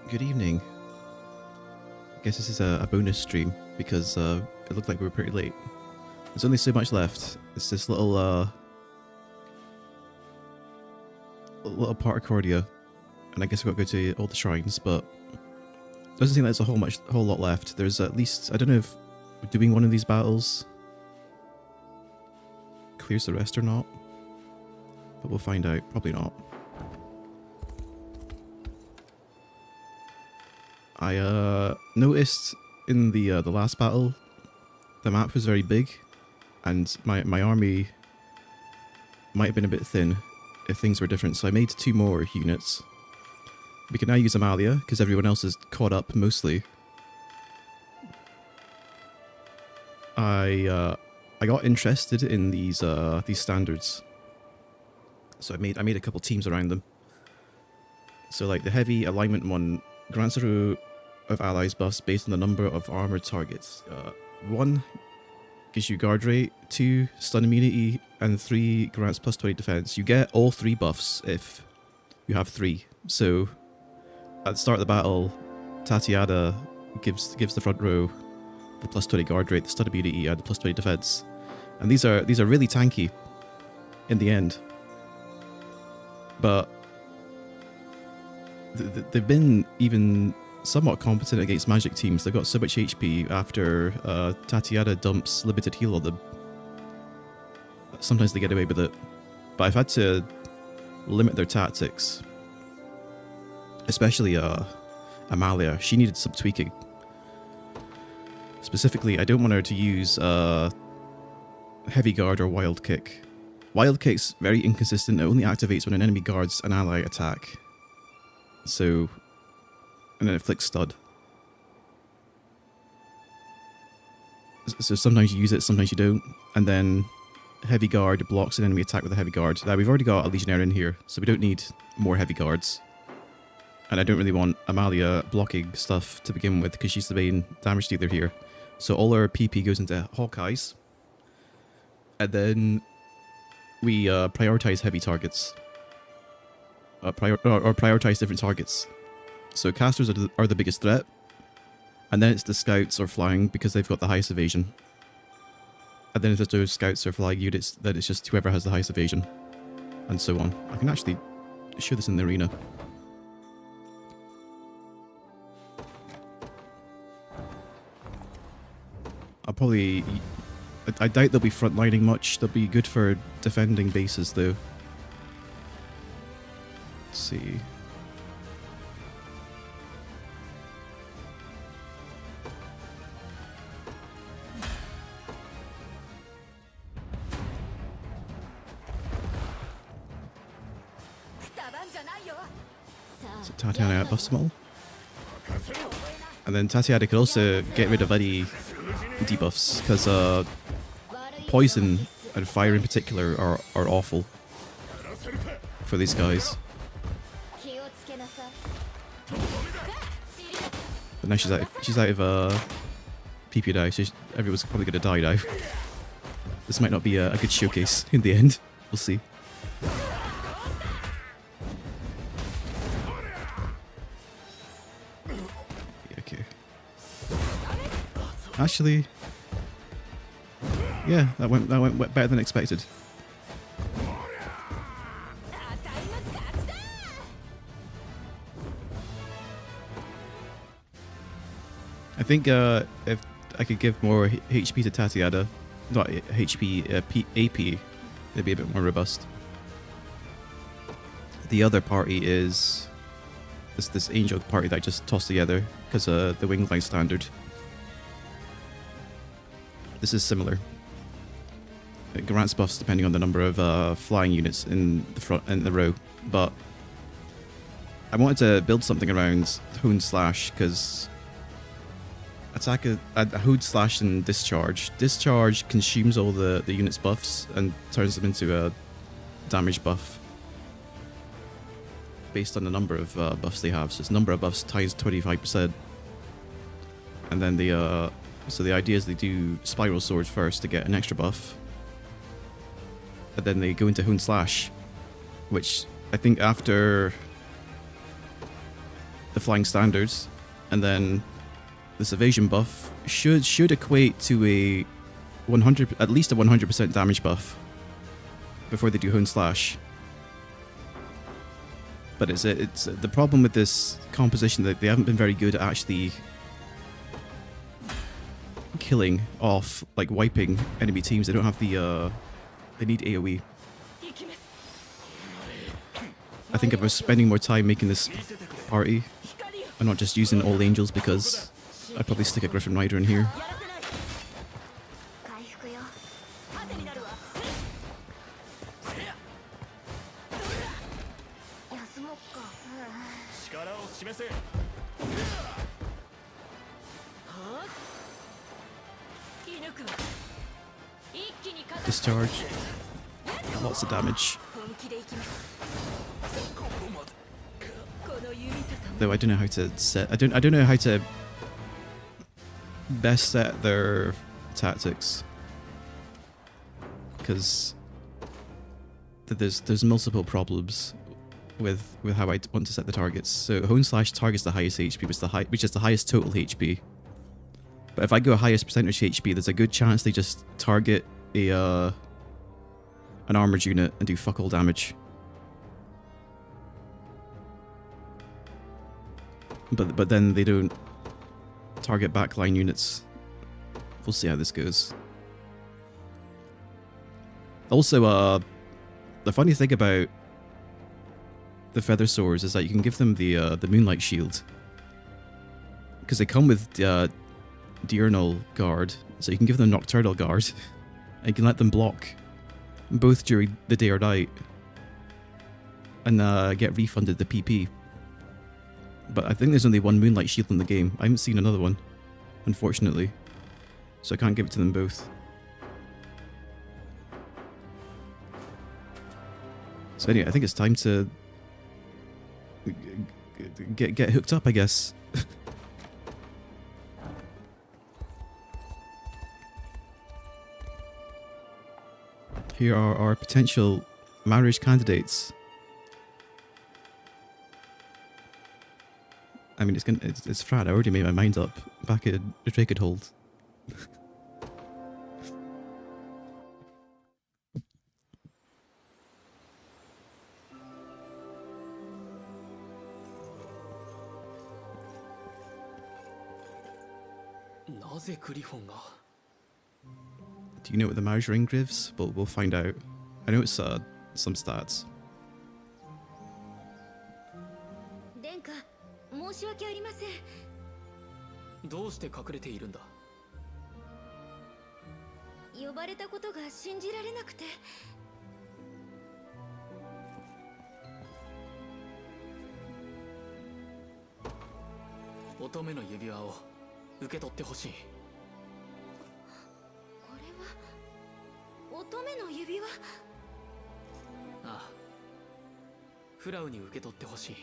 Good evening. I guess this is a bonus stream because it looked like we were pretty late. There's only so much left. It's this little part of Cornia, and I guess we've got to go to all the shrines, but it doesn't seem like there's a whole lot left. There's at least, I don't know if doing one of these battles clears the rest or not, but we'll find out. Probably not. I noticed in the last battle, the map was very big, and my army might have been a bit thin if things were different. So I made 2 more units. We can now use Amalia because everyone else is caught up mostly. I got interested in these standards, so I made a couple teams around them. So like the heavy alignment one grants a row of allies buffs based on the number of armored targets. 1 gives you guard rate, 2 stun immunity, and 3 grants plus 20 defense. You get all 3 buffs if you have 3. So at the start of the battle, Tatiana gives the front row the plus 20 guard rate, the stun immunity, and the plus 20 defense. And these are really tanky in the end. But they've been even somewhat competent against magic teams. They've got so much HP after Tatiana dumps limited heal on them. Sometimes they get away with it. But I've had to limit their tactics. Especially Amalia. She needed some tweaking. Specifically, I don't want her to use Heavy Guard or Wild Kick. Wild Kick's very inconsistent. It only activates when an enemy guards an ally attack. So, and then it flicks stud. So sometimes you use it, sometimes you don't. And then Heavy Guard blocks an enemy attack with a Heavy Guard. Now we've already got a Legionnaire in here, so we don't need more Heavy Guards. And I don't really want Amalia blocking stuff to begin with, because she's the main damage dealer here. So all our PP goes into Hawkeyes. And then we prioritize heavy targets. Or prioritize different targets. So casters are the biggest threat, and then it's the scouts or flying because they've got the highest evasion. And then if there's those scouts or flying units, then it's just whoever has the highest evasion, and so on. I can actually show this in the arena. I doubt they'll be frontlining much. They'll be good for defending bases though. Let's see. So Tatiana outbuffs them all. And then Tatiana can also get rid of any debuffs, because poison and fire in particular are awful for these guys. But now she's out of PP now, so everyone's probably going to die now. This might not be a good showcase in the end. We'll see. Okay. Actually, yeah, that went better than expected. I think if I could give more HP to Tatiana, not HP, AP, it'd be a bit more robust. The other party is this angel party that I just tossed together because the wingline standard. This is similar. It grants buffs depending on the number of flying units in the front in the row, but I wanted to build something around Hone Slash because attack a Hood Slash and Discharge. Discharge consumes all the units' buffs and turns them into a damage buff based on the number of buffs they have. So it's number of buffs times 25%. And then so the idea is they do Spiral Sword first to get an extra buff. And then they go into Hone Slash, which I think after the the flying standards, and then this evasion buff should equate to a 100, at least a 100% damage buff before they do Hone Slash. But it's the problem with this composition that they haven't been very good at actually killing off, like wiping enemy teams. They don't have the they need AoE. I think if I was spending more time making this party and not just using all angels, because I'd probably stick a Griffin Rider in here. Discharge. Lots of damage. Though I don't know how to set. I don't know how to best set their tactics, because there's multiple problems with how I want to set the targets. So Hone Slash targets the highest HP, which is the highest total HP. But if I go highest percentage HP, there's a good chance they just target an armored unit and do fuck all damage. But then they don't target backline units. We'll see how this goes. Also, the funny thing about the Feather Swords is that you can give them the Moonlight Shield, because they come with Diurnal Guard, so you can give them Nocturnal Guard, and you can let them block both during the day or night, and get refunded the PP. But I think there's only one Moonlight Shield in the game. I haven't seen another one, unfortunately, so I can't give it to them both. So anyway, I think it's time to get hooked up, I guess. Here are our potential marriage candidates. I mean, it's Frad. I already made my mind up back at the Drakenhold. Do you know what the marriage ring gives? We'll find out. I know it's some stats. 申し訳ありません。どうして隠れているんだ。呼ばれたことが信じられなくて。乙女の指輪を受け取ってほしい。これは乙女の指輪。ああ。フラウに受け取ってほしい。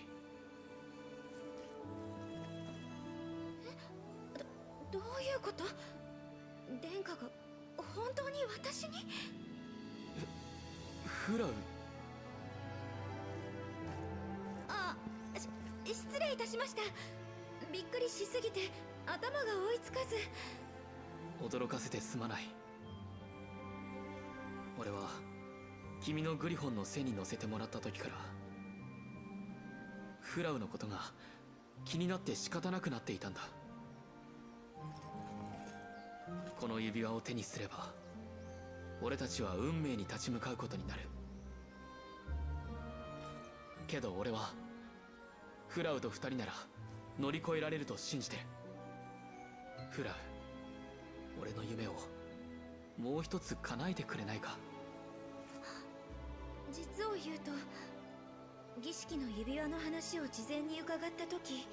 どういうこと？殿下が本当に私に？フラウ？あ、失礼いたしました。びっくりしすぎて頭が追いつかず。驚かせてすまない。俺は君のグリフォンの背に乗せてもらった時からフラウのことが気になって仕方なくなっていたんだ。 この指輪を手にすれば俺たちは運命に立ち向かうことになる。けど俺はフラウと二人なら乗り越えられると信じてる。フラウ、俺の夢をもう一つ叶えてくれないか。実を言うと儀式の指輪の話を事前に伺った時、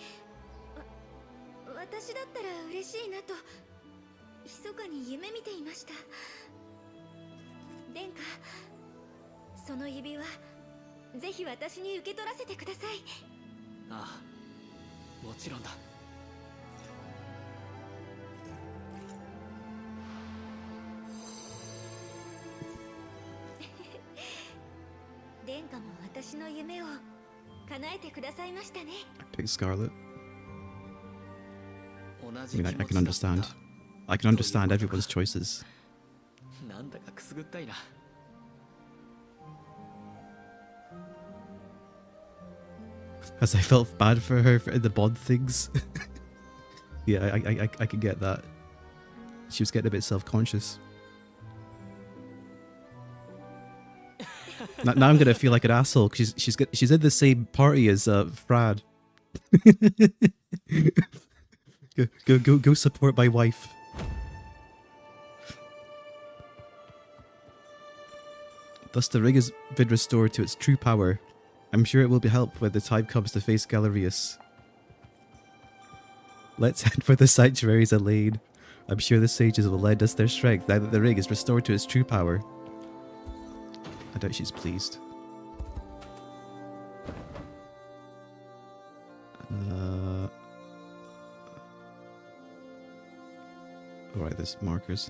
私だったら嬉しいなと 密かに夢見ていました。殿下、その指輪ぜひ私に受け取らせてください。ああ、もちろんだ。殿下も私の夢を叶えてくださいましたね。Pick Scarlet. I mean, I can understand. I can understand everyone's choices. なんだかくすぐったいな。As I felt bad for her for the bond things. Yeah, I can get that. She was getting a bit self-conscious. Now I'm gonna feel like an asshole because she's in the same party as Frad. Go support my wife. Thus the ring has been restored to its true power. I'm sure it will be helped when the time comes to face Galerius. Let's head for the sanctuaries, Elaine. I'm sure the sages will lend us their strength now that the ring is restored to its true power. I doubt she's pleased. Alright, there's markers.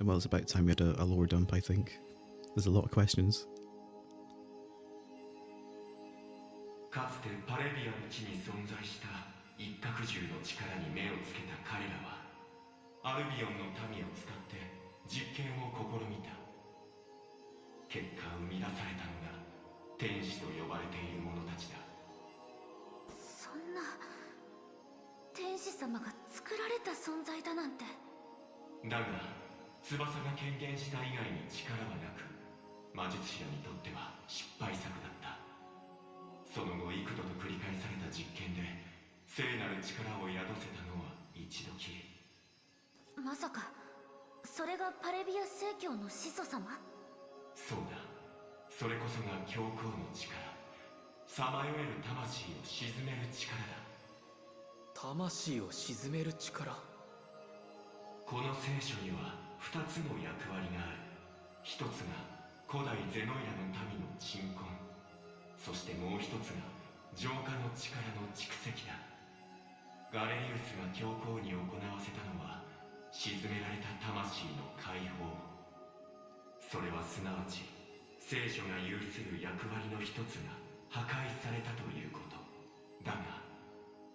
Well, it's about time we had a lore dump, I think. There's a lot of questions. かつてパレビアの地に存在した一角獣の力に目をつけた彼らはアルビオンの民を使って実験を試みた。結果生み出されたのが天使と呼ばれている者たちだ。そんな天使様が作られた存在だなんて。だが翼が権限した以外に力はなく魔術師らにとっては失敗作だった。その後幾度と繰り返された実験で聖なる力を宿せたのは一度きり。まさかそれがパレビア正教の始祖様？そうだ、それこそが教皇の力、さまよえる魂を鎮める力だ。魂を鎮める力？この聖書には2つの役割がある。一つが古代ゼノイラの民の鎮魂、そしてもう一つが浄化の力の蓄積だ。ガレリウスが教皇に行わせたのは沈められた魂の解放。それはすなわち聖書が有する役割の一つが破壊されたということ。だが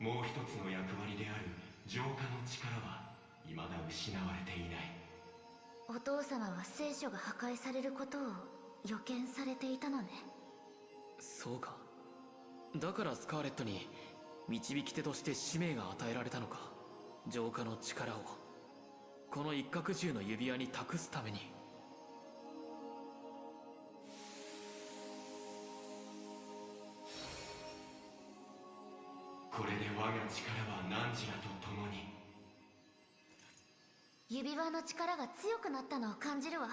もう一つの役割である浄化の力は未だ失われていない。お父様は聖書が破壊されることを予見されていたのね。そうか。だからスカーレットに導き手として使命が与えられたのか。浄化の力をこの一角獣の指輪に託すために。これで我が力は汝らと共に。指輪の力が強くなったのを感じるわ。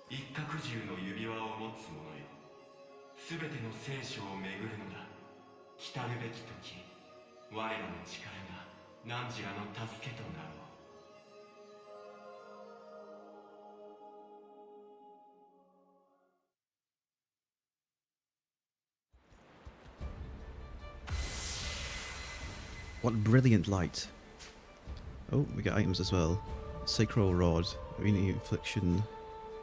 一角獣の指輪を持つ者よ、すべての聖書を巡るのだ。来たるべき時、我らの力が汝らの助けとなろう。What brilliant light. Oh, we get items as well. Sacral Rod, Immunity Affliction,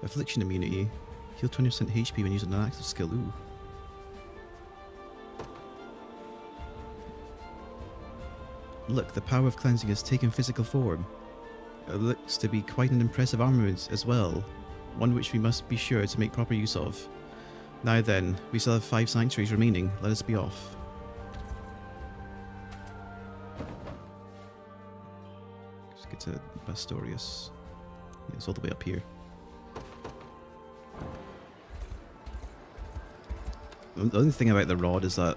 Affliction Immunity, heal 20% HP when using an active skill. Ooh. Look, the power of cleansing has taken physical form. It looks to be quite an impressive armament as well, one which we must be sure to make proper use of. Now then, we still have 5 sanctuaries remaining. Let us be off. Let's get to Bastorius. Yeah, it's all the way up here. The only thing about the rod is that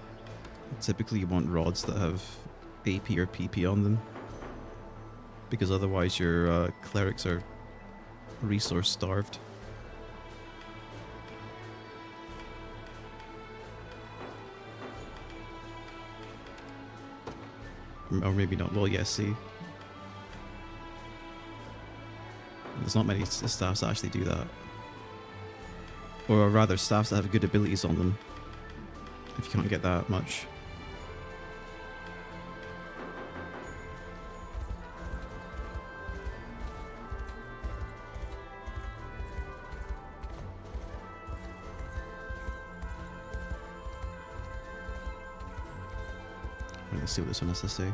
typically you want rods that have AP or PP on them, because otherwise your clerics are resource starved. Or maybe not. Well, yes, see. There's not many staffs that actually do that. Or rather, staffs that have good abilities on them. If you can't get that much. Let's see what this one has to say.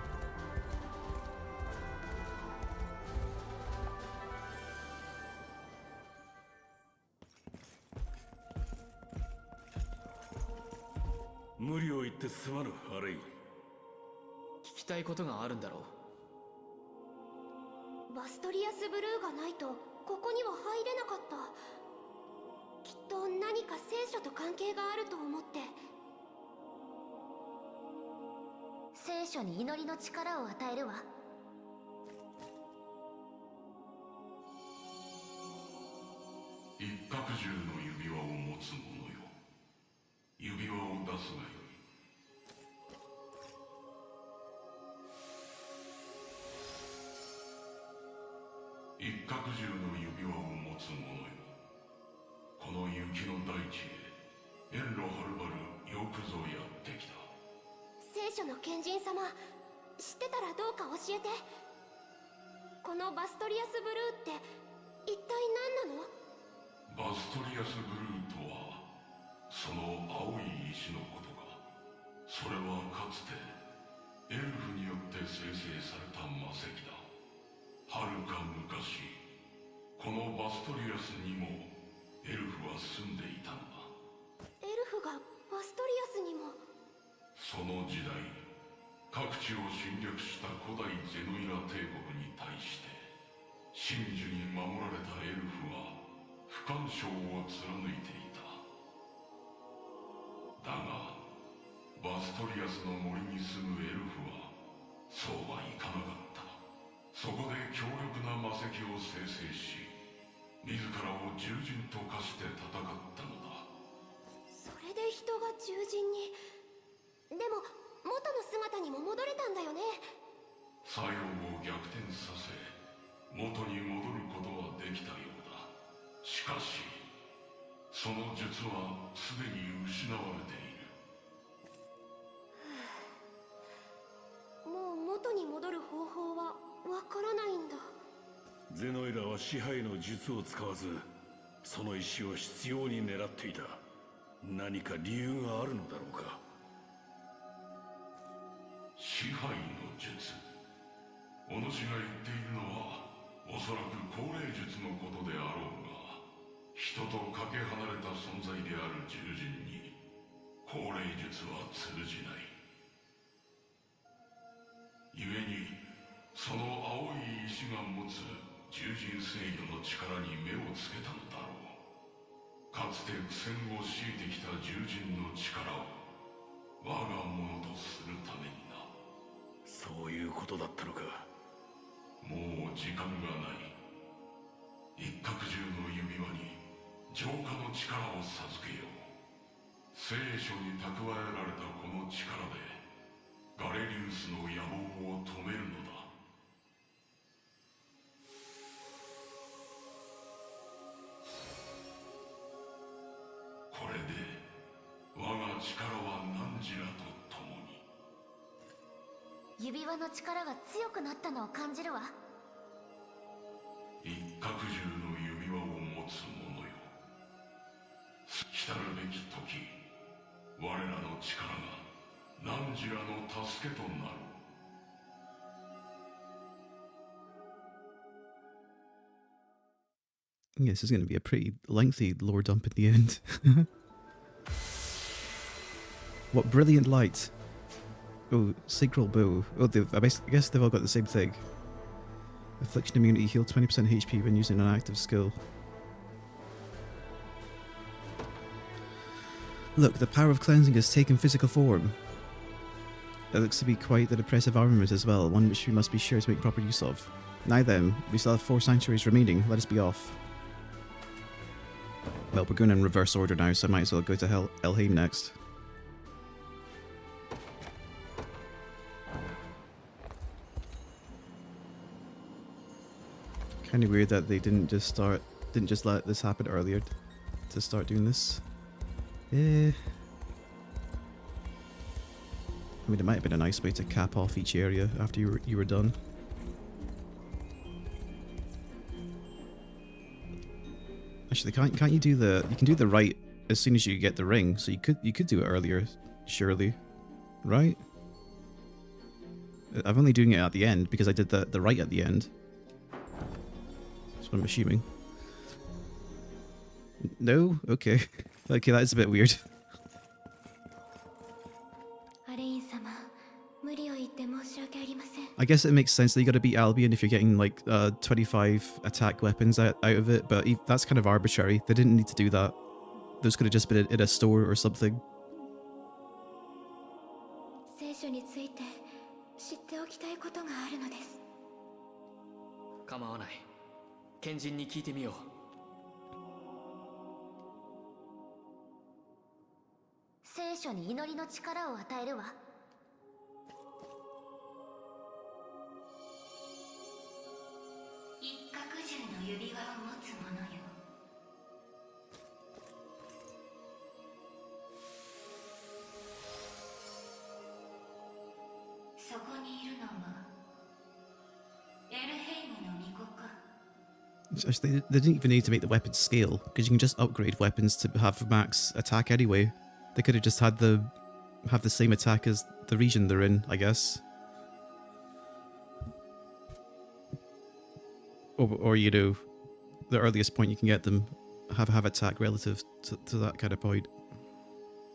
聞きたいことがあるんだろう。バストリアスブルーがないとここには入れなかった。きっと何か聖書と関係があると思って。聖書に祈りの力を与えるわ。一角獣の指輪を持つ者よ、指輪を出すがよい。一角獣の指輪を持つ者よ、この雪の大地へ遠路はるばるよくぞやってきた。聖書の賢人様、知ってたらどうか教えて。このバストリアスブルーって一体何なの？バストリアスブルーとはその青い石のことか。それはかつてエルフによって生成された魔石だ。はるか昔、このバストリアスにもエルフは住んでいたのだ。エルフがバストリアスにも。その時代、各地を侵略した古代ゼノイラ帝国に対して真珠に守られたエルフは不干渉を貫いていた。だがバストリアスの森に住むエルフはそうはいかなかった。そこで強力な魔石を生成し、自らを獣人と化して戦ったのだ。それで人が獣人に。でも元の姿にも戻れたんだよね。作用を逆転させ元に戻ることはできたようだ。しかしその術はすでに失われている。もう元に戻る方法はわからないんだ。ゼノイラは支配の術を使わず、その石を執拗に狙っていた。何か理由があるのだろうか。支配の術。お主が言っているのはおそらく高齢術のことであろうが、人とかけ離れた存在である獣人に高齢術は通じない。故にその青い石が持つ獣人制御の力に目をつけたのだろう。かつて苦戦を強いてきた獣人の力を我がものとするためにな。そういうことだったのか。もう時間がない。一角獣の指輪に浄化の力を授けよう。聖書に蓄えられたこの力でガレリウスの野望を止めるのだ。これで我が力は汝らと共に。指輪の力が強くなったのを感じるわ。一角獣の指輪を持つ者よ、来るべき時、我らの力が汝らの助けとなる。Yeah, this is going to be a pretty lengthy lore dump at the end. What brilliant light! Oh, sacral bow. Oh, I guess they've all got the same thing. Affliction immunity, heal 20% HP when using an active skill. Look, the power of cleansing has taken physical form. It looks to be quite an impressive armament as well, one which we must be sure to make proper use of. Now then, we still have 4 sanctuaries remaining, let us be off. Well, we're going in reverse order now, so I might as well go to Elheim next. Kinda weird that they didn't just let this happen earlier to start doing this. I mean, it might have been a nice way to cap off each area after you were done. Actually, can't you do the... You can do the right as soon as you get the ring, so you could do it earlier, surely, right? I'm only doing it at the end because I did the right at the end. That's what I'm assuming. No? Okay. Okay, that is a bit weird. I guess it makes sense that you gotta beat Albion if you're getting like 25 attack weapons out of it, but that's kind of arbitrary. They didn't need to do that. Those could have just been in a store or something. 聖書について知っておきたいことがあるのです。構わない。賢人に聞いてみよう。聖書に祈りの力を与えるわ。一角獣の指輪を持つ者よ。そこにいるのはエルヘイムの巫女か。Actually, they didn't even need to make the weapons scale, because you can just upgrade weapons to have max attack anyway. They could have just had have the same attack as the region they're in, I guess. Or you know, the earliest point you can get them have attack relative to that kind of point.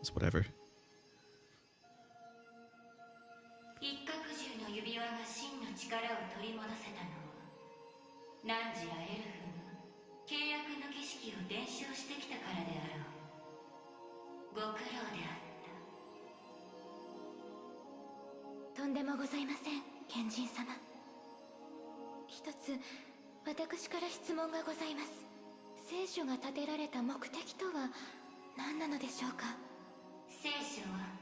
It's whatever. 一角獣の指輪が真の力を取り戻せたのは汝らエルフが契約の儀式を伝承してきたからであろう。ご苦労であった。とんでもございません、賢人様。一つ私から質問がございます。聖書が建てられた目的とは何なのでしょうか。聖書は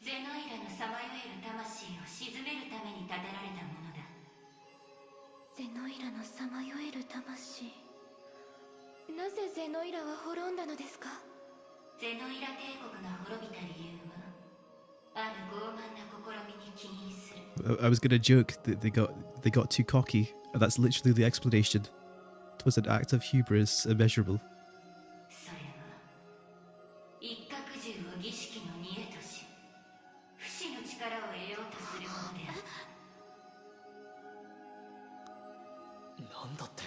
ゼノイラのさまよえる魂を鎮めるために建てられたものだ。ゼノイラのさまよえる魂。なぜゼノイラは滅んだのですか。ゼノイラ帝国が滅びた理由はある傲慢な試みに起因する。I was gonna joke that they got too cocky. That's literally the explanation. It was an act of hubris immeasurable. それは一角獣を儀式の贄とし不死の力を得ようとするものである。なんだって。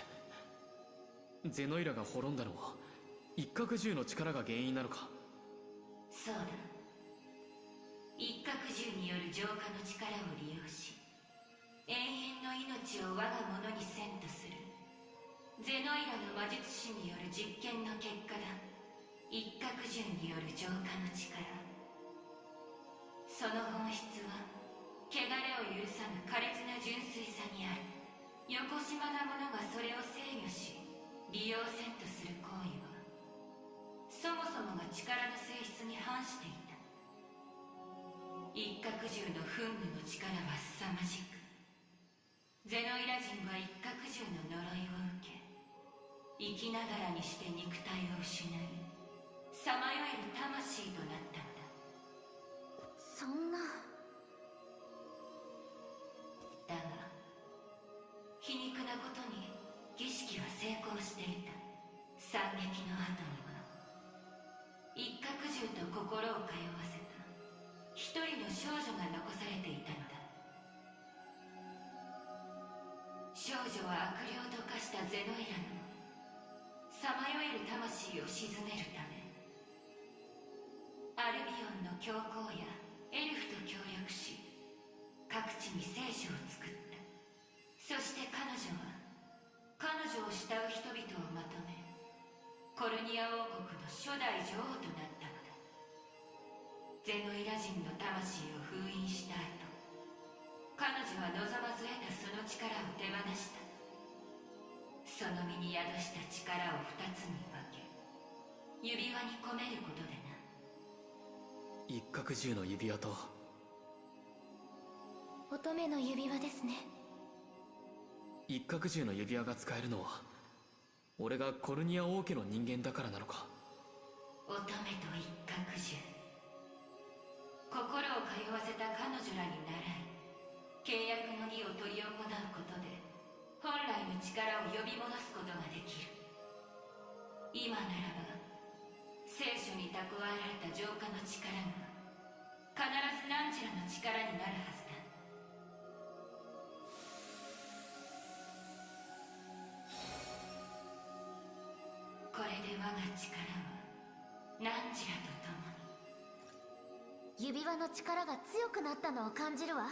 ゼノイラが滅んだのは一角獣の力が原因なのか。そうだ。一角獣による浄化の力を利用し永遠の命を我が物にせんとするゼノイラの魔術師による実験の結果だ。一角獣による浄化の力。その本質は汚れを許さぬ苛烈な純粋さにある。よこしまな者がそれを制御し利用せんとする行為はそもそもが力の性質に反していた。一角獣の憤怒の力は凄まじくゼノイラ人は一角獣の呪いを受け生きながらにして肉体を失いさまよえる魂となったんだ。そんな。だが皮肉なことに儀式は成功していた。惨劇の後には一角獣と心を通わせた一人の少女が残されていたのだ。少女は悪霊と化したゼノイラのさまよえる魂を鎮めるため、アルビオンの教皇やエルフと協力し、各地に聖書を作った。そして彼女は彼女を慕う人々をまとめ、コルニア王国の初代女王となったのだ。ゼノイラ人の魂を封印した後、彼女は望まず得たその力を手放した。その身に宿した力を2つに分け、指輪に込めることでな。一角獣の指輪と乙女の指輪ですね。一角獣の指輪が使えるのは俺がコルニア王家の人間だからなのか。乙女と一角獣、心を通わせた彼女らに倣い、契約の儀を執り行うことで本来の力を呼び戻すことができる。今ならば聖書に蓄えられた浄化の力が必ずナンジラの力になるはずだ。これで我が力はナンジラと共に。指輪の力が強くなったのを感じるわ。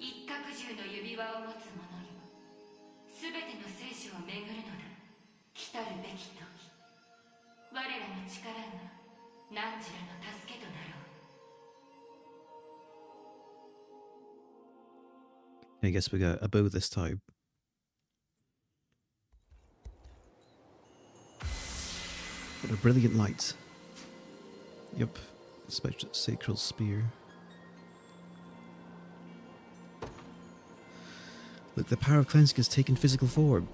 一角獣の指輪を持つ者よ、すべての聖書を巡るのだ。来たるべき時、我らの力がナンジラの助けとなろう。 I guess we got a bow this time. What a brilliant light. Yep, sacral spear. Look, the power of cleansing has taken physical form.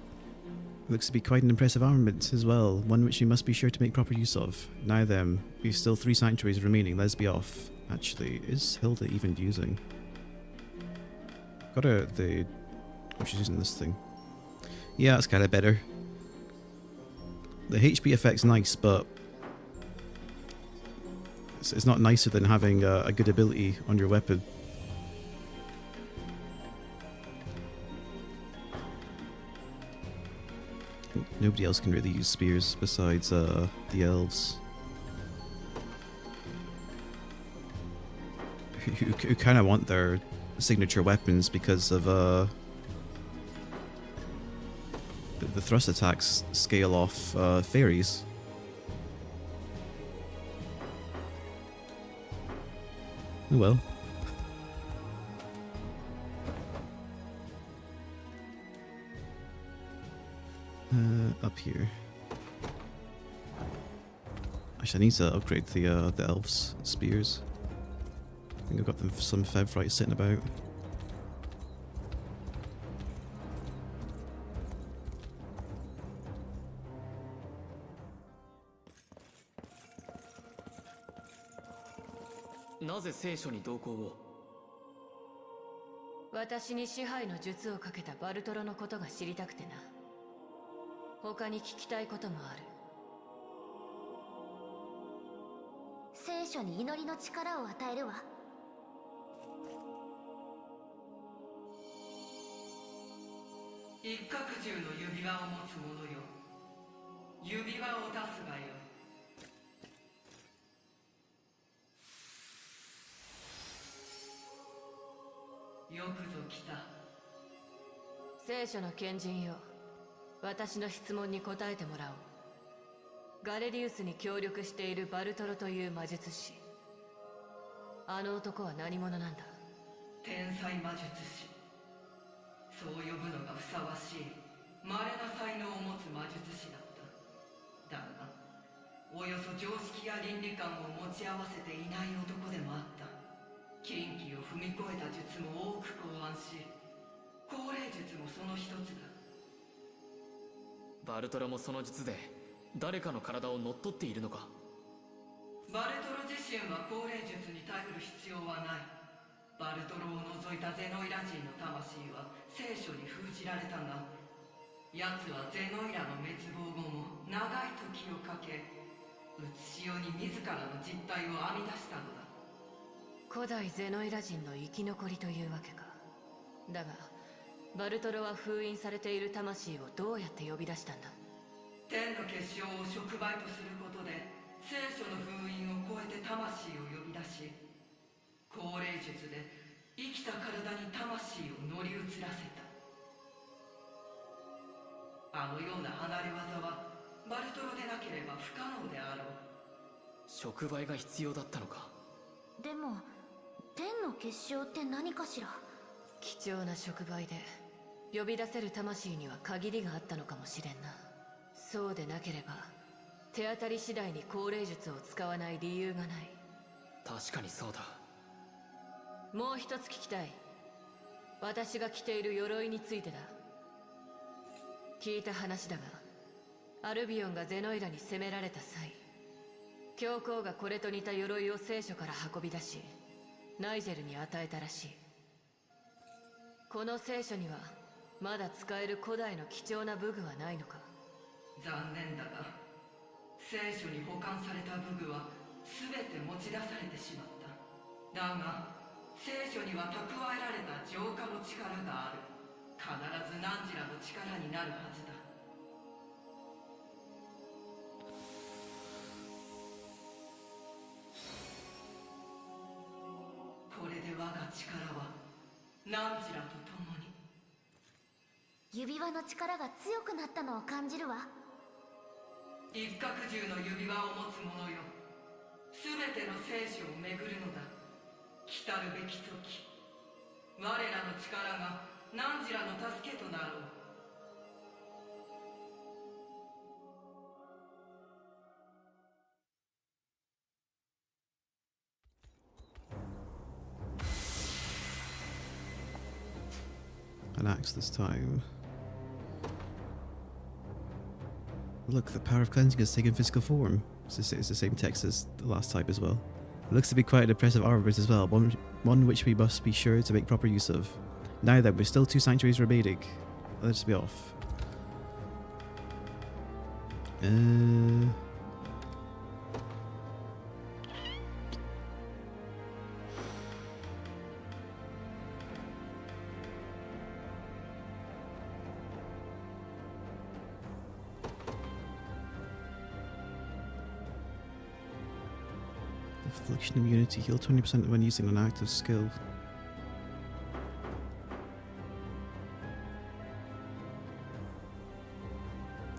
Looks to be quite an impressive armament as well, one which we must be sure to make proper use of. Now then, we've still 3 sanctuaries remaining, let's be off. Actually, is Hilda even using? Got her the... Oh, she's using this thing. Yeah, that's kind of better. The HP effect's nice, but... It's not nicer than having a good ability on your weapon. Nobody else can really use spears besides the elves. Who kind of want their signature weapons because of the thrust attacks scale off fairies. Oh well. Up here. Actually, I need to upgrade the elves' spears. I think I've got them some Fevrite sitting about. Why 私に支配の術をかけたバルトロのことが知りたくてな。他に聞きたいこともある。聖書に祈りの力を与えるわ。一角獣の指輪を持つ者よ、指輪を出すがよ。よくぞ来た。聖書の賢人よ、私の質問に答えてもらおう。ガレリウスに協力しているバルトロという魔術師、あの男は何者なんだ？天才魔術師、そう呼ぶのがふさわしい稀な才能を持つ魔術師だった。だがおよそ常識や倫理観を持ち合わせていない男でもあった。禁忌を踏み越えた術も多く考案し、高齢術もその一つだ。バルトラもその術で誰かの体を乗っ取っているのか？バルトロ自身は高齢術に頼る必要はない。バルトロを除いたゼノイラ人の魂は聖書に封じられたが、奴はゼノイラの滅亡後も長い時をかけ、うつしおに自らの実態を編み出したのだ。古代ゼノイラ人の生き残りというわけか。だがバルトロは封印されている魂をどうやって呼び出したんだ？天の結晶を触媒とすることで聖書の封印を超えて魂を呼び出し、高齢術で生きた体に魂を乗り移らせた。あのような離れ技はバルトロでなければ不可能であろう。触媒が必要だったのか。でも天の結晶って何かしら。貴重な触媒で呼び出せる魂には限りがあったのかもしれんな。そうでなければ手当たり次第に高齢術を使わない理由がない。確かにそうだ。もう一つ聞きたい。私が着ている鎧についてだ。聞いた話だが、アルビオンがゼノイラに攻められた際、教皇がこれと似た鎧を聖書から運び出し、ナイジェルに与えたらしい。この聖書にはまだ使える古代の貴重な武具はないのか。残念だが、聖書に保管された武具は全て持ち出されてしまった。だが聖書には蓄えられた浄化の力がある。必ず汝らの力になるはずだ。これで我が力は汝らと共に。指輪の力が強くなったのを感じるわ。一角獣の指輪を持つ者よ、全ての聖書を巡るのだ。来たるべき時、我らの力が汝らの助けとなろう。An axe this time. Look, the power of cleansing has taken physical form. It's the same text as the last type as well. It looks to be quite an impressive armament as well, one which we must be sure to make proper use of. Now then, we've still 2 sanctuaries remaining. Let's be off. Affliction immunity, heal 20% when using an active skill.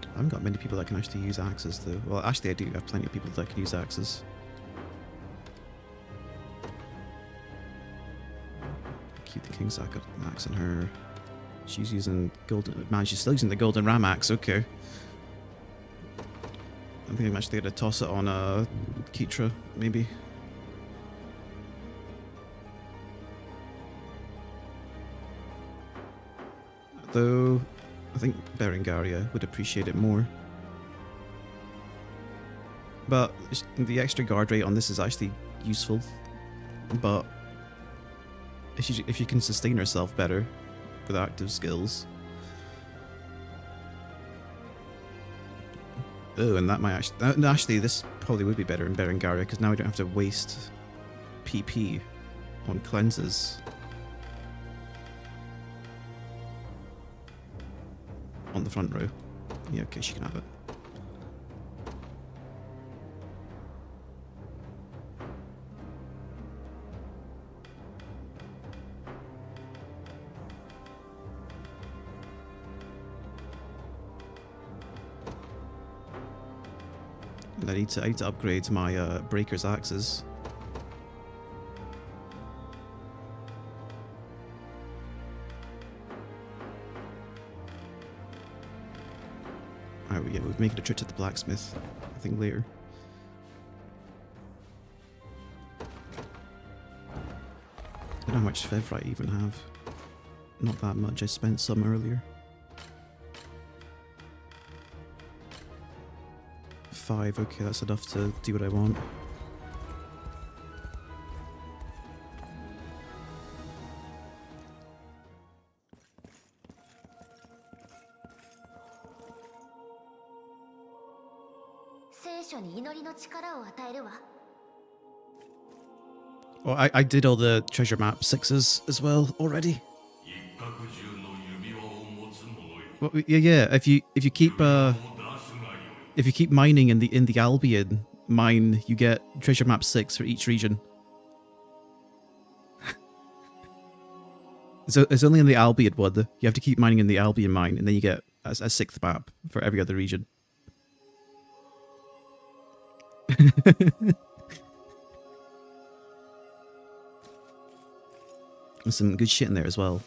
I haven't got many people that can actually use axes though. Well, actually I do have plenty of people that can use axes. Keep the King's axe on her. She's using golden... Man, she's still using the golden ram axe, okay. I think I'm actually going to toss it on Keitra, maybe. Though, I think Berengaria would appreciate it more. But the extra guard rate on this is actually useful. But if she can sustain herself better with active skills. Oh, and that might actually... No, actually, this probably would be better in Berengaria, because now we don't have to waste PP on cleanses. On the front row. Yeah, okay, she can have it. And I need to upgrade my breaker's axes. Alright, yeah, we're making a trip to the blacksmith, I think, later. I don't know how much Fevri I even have. Not that much, I spent some earlier. 5, okay, that's enough to do what I want. Oh, I did all the treasure map 6s as well already. Well, yeah, if you keep If you keep mining in the Albion mine, you get treasure map 6 for each region. So it's only in the Albion one. You have to keep mining in the Albion mine, and then you get a 6th map for every other region. There's some good shit in there as well.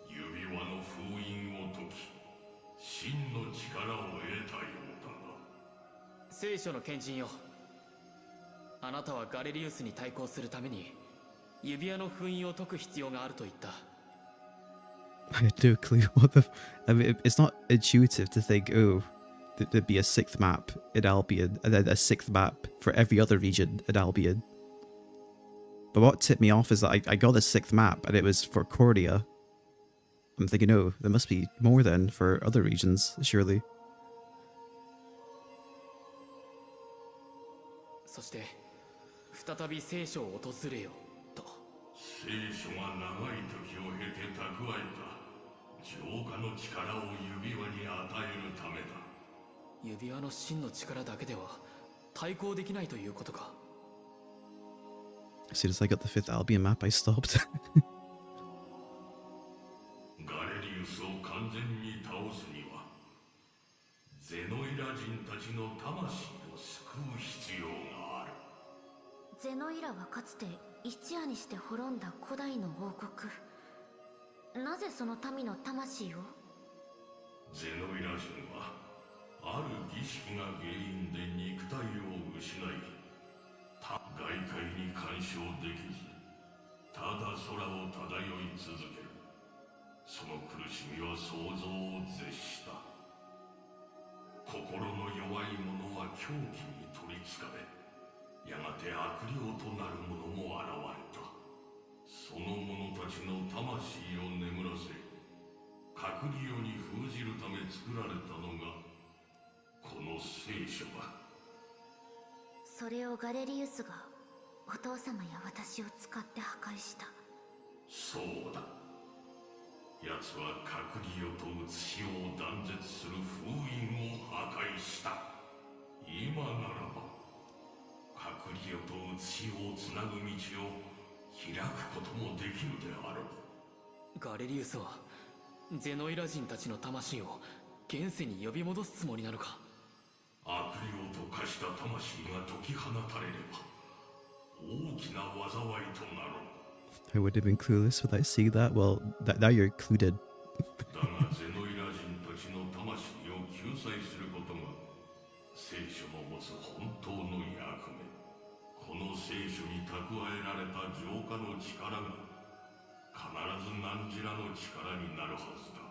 指輪の封印を解き真の力を得たようだな。聖書の賢人よ、あなたはガレリウスに対抗するために指輪の封印を解く必要があると言った。 I had no clue what the... I mean, it's not intuitive to think, oh, there'd be a 6th map in Albion, and then a 6th map for every other region in Albion. But what tipped me off is that I got the 6th map, and it was for Cornia. I'm thinking, oh, there must be more then for other regions, surely. そして再び聖書を訪れよと。聖書が長い時を経て蓄えた浄化の力を指輪に与えるためだ。指輪の真の力だけでは対抗できないということか。 As soon as I got the 5th Albion map, I stopped. ガレリウスを完全に倒すにはゼノイラ人たちの魂を救う必要がある。ゼノイラはかつて一夜にして滅んだ古代の王国。なぜその民の魂を？ゼノイラ人はある儀式が原因で肉体を失い、外界に干渉できず、ただ空を漂い続ける。その苦しみは想像を絶した。心の弱い者は狂気に取りつかれ、やがて悪霊となる者も現れた。その者たちの魂を眠らせ、隔離世に封じるため作られたのがこの聖書だ。それをガレリウスがお父様や私を使って破壊した。そうだ。奴は隔離世と写しを断絶する封印を破壊した。今ならば隔離世と写しをつなぐ道を開くこともできるであろう。ガレリウスはゼノイラ人たちの魂を現世に呼び戻すつもりなのか。悪霊と化した魂が解き放たれれば大きな災いとなろう。 I would have been clueless without seeing that. Well, now you're clued. だがゼノイラ人たちの魂を救済することが聖書の持つ本当の役目。この聖書に蓄えられた浄化の力が必ず何じらの力になるはずだ。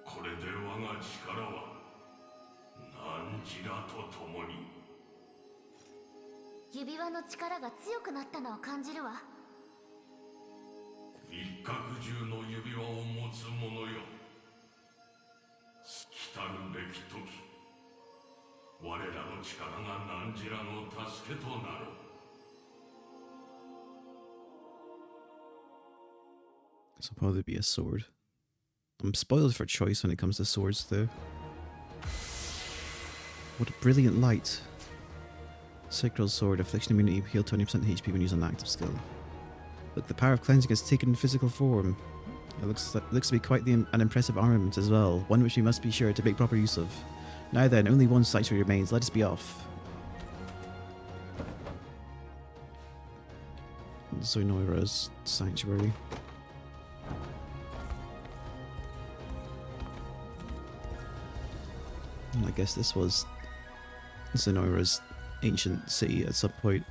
これで我が力は何じらと共に。指輪の力が強くなったのを感じるわ。一角獣の指輪を持つ者よ、来たるべき時、我らの力が何じらの助けとなろう。 This will probably be a sword. I'm spoiled for choice when it comes to swords, though. What a brilliant light. Sacral sword, affliction immunity, heal 20% HP when used on active skill. Look, the power of cleansing has taken physical form. It looks to be quite an impressive armament as well, one which we must be sure to make proper use of. Now then, only one sanctuary remains, let us be off. Zonoira's sanctuary. I guess this was Zonoira's ancient city at some point.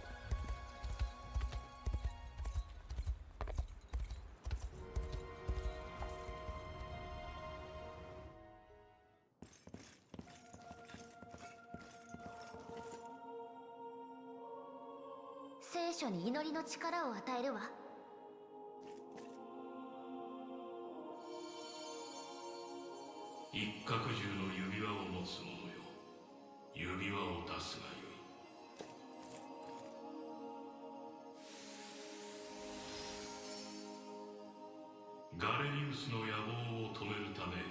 ガレリウスの野望を止めるため、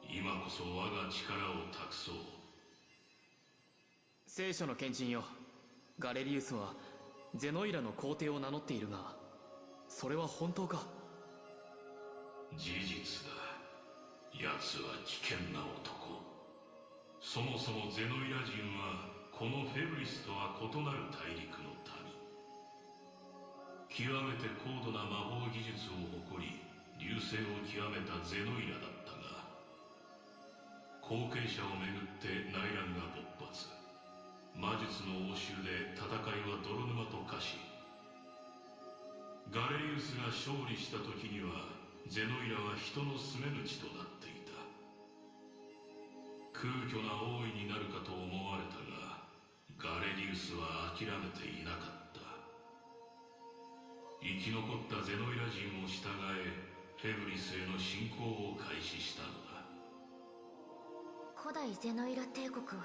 今こそ我が力を託そう。聖書の賢人よ、ガレリウスはゼノイラの皇帝を名乗っているが、それは本当か？事実だ。奴は危険な男。そもそもゼノイラ人はこのフェブリスとは異なる大陸の民。極めて高度な魔法技術を誇り、隆盛を極めたゼノイラだったが、後継者をめぐって内乱が勃発。魔術の応酬で戦いは泥沼と化し、ガレリウスが勝利した時にはゼノイラは人の住めぬ地となっていた。空虚な王位になるかと思われたが、ガレリウスは諦めていなかった。生き残ったゼノイラ人を従え、フェブリスへの侵攻を開始したのだ。古代ゼノイラ帝国は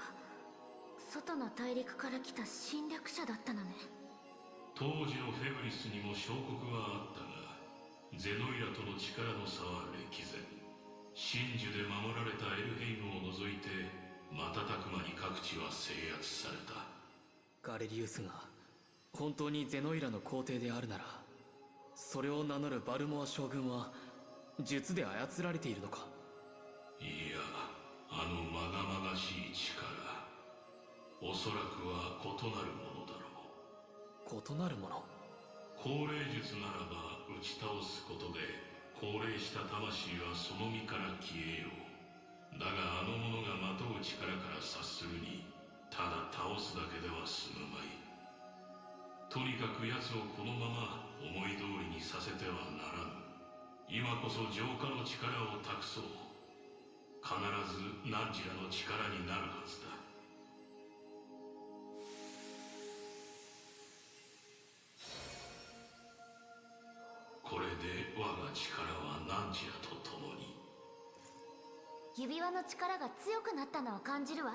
外の大陸から来た侵略者だったのね。当時のフェブリスにも小国はあったが、ゼノイラとの力の差は歴然。真珠で守られたエルヘイムを除いて瞬く間に各地は制圧された。ガレリウスが本当にゼノイラの皇帝であるなら、それを名乗るバルモア将軍は術で操られているのか？いや、あのまがまがしい力、おそらくは異なるものだろう。異なるもの？高齢術ならば打ち倒すことで高齢した魂はその身から消えよう。だがあの者がまとう力から察するに、ただ倒すだけでは済むまい。とにかく奴をこのまま思い通りにさせてはならぬ。今こそ浄化の力を託そう。必ずナンジラの力になるはずだ。これで我が力はナンジラと共に。指輪の力が強くなったのを感じるわ。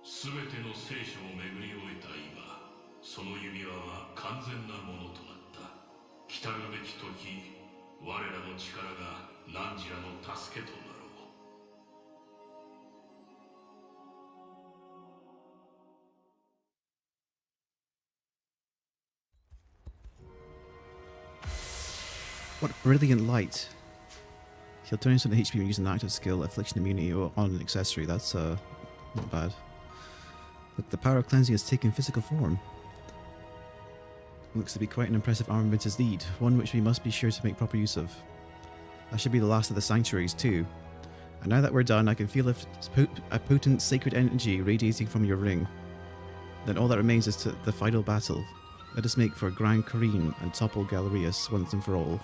全ての聖書を巡り終えた今、その指輪は完全なものとなった。来たるべき時、我らの力がナンジラの助けとなろう。What brilliant light. He'll turn into an HP when using an active skill, affliction immunity on an accessory. That's not bad. Look, the power of cleansing has taken physical form. Looks to be quite an impressive armament indeed, one which we must be sure to make proper use of. That should be the last of the sanctuaries too. And now that we're done, I can feel a potent sacred energy radiating from your ring. Then all that remains is the final battle. Let us make for Grand Corrine and topple Galerius once and for all.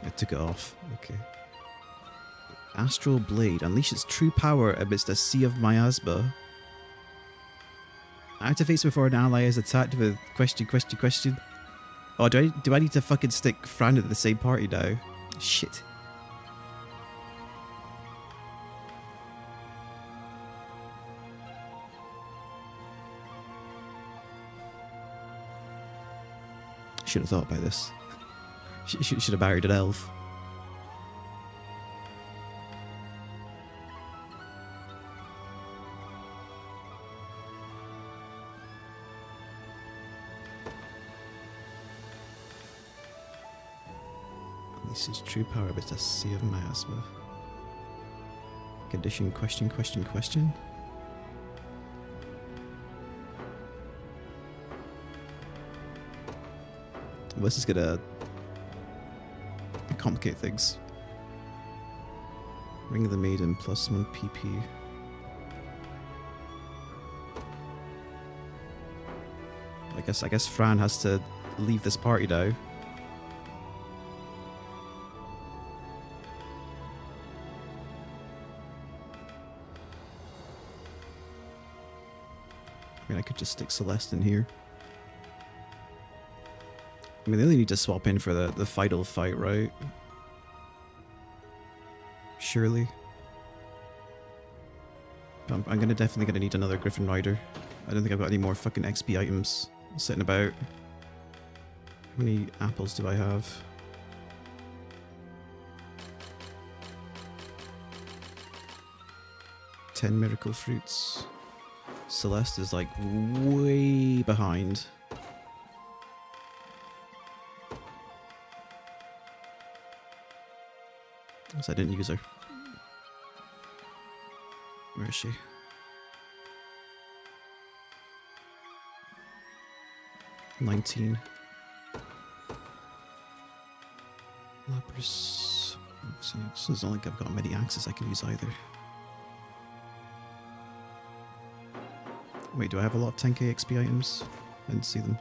I took it off. Okay. Astral Blade. Unleash its true power amidst a sea of miasma. Activates before an ally is attacked with question. Oh, do I need to fucking stick Fran at the same party now? Shit. Should have thought about this. Should have married an elf. This is true power, but it's a sea of miasma. Condition question. Well, this is gonna complicate things. Ring of the Maiden plus 1 PP. I guess Fran has to leave this party now. I mean, I could just stick Celeste in here. I mean, they only need to swap in for the final fight, right? Surely. I'm gonna definitely gonna need another Griffin Rider. I don't think I've got any more fucking XP items sitting about. How many apples do I have? Ten miracle fruits. Celeste is like way behind. So I didn't use her. Where is she? $19. Lapras. So it's not like I've got many axes I can use either. Wait, do I have a lot of 10k XP items? I didn't see them.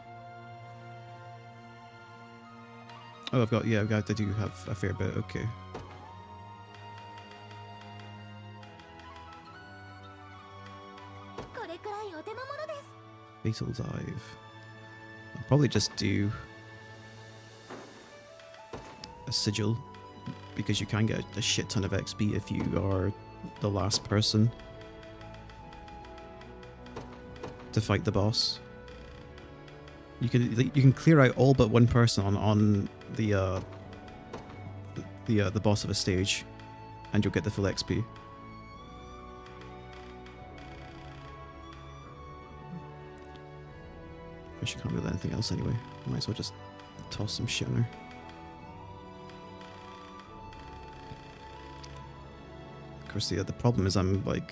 Oh, I do have a fair bit, okay. Fatal Dive. I'll probably just do a sigil, because you can get a shit ton of XP if you are the last person to fight the boss. You can clear out all but one person on the boss of a stage, and you'll get the full XP. She can't do anything else anyway. Might as well just toss some shit on her. Of course, the problem is I'm like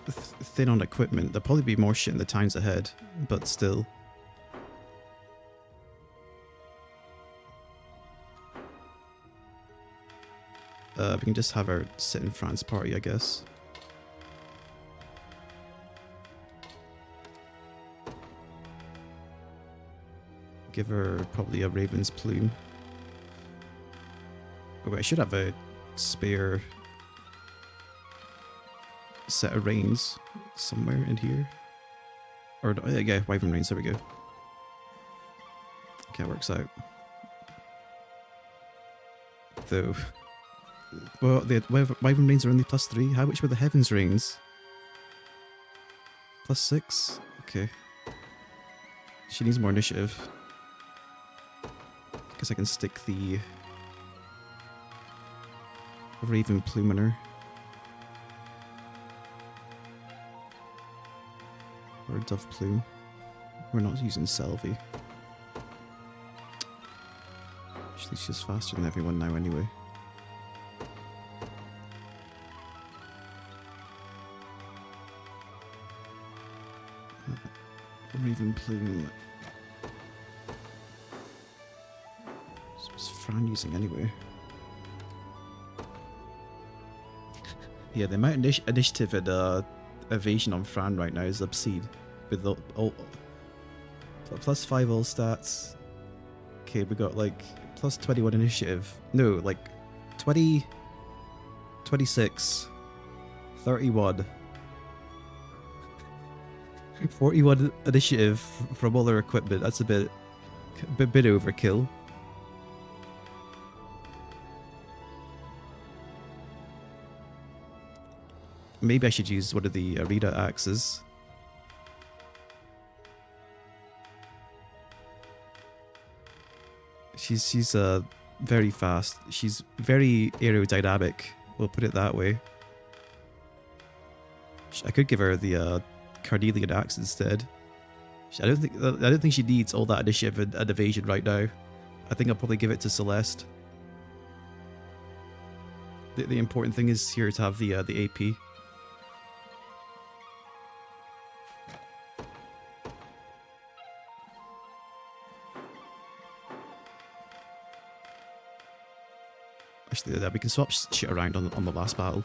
thin on equipment. There'll probably be more shit in the times ahead, but still. We can just have her sit in Fran's party, I guess. Give her probably a Raven's Plume. Oh wait, I should have a spare set of reins somewhere in here. Or, yeah, Wyvern Reins, there we go. Okay, it works out. Though, well, the Wyvern Reins are only +3. How much were the Heaven's Reins? +6? Okay. She needs more initiative. Guess I can stick the Raven Plume on her. Or a Dove Plume. We're not using Selvi. Actually, she's faster than everyone now anyway. Raven Plume. What's Fran using anyway? Yeah, the amount of initiative and evasion on Fran right now is obscene. With the +5 all stats. Okay, we got like +21 initiative. No, like 20, 26, 31, 41 initiative from all their equipment. That's a bit overkill. Maybe I should use one of the Arena axes. She's very fast. She's very aerodynamic. We'll put it that way. I could give her the Carnelian axe instead. I don't think she needs all that initiative and evasion right now. I think I'll probably give it to Celeste. The important thing is here to have the AP. Actually, we can swap shit around on the last battle.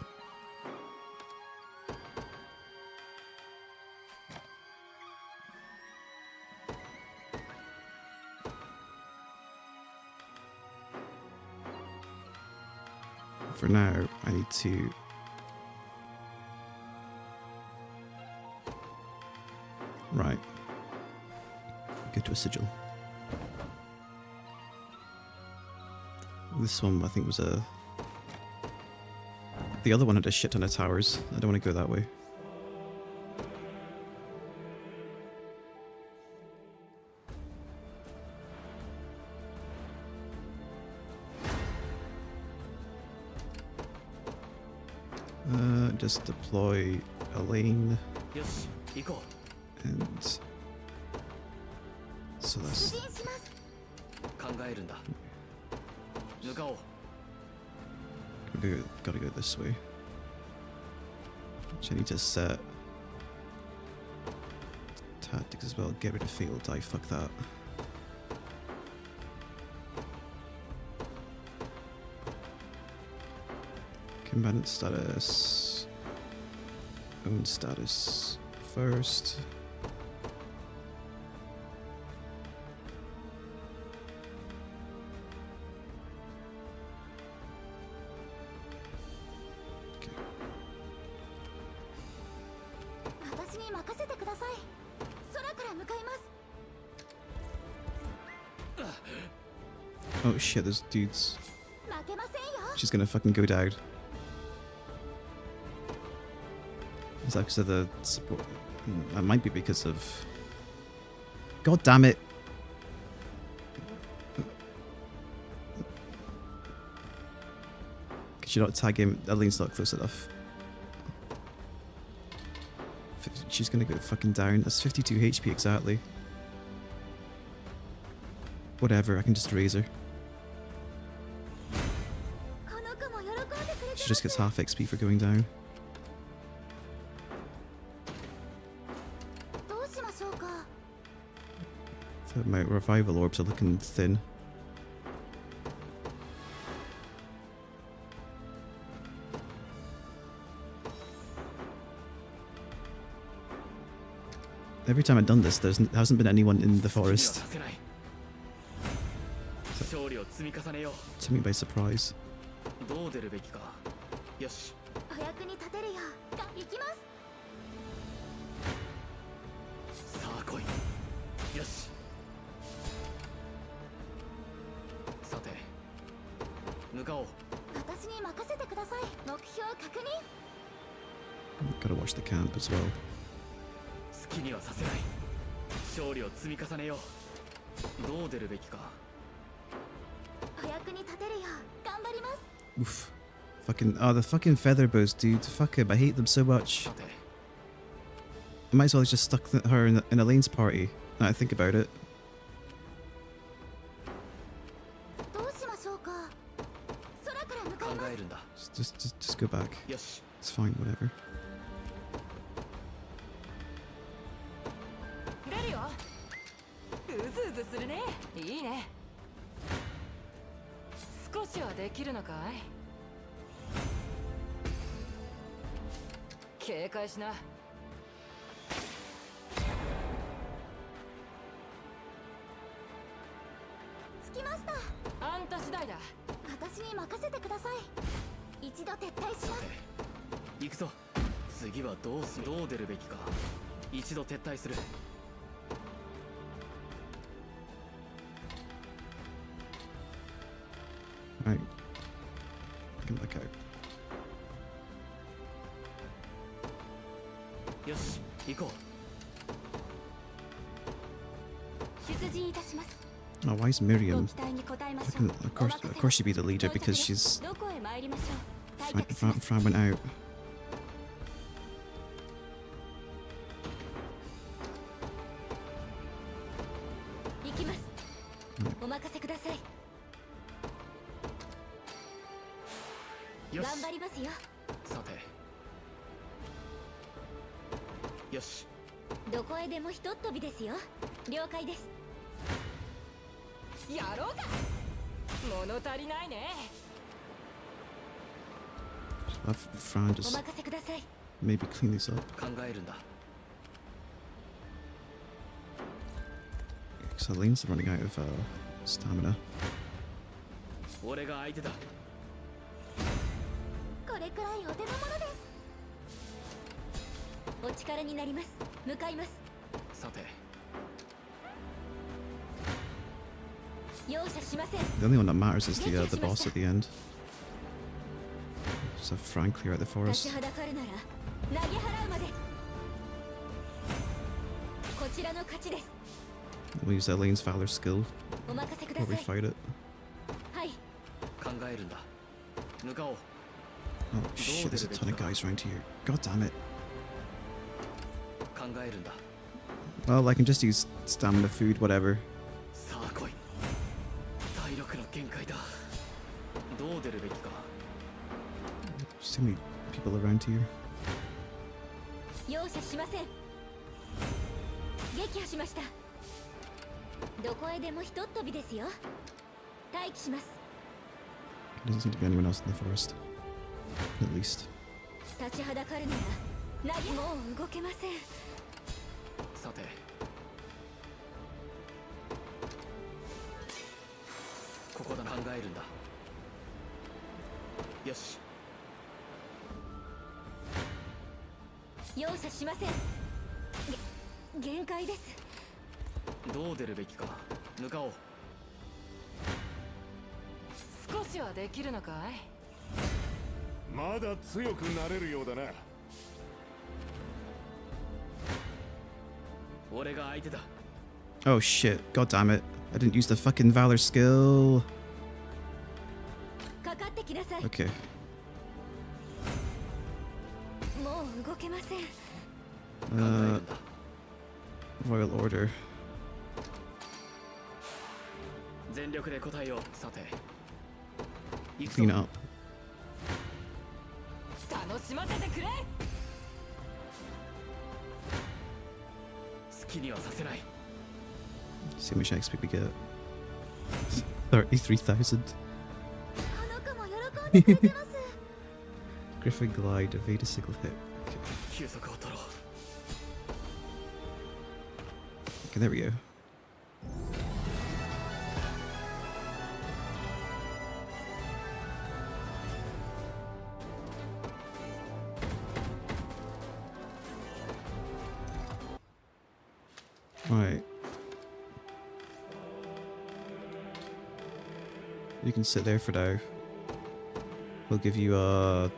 For now, I need to go to a sigil. This one I think was a The other one had a shit ton of towers. I don't want to go that way. Just deploy a lane. よし行こ And so 出 that's 陣します。う考えるんだ向かおう gotta go this way. Which I need to set tactics as well. Get rid of fatal die. Fuck that. Combatant status. Own status first. Okay. 私に任せてください。空から向かいます。 Oh shit, there's dudes. 負けませんよ。 She's gonna fucking go down. Is that because of the support? That might be because of... God damn it! Could you not tag him? Eileen's not close enough. She's gonna go fucking down. That's 52 HP exactly. Whatever, I can just raise her. この子も喜んでくれてます。 She just gets half XP for going down. どうしましょうか。 So my revival orbs are looking thin. Every time I've done this, there hasn't been anyone in the 好きには forest. させない勝利を積み重ねよ Took me by surprise. うどう出るべきかよしお役に立てるようが行きます。さあ来いよしさて向かおう私に任せてください。目標確認。 Gotta watch the camp as well. 好きにはさせない勝利を積み重ねようどう出るべきかお役に立てるよう頑張ります。 Oof. Fucking, oh, the fucking feather bows, dude. Fuck him, I hate them so much. さて I might as well have just stuck her in Elaine's party. Now I think about it. どうしましょうか。空から向かいます。考えるんだ Just go back. よし It's fine, whatever. 出るよ。うずうずするね。いいね。少しはできるのかい。警戒しな。着きました。あんた次第だ。私に任せてください。一度撤退します。行くぞ次はどう出るべきか一度撤退する Right. Come back out. よし行こう出陣いたします。 Oh, why is ご Miriam? 期待に応えましょ Fucking, う。 of course she'd be the leader because she's どこへ参りましょう。退却します。 Fran went out. 行きます。お任せください。よし頑張りますよ。さてよしどこへでもひとっ飛びですよ。了解です。やろうか。物足りないね。 Have Fran お just 任せください。 maybe clean these up. 考えるんだ Because Elaine's running out of stamina. 俺が相手だこれくらいお手の物です。お力になります。向かいます。さて容赦しません。 The only one that matters is the boss at the end. Just have Fran clear out the 立 forest. ちはだかるなら投げ払うまで。こちらの勝ちです。 We'll use Elaine's valor skill お任せくだ while さ we い。 fight it. はい。考えるんだ。向かおう。 Oh shit, there's a ton of guys around here. God damn it. 考えるんだ。 Well, I can just use stamina, food, whatever. さあ来い。体力の限界だ。どう出るべきか。 Just too many people around here. 容赦しません。撃破しました。どこへでもひとっ飛びですよ。待機します。 There doesn't seem to be anyone else in the forest. At least. 立ちはだかるなら投げもう動けません。さて。ここだ。考えるんだ。よし。容赦しません。限界です。どう出るべきか。向かおう。少しはできるのかい？まだ強くなれるようだな。俺が相手だ。 Oh shit, god damn it. I didn't use the fucking valor skill. かかってきなさい。 Okay. もう動けません。 Royal Order. 全力で答えよう。さて。 Clean up. 楽しませてくれ。好きにはさせない。 See how much XP we get. 33,000. この子も喜んでくれてます。 Griffin Glide, evade a single hit. 休息を取ろう。 Okay, there we go. Right. You can sit there for now. We'll give you a...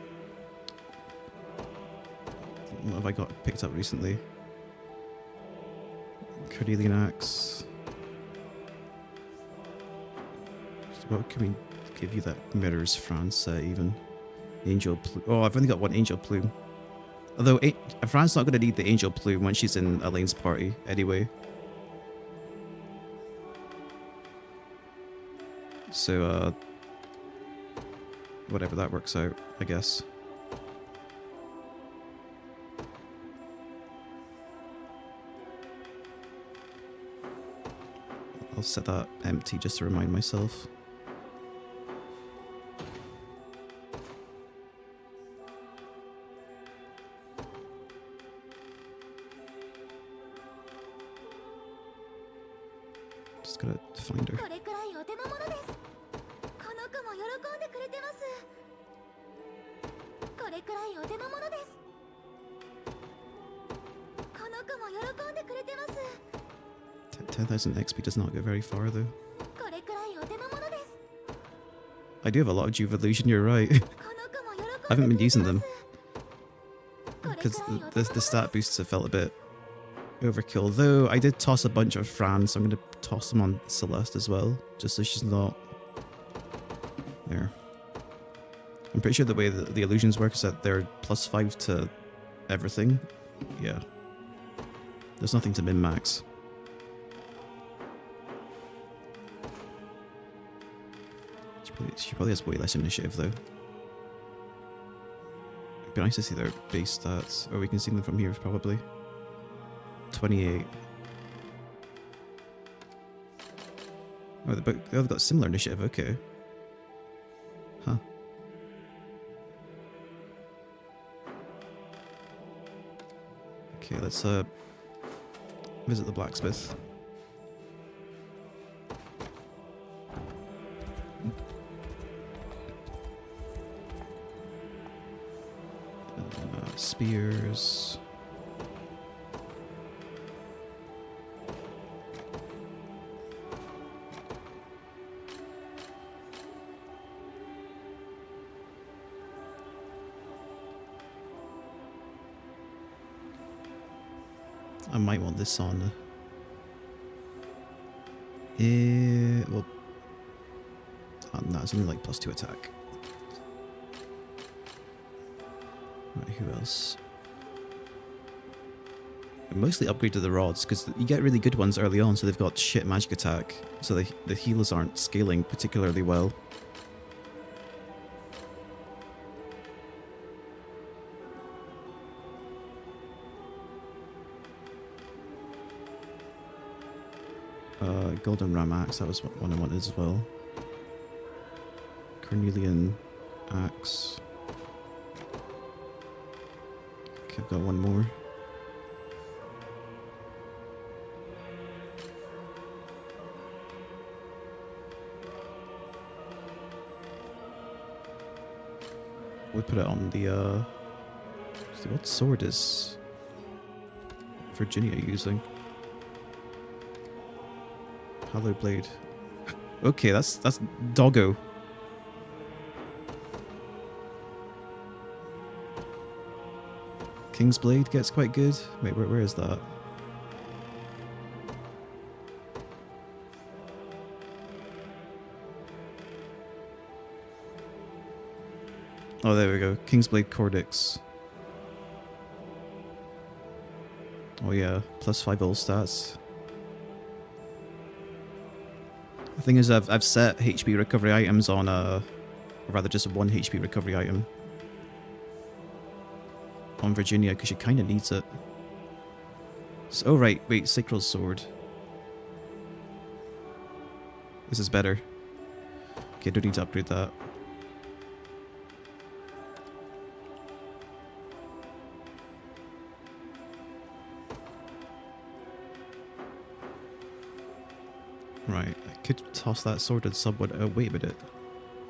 What have I got picked up recently? Carnelian Axe. What can we give you that mirrors France even? Angel Plume. Oh, I've only got one Angel Plume. Although Fran's not going to need the Angel Plume when she's in Elaine's party anyway. So, whatever that works out, I guess. I'll set that empty just to remind myself. Just gotta find her. これくらいお手の物です。この子も喜んでくれてます。これくらいお手の物です。この子も喜んでくれてます。 10,000 XP does not go very far though. これくらいお手の物です。 I do have a lot of Juvelution, you're right. この子も喜んでくれてます。 I haven't been using them. これく Because らいお手の the 物です。 stat boosts have felt a bit overkill. Though I did toss a bunch of Fran, so I'm going to toss them on Celeste as well. Just so she's not... There. I'm pretty sure the way that the illusions work is that they're +5 to everything. Yeah. There's nothing to min-max. She probably has way less initiative though. It'd be nice to see their base stats. Or we can see them from here probably. 28. Oh, they've got similar initiative, okay. Huh. Okay, let's visit the blacksmith. Spears. I might want this on. Well, no, it's only like +2 attack. Right, who else? I mostly upgraded the rods because you get really good ones early on, so they've got shit magic attack, so the healers aren't scaling particularly well. Golden Ram Axe, that was one I wanted as well. Cornelian Axe. Okay, I've got one more. We put it on the, see what sword is Virginia using? Hollow Blade. Okay, that's doggo. King's Blade gets quite good. Wait, where is that? Oh, there we go. King's Blade Cordix. Oh yeah, +5 all stats. The thing is, I've set HP recovery items on or rather just 1 HP recovery item on Virginia because she kind of needs it. So, oh right, wait, Sacral Sword. This is better. Okay, don't need to upgrade that. Right, I could toss that sword and sub one. Oh, wait a minute.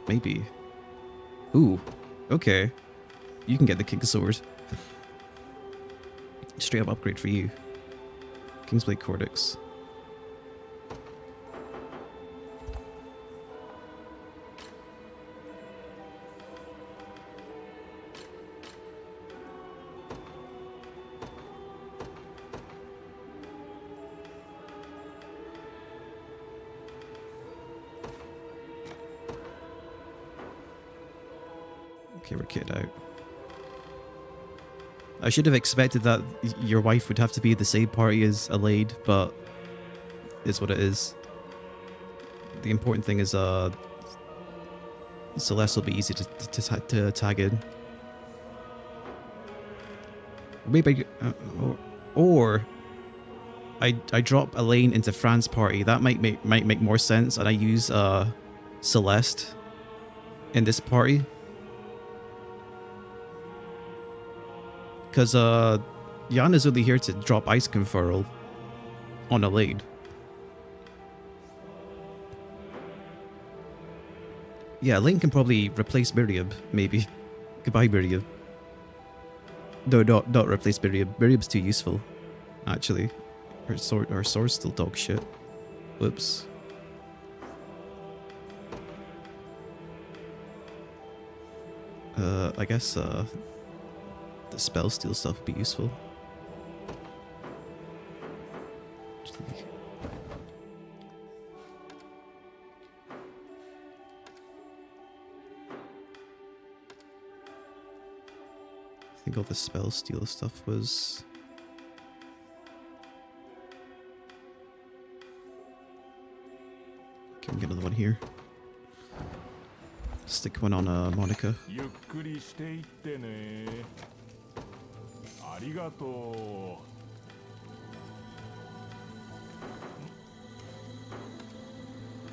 Maybe. Ooh, okay. You can get the King's Sword. Straight up upgrade for you. Kingsblade Cordix. Okay, we're kitted out. I should have expected that your wife would have to be the same party as Alade, but it's what it is. The important thing is Celeste will be easy to tag in. Maybe or I drop Elaine into Fran's party. That might make more sense, and I use Celeste in this party. Because Yana's only here to drop Ice Conferral on Alade. Yeah, Link can probably replace Miriam, maybe. Goodbye, Miriam. No, not replace Miriam. Miriam's too useful, actually. Her sword's still dog shit. Whoops. I guess the spell steal stuff would be useful. I think all the spell steal stuff was... Okay, we can get another one here. Stick one on Monica.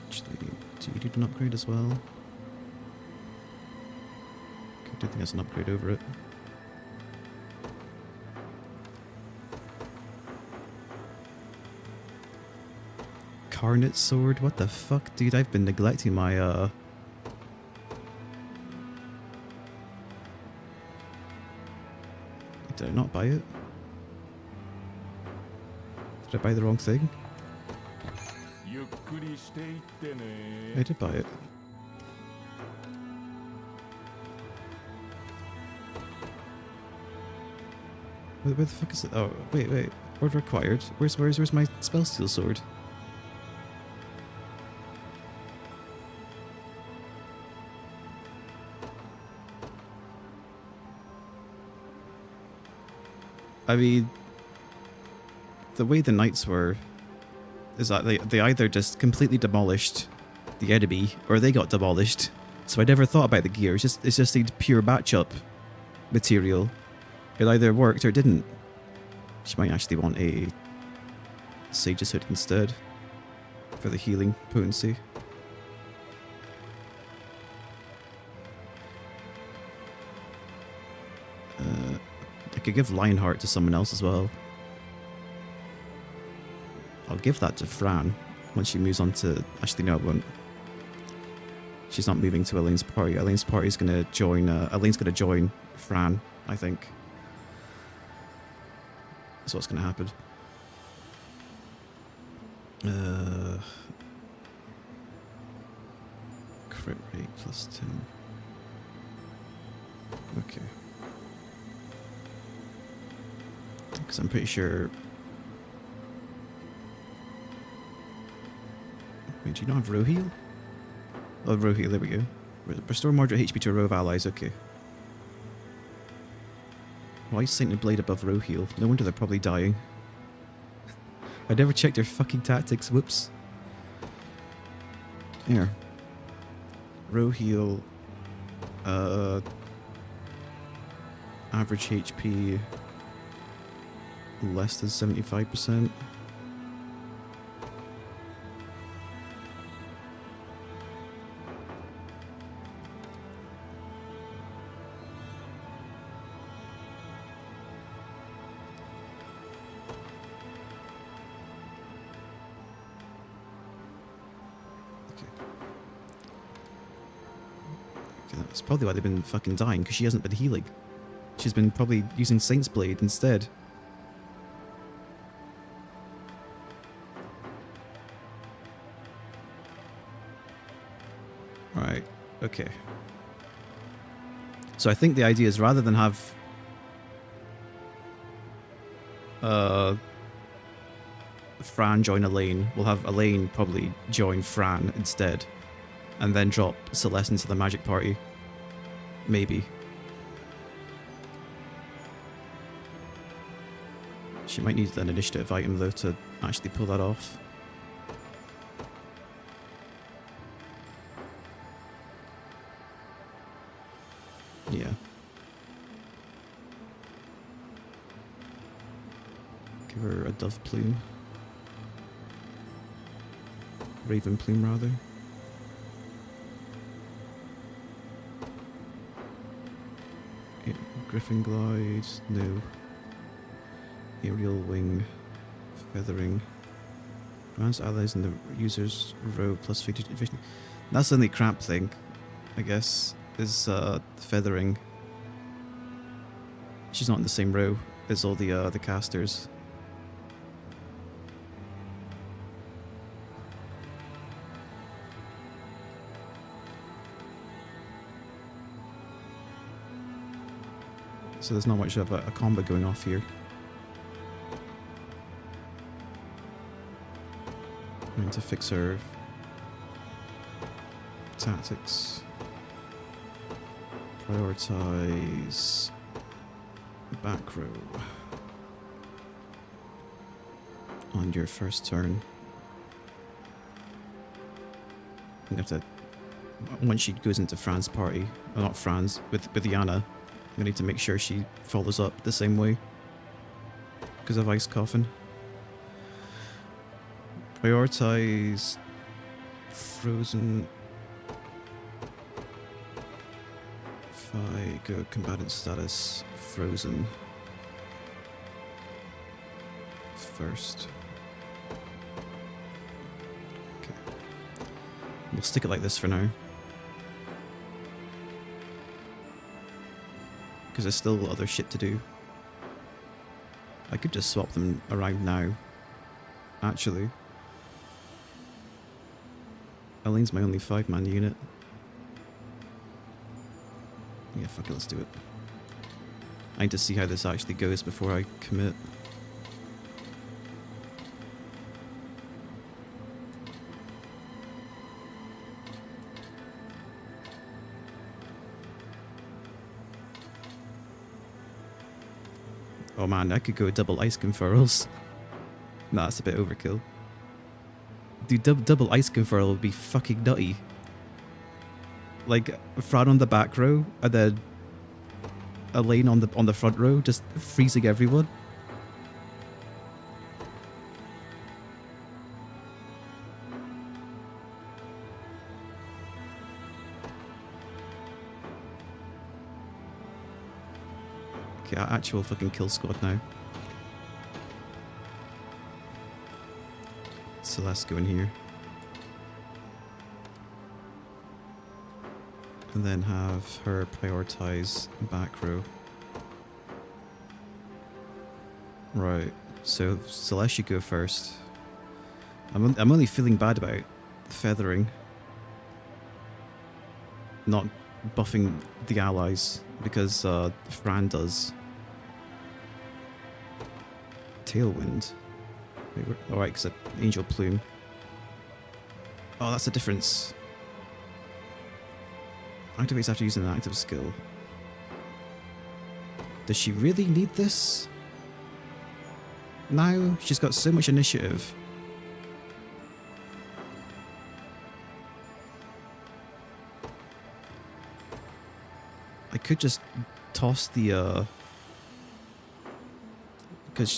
Actually, do you need an upgrade as well? I don't think there's an upgrade over it. Carnate sword? What the fuck, dude? I've been neglecting my Did I not buy it? Did I buy the wrong thing? I did buy it. Where the fuck is it? Oh, wait. Sword required. Where's my spell steel sword? I mean, the way the knights were is that they either just completely demolished the enemy or they got demolished. So I never thought about the gear. It's just the pure matchup material. It either worked or it didn't. She might actually want a Sage's Hood instead for the healing potency. I could give Lionheart to someone else as well. I'll give that to Fran once she moves on to... Actually, no, it won't. She's not moving to Elaine's party. Elaine's party is going to join... Elaine's going to join Fran, I think. That's what's going to happen. Crit rate plus 10. Okay. Because I'm pretty sure... Wait, do you not have row heal? Oh, row heal, there we go. Restore moderate HP to a row of allies, okay. Why is Saintly Blade above row heal? No wonder they're probably dying. I never checked their fucking tactics, whoops. Here. Row heal. Average HP less than 75%. That's probably why they've been fucking dying, because she hasn't been healing. She's been probably using Saint's Blade instead. Right, okay. So I think the idea is rather than have... Fran join Elaine, we'll have Elaine probably join Fran instead. And then drop Celeste into the magic party. Maybe. She might need an initiative item though to actually pull that off. Yeah. Give her a dove plume. Raven plume rather. Griffin glide, no. Aerial wing, feathering. Grants allies in the user's row plus vision. That's the only crap thing, I guess, is feathering. She's not in the same row as all the casters. So there's not much of a combo going off here. I need to fix her tactics. Prioritize back row on your first turn. I'm gonna have to, once she goes into Fran's party, or not Fran's, with Yana, I need to make sure she follows up the same way because of Ice Coffin. Prioritize frozen. If I go combatant status, frozen first. Okay. We'll stick it like this for now. Because there's still other shit to do. I could just swap them around now. Actually. Elaine's my only 5-man unit. Yeah, fuck it, let's do it. I need to see how this actually goes before I commit. Oh man, I could go double ice conferrals. Nah, that's a bit overkill. Dude, double ice conferral would be fucking nutty. Like, Fran on the back row, and then Elaine on the front row, just freezing everyone. Okay, actual fucking kill squad now. Celeste go in here. And then have her prioritize back row. Right, so Celeste should go first. I'm only feeling bad about feathering. Not buffing the allies, because Fran does. Tailwind. Alright, because Angel Plume. Oh, that's the difference. Activates after using an active skill. Does she really need this? Now she's got so much initiative. I could just toss the because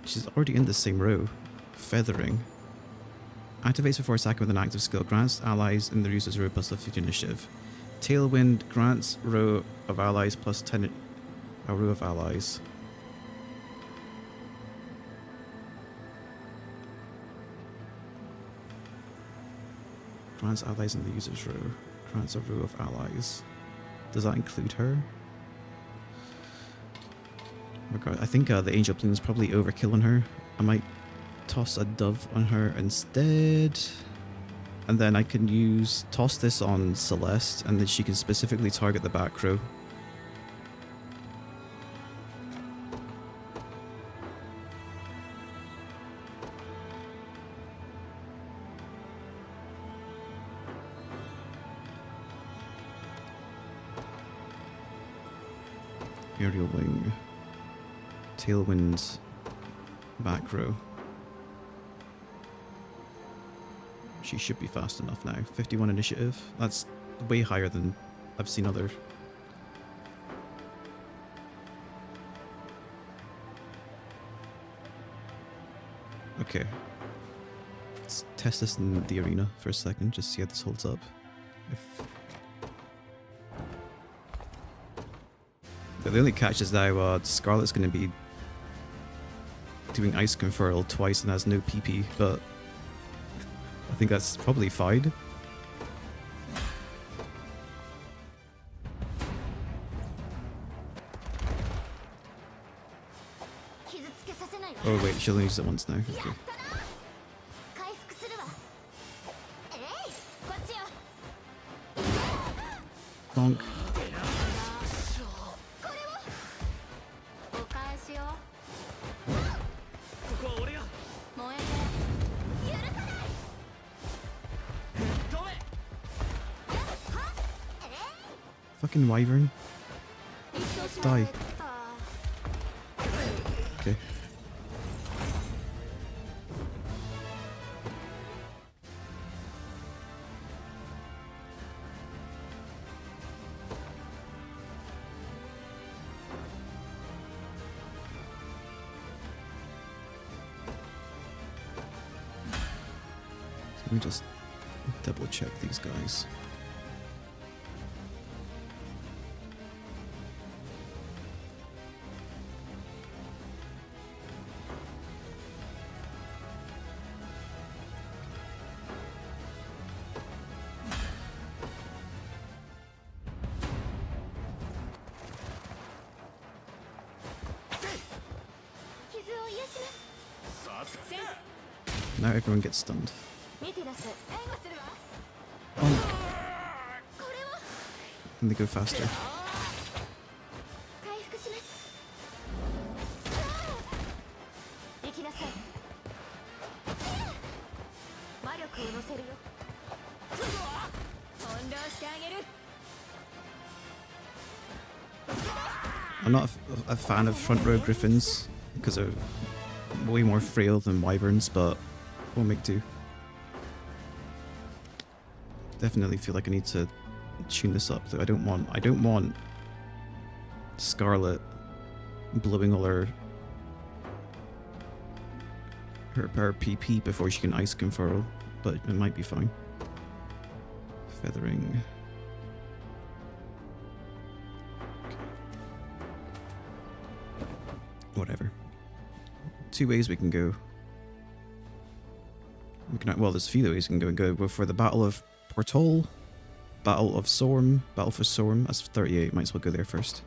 she's already in the same row. Feathering. Activates before attacking with an active skill. Grants allies in the user's row plus 50 initiative. Tailwind grants row of allies plus 10 a row of allies. Grants allies in the user's row. Grants a row of allies. Does that include her? I think the Angel Plume is probably overkilling her. I might toss a dove on her instead. And then I can toss this on Celeste, and then she can specifically target the back row. Aerial Wing. Tailwind. Back row. She should be fast enough now. 51 initiative. That's way higher than I've seen other. Okay. Let's test this in the arena for a second, just see how this holds up. The only catch is now Scarlet's going to be doing Ice Conferral twice and has no PP, but I think that's probably fine. Oh wait, she'll only use it once now. Okay. Bonk. Fucking wyvern. Die. Okay. So let me just double check these guys. Now everyone gets stunned. Oh. And they go faster. I'm not a fan of front row griffins because they're way more frail than wyverns, but we'll make do. Definitely feel like I need to tune this up though. I don't want Scarlet blowing all her PP before she can ice conferral, but it might be fine. Feathering. Whatever. Two ways we can go. We can, well, there's a few ways we can go. Go for the Battle of Portol, Battle of Sorm, Battle for Sorm. That's 38. Might as well go there first.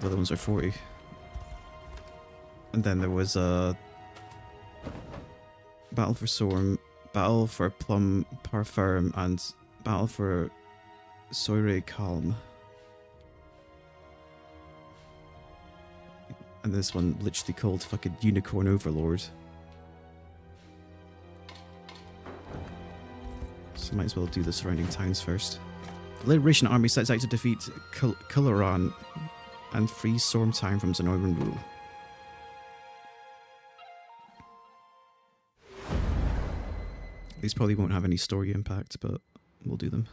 The other ones are 40. And then there was a Battle for Sorm, Battle for Plum Parfum, and Battle for Soiree Calm. And this one literally called fucking Unicorn Overlord. So might as well do the surrounding towns first. The Liberation Army sets out to defeat Coloran and free Sorm Town from Zenoiran rule. These probably won't have any story impact, but we'll do them.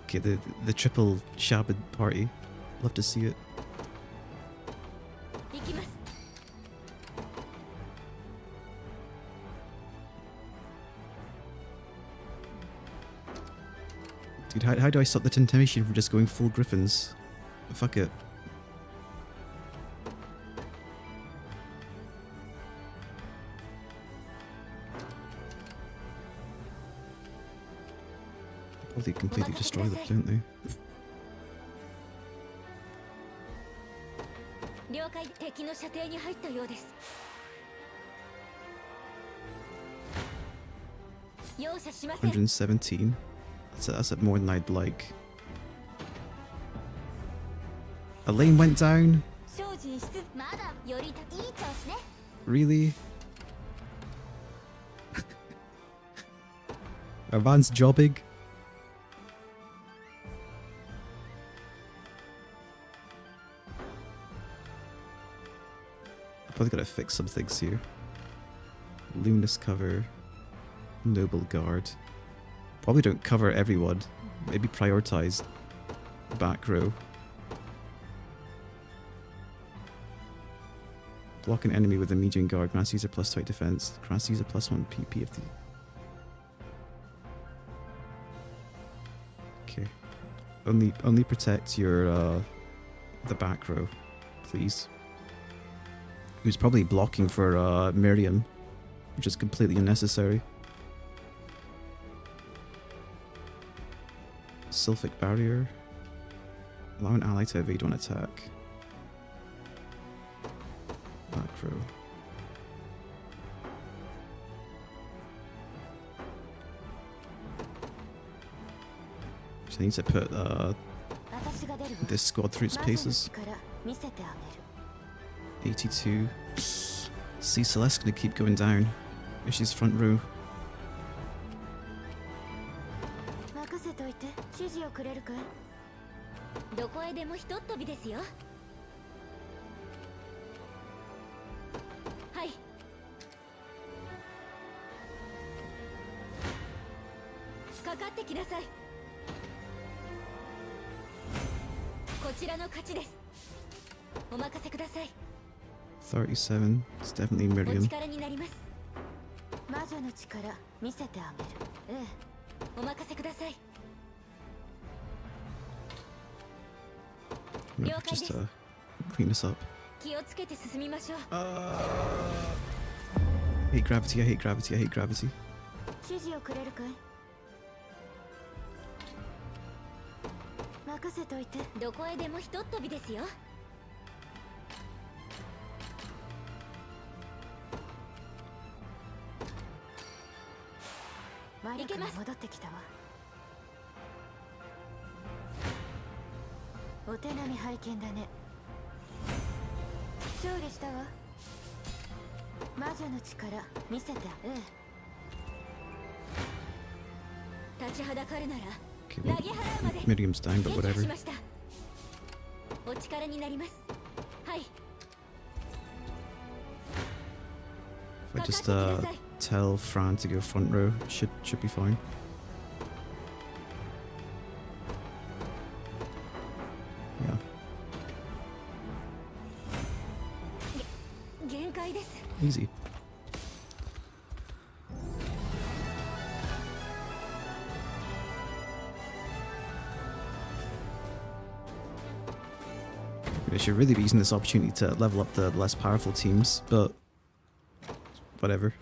Okay, the triple Shabbat party. Love to see it. Dude, how do I stop the temptation from just going full griffins? Fuck it. Well, they completely destroy them, don't they? $117. That's more than I'd like. A lane went down? Really? Our man's jobbing? I've probably gotta fix some things here. Luminous cover. Noble guard. Probably don't cover everyone. Maybe prioritize back row. Block an enemy with a medium guard. Grass user plus 20 defense. Grass user plus 1 PP if the... Okay. Only protect your the back row, please. He was probably blocking for Miriam, which is completely unnecessary. Sylphic barrier. Allow an ally to evade one attack. Back row. So I need to put this squad through its paces. 82. See, Celeste's gonna keep going down. If she's front row. $37. It's definitely Miriam. No, just clean this up. Hate gravity, I hate gravity, I hate gravity. お手並み拝見だね。勝利したわ。魔女の力見せた。立ちはだかるなら Okay, 投 well, げ払うまで Miriam's dying, but 検討 whatever. しました。お力になります。はい。 If I just tell Fran to go front row, should be fine. Yeah. 限界です。 Easy. I should really be using this opportunity to level up the less powerful teams, but whatever.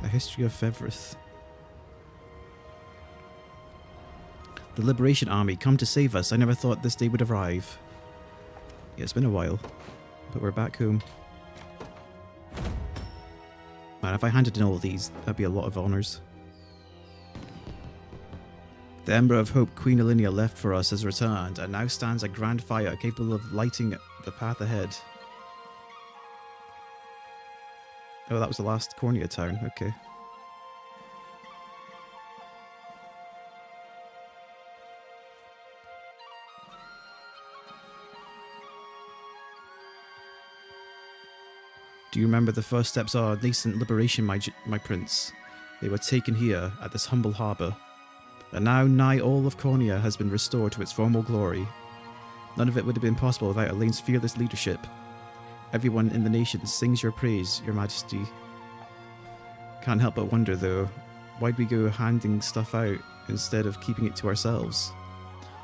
A history of Fevrith. The Liberation Army, come to save us. I never thought this day would arrive. Yeah, it's been a while, but we're back home. Man, if I handed in all of these, that'd be a lot of honours. The Ember of Hope Queen Alinea left for us has returned, and now stands a grand fire capable of lighting the path ahead. Oh, that was the last Cornia town, okay. Do you remember the first steps of our nascent liberation, my prince? They were taken here, at this humble harbour. And now nigh all of Cornia has been restored to its former glory. None of it would have been possible without Elaine's fearless leadership. Everyone in the nation sings your praise, your majesty. Can't help but wonder, though, why'd we go handing stuff out instead of keeping it to ourselves?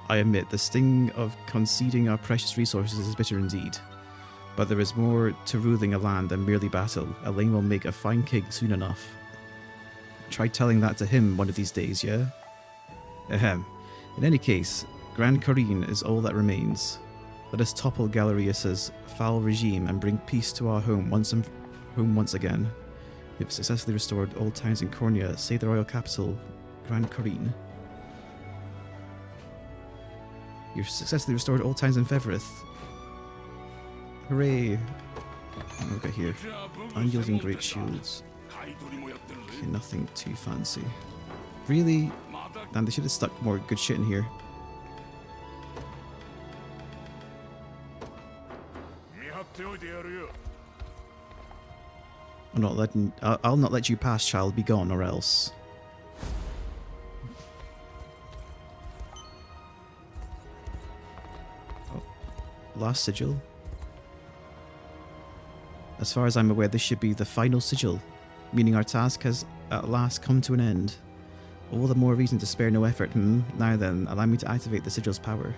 I admit, the sting of conceding our precious resources is bitter indeed. But there is more to ruling a land than merely battle. Elaine will make a fine king soon enough. Try telling that to him one of these days, yeah? Ahem. In any case, Grand Corine is all that remains. Let us topple Galerius's foul regime and bring peace to our home once again. We have successfully restored all towns in Cornia, save the royal capital, Grand Corine. You've successfully restored all towns in Fevrith. Hooray! Look at here. Unyielding great shields. Okay, nothing too fancy. Really? Man, they should have stuck more good shit in here. I'll not let you pass, child. Be gone, or else. Oh, last sigil. As far as I'm aware, this should be the final sigil, meaning our task has at last come to an end. All the more reason to spare no effort, Now then, allow me to activate the sigil's power.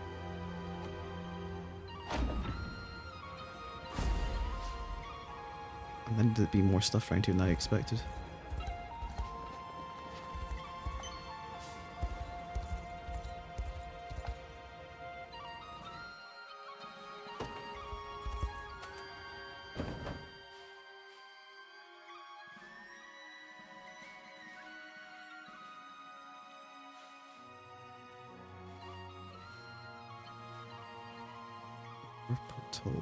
And then there'd be more stuff around here than I expected. Portal.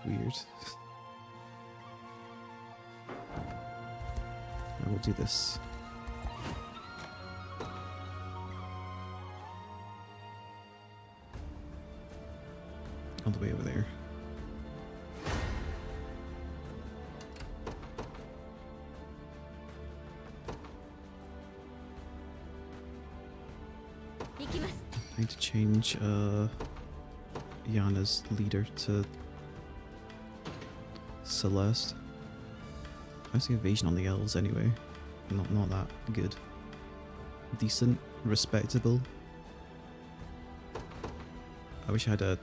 Weird. I will do this. All the way over there. I need to change Yana's leader to Celeste. How's the evasion on the elves anyway? Not that good. Decent, respectable. I wish I had a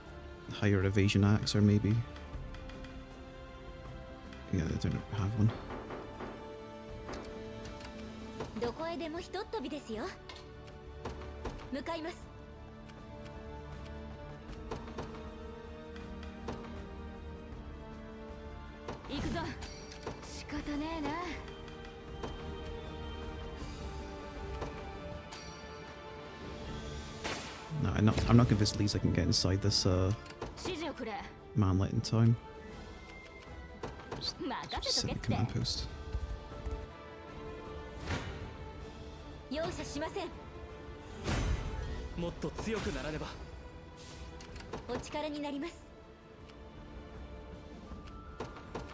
higher evasion axe, or maybe. Yeah, I don't have one. どこへでもひとっ飛びですよ。向かいます。行くぞ。仕方ねえな。No, I'm not convinced at least I can get inside this 指示をくれ。 manlet in time. 任 Just せ set と the けっ command て。 post. 容赦しません。もっと強くならねば。お力になります。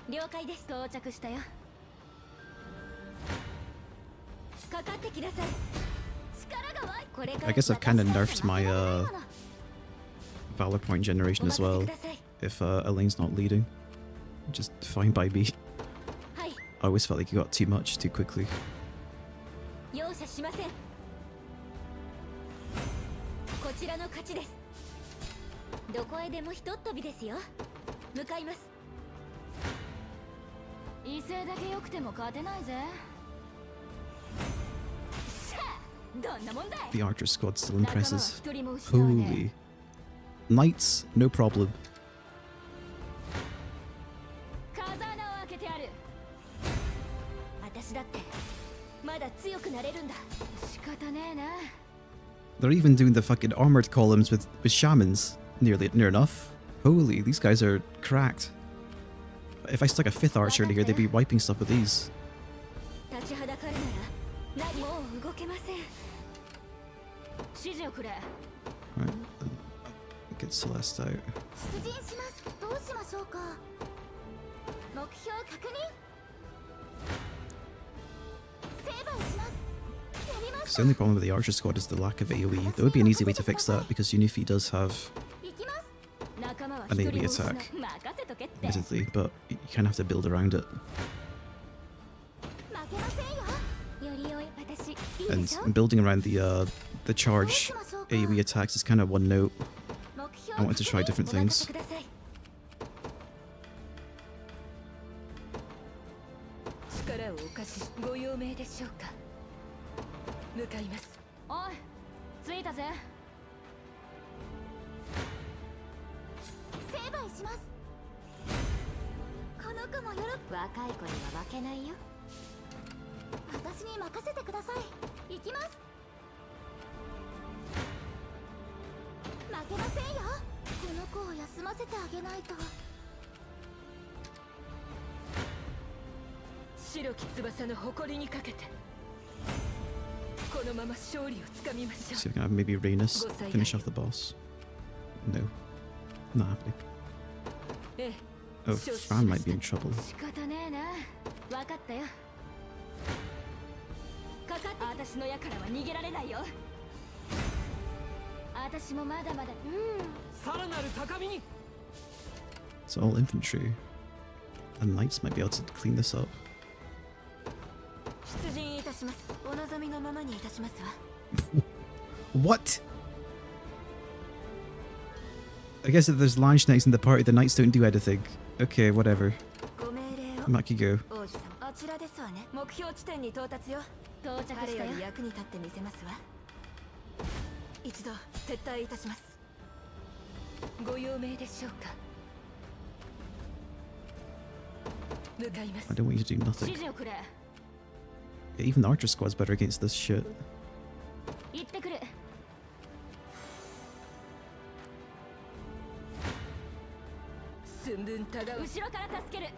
了解です。到着したよ。かかってきなさい。力が湧い。これから I guess I've kind of 私 nerfed た my ちの Valor point generation as お well. 任せください。 If Elaine's not leading, just fine by me. はい。 I always felt like you got too much too quickly. 容赦しません。こちらの勝ちです。どこへでもひとっ飛びですよ。向かいます。威勢だけ良くても勝てないぜ。しゃあ、どんなもんだい。 The Archer squad still 仲間は impresses. 一人も失わね Holy. Knights, no problem. え。風穴を開けてある。私だってまだ強くなれるんだ。仕方ねえな。 They're even doing the fucking armored columns with shamans. Near enough. Holy, these guys are cracked. If I stuck a 5th archer in here, they'd be wiping stuff with these. 立ちはだかるなら何もう動けません。指示をくれ。 Right. Get Celeste out. 出陣します。どうしましょうか。目標確認。成敗します。やりま Because し the only problem with the Archer squad is the lack of AoE. There would be an easy way to fix that because Unifi does have 行きます。仲間は an 一人 AoE も失わ attack, 任せとけって。 admittedly, but you kind of have to build around it. 負けませんよ。より良い私。いい And でしょ。 building around the charge AoE attacks is kind of one note. 目標 I wanted to try 確認 different お任 things. せください。力をお貸しご用命でしょうか。向かいます。おい、着いたぜ。成敗します。この子も若い子には負けないよ。私に任せてください。行きます。負けませんよ。この子を休ませてあげないと。白き翼の誇りにかけてこのまま勝利をつかみましょ So we can have maybe Rhaenys finish off the boss. No. Not happening. う。ええ、 Oh, Fran might be in trouble. 仕方ねえな。分かったよ。かかって私の矢からは逃げられないよ。私もまだまだ。さらなる高みに。 It's all infantry. And knights might be able to clean this up. 出陣いたします。お望みのままにいたしますわ。 What? I guess if there's Lange knights in the party, the knights don't do anything. Okay, whatever. ご命令を。 Makigo. 王子様、あちらですわね。目標地点に到達よ。到着したよ。彼より役に立ってみせますわ。一度撤退いたします。ご用命でしょうか。向かいます。 I don't want you to do 指 nothing. 示をくれ。 Even the Archer squad's better against this shit. 行ってくる。寸分たがう。後ろから助ける。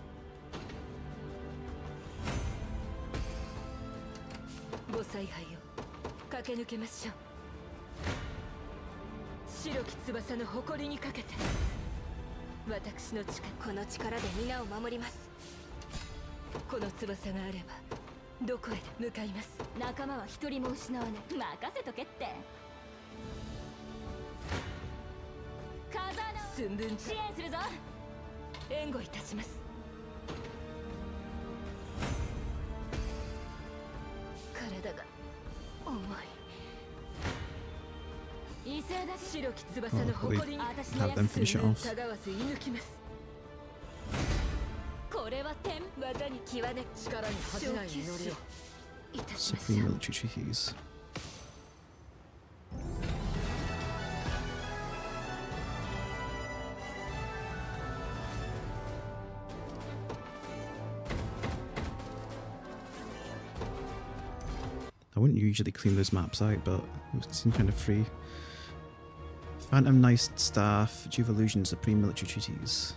ご采配を駆け抜けましょう。白き翼の誇りにかけて私の力、この力で皆を守ります。この翼があればどこへで向かいます。仲間は一人も失わねえ。任せとけって。風穴を寸分支援するぞ。援護いたします。体が重い。威勢だ。白き翼の誇りに私の have them finish it 寸 off. 分たがわず射抜きます。これは天技に極め力に恥じない祈りをいたしまし Supreme ょう。 military keys. I wouldn't usually clean those maps out, but it seemed kind of free. Phantom Knight's Staff, Juvolution, Supreme Military Treaties.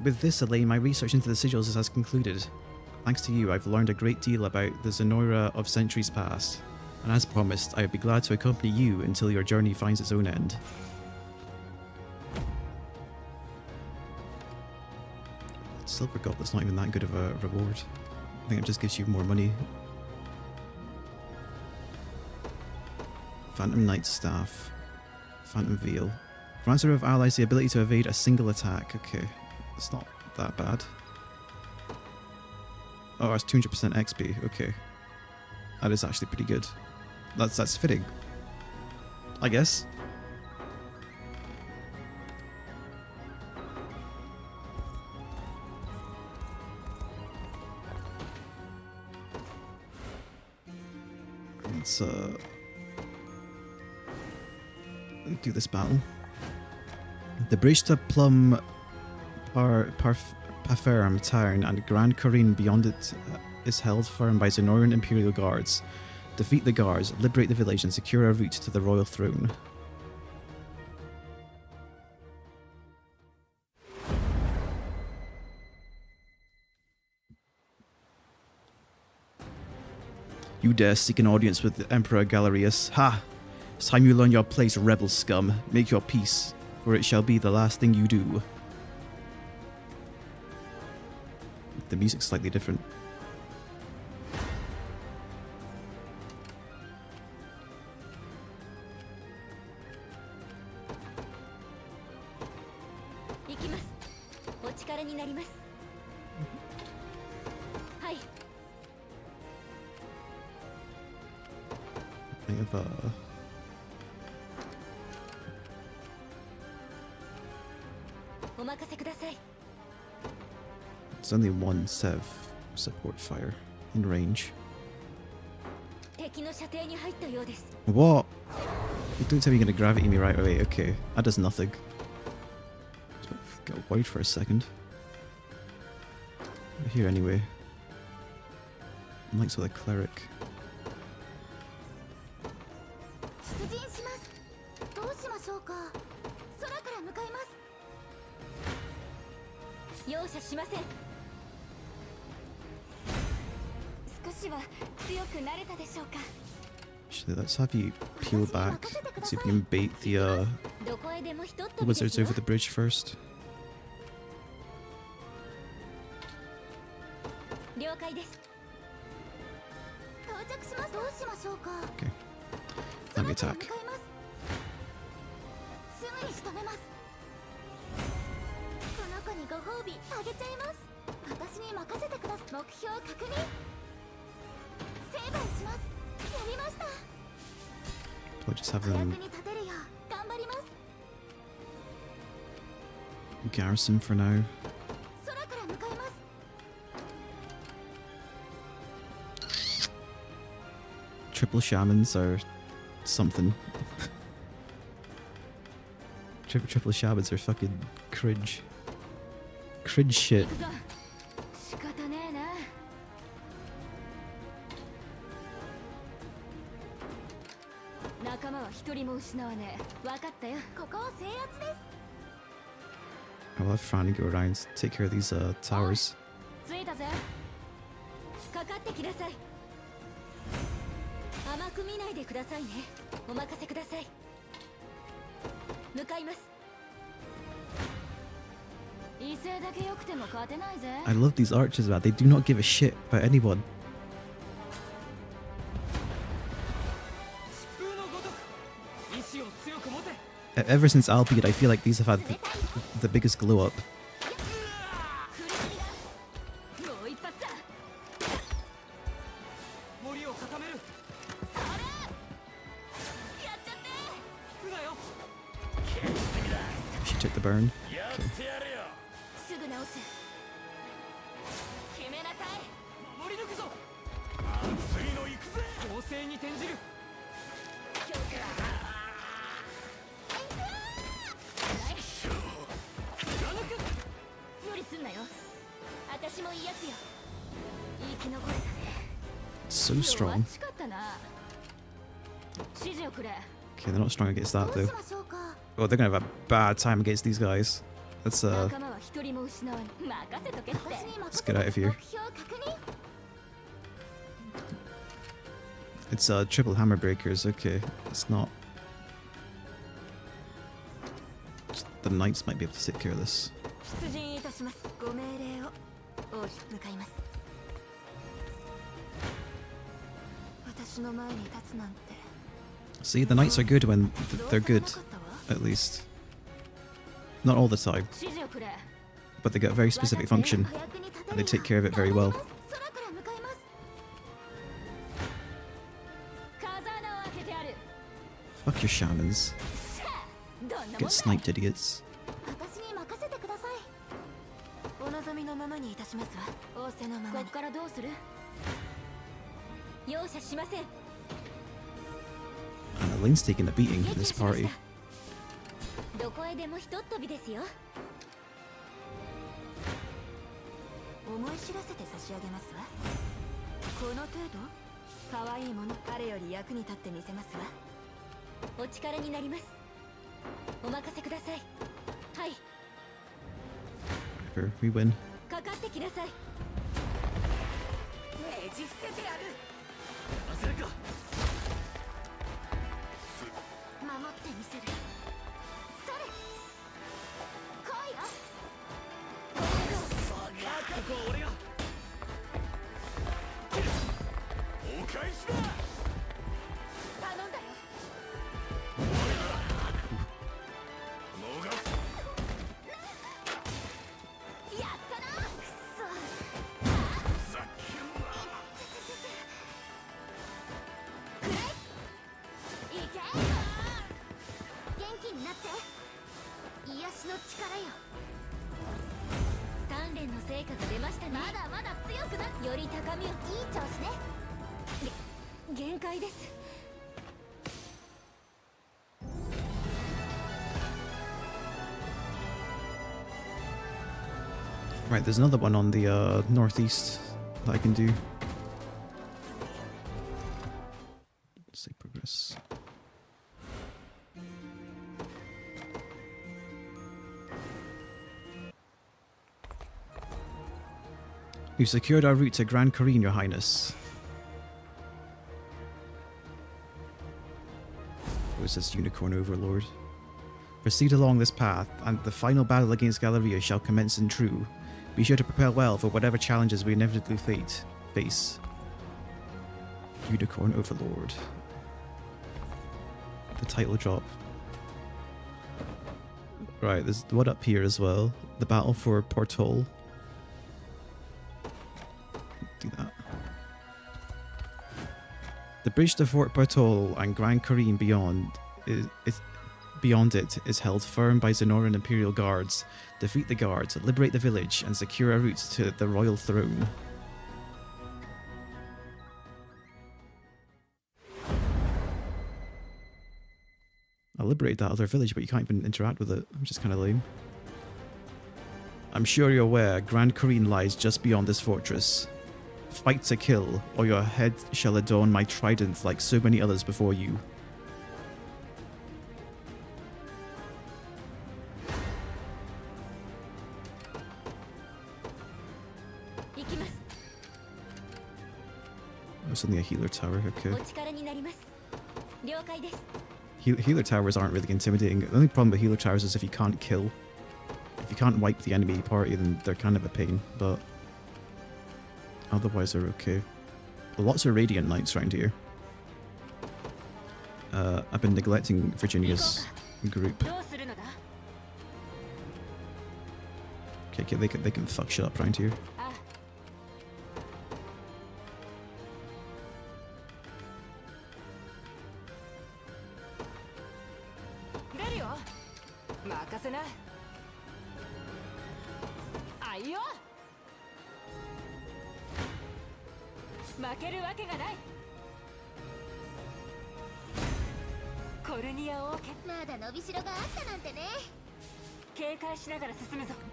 With this, Elaine, my research into the sigils has concluded. Thanks to you, I've learned a great deal about the Zenoira of centuries past, and as promised, I would be glad to accompany you until your journey finds its own end. Silver Goblet's not even that good of a reward. I think it just gives you more money. Phantom Knight's Staff. Phantom Veil. Grants a row of allies the ability to evade a single attack. Okay, it's not that bad. Oh, it's 200% XP. Okay, that is actually pretty good. That's fitting, I guess. Let's do this battle. The bridge to Plum Paferum town and Grand Corrine beyond it is held firm by Zenoiran Imperial Guards. Defeat the guards, liberate the village, and secure a route to the royal throne. You dare seek an audience with the Emperor Galerius? Ha! It's time you learn your place, rebel scum. Make your peace, for it shall be the last thing you do. The music's slightly different. I have it's only one Sev support fire in range. What? You don't tell me you're gonna gravity me right away. Okay, that does nothing. Got worried for a second. We're here anyway. Lights with a cleric. Actually, let's have you peel back. See if we can bait the wizards over the bridge first. Okay. Let me attack. We'll just have them garrison for now. Triple shamans are something. Triple shamans are fucking cringe. Cringe shit. I'll have Franny go around, take care of these towers. I love these archers, man. They do not give a shit about anyone. Ever since Albion, I feel like these have had the biggest glow up. She took the burn. Okay. So strong. Okay, they're not strong against that though. Oh, they're gonna have a bad time against these guys. Let's get out of here. It's triple hammer breakers. Okay, it's not. The knights might be able to take care of this. See, the knights are good when they're good, at least. Not all the time, but they get a very specific function, and they take care of it very well. Fuck your shamans. Get sniped, idiots. And the lane's taking a beating in this party. Whatever, we win. Right, there's another one on the northeast that I can do. Let's say progress. We've secured our route to Grand Cornia, Your Highness. What is this unicorn overlord? Proceed along this path, and the final battle against Galleria shall commence in true. Be sure to prepare well for whatever challenges we inevitably face. Unicorn Overlord. The title drop. Right, there's one up here as well. The battle for Portol. Do that. The bridge to Fort Portol and Grand Cornia beyond is held firm by Zenoran Imperial Guards. Defeat the guards, liberate the village, and secure a route to the royal throne. I liberated that other village, but you can't even interact with it, which is kind of lame. I'm sure you're aware, Grand Cornia lies just beyond this fortress. Fight to kill, or your head shall adorn my trident like so many others before you. It's only a healer tower, okay. Healer towers aren't really intimidating. The only problem with healer towers is if you can't kill. If you can't wipe the enemy party, then they're kind of a pain, but otherwise they're okay. Lots of Radiant Knights around here. I've been neglecting Virginia's group. Okay, they can fuck shit up around here.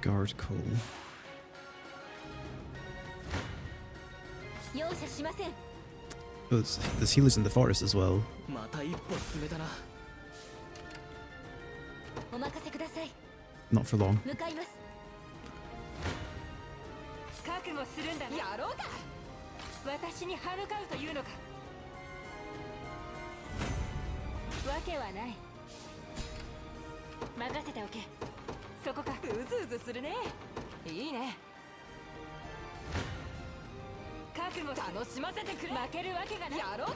Guard call. Oh, there's healers in the forest as well. また一歩進めたな。お任せください。 Not for long. 向かいます。覚悟するんだな。やろうか。私に歯向かうというのか。わけはない。任せておけ。そこか。うずうずするね。いいね。覚悟楽しませてくれ。負けるわけがない。やろうか。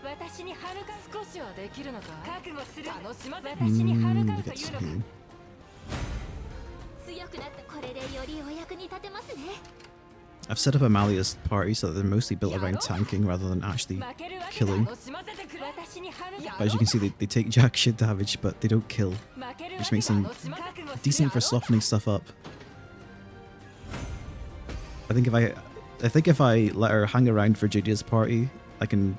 私に歯向かう。少しはできるのか。覚悟する。楽しませ。私に歯向かうというのか。強くなったこれでよりお役に立てますね。 I've set up Amalia's party so that they're mostly built around tanking rather than actually killing. But as you can see, they take jack shit damage, but they don't kill, which makes them decent for softening stuff up. I think if I let her hang around Virginia's party, I can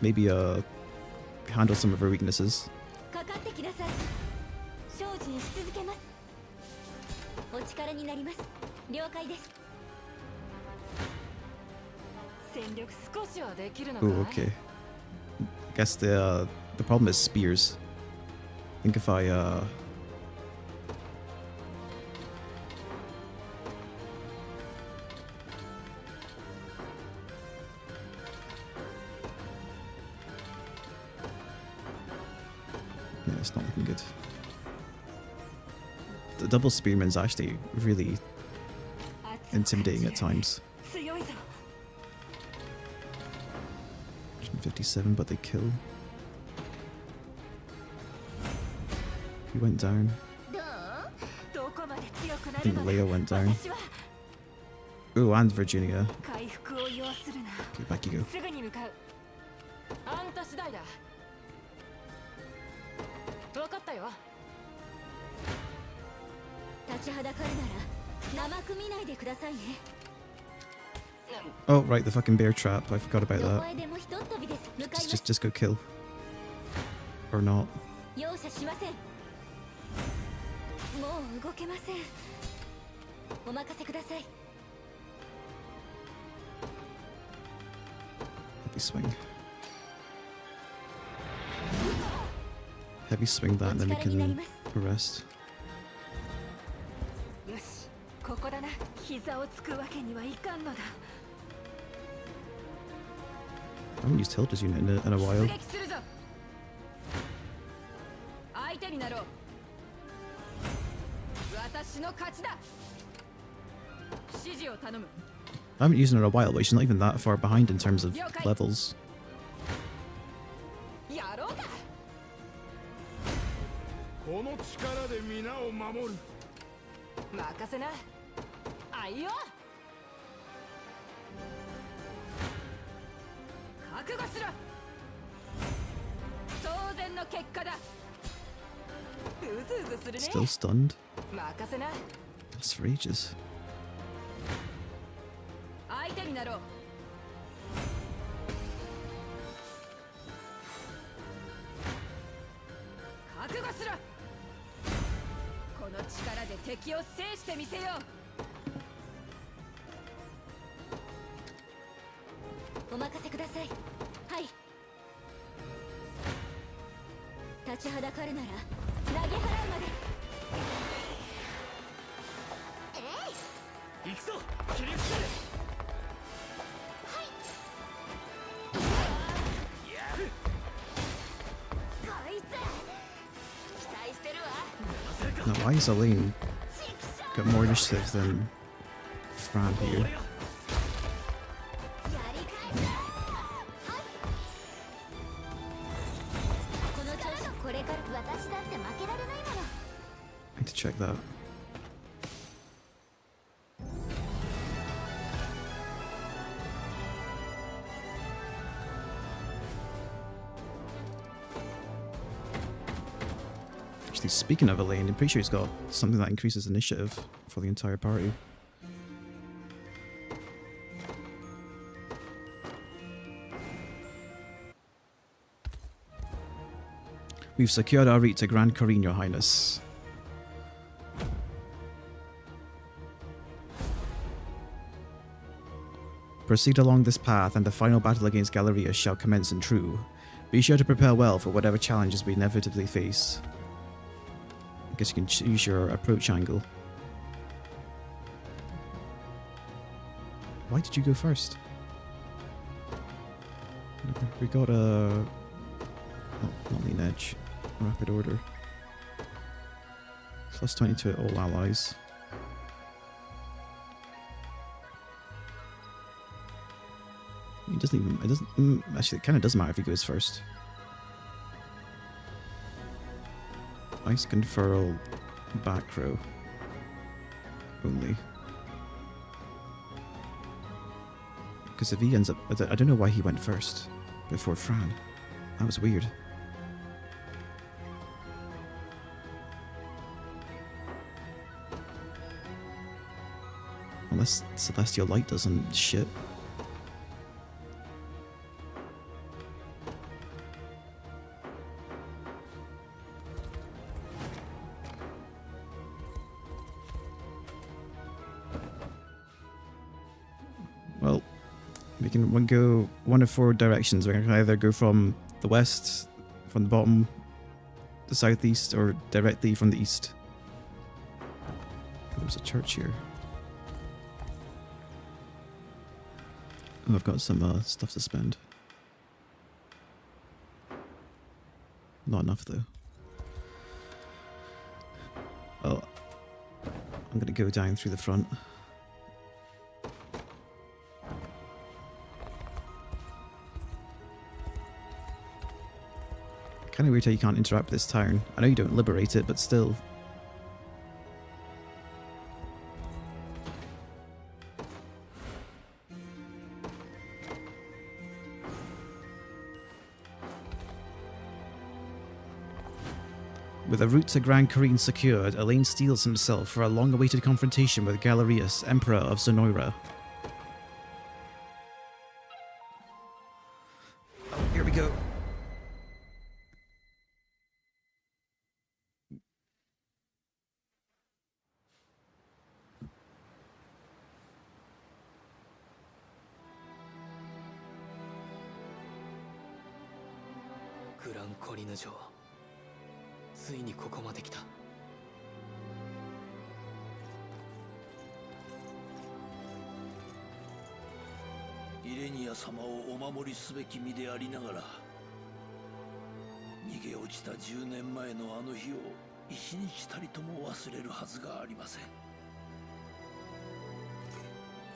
maybe handle some of her weaknesses. かかってきなさい。精進し続けます。お力になります。了解です。 Oh, okay. I guess the problem is spears. I think if I yeah, it's not looking good. The double spearman's actually really intimidating at times. 57, but they kill. He went down. I think Leia went down. Oh, and Virginia. Okay, back you go. 立ちはだかるなら生く見ないでくださいね。 Oh, right, the fucking bear trap. I forgot about that. Just go kill. Or not. 容赦しません。もう動けません。お任せください。 Heavy swing. Heavy swing that and then we can rest. よし、ここだな。膝をつくわけにはいかんのだ。 I haven't used Hilda's unit in a while. 相手になろう。私の勝ちだ。指示を頼む。 I haven't used her in a while, but she's not even that far behind in terms of levels. やろうか。この力で皆を守る。任せな。あいよ。 覚悟しろ。当然の結果だ。うずうずするね。 Still stunned. 任せな。 That's for ages. 相手になろう。覚悟しろ。この力で敵を制してみせよお任せください。はい。立ちはだかるなら投げ払うまで。行くぞ、切り伏せる。はい。こいつ期待してるわ。 Now, why is Elaine got more initiative than Fran here? これから私だって負けられないもの。 I need to check that. Actually, speaking of Elaine, I'm pretty sure he's got something that increases initiative for the entire party. We've secured our route to Grand Corina, Your Highness. Proceed along this path, and the final battle against Galerius shall commence in true. Be sure to prepare well for whatever challenges we inevitably face. I guess you can choose your approach angle. Why did you go first? We got a... Oh, not lean edge. Rapid order. Plus 20 to all allies. It doesn't even... It doesn't... actually, it kind of does matter if he goes first. Ice Conferral back row. Only. Because if he ends up... I don't know why he went first before Fran. That was weird. Unless Celestial Light doesn't shit. Well, we can go one of four directions. We can either go from the west, from the bottom, the southeast, or directly from the east. There's a church here. Oh, I've got some stuff to spend. Not enough though. Well, I'm gonna go down through the front. Kind of weird how you can't interact with this town. I know you don't liberate it, but still. With the route to Grand Corine secured, Elaine steels himself for a long-awaited confrontation with Galerius, Emperor of Zonoira. Oh, here we go. Grand Corine城、ついにここまで来た。イレニア様をお守りすべき身でありながら、逃げ落ちた10年前のあの日を一日たりとも忘れるはずがありません。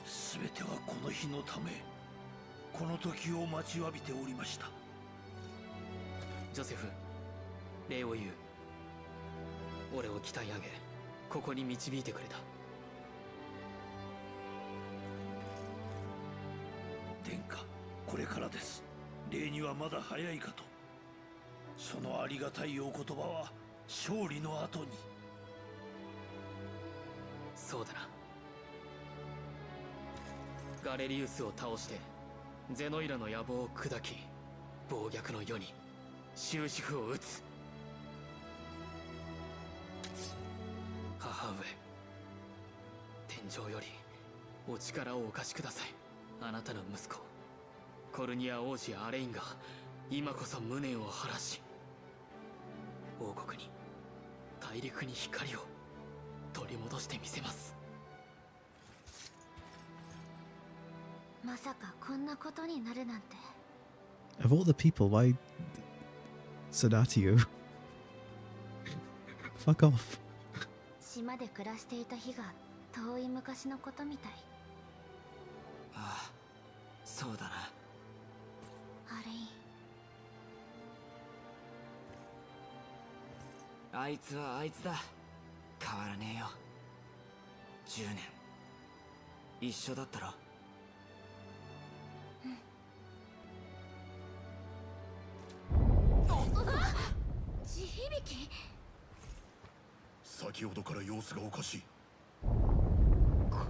すべてはこの日のため、この時を待ちわびておりました。ジョセフ、礼を言う。俺を鍛え上げ、ここに導いてくれた。殿下、これからです。礼にはまだ早いかと。そのありがたいお言葉は勝利の後に。そうだな。ガレリウスを倒してゼノイラの野望を砕き、暴虐の世に終止符を打つ。母上、天井よりお力をお貸しください。あなたの息子コルニア王子アレインが今こそ無念を晴らし、王国に大陸に光を取り戻してみせます。まさかこんなことになるなんて。 Of all the people, why Sodatio? Fuck off. 島で暮らしていた日が遠い昔のことみたい。ああ、そうだな。アレイン、あいつはあいつだ。変わらねえよ。10年一緒だったろ。地響き。先ほどから様子がおかしい。こ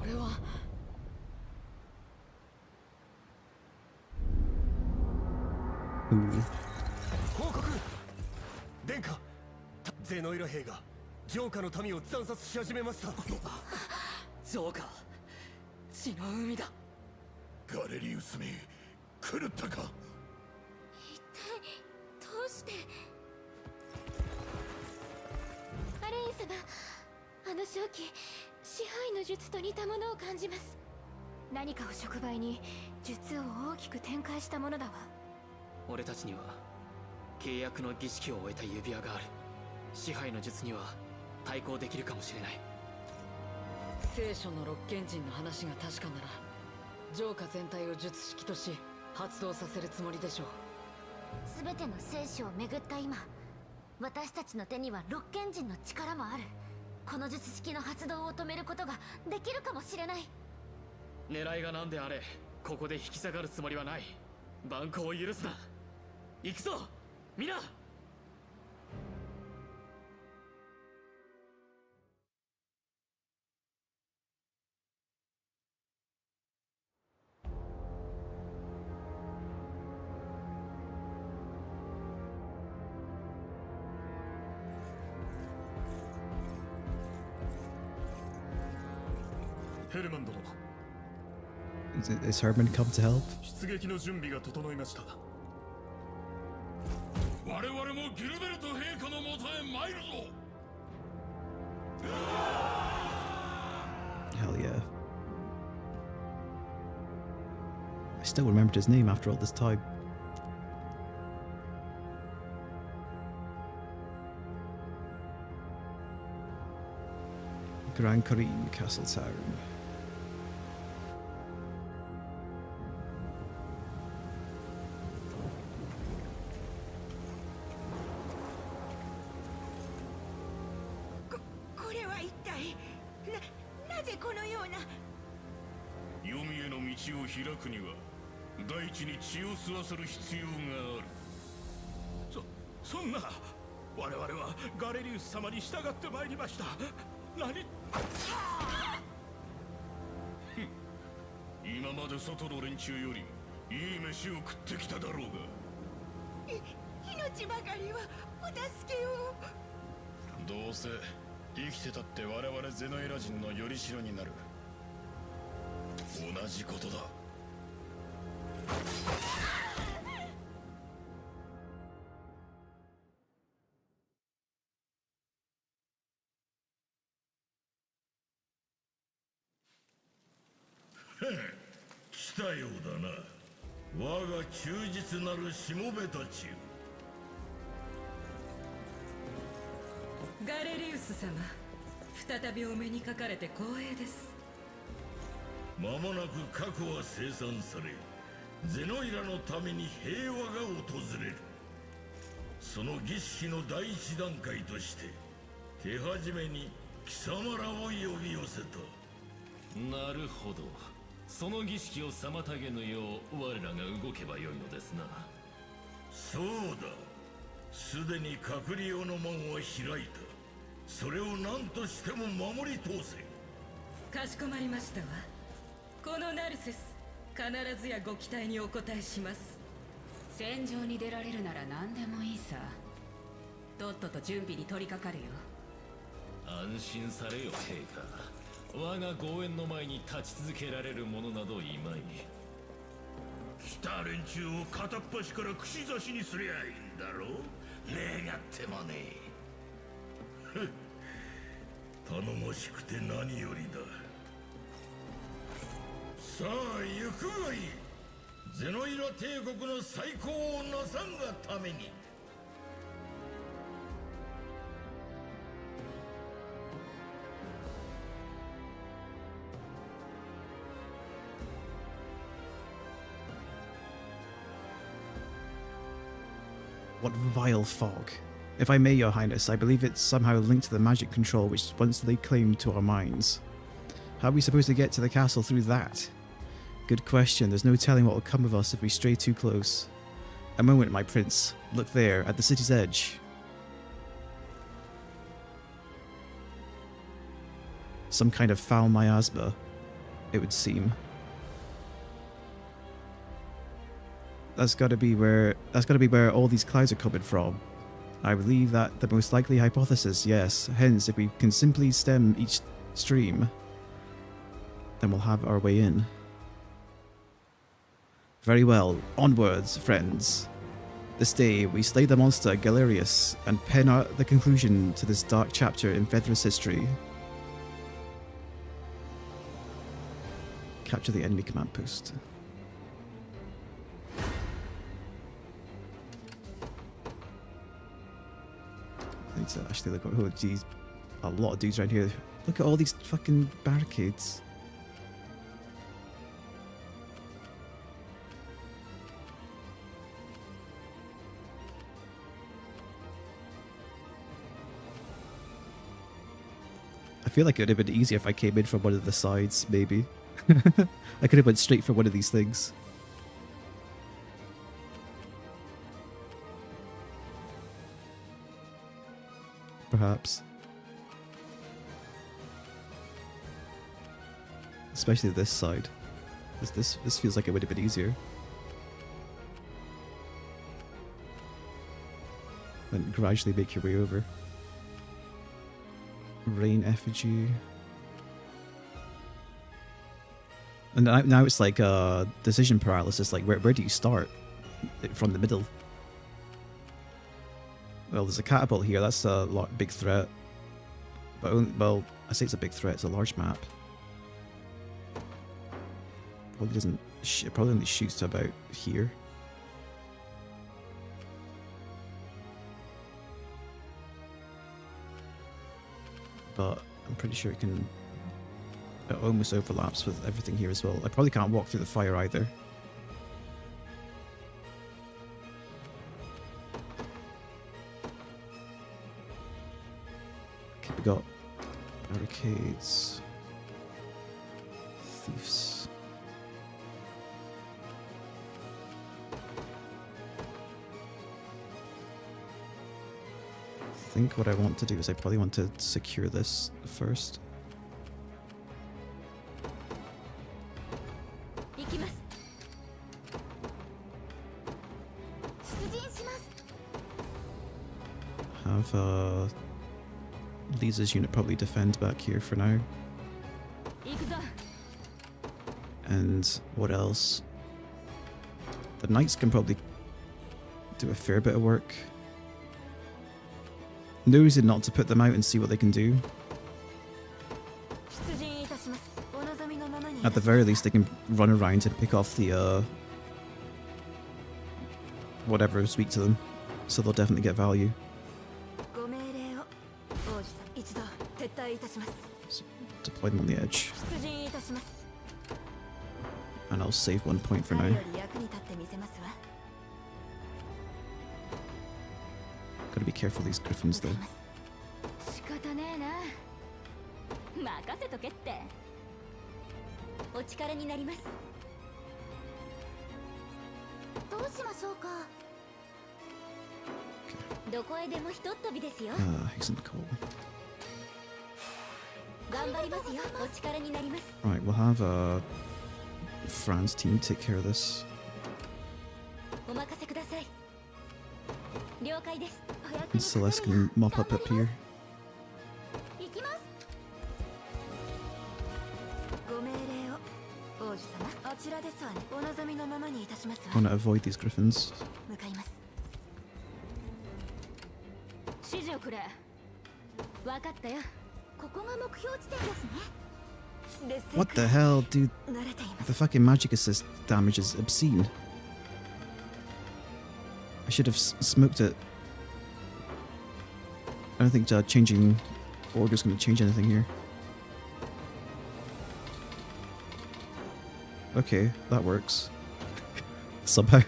れは報告。殿下、ゼノイラ兵が城下の民を惨殺し始めました。ジョーカー、血の海だ。ガレリウスめ、狂ったか。一体どうして。アレイン様、あの正気、支配の術と似たものを感じます。何かを触媒に術を大きく展開したものだわ。俺たちには契約の儀式を終えた指輪がある。支配の術には対抗できるかもしれない。聖書の六賢人の話が確かなら、浄化全体を術式とし発動させるつもりでしょう。全ての聖書を巡った今、私たちの手には六賢人の力もある。この術式の発動を止めることができるかもしれない。狙いが何であれ、ここで引き下がるつもりはない。蛮行を許すな。行くぞ皆。ヘルマン殿、 Is Herman come to help? 出撃の準備が整いました。我々もギルベルト陛下のもとへ参るぞ。 Hell yeah. I still remembered his name after all this time. Gran Corina Castle Town. これは一体なぜこのような。黄泉への道を開くには大地に血を吸わせる必要がある。そんな。我々はガレリウス様に従ってまいりました。何。今まで外の連中よりいい飯を食ってきただろうが。命ばかりはお助けを。どうせ生きてたって我々ゼノエラ人のよりしろになる。同じことだ。来たようだな、我が忠実なるしもべたちよ。ガレリウス様、再びお目にかかれて光栄です。間もなく核は生産され、ゼノイラのために平和が訪れる。その儀式の第一段階として手始めに貴様らを呼び寄せた。なるほど。その儀式を妨げぬよう我らが動けばよいのですな。そうだ、すでに隔離用の門は開いた。それを何としても守り通せ。かしこまりましたわ。このナルセス、必ずやご期待にお応えします。戦場に出られるなら何でもいいさ。とっとと準備に取り掛かるよ。安心されよ陛下。我が護衛の前に立ち続けられるものなどいまい。来た連中を片っ端から串刺しにすりゃいいんだろう。願ってもねえ。頼もしくて何よりだ。さあ行くがいい。ゼノイラ帝国の再興をなさんがために。What vile fog. If I may, Your Highness, I believe it's somehow linked to the magic control which once laid claim to our minds. How are we supposed to get to the castle through that? Good question. There's no telling what will come of us if we stray too close. A moment, my prince. Look there, at the city's edge. Some kind of foul miasma, it would seem. That's gotta be where all these clouds are coming from. I believe that the most likely hypothesis, yes. Hence, if we can simply stem each stream, then we'll have our way in. Very well. Onwards, friends. This day, we slay the monster Galerius and pen out the conclusion to this dark chapter in Fethris history. Capture the enemy command post. I need to actually look at, oh geez, a lot of dudes right here. Look at all these fucking barricades. I feel like it would have been easier if I came in from one of the sides, maybe. I could have went straight for one of these things. Perhaps. Especially this side. This feels like it would have been easier. And gradually make your way over. Rain effigy. And now it's like decision paralysis. Like where do you start? From the middle. Well, there's a catapult here. That's a big threat. But well, I say it's a big threat. It's a large map. Probably doesn't. It probably only shoots to about here. But I'm pretty sure it can. It almost overlaps with everything here as well. I probably can't walk through the fire either. Okay, we got barricades, thieves. I think what I want to do is I probably want to secure this first. Have Lisa's unit probably defend back here for now. And what else? The knights can probably do a fair bit of work. No reason not to put them out and see what they can do. At the very least, they can run around and pick off the whatever is weak to them, so they'll definitely get value. So deploy them on the edge, and I'll save 1 point for now. Gotta be careful of these griffins though. Hasten call. Right, we'll have Fran's team take care of this. And Celeste can mop up here. I want to avoid these griffins. What the hell, dude? The fucking magic assist damage is obscene. I should have smoked it. I don't think changing order is going to change anything here. Okay, that works. Somehow.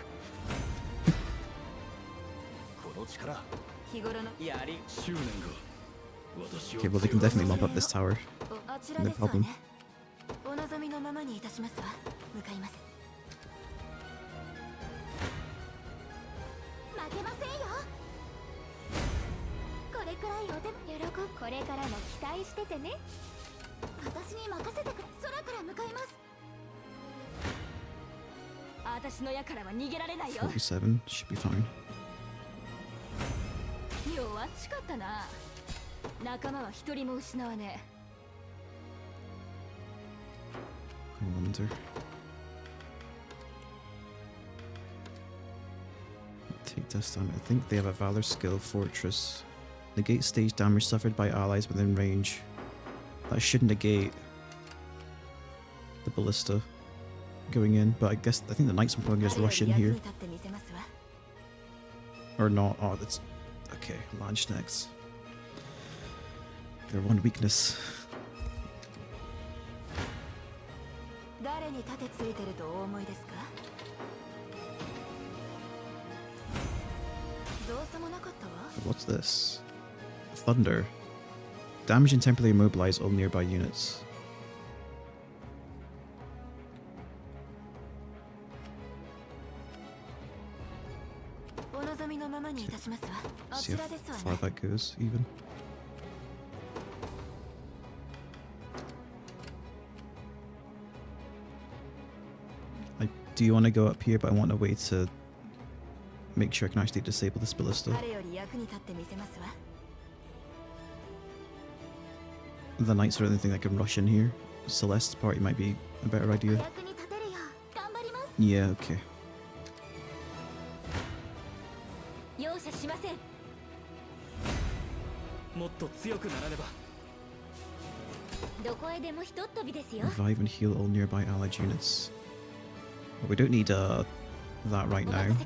Okay, well they can definitely mop up this tower. No problem. $47 should be fine. I wonder. Test damage. I think they have a Valor skill, Fortress. Negate stage damage suffered by allies within range. That should negate the ballista going in, but I think the knights will probably just rush in here. Or not. Oh, that's okay. Launch next. Their one weakness. What's this? Thunder. Damage and temporarily immobilize all nearby units. See how far that goes, even. I do want to go up here, but I want a way to make sure I can actually disable this ballista. The knights are the only thing that can rush in here. Celeste's party might be a better idea. Yeah, okay. Revive and heal all nearby allied units. Well, we don't need that right now.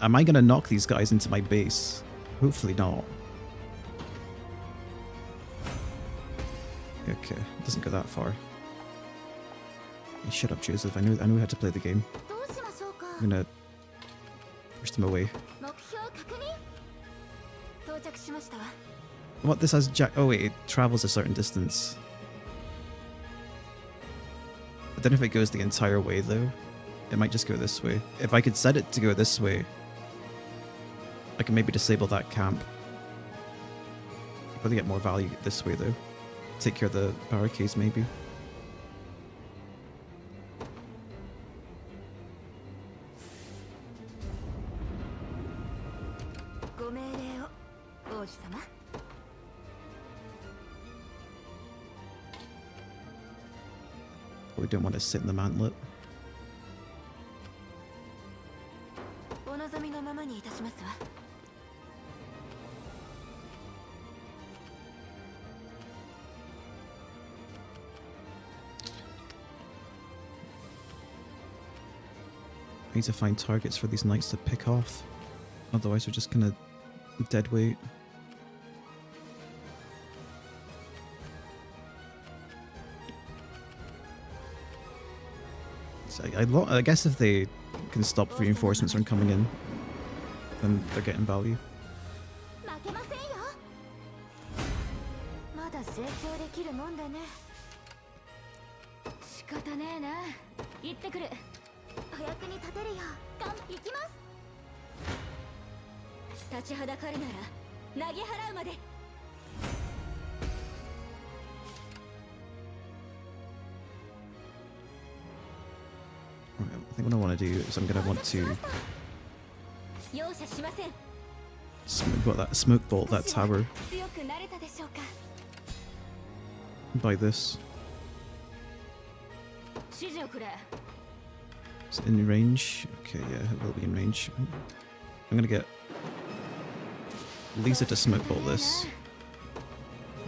Am I gonna knock these guys into my base? Hopefully not. Okay, doesn't go that far. Hey, shut up, Joseph. I know how to play the game. I'm gonna push them away. What, this has oh wait, it travels a certain distance. I don't know if it goes the entire way though. It might just go this way. If I could set it to go this way, I can maybe disable that camp. Probably get more value this way though. Take care of the barricades maybe. We don't want to sit in the mantlet. I need to find targets for these knights to pick off. Otherwise we're just gonna dead weight. So I guess if they can stop reinforcements from coming in, then they're getting value. I think what I want to do is I'm going to want to smoke bolt that tower by this. Is it in range? Okay, yeah, it will be in range. I'm going to get Lisa to smoke bolt this.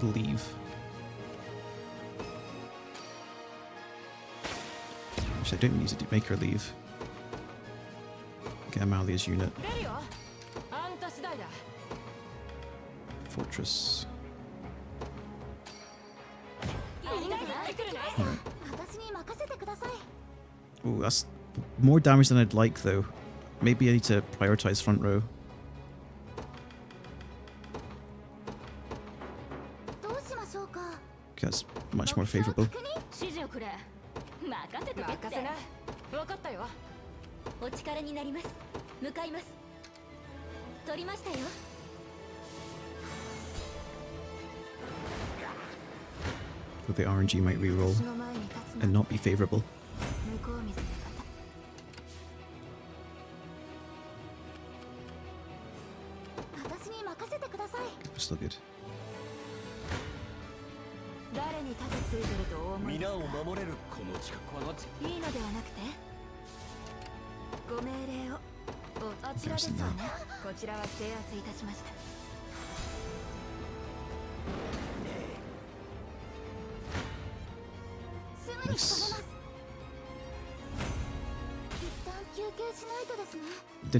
Leave. Actually, I don't need to make her leave. Get Amalia's unit. Fortress. Right. Ooh, that's more damage than I'd like though. Maybe I need to prioritize front row. Okay, that's much more favorable. But the RNG might reroll and not be favorable. Still good. 誰に盾ついてるとお思いですか。皆を守れるこの地いいのではなくて、ご命令を。あちらですわね。こちらは制圧いたしました。すぐに仕留めます。一旦休憩しないとですね。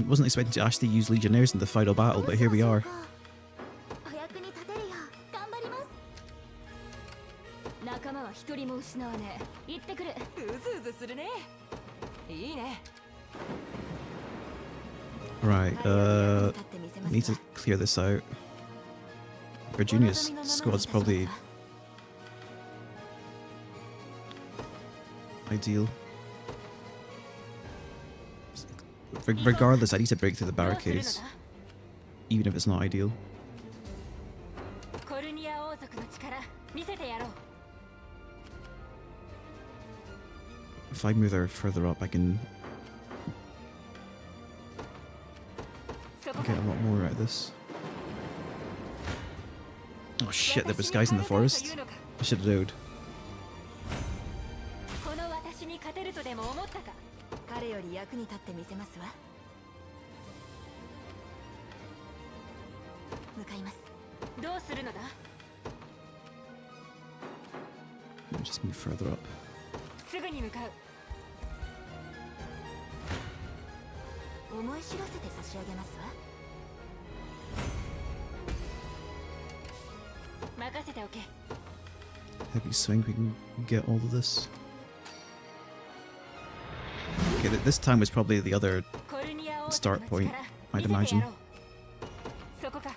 Wasn't expecting to actually use Legionnaires in the final battle, but here we are. お役に立てるよう頑張ります。仲間は一人も失わねえ。行ってくる。うずうずするね。いいね。Right, need to clear this out. Virginia's squad's probably ideal. Regardless, I need to break through the barricades, even if it's not ideal. If I move her further up, I can get a lot more out of this. Oh shit, there was guys in the forest. I should have known. この私に勝てるとでも思ったか。彼より役に立ってみせますわ。向かいます。どうするのだ。 Just move further up. すぐに向かう。思い知らせて差し上げますわ。任せておけ。 Heavy swing, we can get all of this. Okay, this time was probably the other start point, I'd imagine. そこか。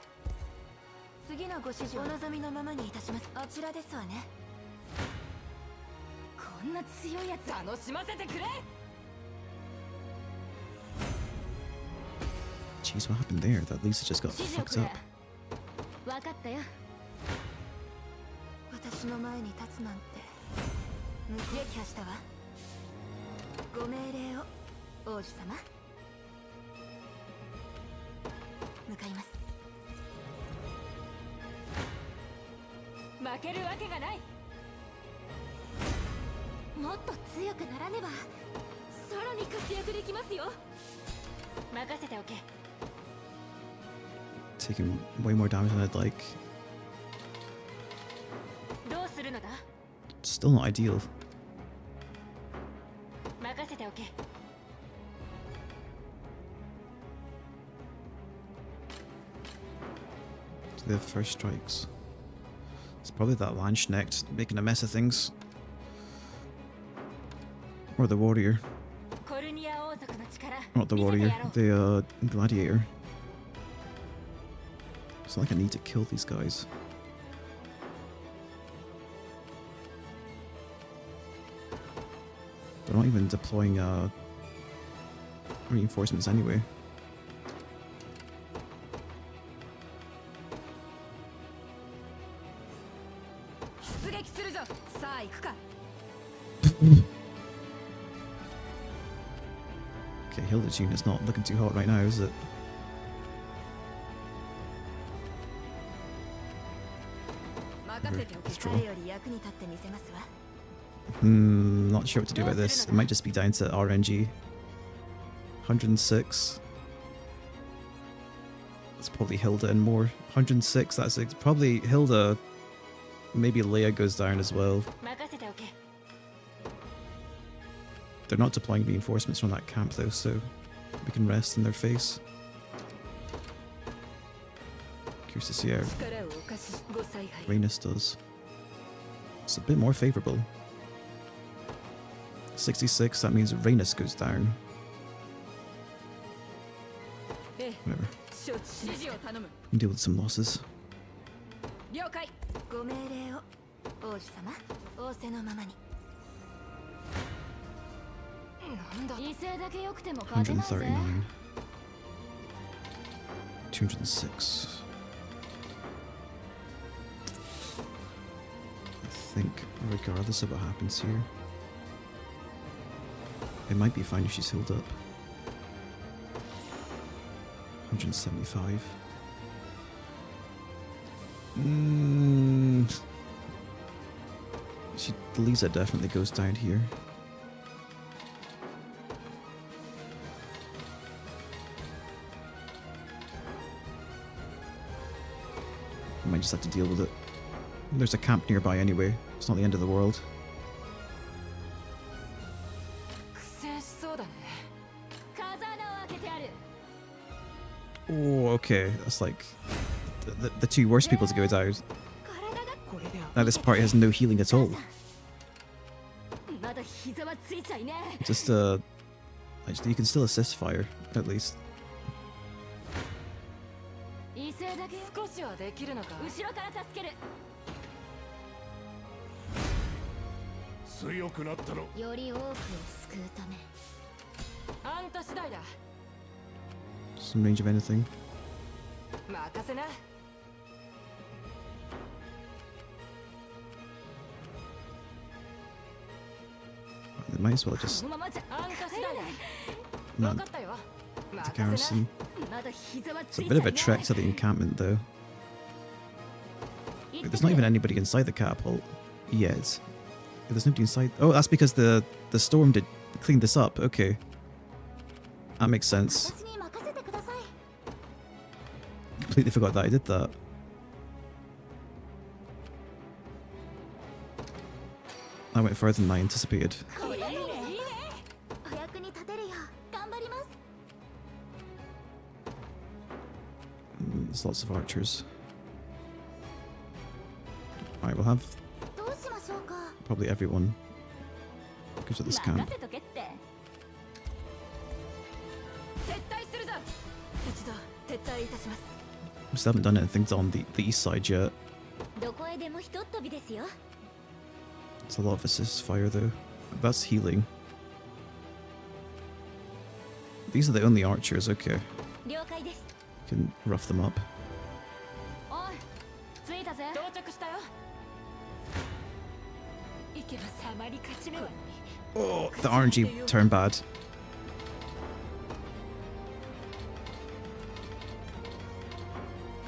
次のご指示をお望みのままにいたします。あちらですわね。こんな強いやつ楽しませてくれ。 Jeez, what happened there? That Lisa just got fucked up. わかったよ。私の前に立つなんて撃破したわ。ご命令を王子様。向かいます。負けるわけがない。もっと強くならねばさらに活躍できますよ。任せておけ。 Taking way more damage than I'd like. どうするのだ。 Still not ideal. 任せておけ。 To the first strikes. It's probably that Landsknecht making a mess of things. Or the warrior. Not the warrior, the gladiator. It's not like I need to kill these guys. They're not even deploying reinforcements anyway. Okay, Hilda's unit's not looking too hot right now, is it? Not sure what to do about this. It might just be down to RNG. 106. It's probably Hilda and more. 106, that's probably Hilda. Maybe Leia goes down as well. They're not deploying reinforcements from that camp though, so we can rest in their face. Curious to see how Rhaenys does. It's a bit more favourable. 66, that means Rhaenys goes down. Whatever. We can deal with some losses. Go 139. 206. I think, regardless of what happens here, it might be fine if she's healed up. 175. She believes it definitely goes down here. Might just have to deal with it. There's a camp nearby anyway. It's not the end of the world. Oh, okay. That's like the two worst people to go down. Now this party has no healing at all. Just actually, you can still assist fire at least. Some range of anything. They might as well just not the garrison. It's a bit of a trek to the encampment though. Wait, there's not even anybody inside the catapult yet. There's nobody inside. Oh, that's because the storm did clean this up. Okay, that makes sense. Completely forgot that I did that. I went further than I anticipated. There's lots of archers. Alright, we'll have probably everyone go to this camp. We still haven't done anything on the east side yet. It's a lot of assist fire though. That's healing. These are the only archers, okay. Can rough them up. Oh, the RNG turned bad.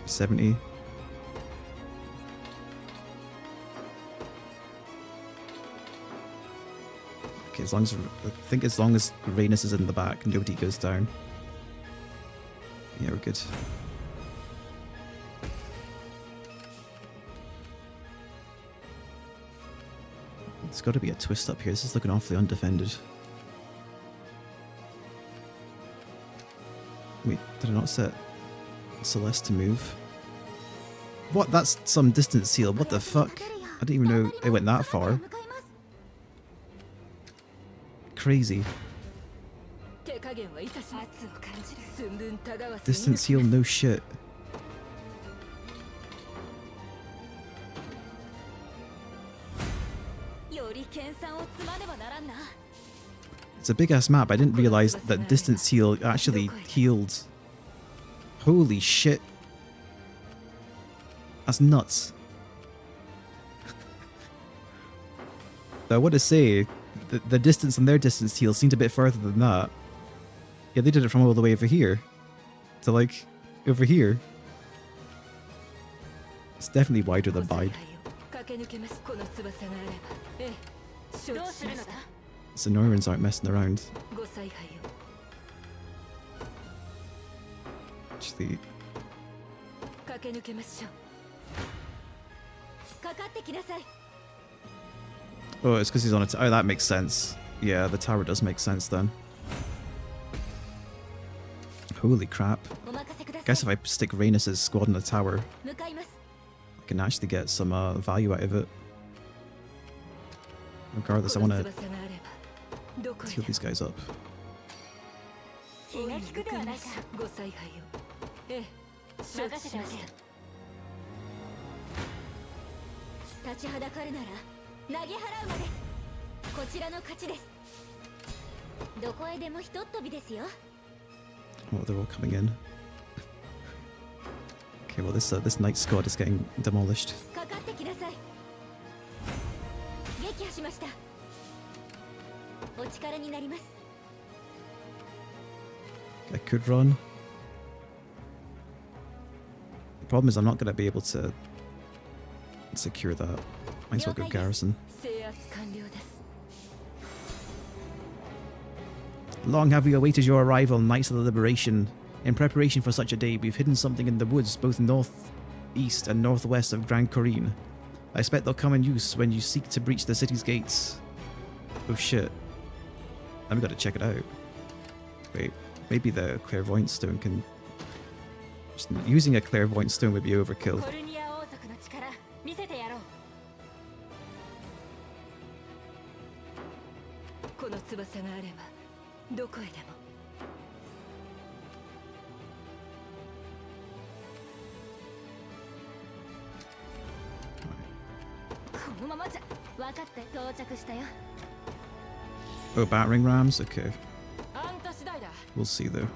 $70. Okay, as long as I think as long as Rhaenys is in the back, nobody goes down. Yeah, we're good. There's got to be a twist up here. This is looking awfully undefended. Wait, did I not set Celeste to move? What? That's some distance seal. What the fuck? I didn't even know it went that far. Crazy. Distance heal, no shit. It's a big ass map. I didn't realize that distance heal actually healed. Holy shit. That's nuts. Though I want to say, the distance on their distance heal seemed a bit further than that. Yeah, they did it from all the way over here to like over here. It's definitely wider than mine. So Norrans aren't messing around. Actually, oh, it's because he's on a oh, that makes sense. Yeah, the tower does make sense then. Holy crap. Guess if I stick Rhaenys' squad in the tower, I can actually get some value out of it. Regardless, I want to heal these guys up. Oh, they're all coming in. Okay, well this knight squad is getting demolished. I could run. The problem is I'm not going to be able to secure that. Might as well go garrison. Long have we awaited your arrival, Knights of the Liberation. In preparation for such a day, we've hidden something in the woods, both north, east, and northwest of Grand Corine. I expect they'll come in use when you seek to breach the city's gates. Oh shit. I've got to check it out. Wait, maybe the clairvoyant stone can... Just using a clairvoyant stone would be overkill. Oh, battering rams? Okay. We'll see though.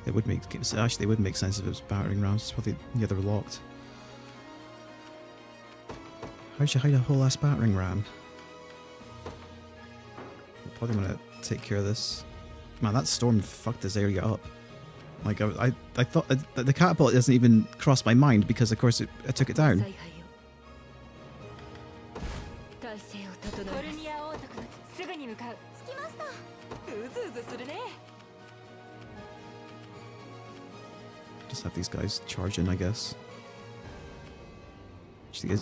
It would make actually it would make sense if it was battering rams. It's probably yeah, they were locked. How'd you hide a whole ass battering ram? Probably want to take care of this. Man, that storm fucked this area up. Like I thought the catapult doesn't even cross my mind because of course I took it down. Just have these guys charge in, I guess. Actually,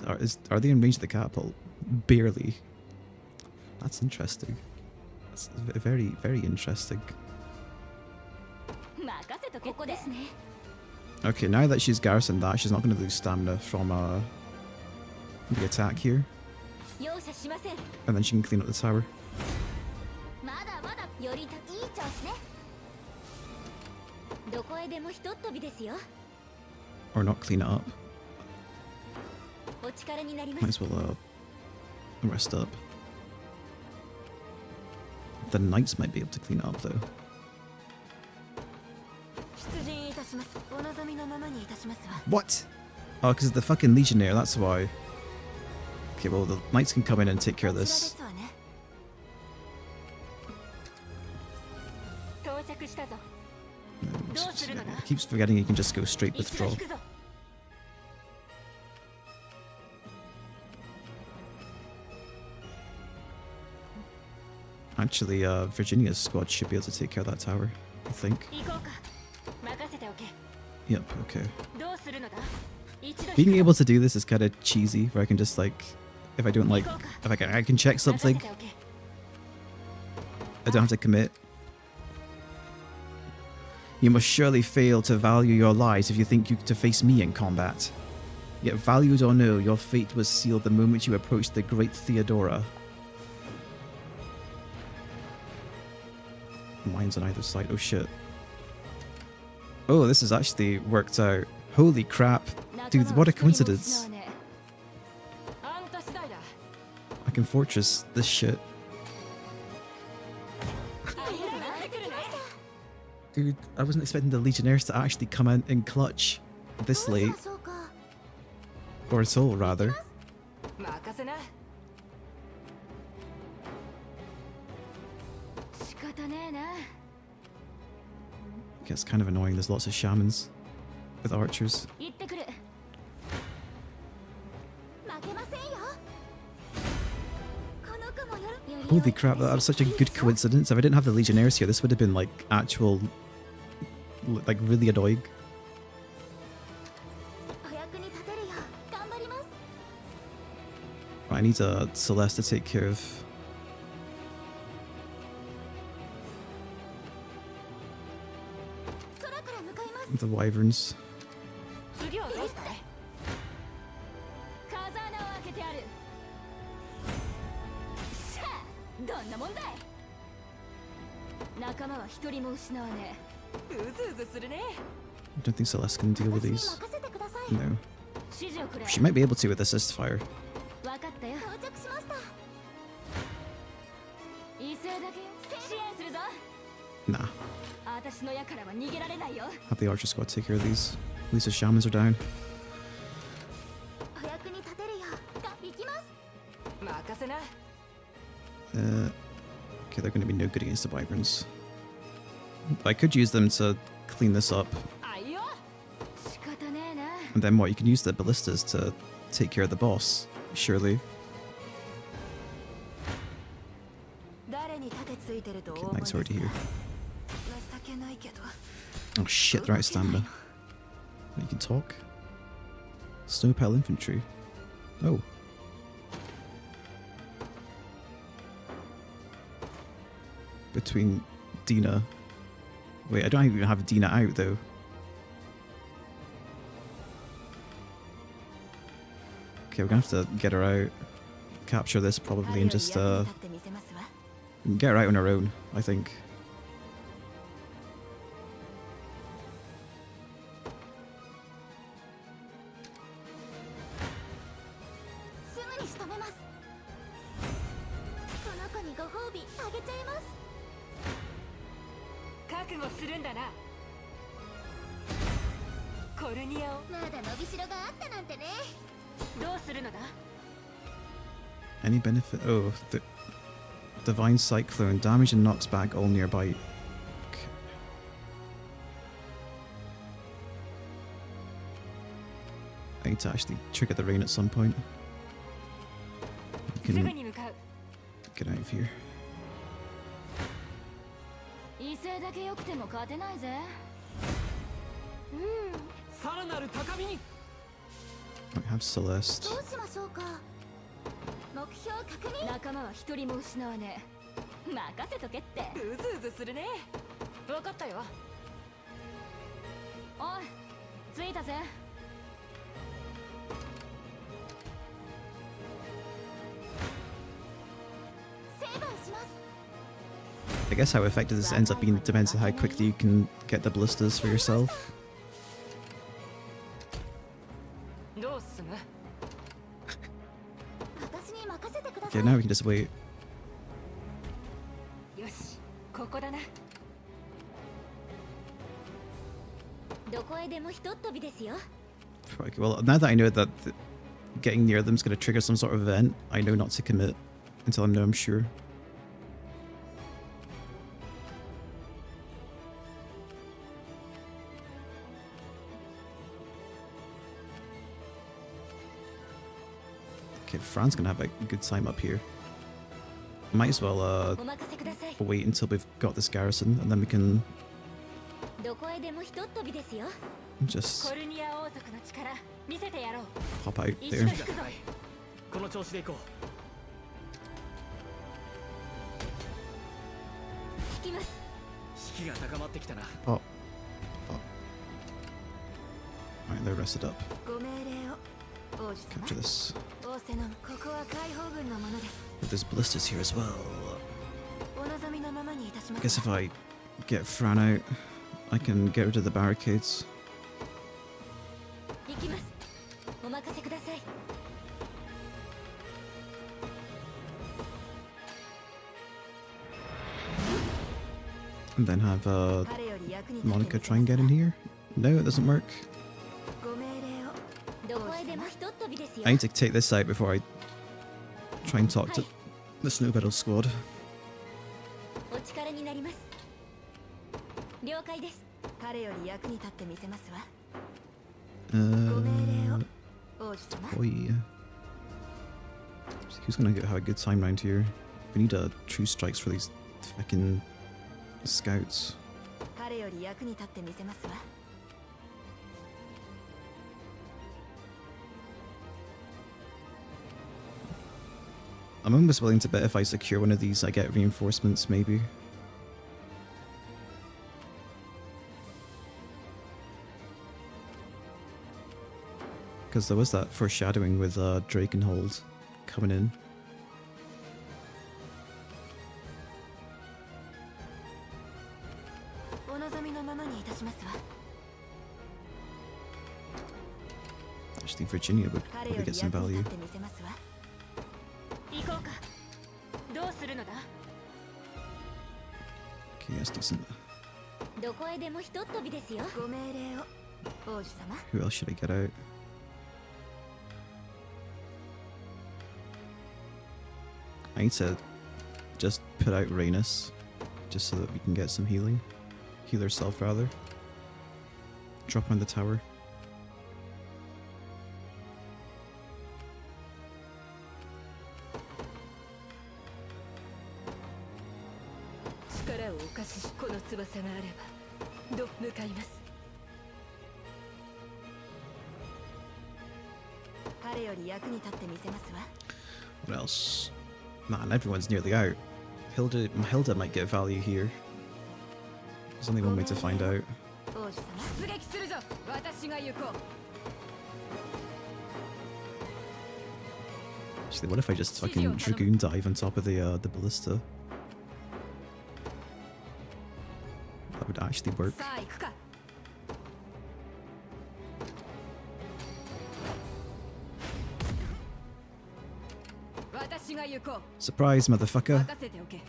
are they in range of the catapult? Barely. That's interesting. That's very, very interesting. Okay, now that she's garrisoned that, she's not going to lose stamina from the attack here. And then she can clean up the tower. Or not clean it up. Might as well rest up. The knights might be able to clean it up though. What? Oh, because of the fucking legionnaire, that's why. Okay, well the knights can come in and take care of this. I keep forgetting you can just go straight withdraw. Actually, Virginia's squad should be able to take care of that tower, I think. Yep, okay. Being able to do this is kind of cheesy, where I can just like, if I don't like, if I can check something, I don't have to commit. You must surely fail to value your lives if you think you to face me in combat. Yet valued or no, your fate was sealed the moment you approached the great Theodora. Mines on either side, oh shit. Oh, this has actually worked out. Holy crap. Dude, what a coincidence. I can fortress this shit. Dude, I wasn't expecting the Legionnaires to actually come in and clutch this late. Or at all, rather. Okay, it's kind of annoying. There's lots of shamans with archers. Holy crap, that was such a good coincidence. If I didn't have the Legionnaires here, this would have been like actual, like really annoying. Right, I need Celeste to take care of the wyverns. I don't think Celeste can deal with these. No. She might be able to with assist fire. Nah. Have the archer squad take care of these. At least the shamans are down. Okay, they're going to be no good against the wyverns. I could use them to clean this up. And then what? You can use the ballistas to take care of the boss, surely. Okay, nice already here. Oh shit, they're out of stamina. You can talk. Snowpile infantry. Oh. Between Dina. Wait, I don't even have Dina out though. Okay, we're gonna have to get her out, capture this probably, and just get her out on her own, I think. Any benefit? Oh, the Divine Cyclone. Damage and knocks back all nearby. Okay. I need to actually trigger the rain at some point. You can get out of here. I have Celeste. 仲間は一人も失わねえ。任せとけって。うずうずするね。分かったよ。おい、着いたぜ。I guess how effective this ends up being depends on how quickly you can get the ballistas for yourself. Okay, now we can just wait. Okay, well, now that I know that getting near them is going to trigger some sort of event, I know not to commit until I know I'm sure. Okay, Fran's gonna have a good time up here. Might as well wait until we've got this garrison, and then we can just pop out there. Pop. Pop. Alright, they're rested up. Capture this. But there's ballistas here as well. I guess if I get Fran out, I can get rid of the barricades. And then have Monica try and get in here. No, it doesn't work. I need to take this out before I try and talk to the Snow Battle squad. Boy. Who's gonna have a good time round here? We need true strikes for these fucking scouts. I'm almost willing to bet if I secure one of these, I get reinforcements, maybe. Because there was that foreshadowing with Drakenhold coming in. Actually, Virginia would probably get some value. Okay, that's decent. Who else should I get out? I need to just put out Rhaenys, just so that we can get some healing. Heal herself, rather. Drop on the tower. 力をお貸しし、この翼があれば向かいます。彼より役に立ってみせますわ。 What else? Man, everyone's nearly out. Hilda might get value here. There's only one way to find out. 出撃するぞ。私が行こう。 Actually, what if I just fucking Dragoon dive on top of the ballista? That would actually work. さあ行くか。 私が行こう。 Surprise, motherfucker. 任せておけ。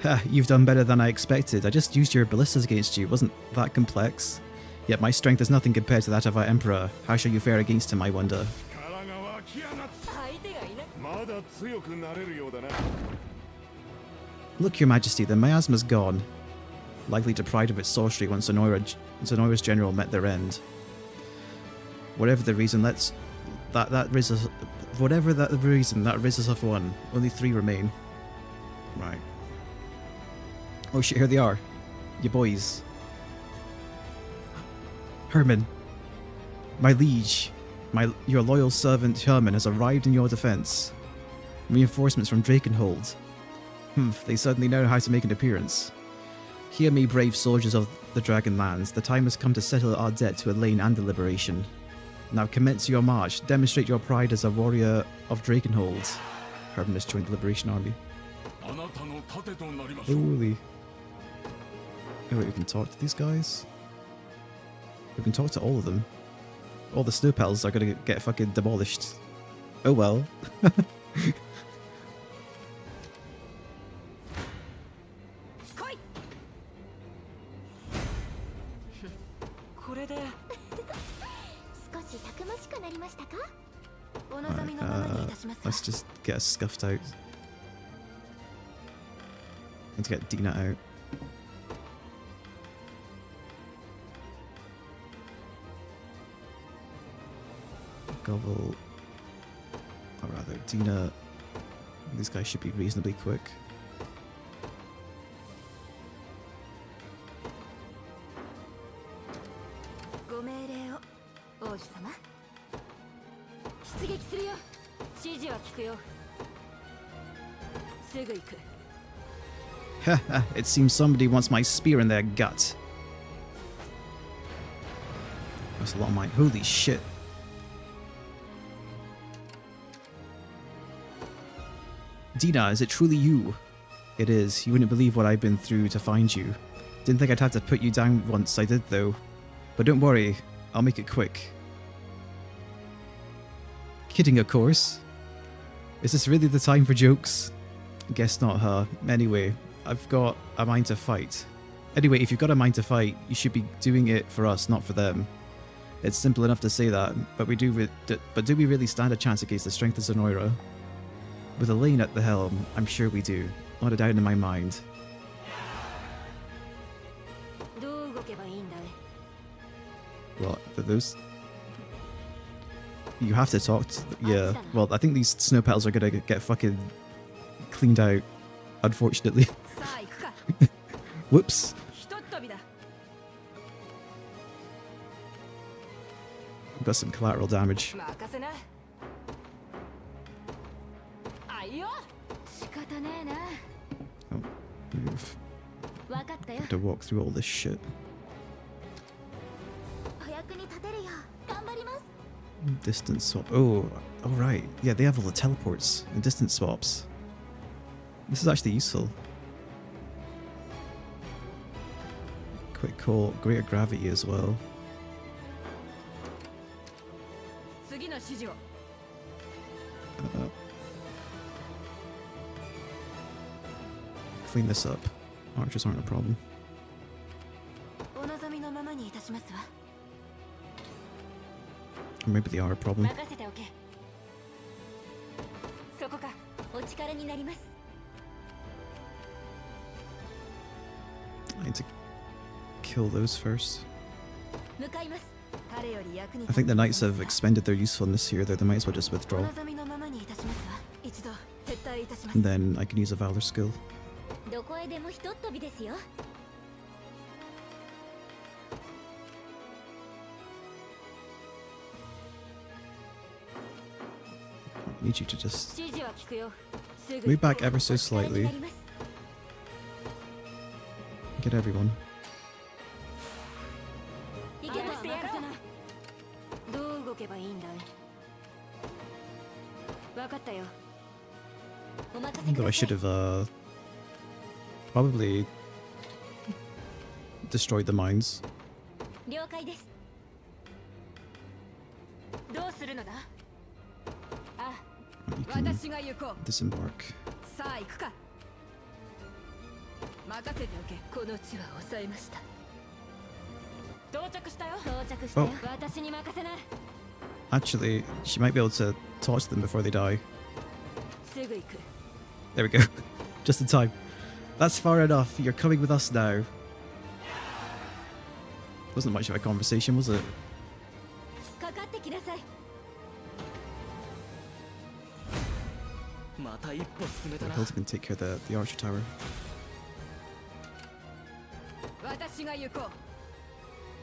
Ha, you've done better than I expected. I just used your ballistas against you. It wasn't that complex. Yet my strength is nothing compared to that of our Emperor. How shall you fare against him, I wonder? Look, your majesty, the miasma's gone. Likely deprived of its sorcery once Zenoira's general met their end. Whatever the reason, that rids us of one. Only 3 remain. Right. Oh shit, here they are. You boys. Herman. My liege. Your loyal servant Herman has arrived in your defense. Reinforcements from Drakenhold. They certainly know how to make an appearance. Hear me, brave soldiers of the Dragonlands. The time has come to settle our debt to Elaine and the Liberation. Now commence your march. Demonstrate your pride as a warrior of Drakenhold. Herman has joined the Liberation Army. Holy. Oh wait, we can talk to these guys? We can talk to all of them. All the snowpals are gonna get fucking demolished. Oh well. Let's just get us scuffed out. Need to get Dina out. Govel. Or rather, Dina. These guys should be reasonably quick. Haha, it seems somebody wants my spear in their gut. That's a lot of mine. Holy shit. Dina, is it truly you? It is. You wouldn't believe what I've been through to find you. Didn't think I'd have to put you down once, I did though. But don't worry, I'll make it quick. Kidding, of course. Is this really the time for jokes? Guess not, huh? Anyway, I've got a mind to fight. Anyway, if you've got a mind to fight, you should be doing it for us, not for them. It's simple enough to say that, but do we really stand a chance against the strength of Zenoira? With Elaine at the helm, I'm sure we do. Not a doubt in my mind. What? Those? You have to talk to... Yeah. Well, I think these snow petals are gonna get fucking cleaned out, unfortunately. Whoops. We've got some collateral damage. Oh, move. Have to walk through all this shit. Distance swap. Oh, right. Yeah, they have all the teleports and distance swaps. This is actually useful. Quick call, greater gravity as well. Clean this up. Archers aren't a problem. Or maybe they are a problem. I need to kill those first. I think the knights have expended their usefulness here, though they might as well just withdraw. And then I can use a valor skill. どこへでもひとっ飛びですよ。 I need you to just move back ever so slightly. Get everyone. どう動けばいいんだい。わかったよ。お任せく Though だ I さ should い。 have probably destroyed the mines. 了解です。どうするのだ。あ、 You can 私が行こう。 disembark. さあ行くか。任せておけ。この地は抑えました。到着したよ。到着したよ。 Oh. 私に任せな。 Actually, she might be able to torch them before they die. すぐ行く。 There we go. Just in time. That's far enough. You're coming with us now. Wasn't much of a conversation, was it? かかってきなさい。また一歩進めたな。 Hilda can take care of the archer tower. 私が行こう。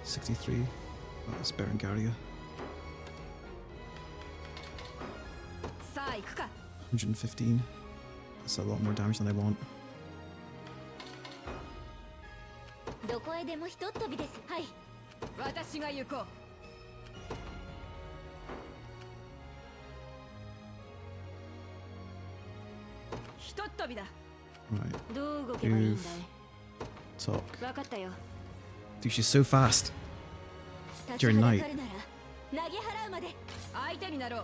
63. Oh, it's Berengaria. さあ行くか。 115. That's a lot more damage than I want. どこへでもひとっ飛びです。はい。私が行こう。ひとっ飛びだ。 Right. どう動けばいいんだ Talk. い。わかったよ。 Dude, she's so fast. 立ち You're は knight. だかるなら投げ払うまで。相手になろう。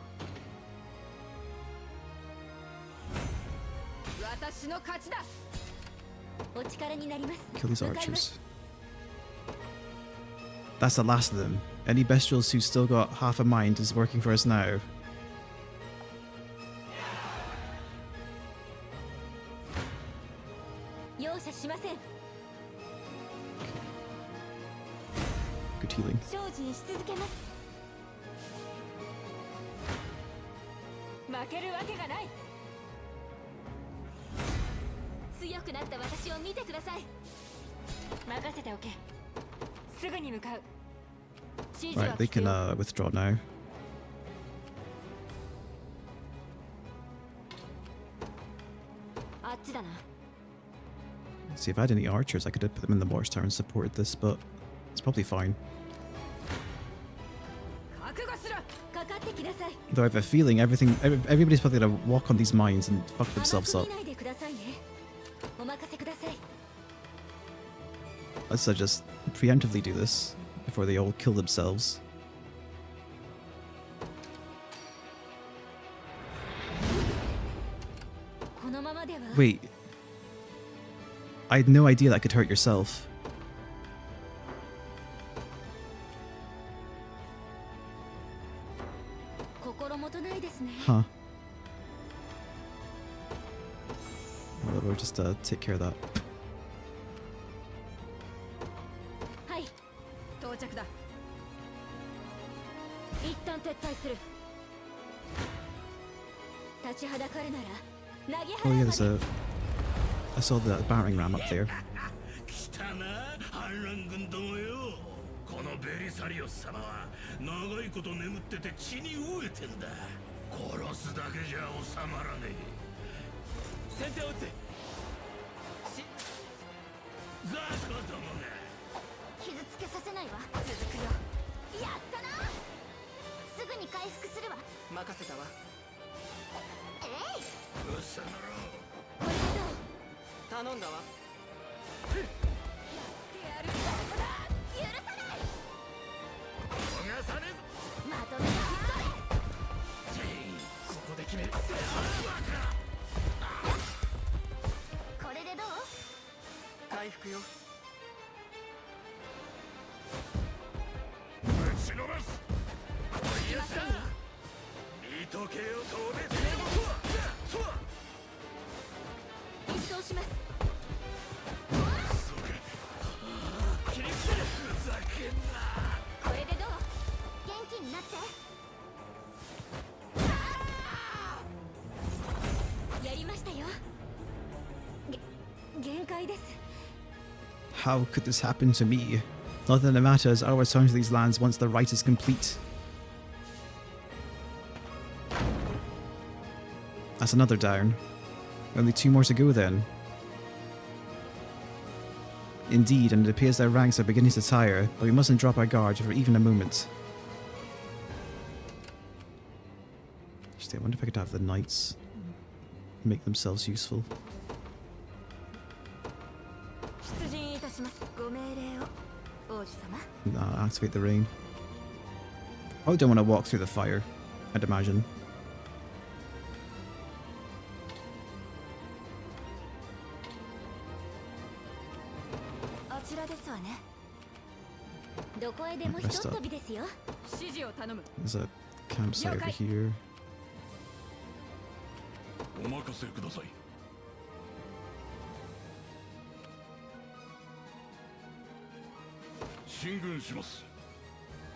私の勝ちだ。お力になります。 Kill these 向かいます archers. That's the last of them. Any bestials who still got half a mind is working for us now. 容赦しません。 Good healing. 精進し続けます。負けるわけがない。強くなった私を見てください。任せておけ。すぐに向かう。指示 Right, は they 聞く can よ。 withdraw now. あっちだな。 See, if I had any archers, I could have put them in the watchtower and supported this, but it's probably fine. 覚悟しろ。かかってきなさい。 Though I have a feeling everybody's probably gonna walk on these mines and fuck themselves 甘 up. く見ないでくださいね。お任せください。 Let's just preemptively do this before they all kill themselves. このままでは。 Wait. I had no idea that could hurt yourself. 心もとないですね。 Huh. Well, we'll just take care of that. はい。到着だ。一旦撤退する。立ちはだかるなら投げ Oh 払 yeah, うま there's で。 I saw the battering ram up there. 来たな反乱軍どもよ。このベリサリオス様は長いこと眠ってて血に飢えてんだ。殺すだけじゃ収まらねえ。先手を打つ。ザコどもが。傷つけさせないわ。続くよ。やったな。すぐに回復するわ。任せたわ。えい。うっさなろ。これでどう。頼んだわ。やってやる。許さない。逃がさねえぞ。まとめて引っ込め。ここで決める。これでどう。回復よ。打ちのばす。おいやさ。見とけよ飛べてのとは。一掃します。切りつける。ふざけんな。これでどう。How could this happen to me? Not that it matters, I will return to these lands once the rite is complete. That's another down. Only 2 more to go then. Indeed, and it appears their ranks are beginning to tire, but we mustn't drop our guard for even a moment. Actually, I wonder if I could have the knights make themselves useful. Nah, activate the rain. I don't want to walk through the fire, I'd imagine. Messed up. There's a campsite over here. お任せください。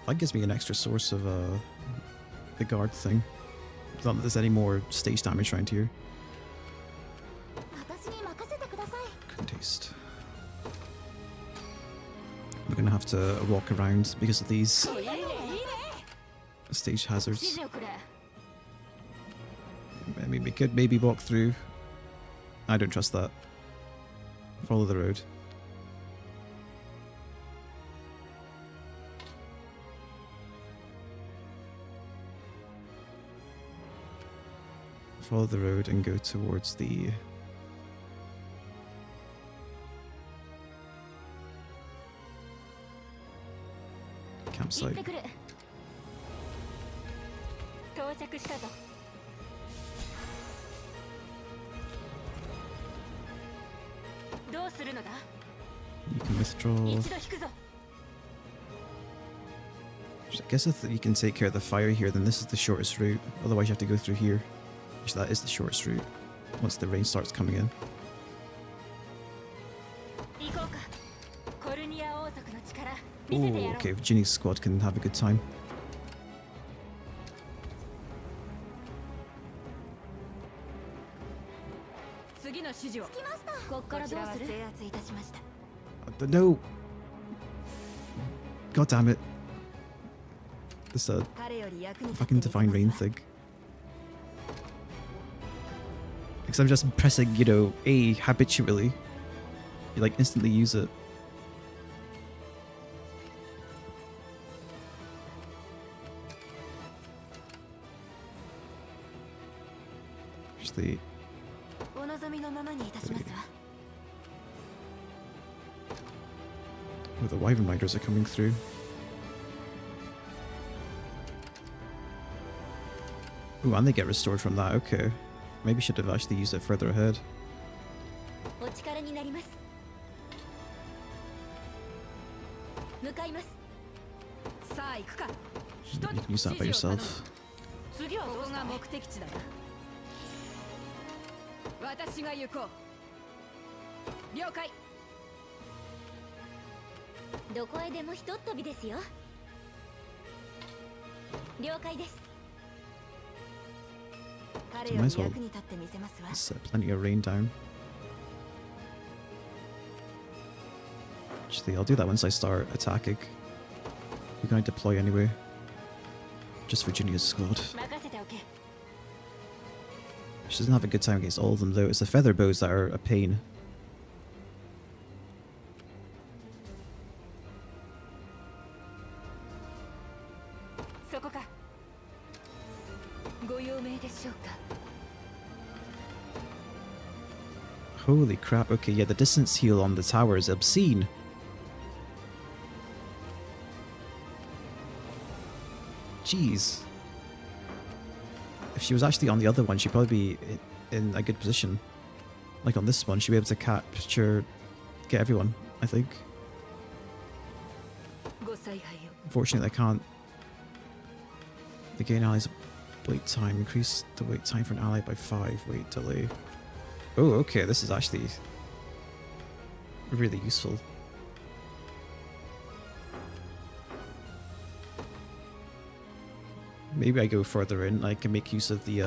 That gives me an extra source of the guard thing. Not that there's any more stage damage around here. Couldn't taste. We're gonna have to walk around because of these stage hazards. I mean, we could maybe walk through. I don't trust that. Follow the road. Follow the road and go towards the campsite. You can withdraw. I guess if you can take care of the fire here, then this is the shortest route. Otherwise you have to go through here. Which that is the shortest route once the rain starts coming in. Oh, okay, Ginny's squad can have a good time. No! God damn it. This fucking divine rain thing. Because I'm just pressing, you know, A habitually. You like instantly use it. Actually. Oh, the Wyvern Riders are coming through. Ooh, and they get restored from that, okay. Maybe should have actually used it further ahead. You can use that by yourself. So might as well set plenty of rain down. Actually, I'll do that once I start attacking. You're going to deploy anyway. Just Virginia's squad. She doesn't have a good time against all of them though. It's the feather bows that are a pain. Holy crap, okay, yeah, the distance heal on the tower is obscene. Jeez. If she was actually on the other one, she'd probably be in a good position. Like on this one, she'd be able to capture, get everyone, I think. Unfortunately, I can't. The gain allies wait time. Increase the wait time for an ally by 5. Wait delay. Oh, okay, this is actually really useful. Maybe I go further in. I can make use of the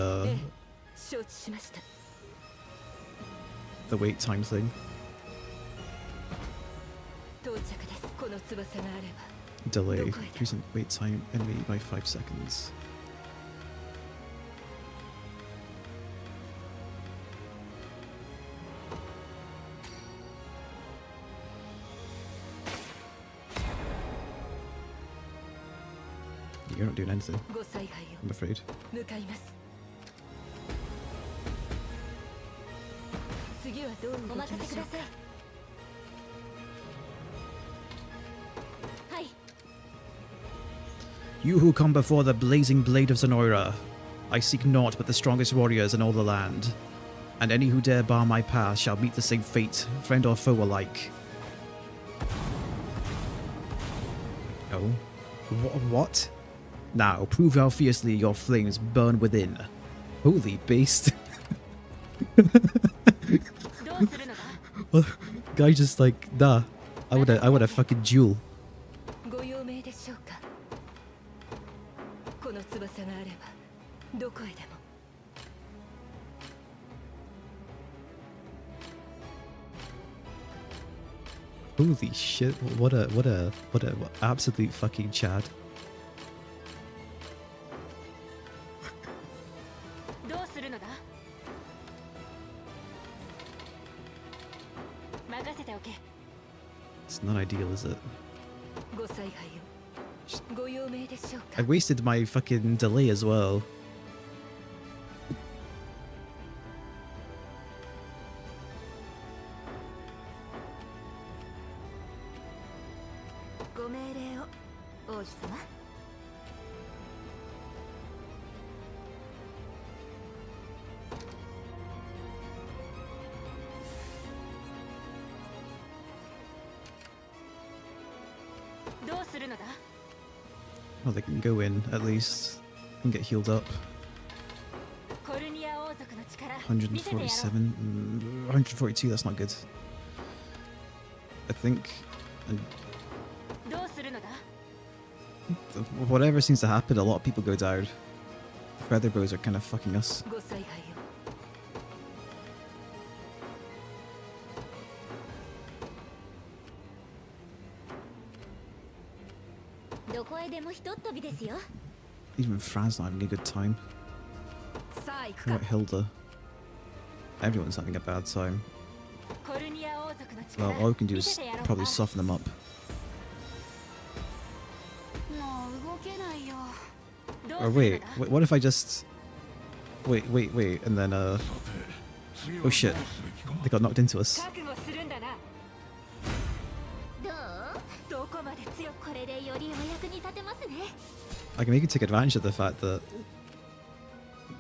承知しました。 wait time thing. 到着です。この翼があれば。 Delay. Increasing wait time enemy by 5 seconds. You're not doing anything, ご采配を I'm afraid. 向かいます。次はどう動きましょうか。お任せください。はい。 You who come before the blazing blade of Zenoira, I seek naught but the strongest warriors in all the land, and any who dare bar my path shall meet the same fate, friend or foe alike. Oh? What? Now, prove how fiercely your flames burn within. Holy beast. Guy just like, nah. I would have fucking duel. ご用命でしょうか。この翼があればどこへでも。 Holy shit, what a absolute fucking Chad. どうするのだ。任せておけ。 It's not ideal, is it? ご采配を。ご用命でしょうか。 I wasted my fucking delay as well. ご命令を、王子様。どうするのだ。 Well, they can go in at least and get healed up. コルニア王族の力見せてやろう。 147, 142, that's not good. I think and どうするのだ。 whatever seems to happen, a lot of people go down. Feather bows are kind of fucking us. ご采配を。 どこへでもひとっ飛びですよ。 Even Fran's not having a good time. さあ行く What か。 Hilda? Everyone's having a bad time. コルニア王族の力 Well, all we can do 見 is せてやろう probably か。 soften them up. もう動けないよ。どう Or するの wait, だ。 what if I just wait, and then oh shit, they got knocked into us. 覚悟するんだな。どう？どこまで強く。これでよりお役に立てますね。 I can maybe take advantage of the fact that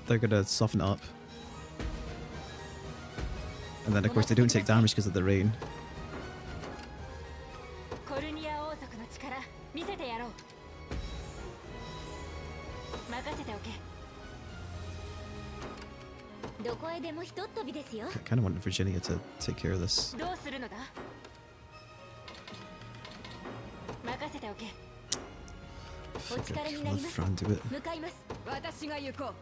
they're gonna soften it up. And then of course they don't take damage because of the rain. コルニア王族の力見せてやろう。任せておけ。どこへでもひとっ飛びですよ。 I kind of want Virginia to take care of this. どうするのだ。任せておけ。 Fuck it, let Fran do it. 向かいます。私が行こ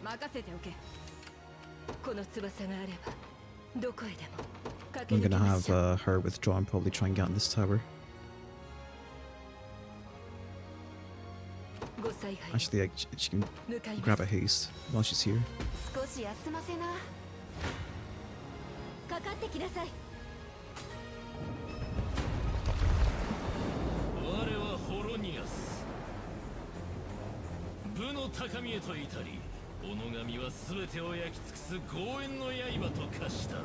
う。任せておけ。この翼があればどこへでも。 I'm gonna have her withdraw and probably try and get on this tower. ご采配。 Actually, she can 向かいます。 grab a haste while she's here. 少し休ませな。かかってきなさい。我はホロニアス。武の高みへと至り、己神は全てを焼き尽くす豪縁の刃と化した。か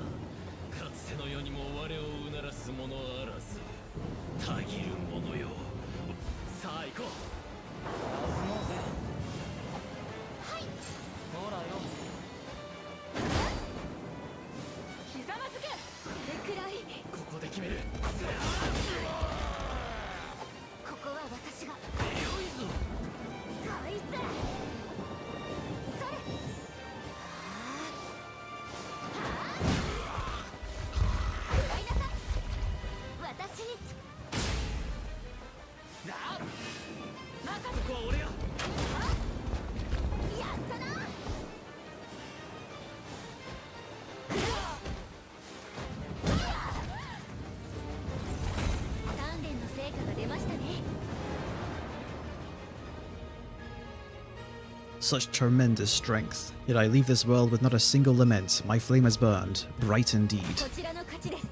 つての世にも我をうならす者あらず、たぎる者よ。さあ行こう。休もうぜ。はい。ほらよ。ひざまずけ。これくらい。ここで決める。ここは私が。強いぞ。こいつ。それ。食らいなさい。私に。Such tremendous strength. Yet I leave this world with not a single lament. My flame has burned, bright indeed. こちらの勝ちです。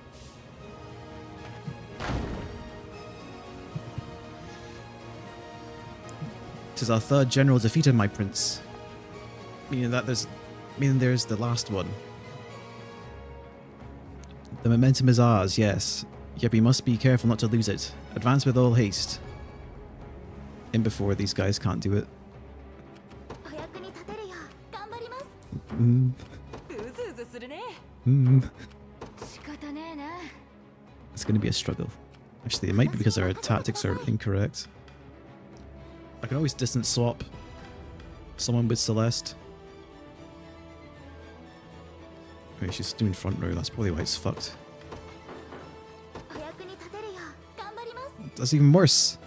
'Tis our third general defeated, my prince. Meaning there's the last one. The momentum is ours, yes. Yet we must be careful not to lose it. Advance with all haste. In before these guys can't do it. お役に立てるよう頑張ります。うずうずするね。仕方ねえな。 It's going to be a struggle. Actually, it might be because our tactics are incorrect. I can always distance swap someone with Celeste. Okay, she's doing front row. That's probably why it's fucked. お役に立てるよう頑張ります。 That's even worse.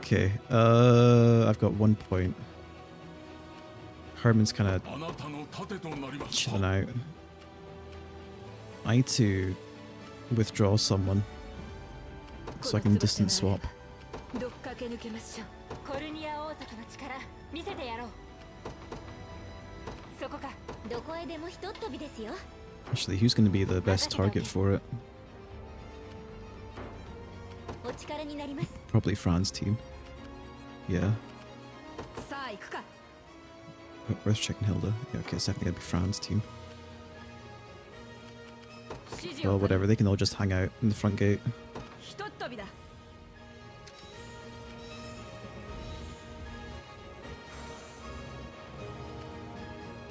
Okay, I've got 1 point. Herman's kind of chilling out. I need to withdraw someone so I can distance swap. どっかけ抜けましょう。コルニア王族の力見せてやろう。そこか。どこへでもひとっ飛びですよ。 Actually, who's going to be the best target for it? お力になります。 Probably Fran's team. Yeah. さあ行くか。 Worth checking Hilda. Yeah, okay, it's definitely going to be Fran's team. Well, whatever, they can all just hang out in the front gate. ひとっ飛びだ。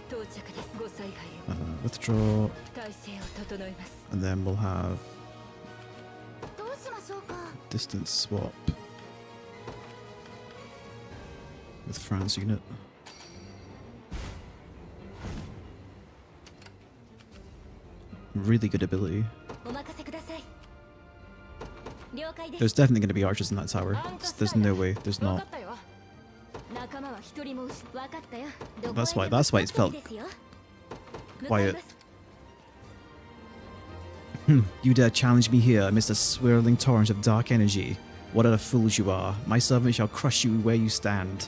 到着です。ご采配を。 Withdraw, 体勢を整えます。 and then we'll have どうしましょうか。 distance swap with Fran's unit. Really good ability. お任せください。了解です。 There's definitely going to be archers in that tower. There's no way. There's わ not. かったよ。仲間は一人も失わかったよ。 That's why it felt quiet. You dare challenge me here amidst a swirling torrent of dark energy. What a fools you are. My servant shall crush you where you stand.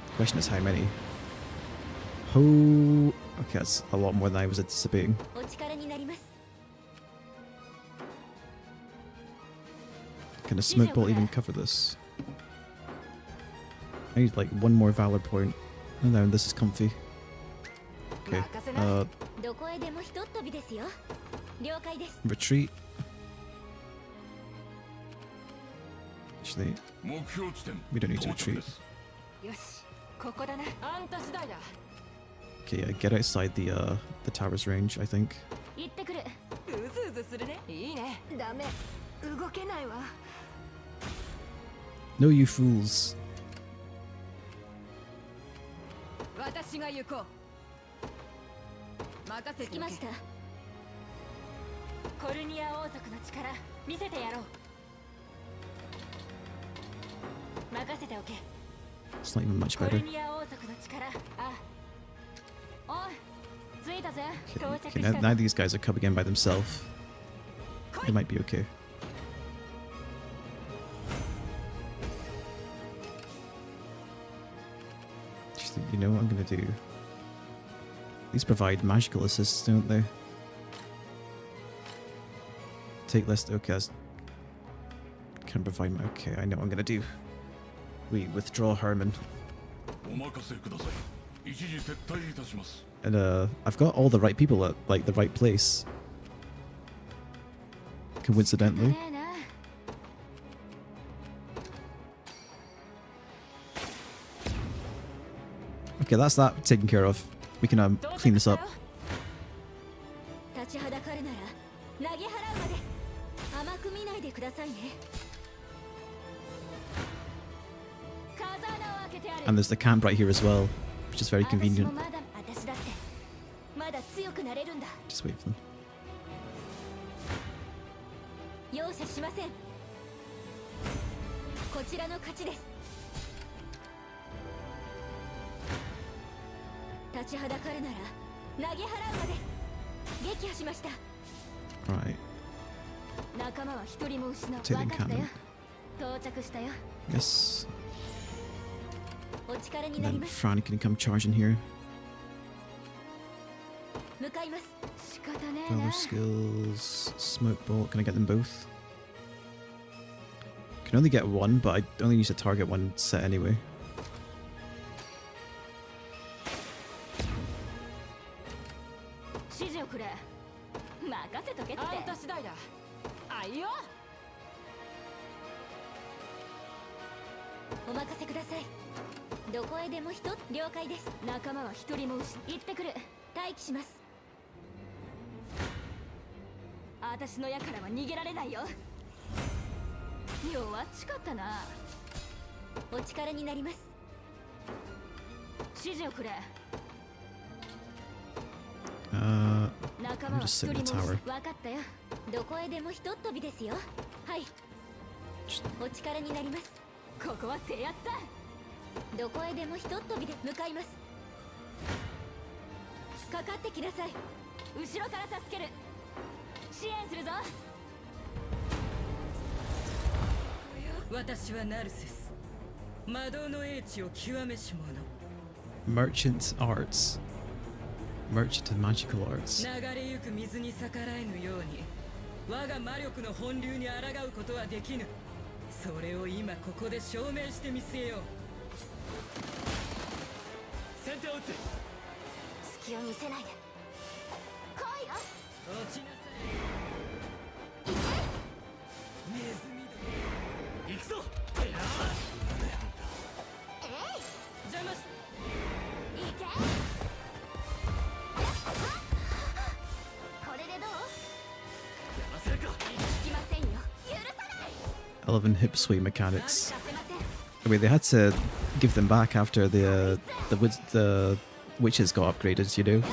The question is how many? Oh, okay, that's a lot more than I was anticipating. お力になります。 Can a smoke bolt even cover this? I need like one more valor point. And then this is comfy. Okay. どこへでもひとっ飛びですよ。了解です。 Retreat. Actually, 目標地点 we don't need to 到着 retreat. です。よし、ここだな。あんた次第だ。 Okay, yeah, get outside the tower's range, I think. 行ってくる。うずうずするね。いいね。ダメ。動けないわ。 No, you fools. 私が行こう。任せて。着きました。コルニア王族の力見せてやろう。任せておけ。 It's not even much コ better. ルニア王族の力。あ。おい、着いたぜ。到着 Okay, した now these guys are coming in by themselves. They might be okay. Actually, you know what I'm gonna do? These provide magical assists, don't they? Take less. Okay, can provide my. Okay, I know what I'm gonna do. We withdraw Herman. お任せください。一時撤退いたします。 And I've got all the right people at like the right place. Coincidentally. ねえな。 Okay, that's that taken care of. We can clean this up. 立ちはだかるなら投げ払うまで甘く見ないでくださいね。風穴を開けてある。 And there's the camp right here as well, which is very 私も convenient. まだ私だってまだ強くなれるんだ。 Just wait for them. 容赦しません。こちらの勝ちです。立ちはだかるなら投げ払うまで撃破しました。 Right. 仲間は一人も失う。 Take the 分かったよ。 encampment. 到着したよ。 Yes. And then Franny can come charging here. 向かいます。仕方ねえ Valor な。 skills, smoke bolt. Can I get them both? Can only get one, but I only need to target one set anyway. 指示をくれ。任せとけって。あんた次第だ。あいよ。お任せください。どこへでも了解です。仲間は一人も行ってくる。待機します。私の矢からは逃げられないよ。弱っちかったな。お力になります。指示をくれ。I'm 仲間は just 一 sitting in 人 the も tower. 分かったよ。どこへでもひとっ飛びですよ。はい。お力になります。ここは制圧だ。どこへでもひとっ飛びで向かいます。かかってきなさい。後ろから助ける。支援するぞ。私はナルセス。魔導の英知を極めし者。 Merchant arts. Merchant and magical arts. 流れゆく水に逆らえぬように我が魔力の本流に抗うことはできぬ。それを今ここで証明してみせよう。先手を打つ。隙を見せないで。来いよ。落ちなさい。ネズミど行くぞ。邪魔し。いけ。これでどう？やらせるか。つきませんよ。許さない。 11 hip swing mechanics. I mean, they had to give them back after the witches got upgraded, you know?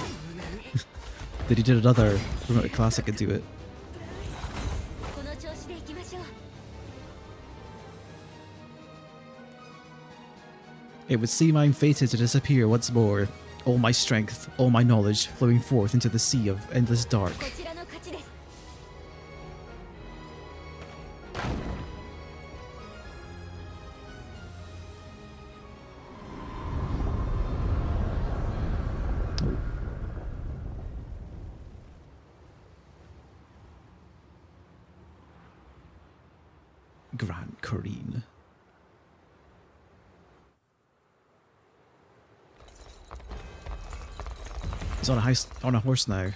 They did another remote classic into it. この調子で行きましょう。 It would seem I'm fated to disappear once more. All my strength, all my knowledge flowing forth into the sea of endless dark. こちらの勝ちです。 Grand Corrine. He's on a horse now.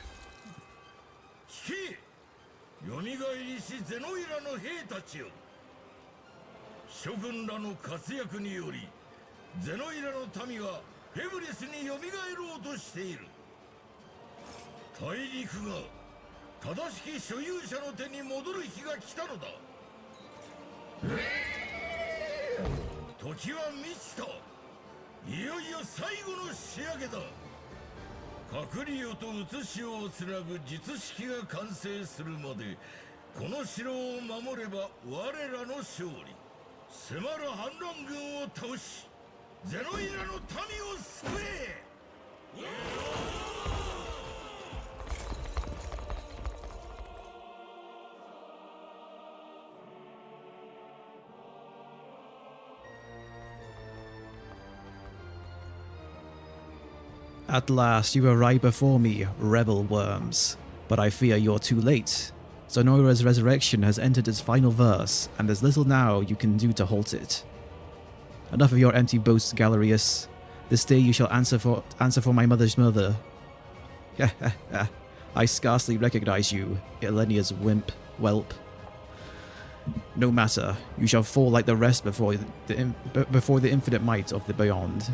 聞け、よみがえりしゼノイラの兵たちよ。諸軍らの活躍によりゼノイラの民はフェブリスによみがえろうとしている。大陸が正しき所有者の手に戻る日が来たのだ。時は満ちた。いよいよ最後の仕上げだ。隠り世と写し世をつなぐ術式が完成するまでこの城を守れば我らの勝利。迫る反乱軍を倒しゼノイラの民を救え。At last you arrive before me, rebel worms. But I fear you're too late. Zonora's resurrection has entered its final verse, and there's little now you can do to halt it. Enough of your empty boasts, Galerius. This day you shall answer for my mother's mother. I scarcely recognize you, Elenia's whelp. No matter, you shall fall like the rest before the infinite might of the beyond.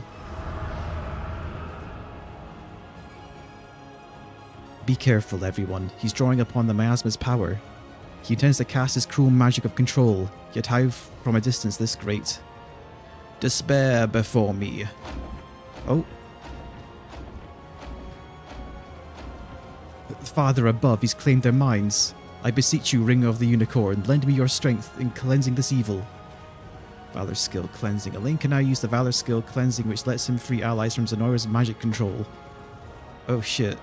Be careful, everyone. He's drawing upon the miasma's power. He intends to cast his cruel magic of control, yet how from a distance this great? Despair before me. Oh. Father above, he's claimed their minds. I beseech you, Ring of the Unicorn, lend me your strength in cleansing this evil. Valor skill cleansing. Elaine can now use the Valor skill cleansing, which lets him free allies from Zonora's magic control. Oh shit.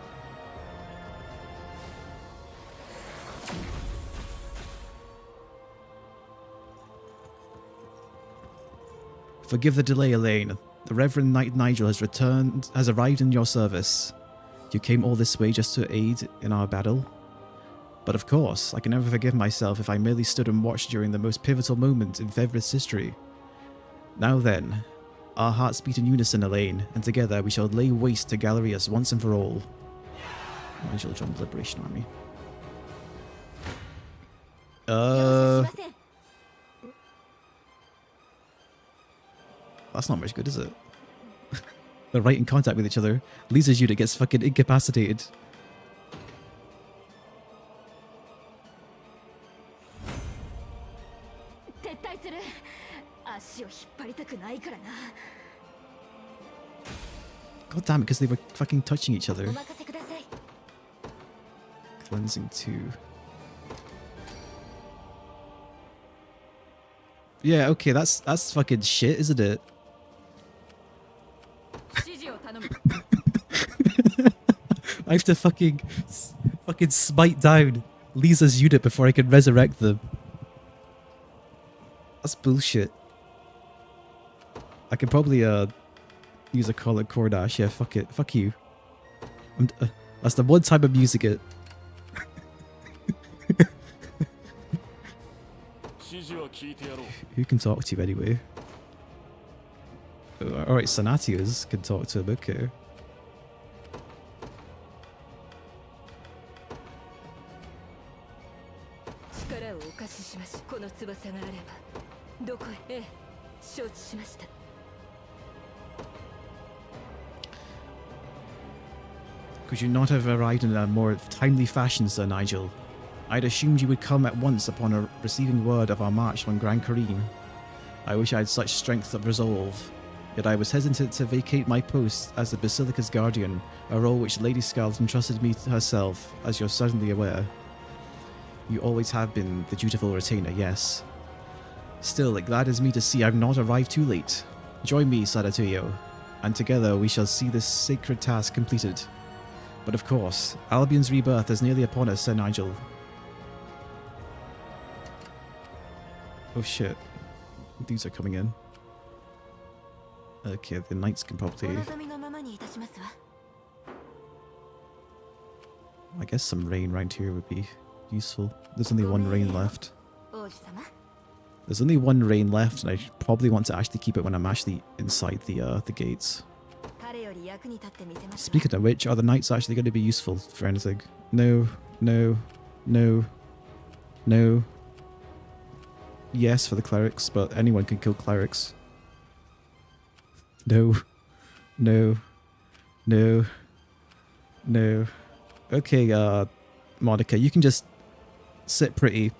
Forgive the delay, Elaine. The Reverend Knight Nigel has arrived in your service. You came all this way just to aid in our battle. But of course, I can never forgive myself if I merely stood and watched during the most pivotal moment in Fevris history. Now then, our hearts beat in unison, Elaine, and together we shall lay waste to Galerius once and for all. Nigel joined the Liberation Army. That's not much good, is it? They're right in contact with each other. Lisa's unit gets fucking incapacitated. God damn it, because they were fucking touching each other. Cleansing 2. Yeah, okay, that's fucking shit, isn't it? I have to fucking smite down Lisa's unit before I can resurrect them. That's bullshit. I can probably use a call at Cordash. Yeah, fuck it. Fuck you. That's the one time I'm using it. Who can talk to you anyway? Oh, alright, Sanatias can talk to him, okay. Could you not have arrived in a more timely fashion, Sir Nigel? I'd assumed you would come at once upon receiving word of our march on Gran Corine. I wish I had such strength of resolve, yet I was hesitant to vacate my post as the Basilica's guardian, a role which Lady Scarlet entrusted me herself, as you're certainly aware. You always have been the dutiful retainer, yes. Still, it gladdens me to see I've not arrived too late. Join me, Sadatuyo, and together we shall see this sacred task completed. But of course, Albion's rebirth is nearly upon us, Sir Nigel. Oh shit. These are coming in. Okay, the knights can probably... I guess some rain around here would be useful. There's only one rain left. There's only one rain left, and I probably want to actually keep it when I'm actually inside the gates. Speaking of which, are the knights actually going to be useful for anything? No, no, no, no. Yes, for the clerics, but anyone can kill clerics. No, no, no, no. Okay, Monica, you can just sit pretty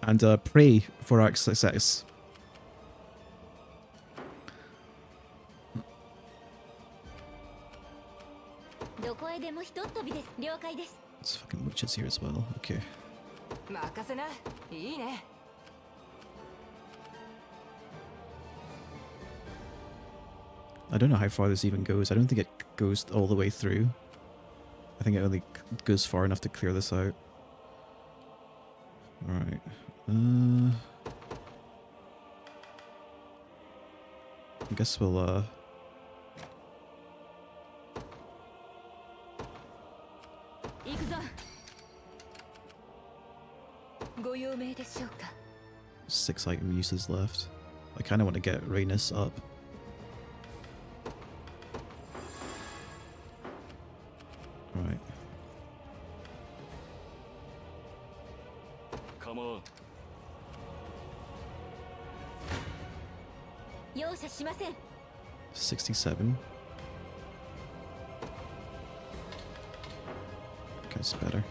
and pray for our success. There's fucking witches here as well. Okay. I don't know how far this even goes. I don't think it goes all the way through. I think it only goes far enough to clear this out. Alright. I guess we'll, Six item uses left. I kind of want to get Rhaenys up. Right. Come on. 67. Okay, it's better.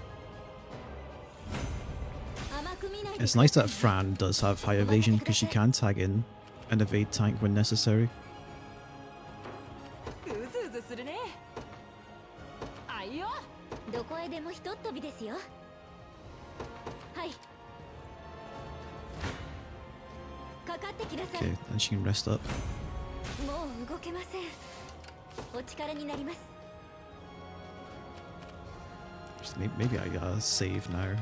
It's nice that Fran does have high evasion because she can tag in and evade tank when necessary. Okay, and she can rest up. Just maybe I save now.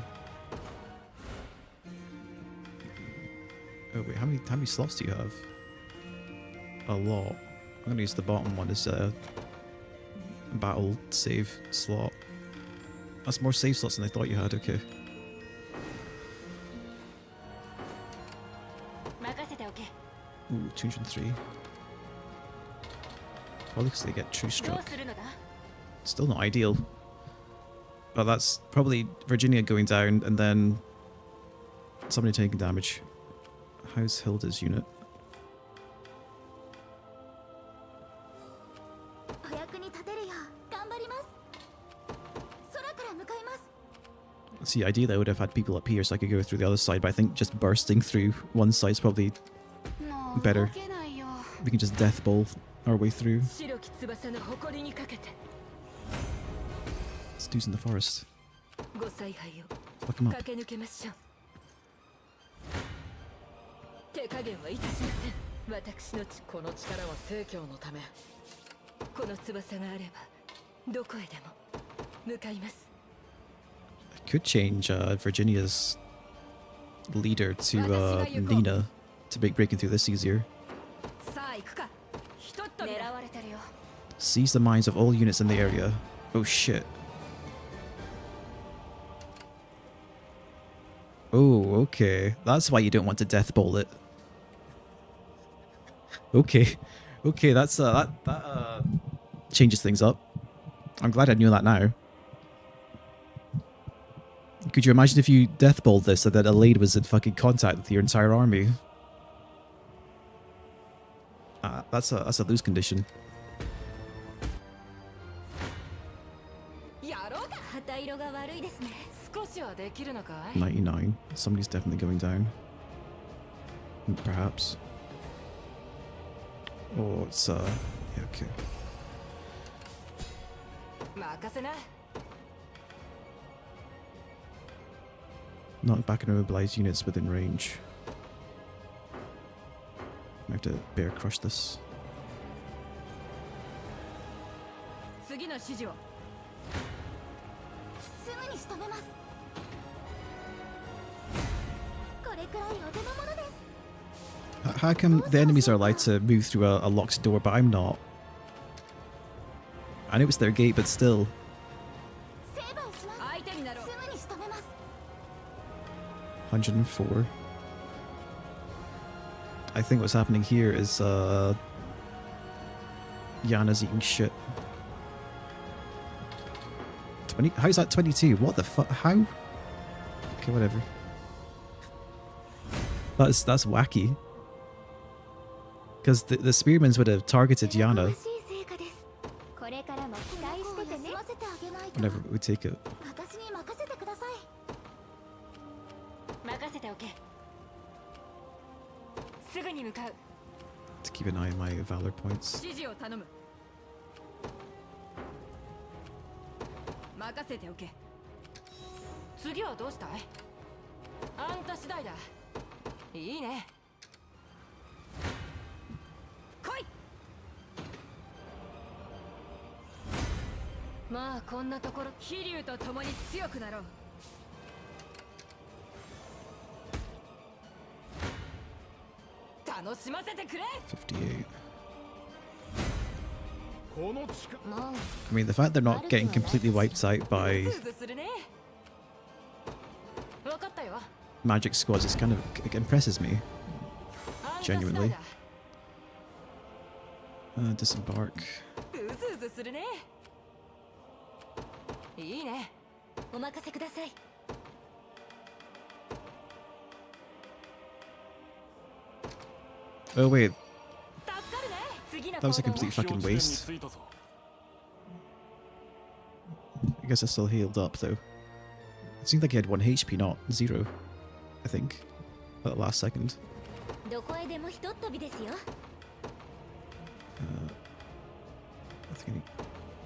Oh wait, how many slots do you have? A lot. I'm gonna use the bottom one as a battle save slot. That's more save slots than I thought you had, okay. Ooh, 203. Probably because they get true struck. Still not ideal. But that's probably Virginia going down and then somebody taking damage. How's Hilda's unit? See, ideally I would have had people up here so I could go through the other side, but I think just bursting through one side's probably better. We can just death ball our way through. This dude's in the forest. Fuck him up. 手加減はいたしません。私のこの力は成教のため。この翼があればどこへでも向かいます。 I could change Virginia's leader to Nina to make breaking through this easier. Seize the minds of all units in the area. Oh shit. Oh, okay. That's why you don't want to death bowl it. Okay. Okay, that's that changes things up. I'm glad I knew that now. Could you imagine if you death bowled this so that Elaine was in fucking contact with your entire army? That's a lose condition. 99. Somebody's definitely going down. Perhaps. Oh, it's yeah, okay. Not back and immobilize units within range. I have to bear crush this. How come the enemies are allowed to move through a locked door, but I'm not? I know it's their gate, but still. 104. I think what's happening here is Yana's eating shit. 20? How's that 22? What the fuck? How? Okay, whatever. That's wacky. Because the spearmans would have targeted Yana. Whenever we take it. To keep an eye on my valor points. $58. I mean, the fact they're not getting completely wiped out by magic squads is kind of, it impresses me. Genuinely. Disembark. Oh wait, that was a complete fucking waste. I guess I still healed up though. It seemed like he had 1 HP, not 0, I think, at the last second. I think I need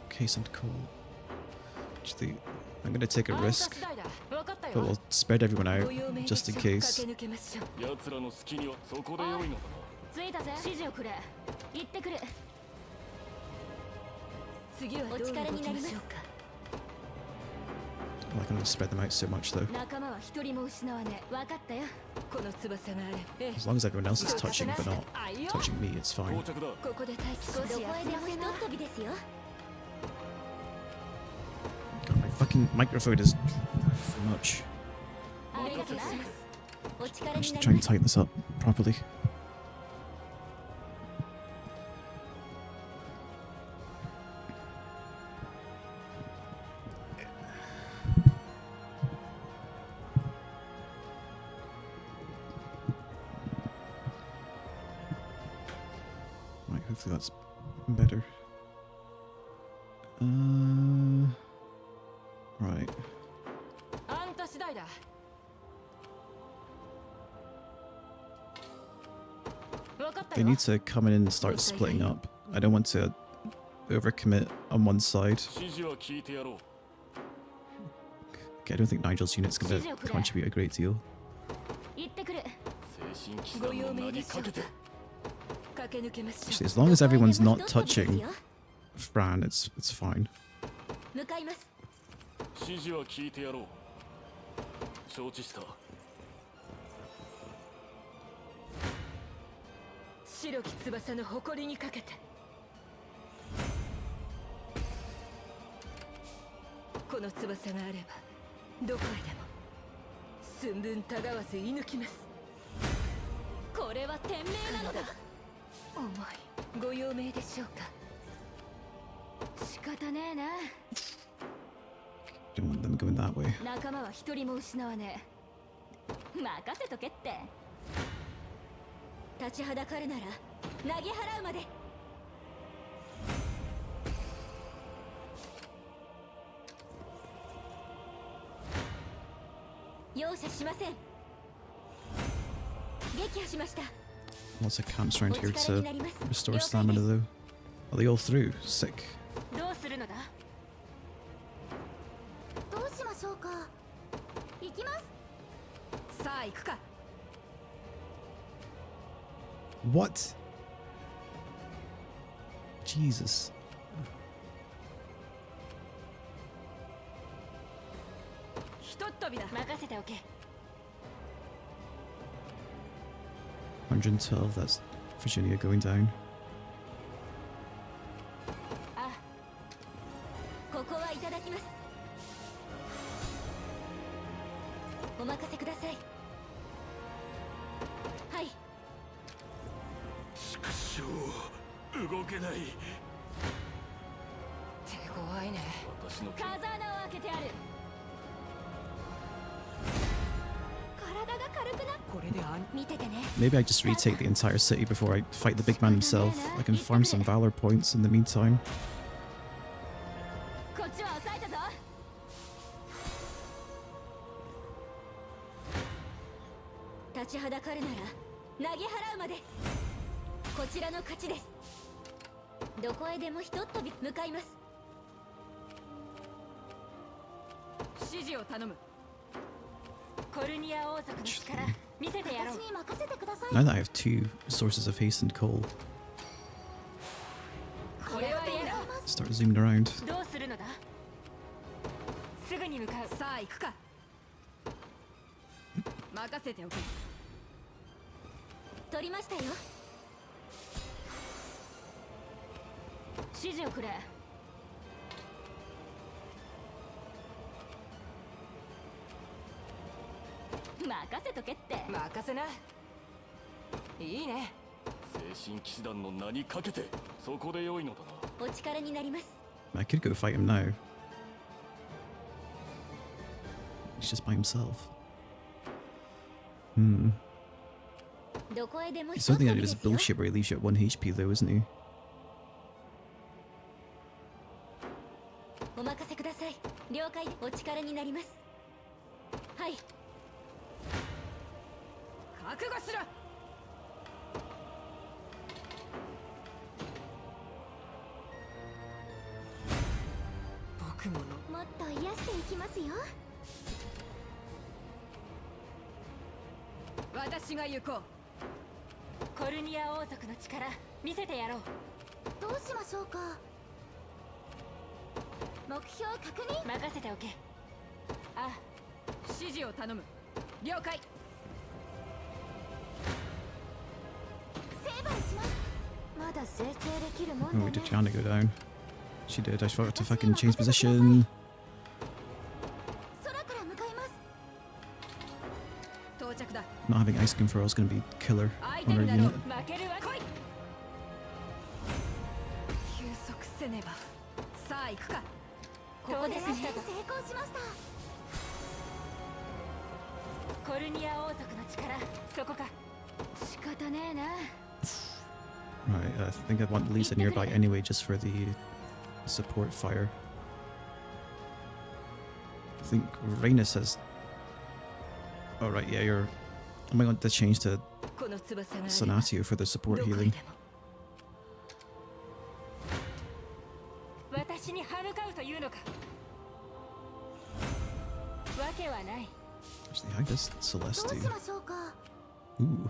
case and call. Actually, I'm gonna take a risk, but we'll spread everyone out just in case. I can spread them out so much though. 仲間は一人も失わねえ。分かったよ。この翼があれば As long as everyone else is touching but not touching me, it's fine. 到着だ。ここで待機。少し休ませな。飛びですよ。 God, my fucking microphone is so much. ありがとうございます。お力 I'm に just な trying り to tighten this up properly. Right, hopefully that's better. Right. あんた次第だ。分かった They よ。 need to come in and start splitting up. I don't want to overcommit on one side. 指示は聞いてやろう。 Okay, I don't think Nigel's unit's going to contribute a great deal. 行ってくる。精神騎士団の名にかけて。駆け抜けましょ Actually, as long as everyone's not どこへでも一飛び touching ですよ。 Fran, it's fine. 向かいます。指示は聞いてやろう。承知した。う。白き翼の誇りにかけて。この翼があればどこへでも寸分たがわず射抜きます。これは天命なのだ。重いご用命でしょうか。仕方ねえな。 Don't want them going that way. 仲間は一人も失わねえ。任せとけって。立ちはだかるなら投げ払うまで。容赦しません。撃破しました。 Lots of camps around here お力に to なります。 restore 了解 stamina です。 though. Are they all through? Sick. どうするのだ。どうしましょうか。行きます。さあ行くか。 What? Jesus. ひとっ飛びだ。任せておけ。 112, that's Virginia going down. あ、ここはいただきます。お任せください。はい。しかし動けない。手強いね。私の風穴を開けてある。体が軽くなっ。これで見ててね。 Maybe I just retake the entire city before I fight the big man himself. I can farm some valor points in the meantime. こっちは抑えたぞ。立ちはだかるなら投げ払うまで。こちらの勝ちです。どこへでもひとっ飛び向かいます。指示を頼む。コルニア王族の力見せてやろう。私に任せてください。 Now that I have 2 sources of haste and coal, これはいいな。 start zooming around. どうするのだ。すぐに向かう。さあ行くか。任せておけ。取りましたよ。指示をくれ。任せとけって。任せな。いいね。精神騎士団の名にかけて。そこで良いのだな。お力になります。 I could go fight him now. He's just by himself. どこへでも He's ひとっ something 飛 that び he で does すよ。 bullshit where he leaves you at 1 HP though, isn't he? お任せください。了解。お力になります。はい。覚悟しろ。僕もの。もっと癒していきますよ。私が行こう。コルニア王族の力見せてやろう。どうしましょうか。目標確認。任せておけ。あ、指示を頼む。了解。成敗します。まだ成長できるもん Oh, だ we ね。 did Jana go down? She did. I just forgot to fucking change position. 空から向かいます。到着だ。 Not having ice cream for us is going to be killer 相 on 手 our になろう。 unit. 負けるわ。来い。休息せねば。さあ行くか。ここで成功しました。コルニア王族の力、そこか。仕方ねえな。 Right, I think I want Lisa nearby anyway just for the support fire. I think Rhaenys has... Oh right, yeah, you're... I might want to change to この翼があれば Sonatio for the support どこへ healing. でも私に歯向かうというのか。わけはない。 Actually, how does どう Celeste し do? ましょうか。 Ooh.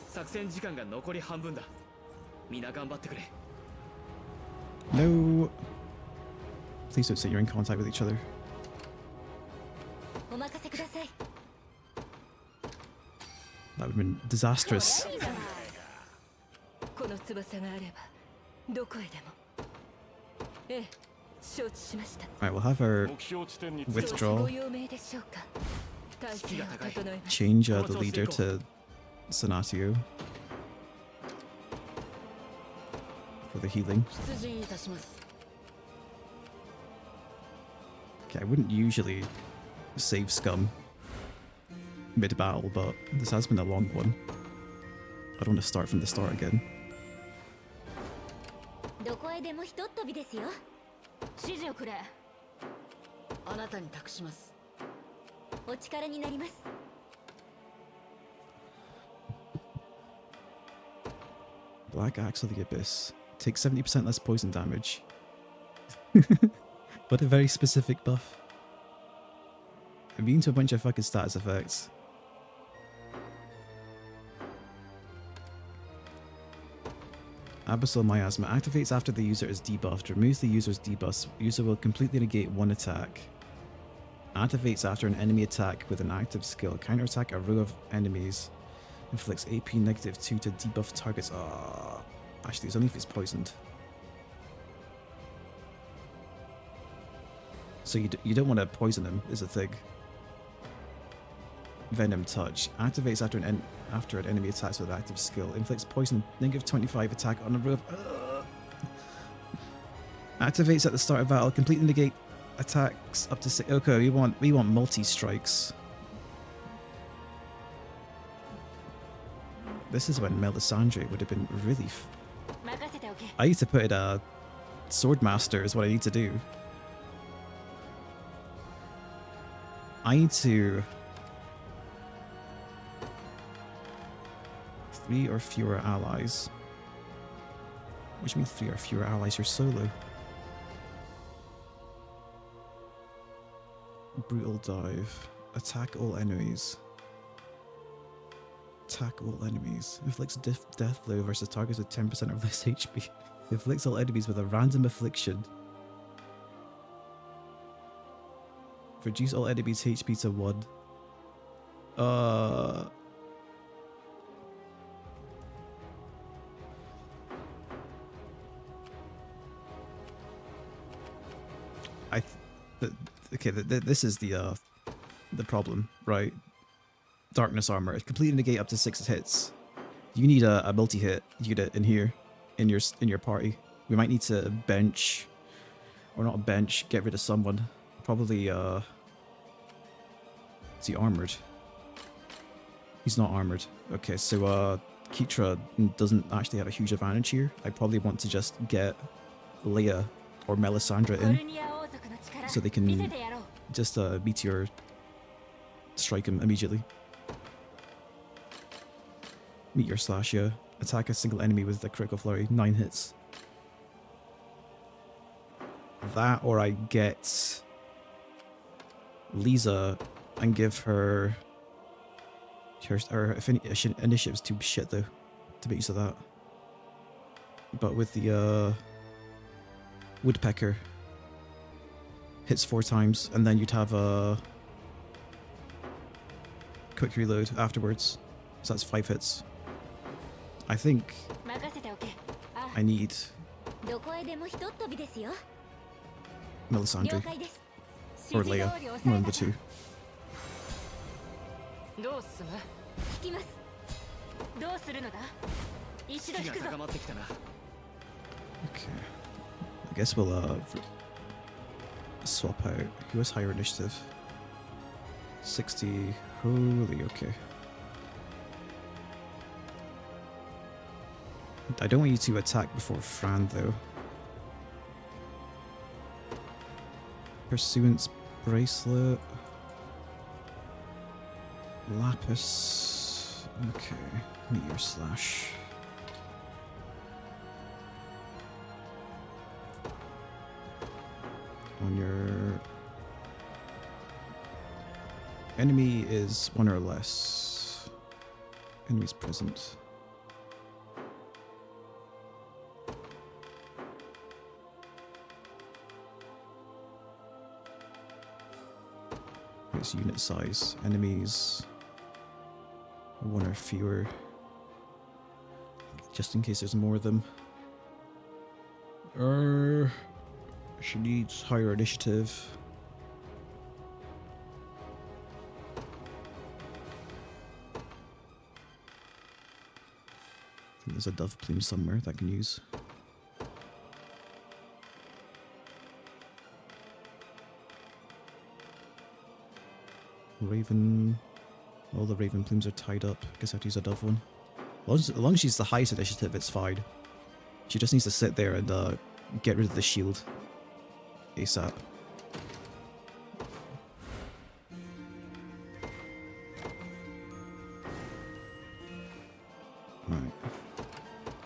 作戦時間が残り半分だ。皆頑張ってくれ。 No! Please don't say you're in contact with each other. お任せください。 That would have been disastrous. この翼があればどこへでも。ええ、承知しました。 Alright, we'll have our 目標地点に withdraw. ご用命でしょうか。体制を整えます。 Change the leader to Sonatio for the healing. 出陣いたします。 Okay, I wouldn't usually save scum mid-battle, but this has been a long one. I don't want to start from the start again. どこへでもひとっ飛びですよ。指示をくれ。あなたに託します。お力になります。 Black Axe of the Abyss. Takes 70% less poison damage. What a very specific buff. Immune to a bunch of fucking status effects. Abyssal Miasma activates after the user is debuffed. Removes the user's debuff. User will completely negate one attack. Activates after an enemy attack with an active skill. Counterattack a row of enemies. Inflicts AP -2 to debuff targets. Actually, it's only if it's poisoned. So you don't want to poison him, is the thing. Venom Touch. Activates after an enemy attacks with active skill. Inflicts poison -25 attack on a row of... Activates at the start of battle. Completely negate attacks up to 6... Okay, we want multi-strikes. This is when Melisandre would have been really... 任せておけ。 I need to put in a Swordmaster is what I need to do. I need to... 3 or fewer allies. What do you mean 3 or fewer allies? You're solo. Brutal Dive. Attack all enemies. Attack all enemies. Inflicts death blow versus targets with 10% or less HP. Inflicts all enemies with a random affliction. Reduce all enemies' HP to 1. This is the problem, right? Darkness armor. Completely negate up to 6 hits. You need a multi-hit unit in here, in your party. We might need to bench, or not bench, get rid of someone. Probably, is he armored? He's not armored. Okay, so Keitra doesn't actually have a huge advantage here. I probably want to just get Leia or Melisandre in, so they can just meteor strike him immediately. Meteor slash, yeah. Attack a single enemy with the critical flurry. 9 hits. That, or I get Lisa and give her initiative's too shit though to make use of that. But with the Woodpecker, hits 4 times, and then you'd have a quick reload afterwards. So that's 5 hits. I think 任せておけ。あ、 I need どこへでもひとっ飛びですよ。 Melisandre 了解です。 or 指示 Leia, 通り one 抑え of ま the す。 two. どう進む？引きます。どうするのだ？一度引くぞ。高まってきたな。 Okay. I guess we'll swap out. Who has higher initiative? 60. Holy, okay. I don't want you to attack before Fran though. Pursuance bracelet. Lapis. Okay. Meteor slash. On your enemy is 1 or less. Enemies present. It's unit size. Enemies 1 or fewer. Just in case there's more of them. She needs higher initiative. I think there's a dove plume somewhere that I can use. Raven. All the raven plumes are tied up. Guess I have to use a dove one. As long as she's the highest initiative, it's fine. She just needs to sit there and get rid of the shield ASAP. Alright.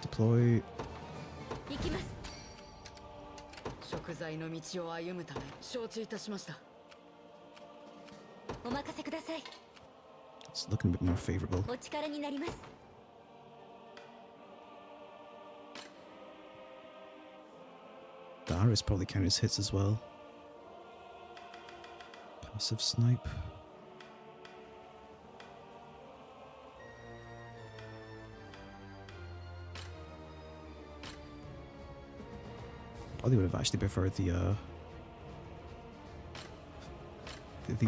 Deploy. 行きます。食材の道を歩むため承知いたしました。お任せください。 It's looking a bit more favorable. お力になります。 The arrows probably count as hits as well. Passive snipe. Probably would have actually preferred the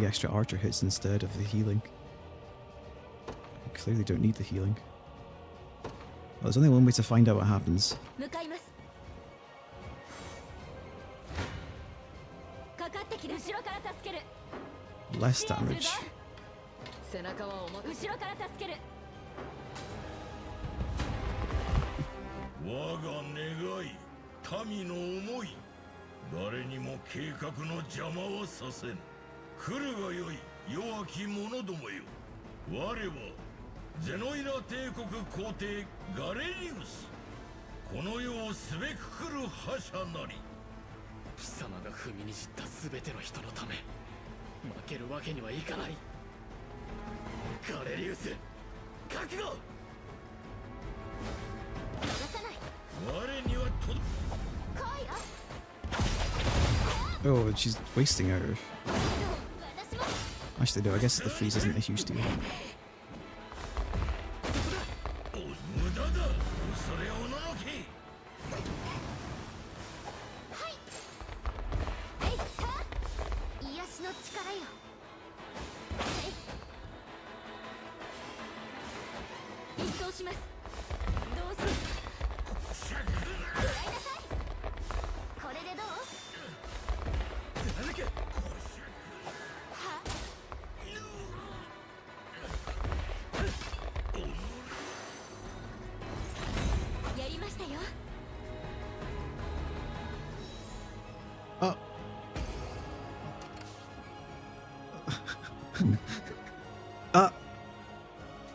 extra archer hits instead of the healing. I clearly don't need the healing. Well, there's only one way to find out what happens. 向かいます。かかってきて後ろから助ける。 Less damage. 背中はおま後ろから助ける。我が願い、民の思い、誰にも計画の邪魔はさせん。来るがよい、弱き者どもよ。我はゼノイラ帝国皇帝ガレリウス。この世をすべくくる覇者なり。貴様が踏みにじった全ての人のため負けるわけにはいかない。ガレリウス、覚悟。逃さない。我にはとど。来いよ。 Oh, she's wasting her. 私も。 Actually, no, I guess the freeze isn't a huge deal. 無駄だ。それをののけ。えいった癒しの力よ。一掃します。どうする。食らいなさい。これでどう。貫け。はやりましたよ。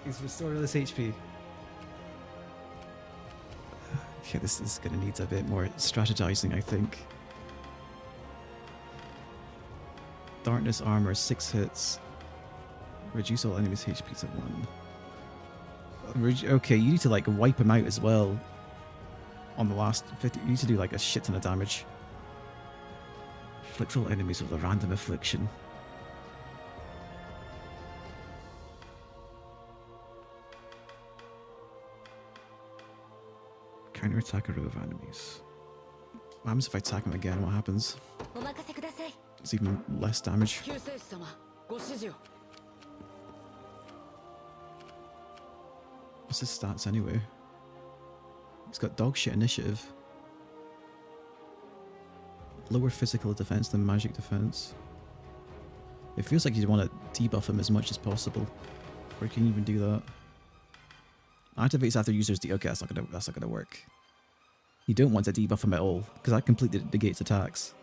He's restored all his HP. Okay, this is gonna need a bit more strategizing, I think. Darkness armor, 6 hits. Reduce all enemies' HP to 1. Okay, you need to like wipe him out as well. On the last 50, you need to do like a shit ton of damage. Afflicts all enemies with a random affliction. Counter attack a row of enemies. What happens if I attack him again? What happens? It's even less damage. 救世主様ご指示を What's his stats anyway? He's got dog shit initiative. Lower physical defense than magic defense. It feels like you'd want to debuff him as much as possible. Or can you even do that? Activates after users okay, that's not gonna work. You don't want to debuff him at all, because that completely negates attacks.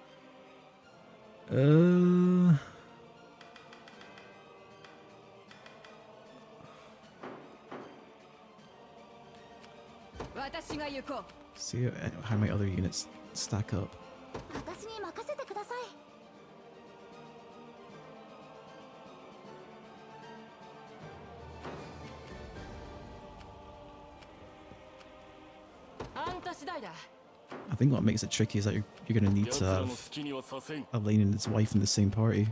See how my other units stack up. I think what makes it tricky is that you're going to need to have Elaine and his wife in the same party.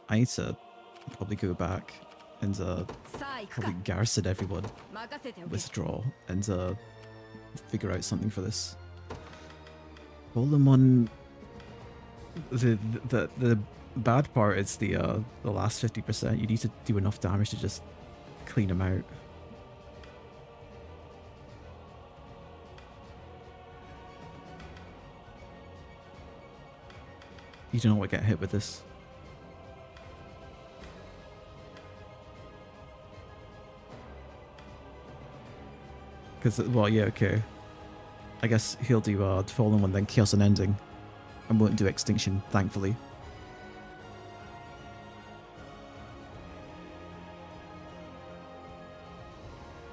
I need to probably go back and probably garrison everyone, withdraw, and figure out something for this. Hold them on. The bad part is the last 50%. You need to do enough damage to just clean them out. You don't want to get hit with this. Because, well, yeah, okay. I guess he'll do Fallen One, then Chaos Unending. And won't do Extinction, thankfully.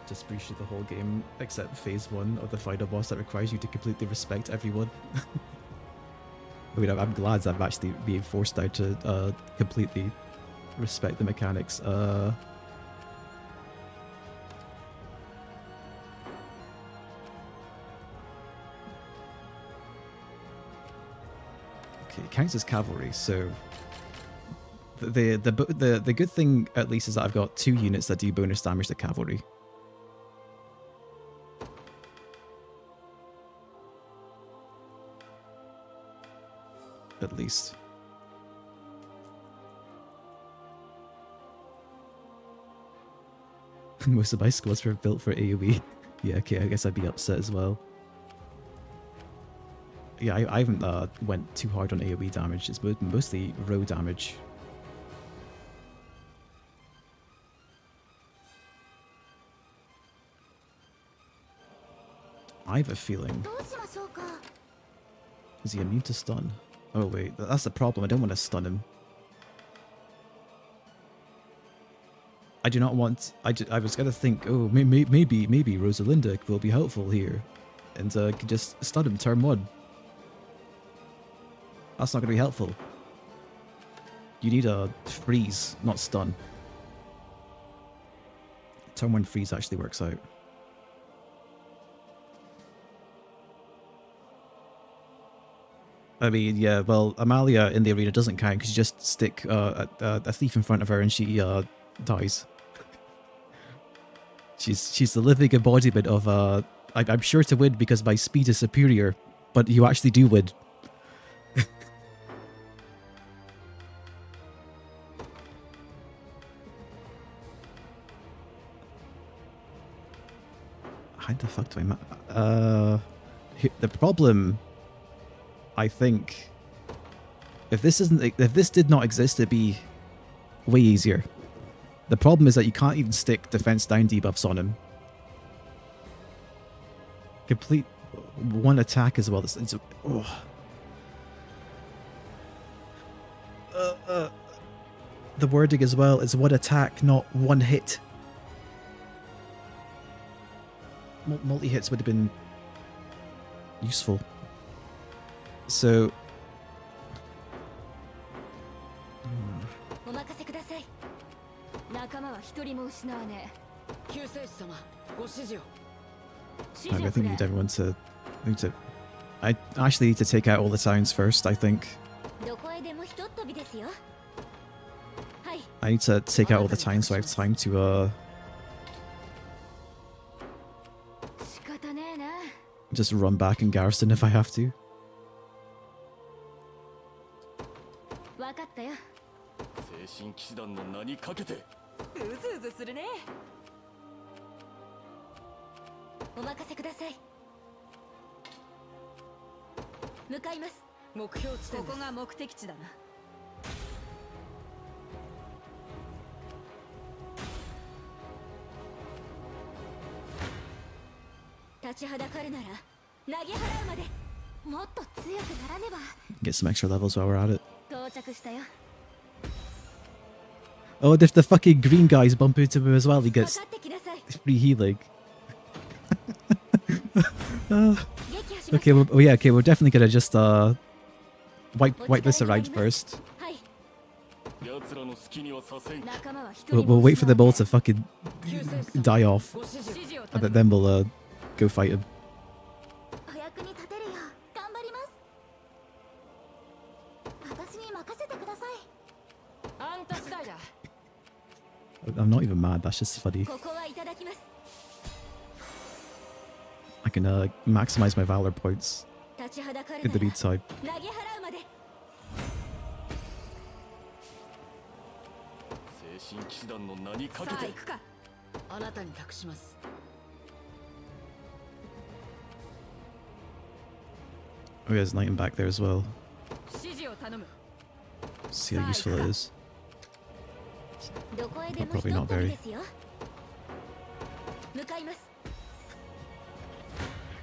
Just breach through the whole game, except phase 1 of the final boss that requires you to completely respect everyone. I mean, I'm glad I'm actually being forced now to completely respect the mechanics. Okay, it counts as cavalry, so the good thing at least is that I've got 2 units that do bonus damage to cavalry. At least. Most of my squads were built for AoE. Yeah, okay, I guess I'd be upset as well. Yeah, I haven't went too hard on AoE damage. It's mostly row damage. I have a feeling. Is he immune to stun? Oh wait, that's the problem. I don't want to stun him. I do not want... I was gonna think, oh, maybe Rosalinda will be helpful here. And could just stun him turn 1. That's not gonna be helpful. You need a freeze, not stun. Turn 1 freeze actually works out. I mean, yeah, well, Amalia in the arena doesn't count because you just stick a thief in front of her and she dies. She's the living embodiment of I'm sure to win because my speed is superior, but you actually do win. How the fuck do I the problem, I think, if this did not exist, it'd be way easier. The problem is that you can't even stick defense down debuffs on him. Complete 1 attack as well. It's the wording as well is 1 attack, not 1 hit. Multi-hits would have been useful. So... 救世主様ご指示を I think we need everyone to... I actually need to take out all the towns first, I think. どこへでもひとっ飛びですよ。はい。 I need to take out all the towns so I have time to, 仕方ねえな。 just run back and garrison if I have to. わかったよ。精神騎士団の名にかけて。うずうずするね。お任せください。向かいます。目標地点ここが目的地だな。立ちはだかるなら投げ払うまで。もっと強くならねば。 Get some extra levels while we're at it. 到着したよ。 Oh, if the fucking green guys bump into him as well, he か gets かってきなさい。 free healing. 撃破します。 Okay, well, oh yeah, okay, we're definitely gonna just wipe this around first. はい。奴らの好きにはさせん。仲間は一人 We'll も wait for them all to fucking 救世主様 die off, ご指示を and then we'll go fight him. お役に立てるよ。頑張ります。私に任せてください。あんた次第だ。 I'm not even mad, that's just funny. ここはいただきます。 I can maximize my valor points 立ちはだかる in な the ら meantime. 投げ払うまで。精神騎士団の名にかけてさあ行。くか。あなたに託します。 Oh, yeah, there's Knight back there as well. 指示を頼む。 See how useful it is. どこへでも Probably ひと not っ飛び very. ですよ。向かいます。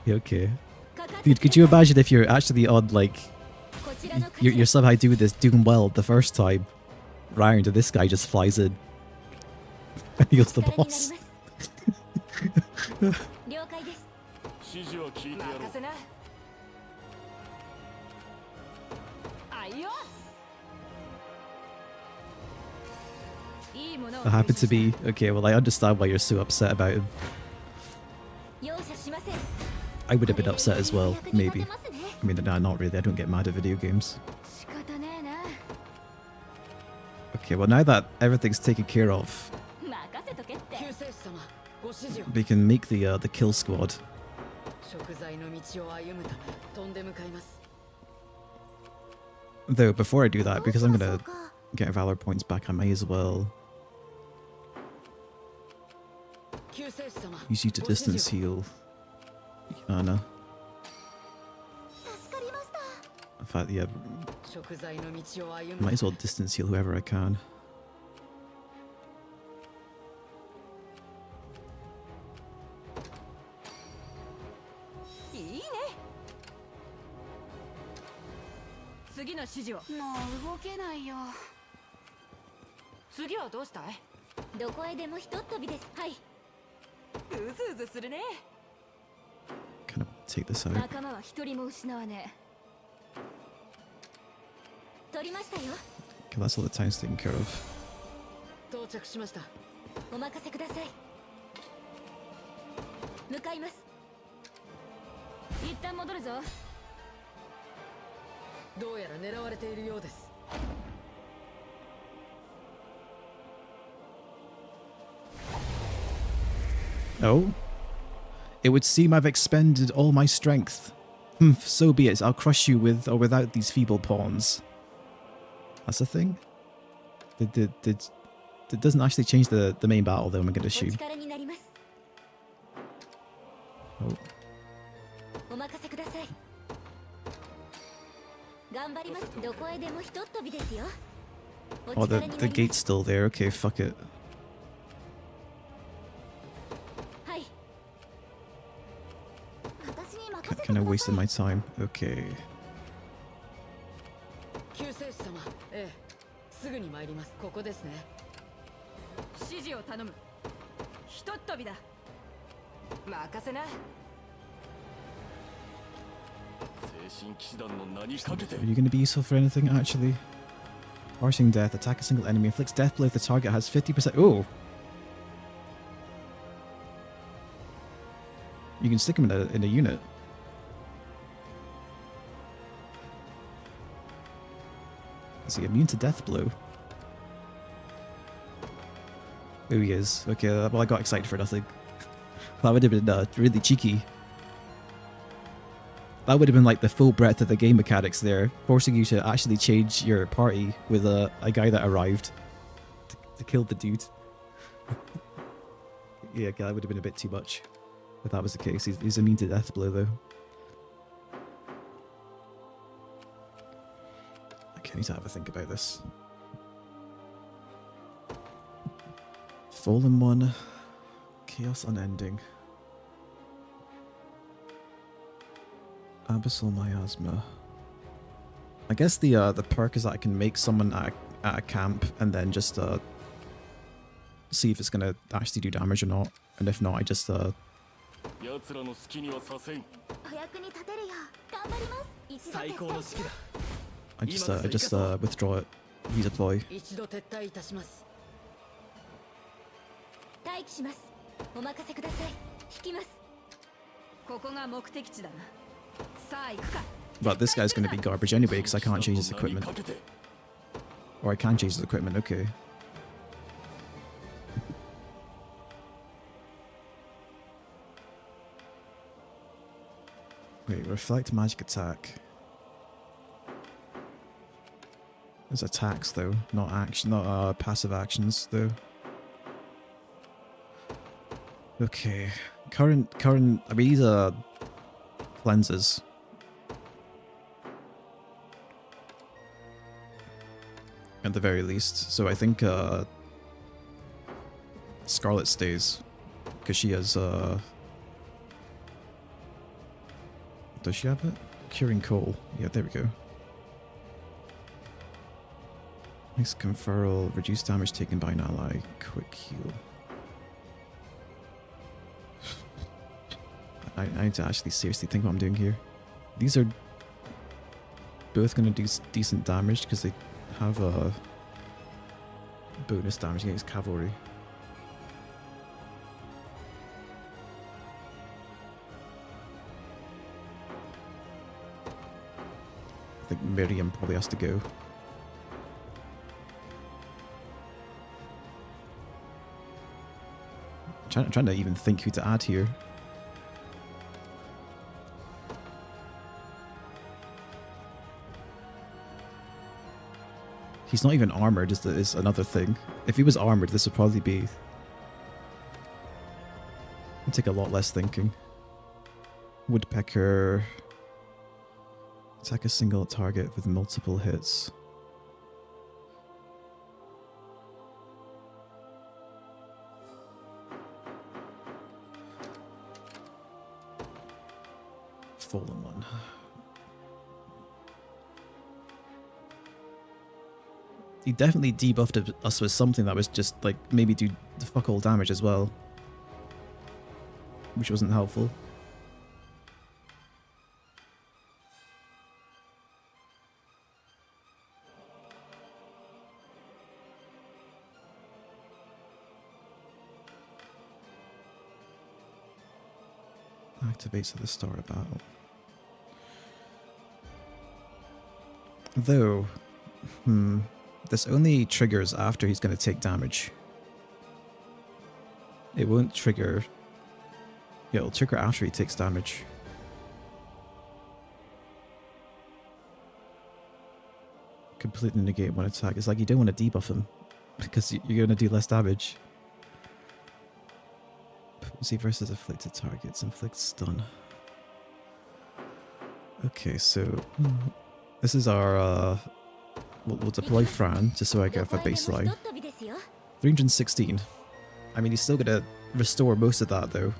Yeah, okay. かかって Dude, could you imagine if you're actually on, like, こちらの you're somehow doing well the first time round, and this guy just flies in and heals the 力になり boss. ます。了解です。指示は聞いてやろう任。せな。あいよ。いいものを That happened to be okay. Well, I understand why you're so upset about him. 容赦しません。 I would have been upset as well, 役に立 maybe. てますね。 I mean, nah, not really. I don't get mad at video games. 仕方ねえな。 Okay, well, now that everything's taken care of, 任せとけって。救世主様ご指示を。 we can make the kill squad. 食材の道を歩むため飛んで向かいます。 Though, before I do that, because I'm どうしましょ gonna うか。 get valor points back, I may as well 救世主様 use you to ご指示 distance を heal Yana. 助かりました。 In fact, yeah, 食材の道を歩む might as well distance heal whoever I can. いいね。次の指示を。もう動けないよ。次はどうしたい？どこへでもひとっ飛びです。はい。うずうずするね。 Kind of take this out. 仲間は一人も失わねえ。取りましたよ。 Okay, that's all the time's taken care of. 到着しました。お任せください。向かいます。一旦戻るぞ。どうやら狙われているようです。 Oh? It would seem I've expended all my strength. So be it. I'll crush you with or without these feeble pawns. That's a thing? It doesn't actually change the main battle, though, I'm going to お assume. 力になります。 Oh. お任せください。頑張ります。どこへでもひとっ飛びですよ。お Oh, 力に the なり gate's ます。 still there. Okay, fuck it. はい。私に任せてください。 Kind of wasted my time. Okay. 救世主様、ええ、すぐに参ります。ここですね。指示を頼む。ひとっ飛びだ。任せな。精神騎士団の名にかけて。 Are you going to be useful for anything, actually? Parsing death. Attack a single enemy. Inflicts death blow if the target has 50%. Oh! You can stick him in a unit. Is he immune to death blow? There he is. Okay, well I got excited for nothing. That would have been really cheeky. That would have been like the full breadth of the game mechanics there, forcing you to actually change your party with a guy that arrived to kill the dude. Yeah, that would have been a bit too much if that was the case. He's immune to death blow though. Okay, I need to have a think about this. Fallen One, Chaos Unending, Abyssal Miasma. I guess the perk is that I can make someone at a camp and then just see if it's gonna actually do damage or not, and if not, I just I just withdraw it, redeploy. 待機します。お任せください。引きます。ここが目的地だな。さあ行くか。 But this guy's gonna be garbage anyway because I can't change his equipment. Or I can change his equipment, okay. Wait, reflect magic attack. There's attacks though, not action, not passive actions though. Okay, current. I mean, these are cleanses. At the very least, so I think Scarlet stays because she has does she have it? Curing Coal. Yeah, there we go. Makes conferral, reduce damage taken by an ally, quick heal. I need to actually seriously think what I'm doing here. These are both going to do decent damage because they have a bonus damage against cavalry. I think Miriam probably has to go. I'm trying to even think who to add here. He's not even armored is another thing. If he was armored, this would probably be... It'd take a lot less thinking. Woodpecker... Attack a single target with multiple hits. Fallen One. He definitely debuffed us with something that was just like maybe do the fuck all damage as well, which wasn't helpful. Activates at the start of battle. Though, this only triggers after he's going to take damage. It won't trigger... Yeah, it'll trigger after he takes damage. Completely negate one attack. It's like you don't want to debuff him because you're going to do less damage. Potency versus afflicted targets. Inflict stun. Okay, so... This is our... We'll deploy Fran, just so I get a baseline. 316. I mean, he's still going to restore most of that, though.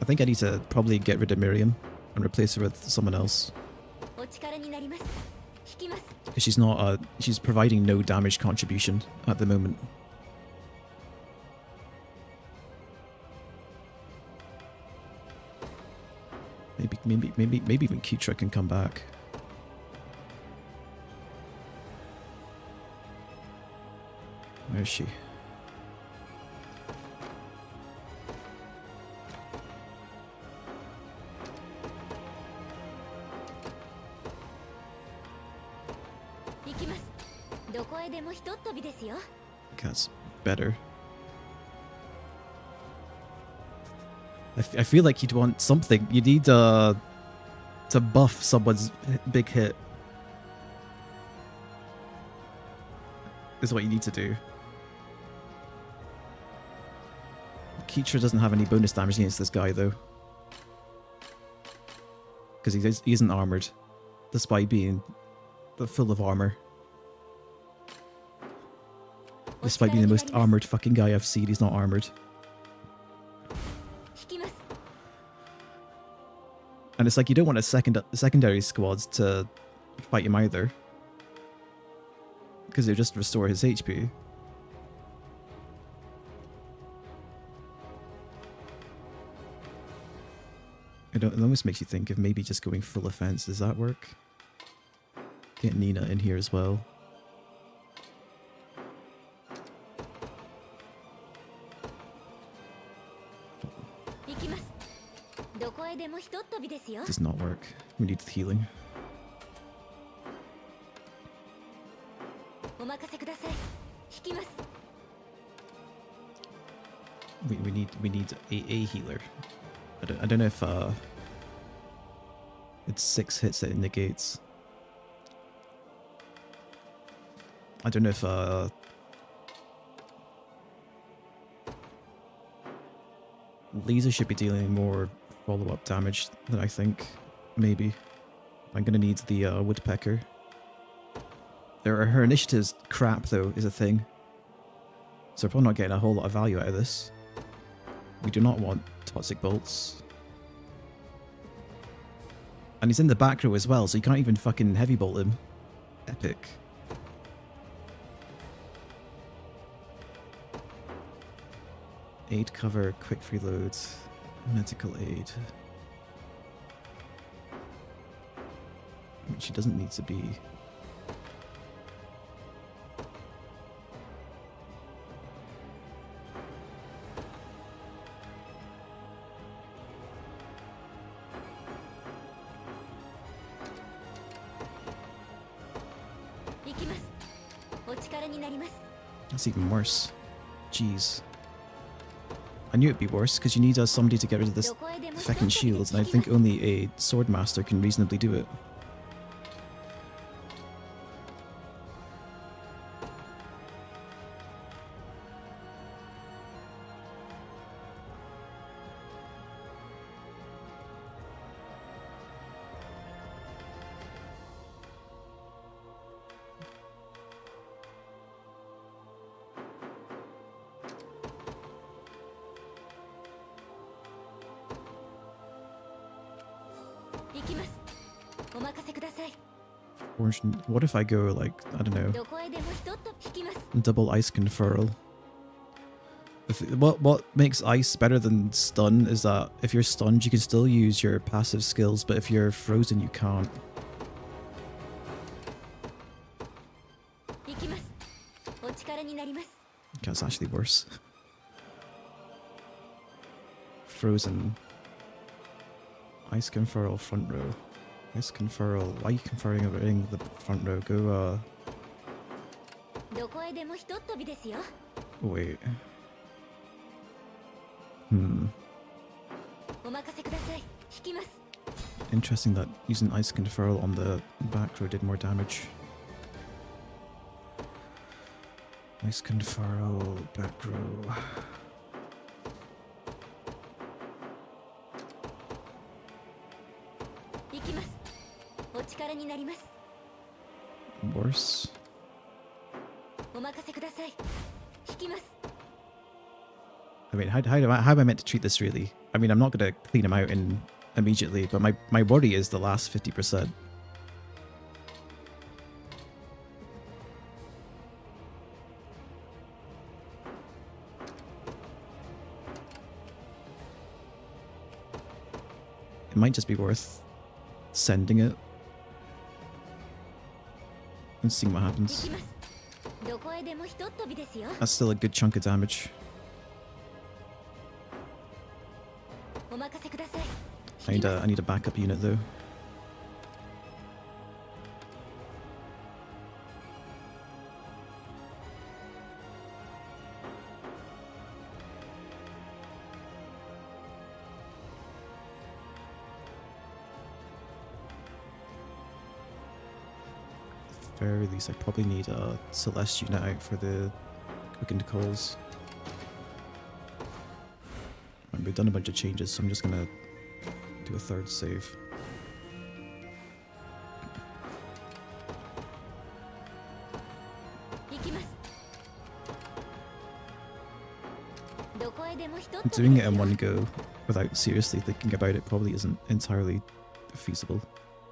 I think I need to probably get rid of Miriam and replace her with someone else. She's not, she's providing no damage contribution at the moment. Maybe even Keitra can come back. Where is she? That's better. I feel like you'd want something. You need to buff someone's big hit. Is what you need to do. Keitra doesn't have any bonus damage against this guy though, because he isn't armored, despite being full of armor. Despite being the most armored fucking guy I've seen, he's not armored. And it's like you don't want a secondary squad to fight him either, because they just restore his HP. It almost makes you think of maybe just going full offense. Does that work? Get Nina in here as well. Does not work. We need the healing. We need a healer. I don't know if it's 6 hits that it negates. I don't know if Lisa should be dealing more follow-up damage than I think. Maybe. I'm gonna need the woodpecker. Her initiative's crap though, is a thing. So we're probably not getting a whole lot of value out of this. We do not want toxic bolts. And he's in the back row as well, so you can't even fucking heavy bolt him. Epic. Aid cover, quick reload, medical aid. Which he doesn't need to be. That's even worse. Jeez. I knew it'd be worse, because you need somebody to get rid of this fucking shields, and I think only a swordmaster can reasonably do it. What if I go like, I don't know, double ice conferral? What makes ice better than stun is that if you're stunned you can still use your passive skills, but if you're frozen you can't. That's actually worse. Frozen. Ice conferral front row. Ice conferral. Why are you conferring over in the front row? Go, wait. Interesting that using ice conferral on the back row did more damage. Ice conferral, back row. Worse. I mean, how am I meant to treat this really? I mean, I'm not going to clean him out immediately, but my worry is the last 50%. It might just be worth sending it and seeing what happens. どこへでもひとっ飛びですよ。 That's still a good chunk of damage. お任せください。 I need a backup unit though. At the very least, I probably need a Celeste unit out for the quickened calls. And we've done a bunch of changes, so I'm just gonna do a third save. 行きます。どこへでもひとっ Doing 飛び it です in よ。 one go without seriously thinking about it probably isn't entirely feasible.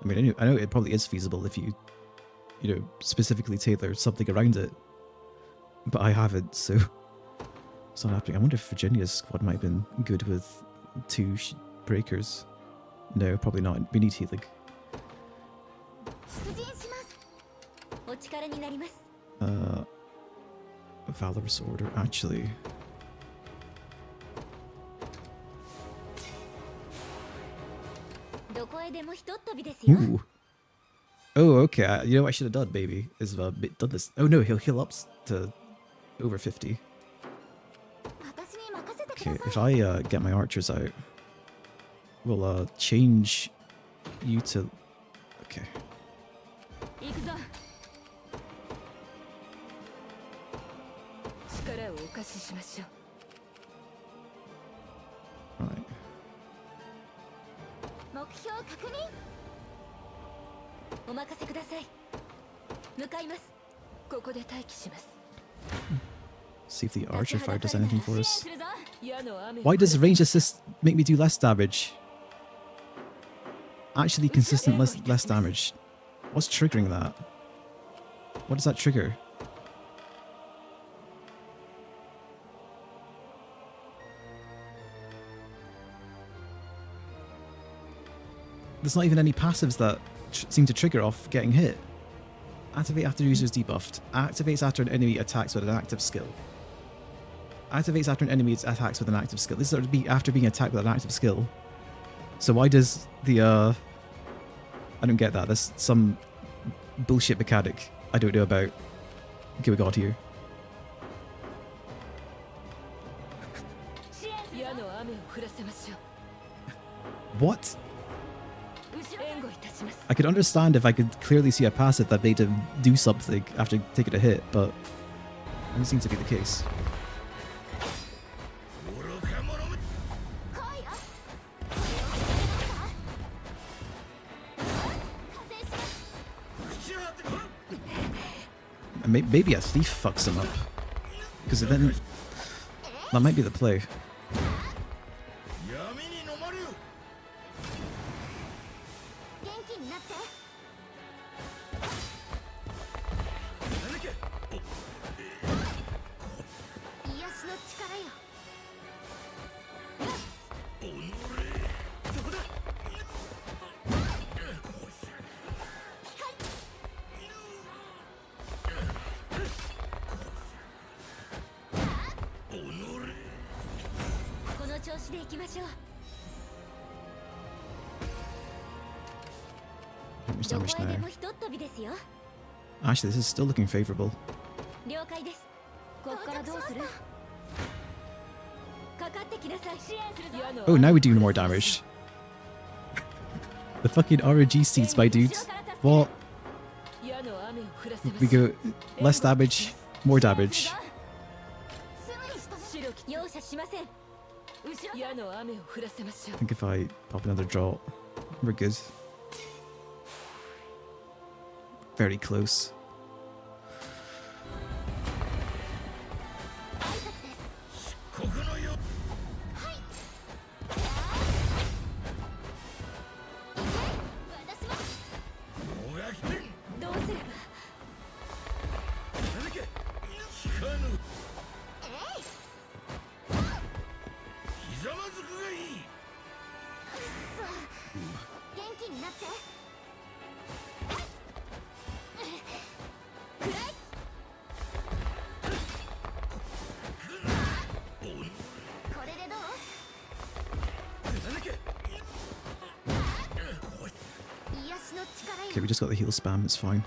I mean, I know it probably is feasible if you know, specifically tailor something around it. But I haven't, so it's not happening. I wonder if Virginia's squad might have been good with 2 breakers. No, probably not. We need healing. 出陣します。お力になります。 Valorous Order, actually. どこへでもひとっ飛びですよ。 Ooh. Oh, okay. You know what I should have done, maybe, is done this. Oh no, he'll heal up to over 50. 私に任せてく Okay, ださい。 if I get my archers out, we'll change you to... Okay. 行くぞ。力をお貸ししましょう。 Alright. 目標確認。お任せください。向かいます。ここで待機します。 See if the archer fire does anything for 支援 us. するぞ。 矢の雨を Why does range assist make me do less damage? Actually consistent less damage. What's triggering that? What does that trigger? There's not even any passives that seem to trigger off getting hit. Activate after user is debuffed. Activates after an enemy attacks with an active skill. Activates after an enemy attacks with an active skill. This is after being attacked with an active skill. So why does the I don't get that. There's some bullshit mechanic I don't know about. Good God here. 矢の雨を降らせましょう。 What? 援護いたします。 I could understand if I could clearly see a passive that made him do something after taking a hit, but that doesn't seem to be the case. 愚か者め。来いよ。 And maybe a thief fucks him up. Because then that might be the play. 闇に飲まれよ。元気になって。癒しの力よ。そこだ。この調子で行きましょう。 How much どこ damage へで now? もひとっ飛びですよ。 Actually, this is still looking favorable. 了解です。こっからどうする？かかってきなさい。支援するぞ。 Oh, now we're doing more damage. The fucking RNG seeds, my dudes. What? 矢の雨を降らせま We しょう。 go less damage, more damage. すぐに仕留め。容赦しません。後ろ。矢の雨を降らせましょ I think if I pop another draw, we're good. Very close. ここのよ。もがきてん。どうすれば？聞かぬ。ひざまずくがいい。元気になって。くらい。Okay, we just got the heal spam, it's fine.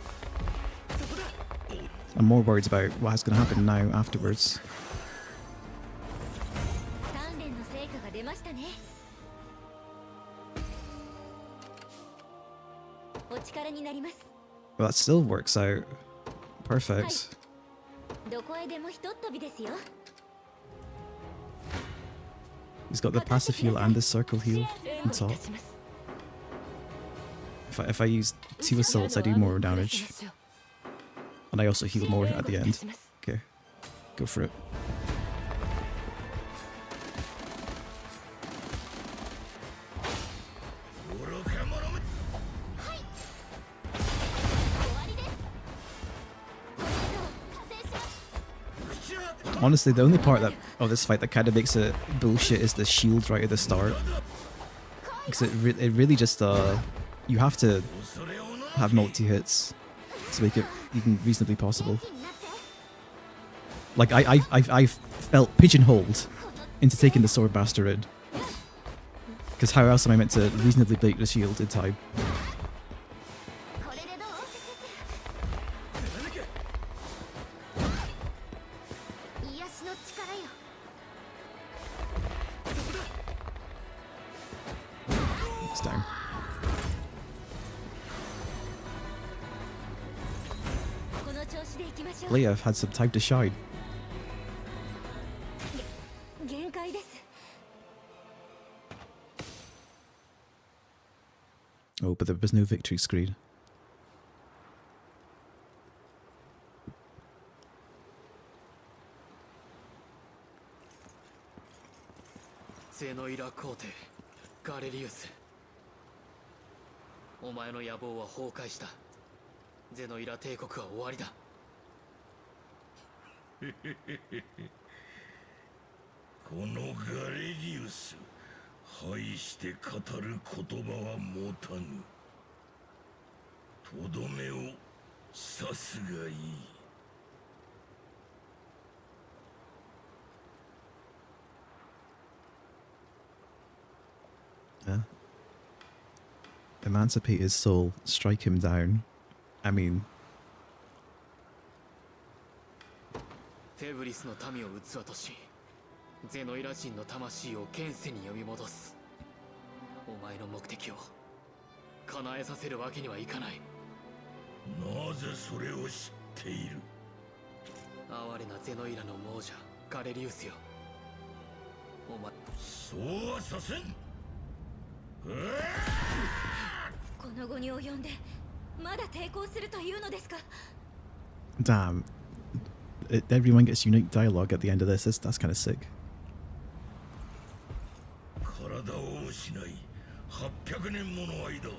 I'm more worried about what's going to happen now afterwards. 鍛錬の成果が出ましたね。お力になります。 Well, that still works out. Perfect. どこへでもひとっ飛びですよ。 He's got the passive heal and the circle heal on top. If I use 2 assaults, I do more damage. And I also heal more at the end. Okay, go for it. Honestly, the only part of this fight that kind of makes it bullshit is the shield right at the start. Because it really just, you have to have multi-hits to make it even reasonably possible. Like, I felt pigeonholed into taking the Sword Master in. Because how else am I meant to reasonably break the shield in time? It's down. Leia, I've had some time to shine. Oh, but there was no victory screen. Zenoira皇帝、ガレリウス。お前の野望は崩壊した。ゼノイラ帝国は終わりだ。このガレリウス、拝して語る言葉は持たぬ。とどめを刺すがいい。Emancipate his soul, strike him down. I mean... テブリスの民を器とし、ゼノイラ人の魂を現世に呼び戻す。お前の目的を叶えさせるわけにはいかない。なぜそれを知っている？哀れなゼノイラの亡者ガレリウスよ。お前、そうはさせん。この後に及んでまだ抵抗するというのですか？ Damn. Everyone gets unique dialogue at the end of this. That's kind of sick. 体を失い800年もの間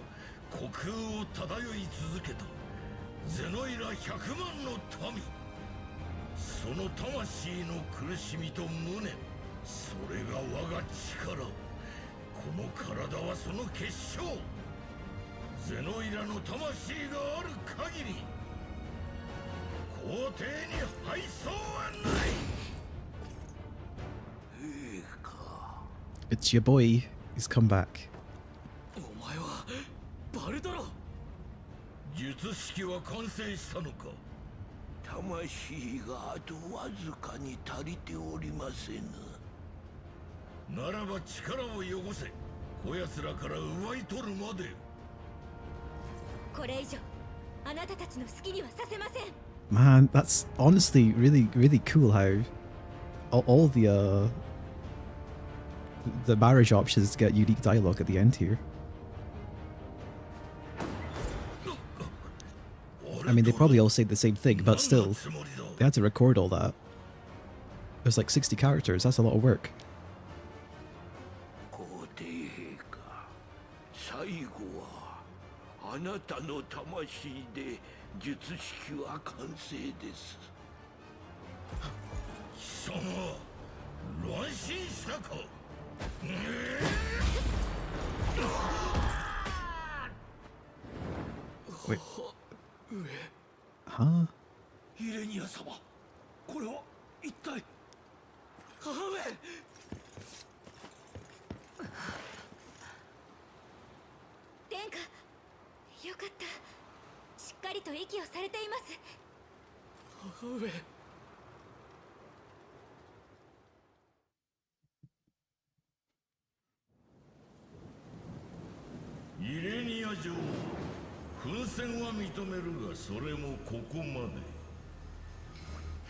虚空を漂い続けたゼノイラ100万の民、その魂の苦しみと無念、それが我が力。この体はその結晶。ゼノイラの魂がある限り皇帝に敗走はない。 It's your boy. He's come back. お前はバルドロ。術式は完成したのか？魂があとわずかに足りておりませぬ。ならば力を汚せ。こやつらから奪い取るまで。これ以上あなたたちの好きにはさせません。 Man, that's honestly really cool how all the marriage options get unique dialogue at the end here. I mean, they probably all say the same thing, but still, they had to record all that. There's like 60 characters, that's a lot of work. 皇帝陛下、最後はあなたの魂で術式は完成です。貴様、乱心したか？ Wait. Huh? イレニア様、これは一体。母上。殿下、よかった。かりと息をされています。母上。イレニア女王、奮戦は認めるがそれもここまで。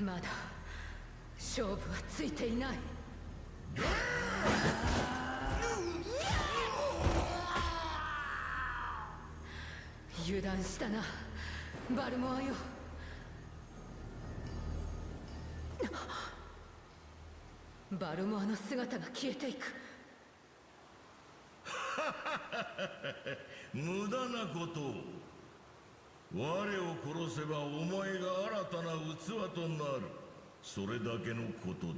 まだ勝負はついていない。油断したな、バルモアよ。バルモアの姿が消えていく。無駄なことを。我を殺せばお前が新たな器となる。それだけのことだ。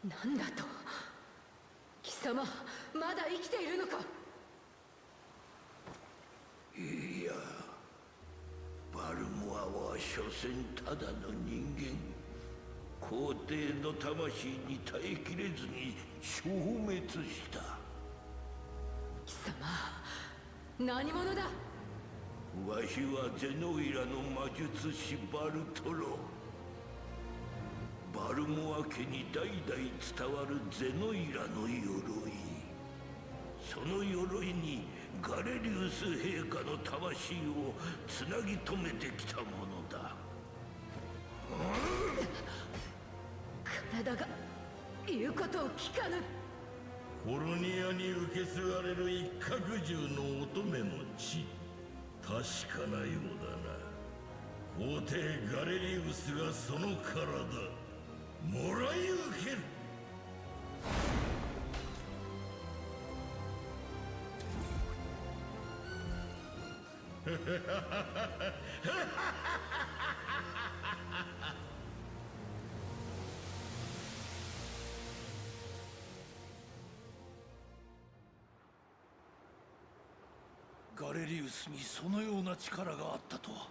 なんだと？貴様、まだ生きているのか？いや、バルモアは所詮ただの人間。皇帝の魂に耐えきれずに消滅した。貴様、何者だ？わしはゼノイラの魔術師バルトロ。バルモア家に代々伝わるゼノイラの鎧。その鎧にガレリウス陛下の魂をつなぎ止めてきたものだ。体が言うことを聞かぬ。コルニアに受け継がれる一角獣の乙女の血。確かなようだな。皇帝ガレリウスがその体もらい受ける。ガレリウスにそのような力があったとは。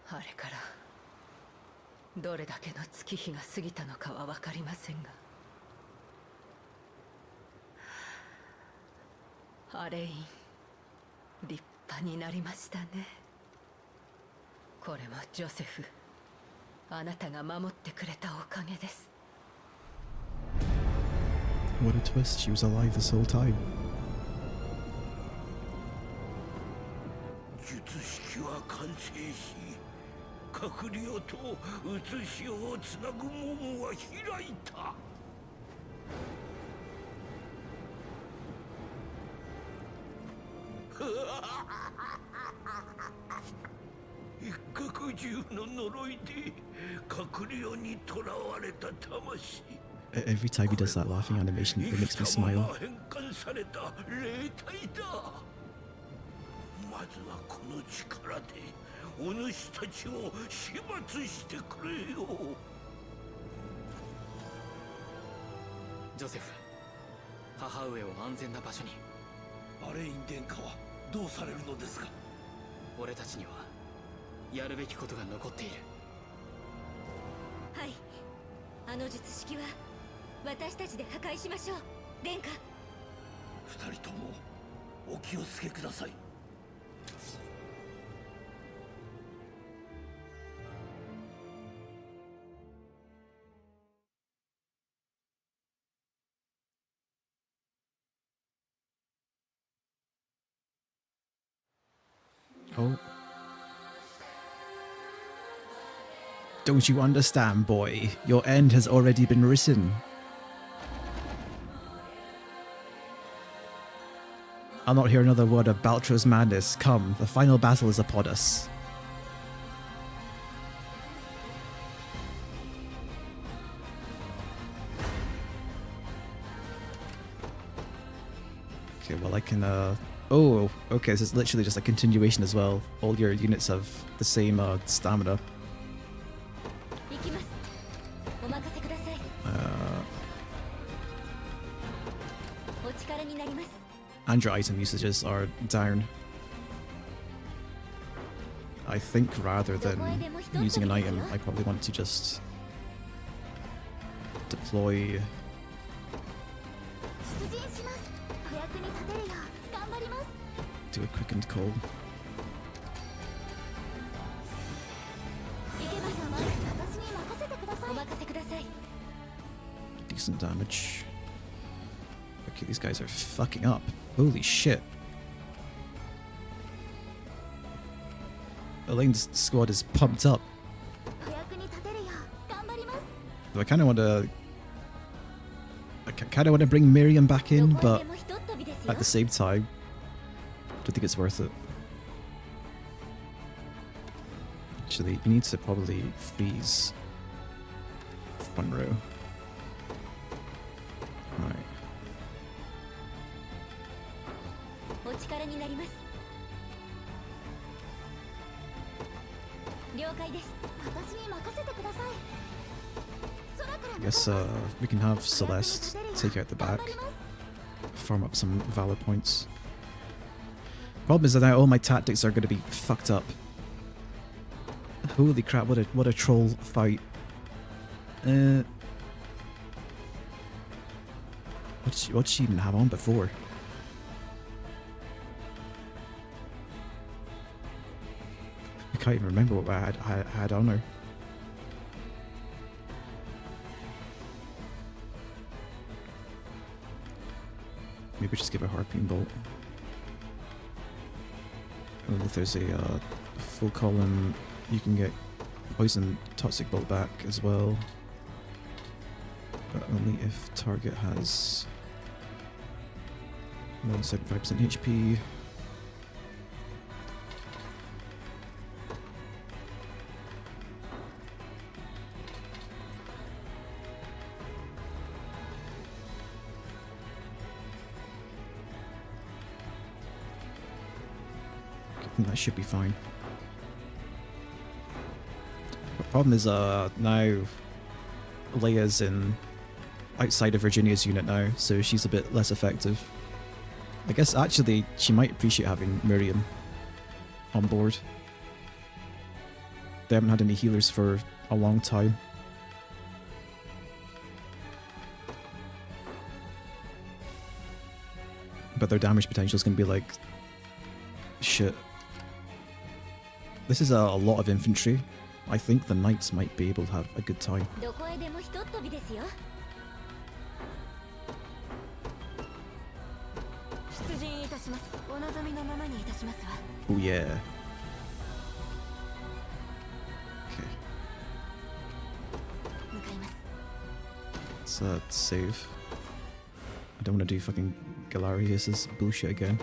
あれからどれだけの月日が過ぎたのかは分かりませんが、アレイン、立派になりましたね。これもジョセフ、あなたが守ってくれたおかげです。 What a twist, she was alive this whole time. 術式は完成し、閣僚と写しをつなぐ門は開いた。一角獣の呪いで閣僚に囚われた魂。 Every time he does that laughing animation, it makes me smile. 変換された霊体だ。まずはこの力でお主たちを始末してくれよ。ジョセフ、母上を安全な場所に。アレイン殿下はどうされるのですか？俺たちにはやるべきことが残っている。はい、あの術式は私たちで破壊しましょう、殿下。二人ともお気をつけください。Oh. Don't you understand, boy? Your end has already been written. I'll not hear another word of Baltro's madness. Come, the final battle is upon us. Okay, well I can, Oh, okay, this is literally just a continuation as well. All your units have the same, stamina. And your item usages are down. I think rather than using an item, I probably want to just deploy. Do a quickened call. Decent damage. Okay, these guys are fucking up. Holy shit. Elaine's squad is pumped up. I kind of want to... I kind of want to bring Miriam back in, but at the same time, I don't think it's worth it. Actually, you need to probably freeze front row. Right. I guess we can have Celeste take out the back, farm up some valor points. Problem is that now all my tactics are going to be fucked up. Holy crap! What a troll fight. What did she even have on before? I can't even remember what I had on her. Maybe just give a harpoon bolt. Oh, if there's a full column, you can get poison toxic bolt back as well, but only if target has more than 75% HP. That should be fine. The problem is now Leia's in outside of Virginia's unit now, so she's a bit less effective. I guess actually she might appreciate having Miriam on board. They haven't had any healers for a long time. But their damage potential is going to be like shit. This is a lot of infantry. I think the knights might be able to have a good time. Oh yeah. Okay. Let's save. I don't want to do fucking Galarius's bullshit again.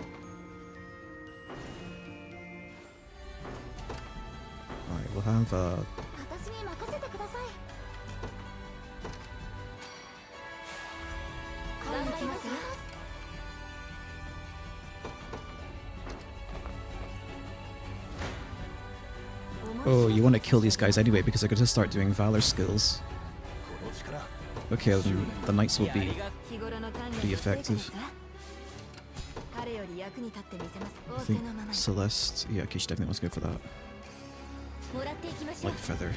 We'll have oh, you want to kill these guys anyway because they're going to start doing valor skills. Okay, then the knights will be pretty effective. I think Celeste, yeah, okay, she definitely wants to go for that. Light feather.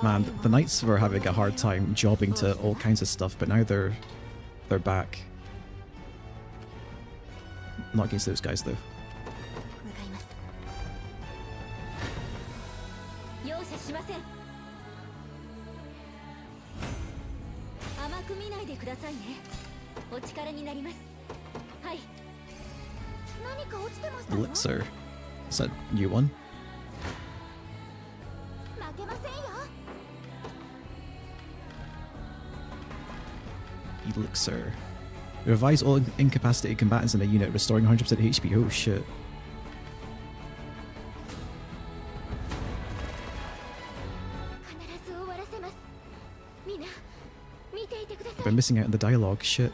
Man, the knights were having a hard time jobbing to all kinds of stuff, but now they're back. Not against those guys though. Elixir. Is that a new one? Elixir. Revise all incapacitated combatants in a unit, restoring 100% HP. Oh shit. I've been missing out on the dialogue. Shit.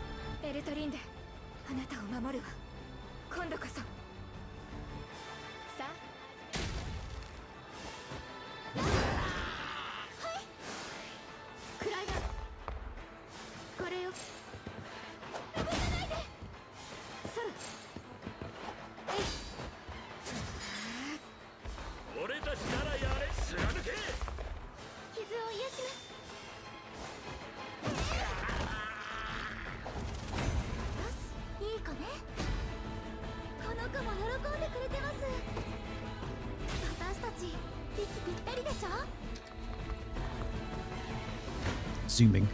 Zooming.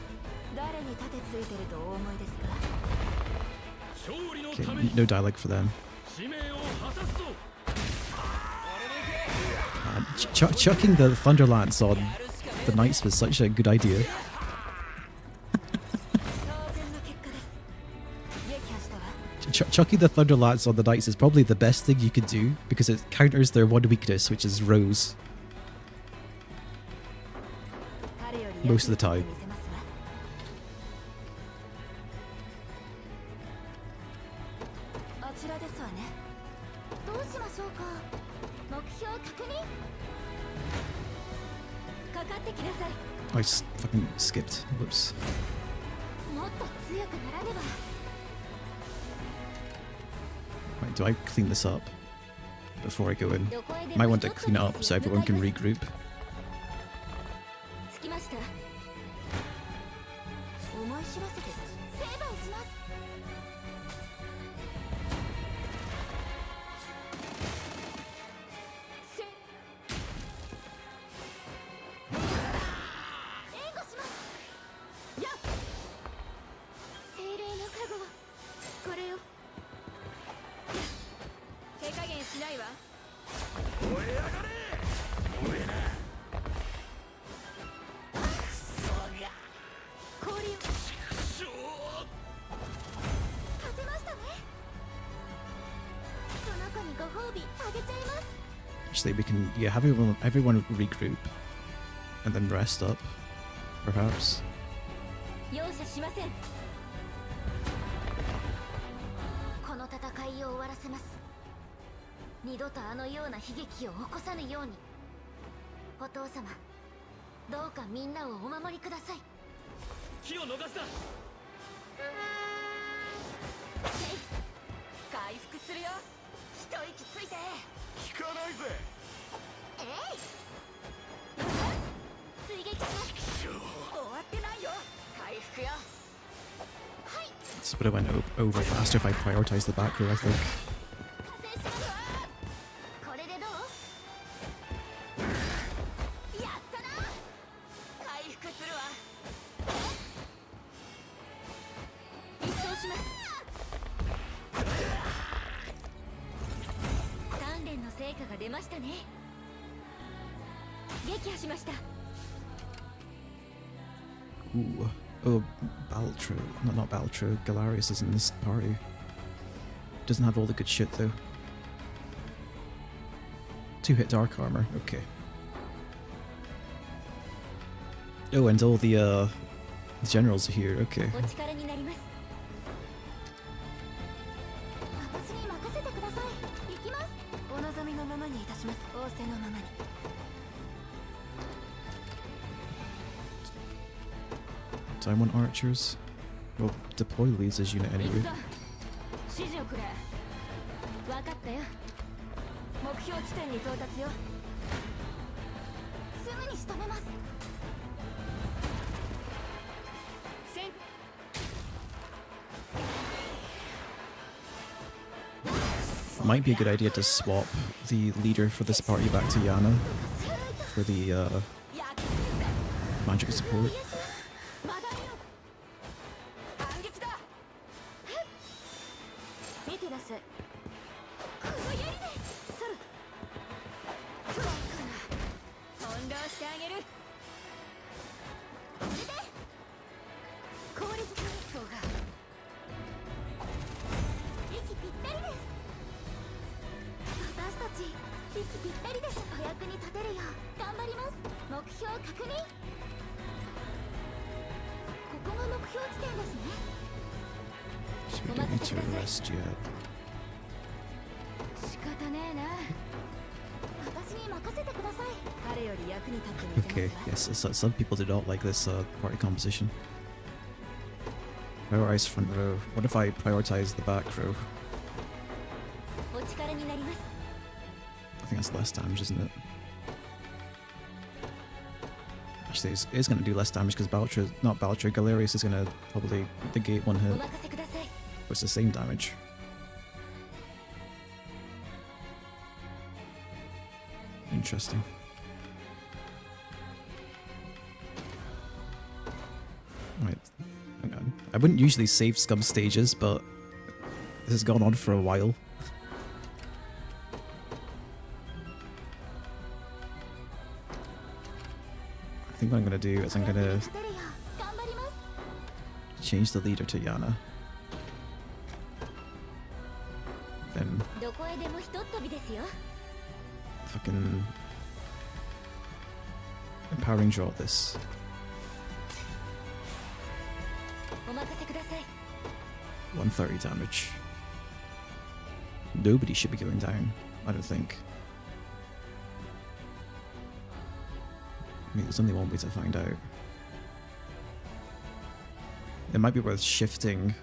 誰に盾ついてるとお思いですか？ Okay, no dialogue for them. Chucking the Thunder Lance on the Knights was such a good idea. Chucking the Thunder Lance on the Knights is probably the best thing you could do because it counters their one weakness, which is Rose. Most of the time. あちらですわね。どうしましょうか。目標確認。かかってきなさい。 I just fucking skipped. Whoops. もっと強くならねば。 Right, do I clean this up before I go in? Might want to clean it up so everyone can regroup. 着きました。思い知らせて成敗します。 Actually, we can, yeah, have everyone regroup and then rest up, perhaps. 容赦しません。この戦いを終わらせます。二度とあのような悲劇を起こさぬように。お父様、どうかみんなをお守りください。気を逃すな。回復するよ。一息ついて。聞かないぜ。えい。追撃します。終わってないよ。回復よ。はい。This would have went over faster if I prioritized the back row, I think. これでどう？やったな。回復するわ。一掃します。鍛錬の成果が出ましたね。撃破しました。 Ooh. Oh, Baltro. Not Baltro. Galarius is in this party. Doesn't have all the good shit, though. 2-hit dark armor. Okay. Oh, and all the generals are here. Okay. お力になります。私に任せてください。行きます。お望みのままにいたします。仰せのままに。 Do I want archers? Well, deploy leads as unit anyway. 指示をくれ。分かったよ。目標地点に到達よ。すぐに仕留めます。 Might be a good idea to swap the leader for this party back to Yana for the magic support. 見てなさい。この槍でそる。翻弄してあげる。これで効率競争が息ぴったりです。私たち息ぴったりです。お役に立てるよう頑張ります。目標確認。ここが目標地点ですね。 We don't need to rest yet. Okay, yes, some people did not like this party composition. Prioritize front row. What if I prioritize the back row? I think that's less damage, isn't it? Actually, it's going to do less damage because Galarius is going to probably negate one hit. But it's the same damage. Interesting. I wouldn't usually save scum stages, but this has gone on for a while. I think what I'm going to do is I'm going to change the leader to Yana. Then fucking empowering draw this. 130 damage. Nobody should be going down, I don't think. I mean, there's only one way to find out. It might be worth shifting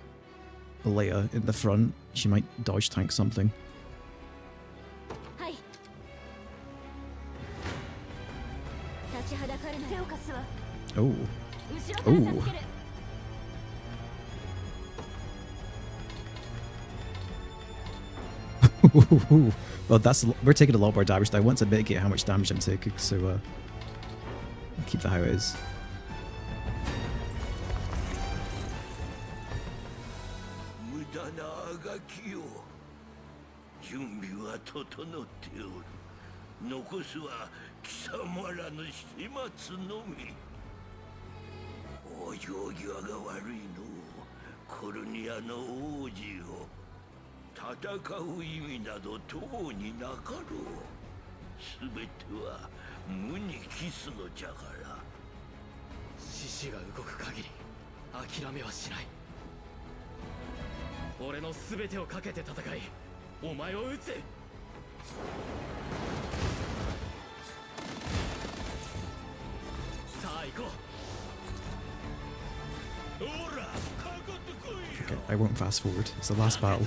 Leia in the front. She might dodge tank something. Oh. Oh. Well, we're taking a lot more damage. I want to mitigate how much damage I'm taking, so keep that how it is. 残すは貴様らの始末のみ。お行儀が悪いの。コルニアの王子を戦う意味などとうになかろう。すべては無に帰すのじゃから。獅子が動く限り諦めはしない。俺のすべてをかけて戦い、お前を撃つ。Okay, I won't fast forward. It's the last battle.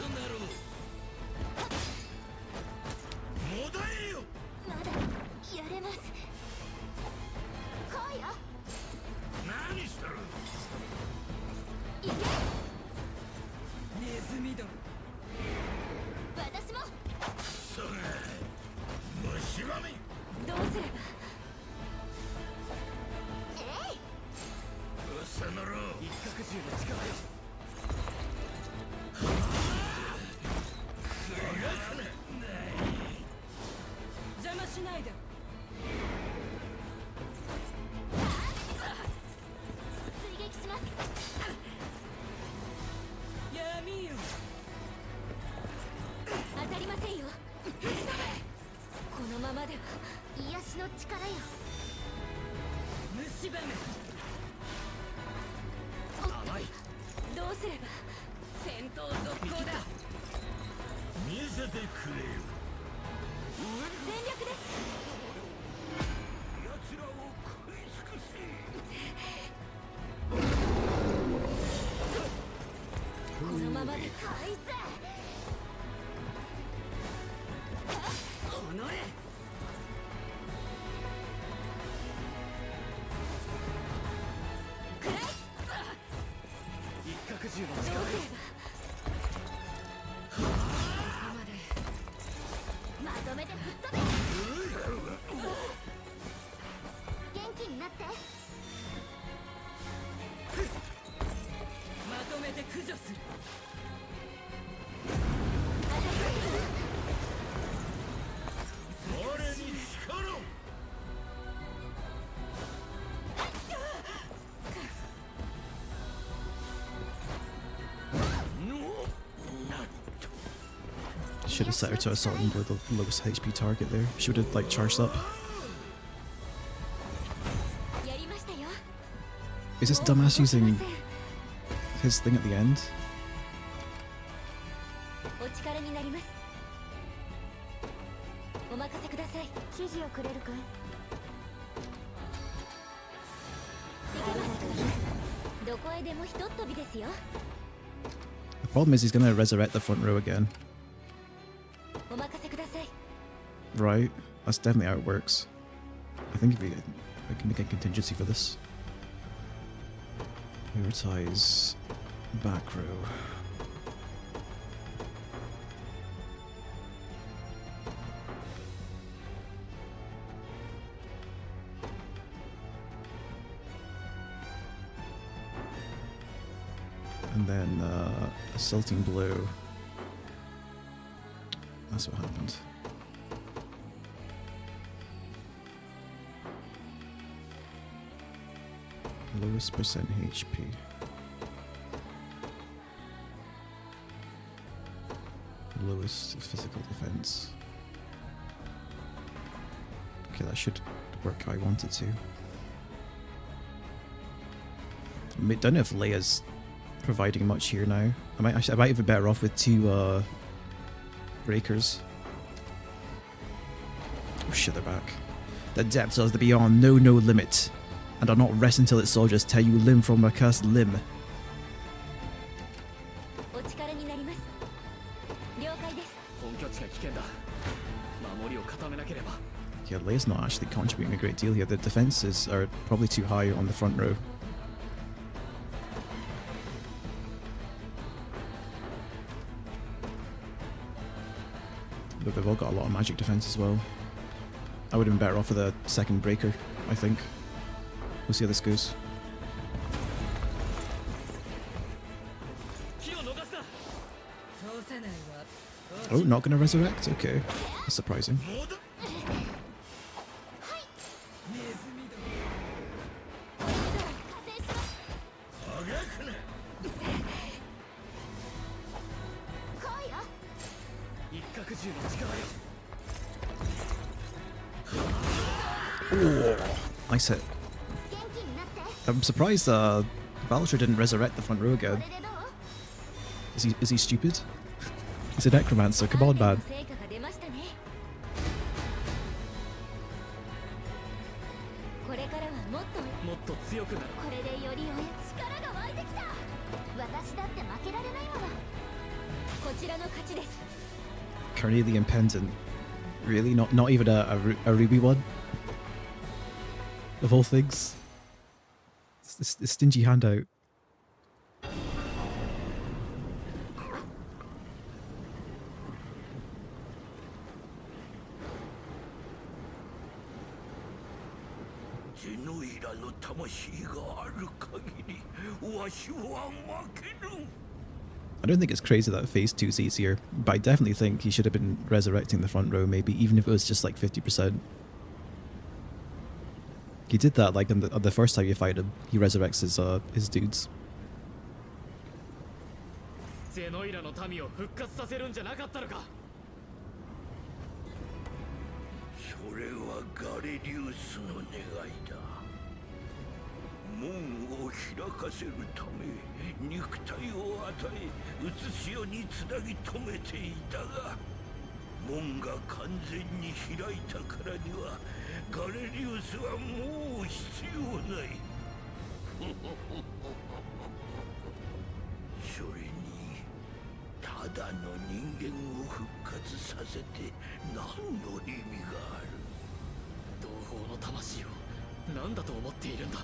Should have set her to assault and go the lowest HP target there. She would have like charged up. Is this dumbass using his thing at the end? The problem is he's going to resurrect the front row again. Right, that's definitely how it works. I think I can make a contingency for this. Prioritize back row. And then Assaulting Blow. That's what happened. Lowest percent HP. Lowest physical defense. Okay, that should work how I want it to. I don't know if Leia's providing much here now. I might even be better off with 2 breakers. Oh shit, they're back. The depths of the beyond know no limit, and are not rest until its soldiers tear you limb from a cursed limb. Yeah, Leia's not actually contributing a great deal here. The defenses are probably too high on the front row. But they've all got a lot of magic defense as well. I would have been better off with a second breaker, I think. We'll see how this goes. Oh, not gonna resurrect? Okay. That's surprising. Oh, nice hit. I'm surprised Balcher didn't resurrect the front row again. Is he stupid? He's a necromancer, come on man. Carnelian pendant. Really? Not even a ruby one? Of all things? It's a stingy handout. ノイラの魂がある限りわしは負けぬ。 I don't think it's crazy that phase 2's easier, but I definitely think he should have been resurrecting the front row, maybe, even if it was just like 50%. He did that like on the first time you fight him, he resurrects his dudes. ゼノイラの民を復活させるんじゃなかったのか。それはガレリウスの願いだ。門を開かせるため肉体を与え写し世につなぎ止めていたが、門が完全に開いたからにはガレリウスはもう必要ない。それにただの人間を復活させて何の意味がある。同胞の魂を何だと思っているんだ。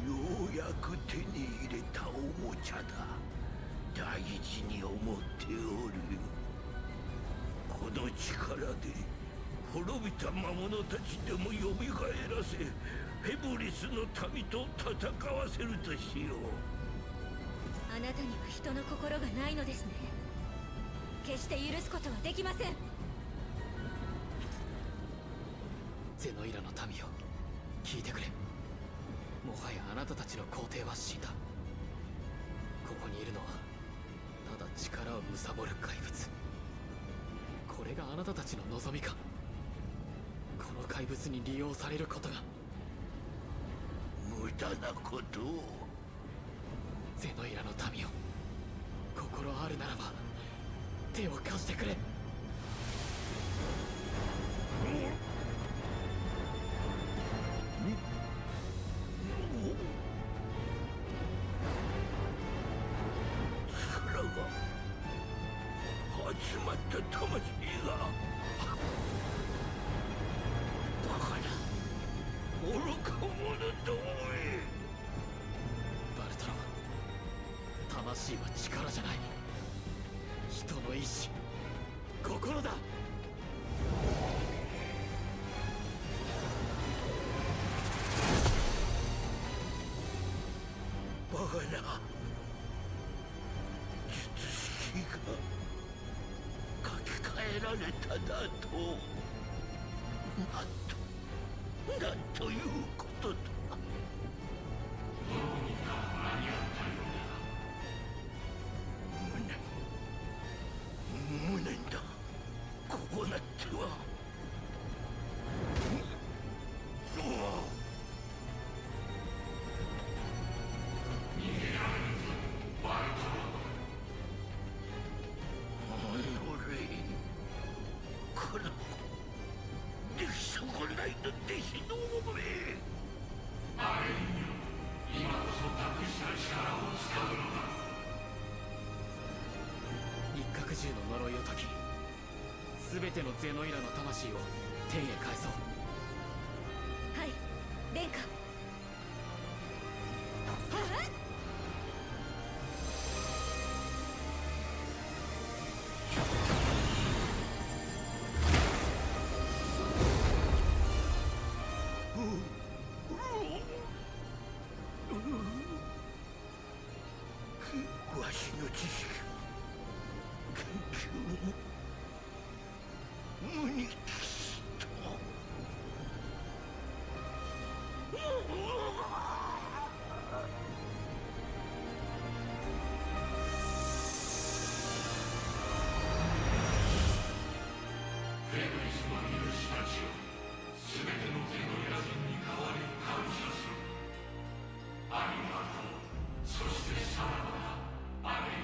ようやく手に入れたおもちゃだ。大事に思っておるよ。この力で滅びた魔物たちでも蘇らせヘボリスの民と戦わせるとしよう。あなたには人の心がないのですね。決して許すことはできません。ゼノイラの民よ、聞いてくれ。もはやあなたたちの皇帝は死んだ。ここにいるのはただ力を貪る怪物。これがあなたたちの望みか。この怪物に利用されることが。無駄なことを。ゼノイラの民よ、心あるならば手を貸してくれ。集まった魂がバカな愚か者どもめ。バルトロ、魂は力じゃない。人の意志、心だ。バカなれただと。なんということだ。どうにか間に合ったよ無念だ。こうなっては。逃げられるぞバルト俺この出来損ないの弟子のめ。アレインよ、今こそ託した力を使うのだ。一角獣の呪いを解き、全てのゼノイラの魂を天へ返そう。はい、殿下。わしの知識研究も無に帰した。フェブリスの勇士たちよ、全てのゼノイラ人に代わり感謝する。ありがとう。そしてさらばだ、アレイン。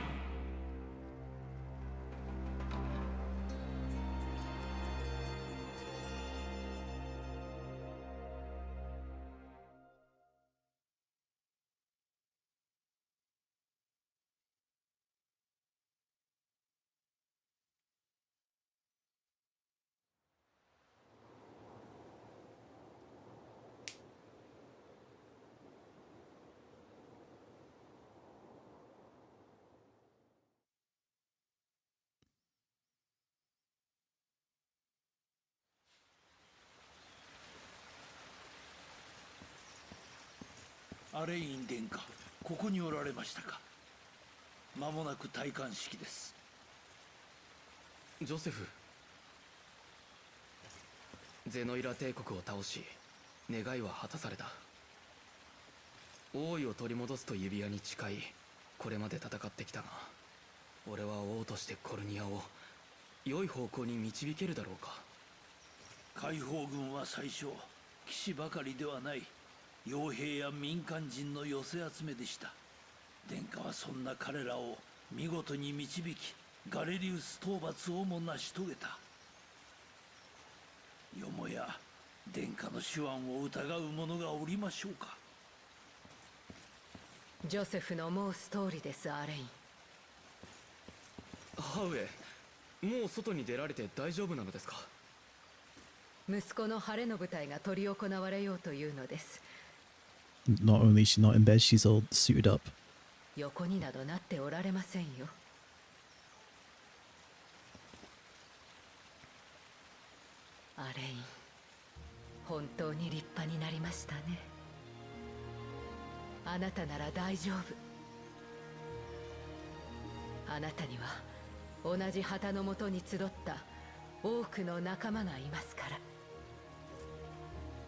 アレイン殿下、ここにおられましたか。間もなく戴冠式です。ジョセフ、ゼノイラ帝国を倒し願いは果たされた。王位を取り戻すと指輪に誓い、これまで戦ってきたが、俺は王としてコルニアを良い方向に導けるだろうか。解放軍は最初騎士ばかりではない、傭兵や民間人の寄せ集めでした。殿下はそんな彼らを見事に導き、ガレリウス討伐をも成し遂げた。よもや殿下の手腕を疑う者がおりましょうか。ジョセフの思う通りです、アレイン。母上、もう外に出られて大丈夫なのですか。息子の晴れの舞台が執り行われようというのです。Not only is she not in bed, she's all suited up. 横になどなっておられませんよ。アレイン、本当に立派になりましたね。あなたなら大丈夫。あなたには同じ旗のもとに集った多くの仲間がいますから。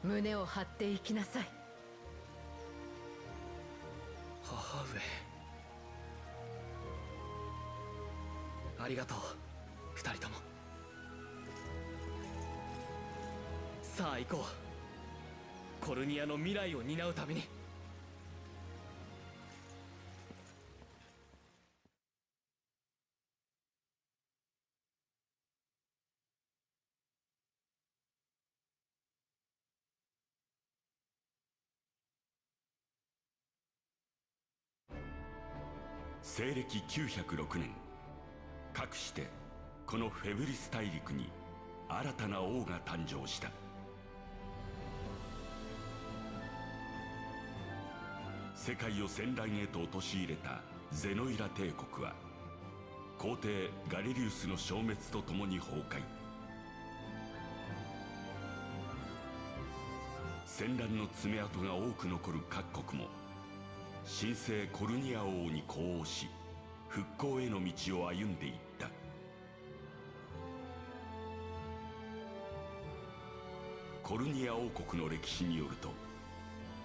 胸を張っていきなさい。母上、ありがとう、二人とも。さあ行こう、コルニアの未来を担うために。西暦906年、かくしてこのフェブリス大陸に新たな王が誕生した。世界を戦乱へと陥れたゼノイラ帝国は皇帝ガレリウスの消滅とともに崩壊。戦乱の爪痕が多く残る各国も神聖コルニア王に呼応し、復興への道を歩んでいった。コルニア王国の歴史によると、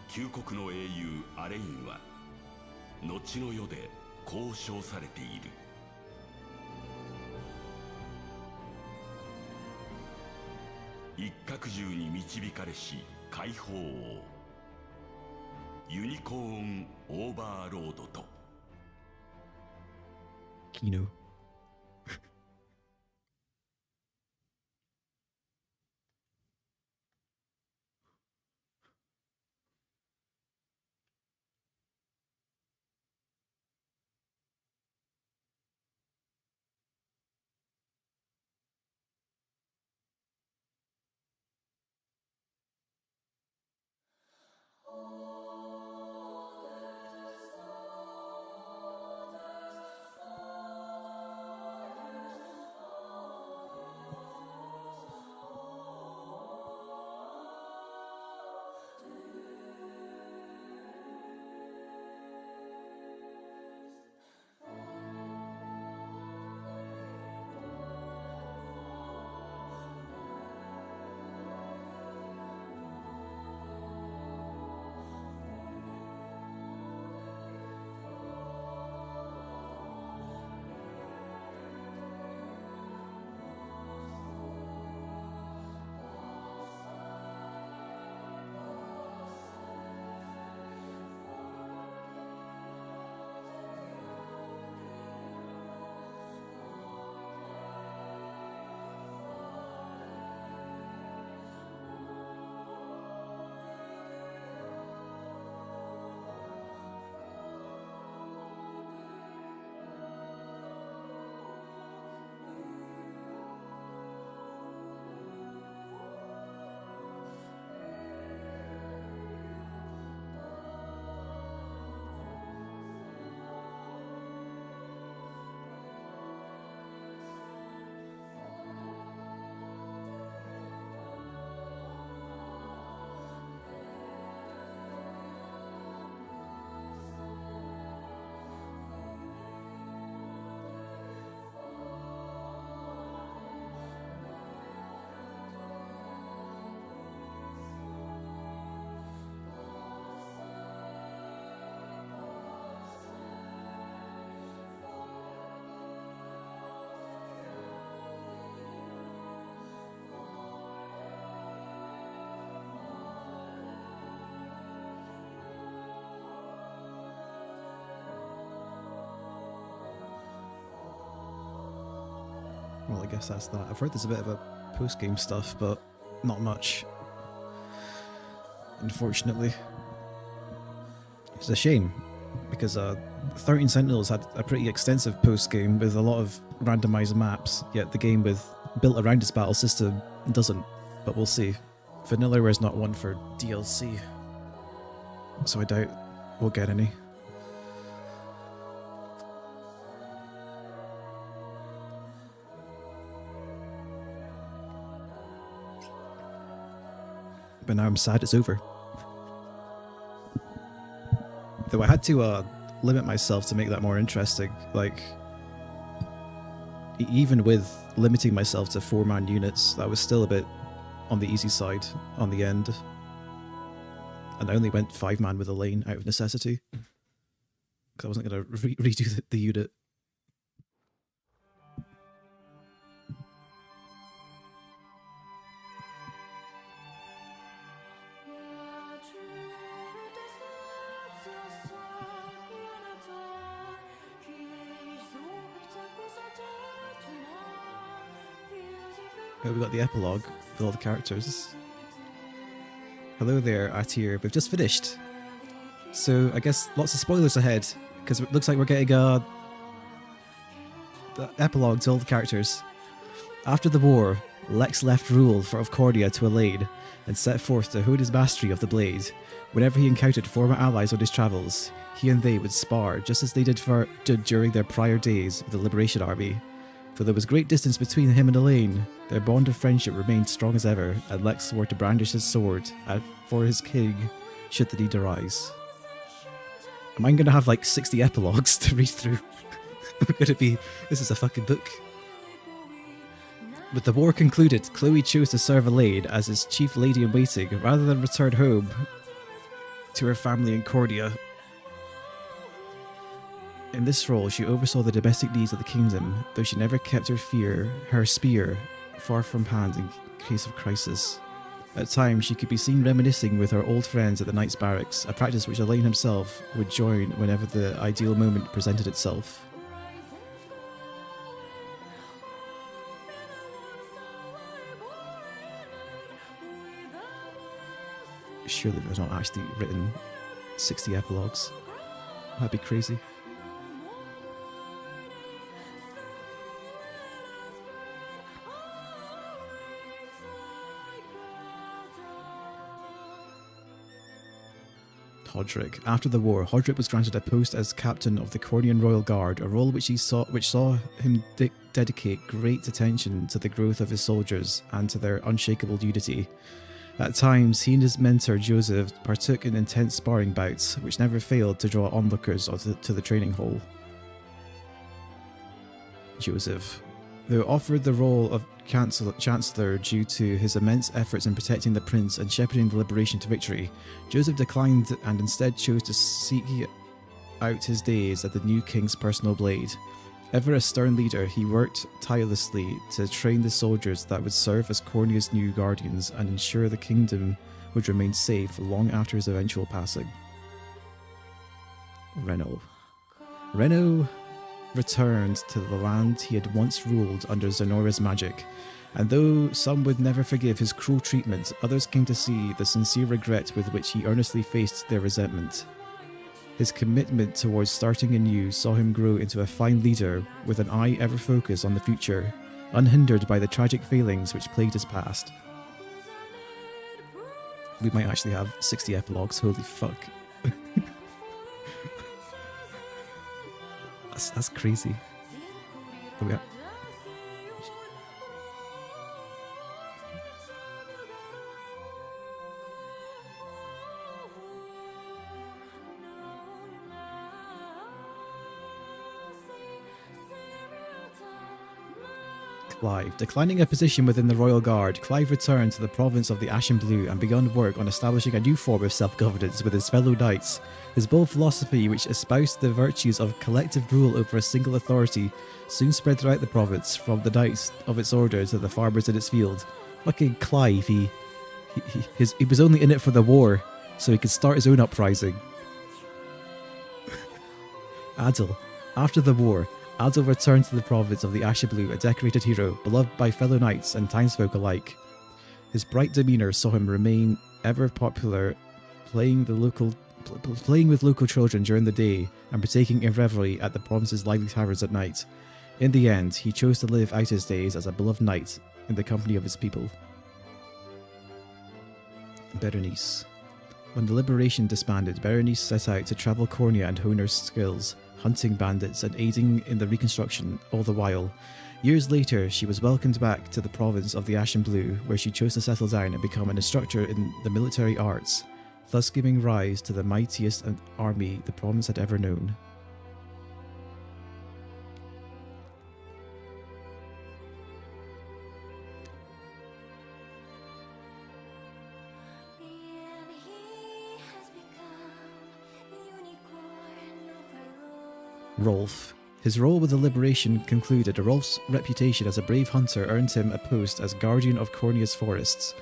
旧国の英雄アレインは後の世でこう称されている。一角獣に導かれし解放王、ユニコーンオーバーロードと。Kino. Well, I guess that's that. I've heard there's a bit of a post-game stuff, but not much. Unfortunately. It's a shame, because 13 Sentinels had a pretty extensive post-game with a lot of randomized maps, yet the game built around its battle system doesn't, but we'll see. Vanillaware is not one for DLC, so I doubt we'll get any. But now I'm sad it's over. Though I had to limit myself to make that more interesting. Like, even with limiting myself to 4-man units, that was still a bit on the easy side on the end. And I only went 5-man with a lane out of necessity, because I wasn't going to redo the unit. We got the epilogue with all the characters. Hello there, Atir. We've just finished. So I guess lots of spoilers ahead, because it looks like we're getting the epilogue to all the characters. After the war, Lex left rule of Cornia to Elaine and set forth to hone his mastery of the blade. Whenever he encountered former allies on his travels, he and they would spar just as they did during their prior days with the Liberation Army. Though there was great distance between him and Elaine, their bond of friendship remained strong as ever, and Lex swore to brandish his sword for his king should the need arise. Am I going to have like 60 epilogues to read through? We're going to be... This is a fucking book. With the war concluded, Chloe chose to serve Elaine as his chief lady-in-waiting rather than return home to her family in Cornia. In this role, she oversaw the domestic needs of the kingdom, though she never kept her spear far from hand in case of crisis. At times, she could be seen reminiscing with her old friends at the Knights' Barracks, a practice which Elaine himself would join whenever the ideal moment presented itself. Surely there's not actually written 60 epilogues. That'd be crazy. Hodrick. After the war, Hodrick was granted a post as captain of the Cornian Royal Guard, a role which saw him dedicate great attention to the growth of his soldiers and to their unshakable unity. At times, he and his mentor Joseph partook in intense sparring bouts, which never failed to draw onlookers to the training hall. Joseph. Though offered the role of Chancellor due to his immense efforts in protecting the prince and shepherding the liberation to victory, Joseph declined and instead chose to seek out his days at the new king's personal blade. Ever a stern leader, he worked tirelessly to train the soldiers that would serve as Cornia's new guardians and ensure the kingdom would remain safe long after his eventual passing. Reno returned to the land he had once ruled under Zenoira's magic, and though some would never forgive his cruel treatment, others came to see the sincere regret with which he earnestly faced their resentment. His commitment towards starting anew saw him grow into a fine leader with an eye ever focused on the future, unhindered by the tragic failings which plagued his past. We might actually have 60 epilogues, holy fuck. That's crazy. Oh, yeah. Clive. Declining a position within the Royal Guard, Clive returned to the province of the Ashen Blue and began work on establishing a new form of self-governance with his fellow knights. His bold philosophy, which espoused the virtues of collective rule over a single authority, soon spread throughout the province, from the knights of its order to the farmers in its field. Fucking Clive, he was only in it for the war, so he could start his own uprising. Adil. After the war, Adil returned to the province of the Ashen Blue, a decorated hero, beloved by fellow knights and townsfolk alike. His bright demeanour saw him remain ever popular, playing with local children during the day and partaking in revelry at the province's lively taverns at night. In the end, he chose to live out his days as a beloved knight in the company of his people. Berenice. When the Liberation disbanded, Berenice set out to travel Cornia and hone her skills, hunting bandits and aiding in the reconstruction all the while. Years later, she was welcomed back to the province of the Ashen Blue, where she chose to settle down and become an instructor in the military arts, thus giving rise to the mightiest army the province had ever known. Rolf. His role with the Liberation concluded. Rolf's reputation as a brave hunter earned him a post as guardian of Cornia's forests.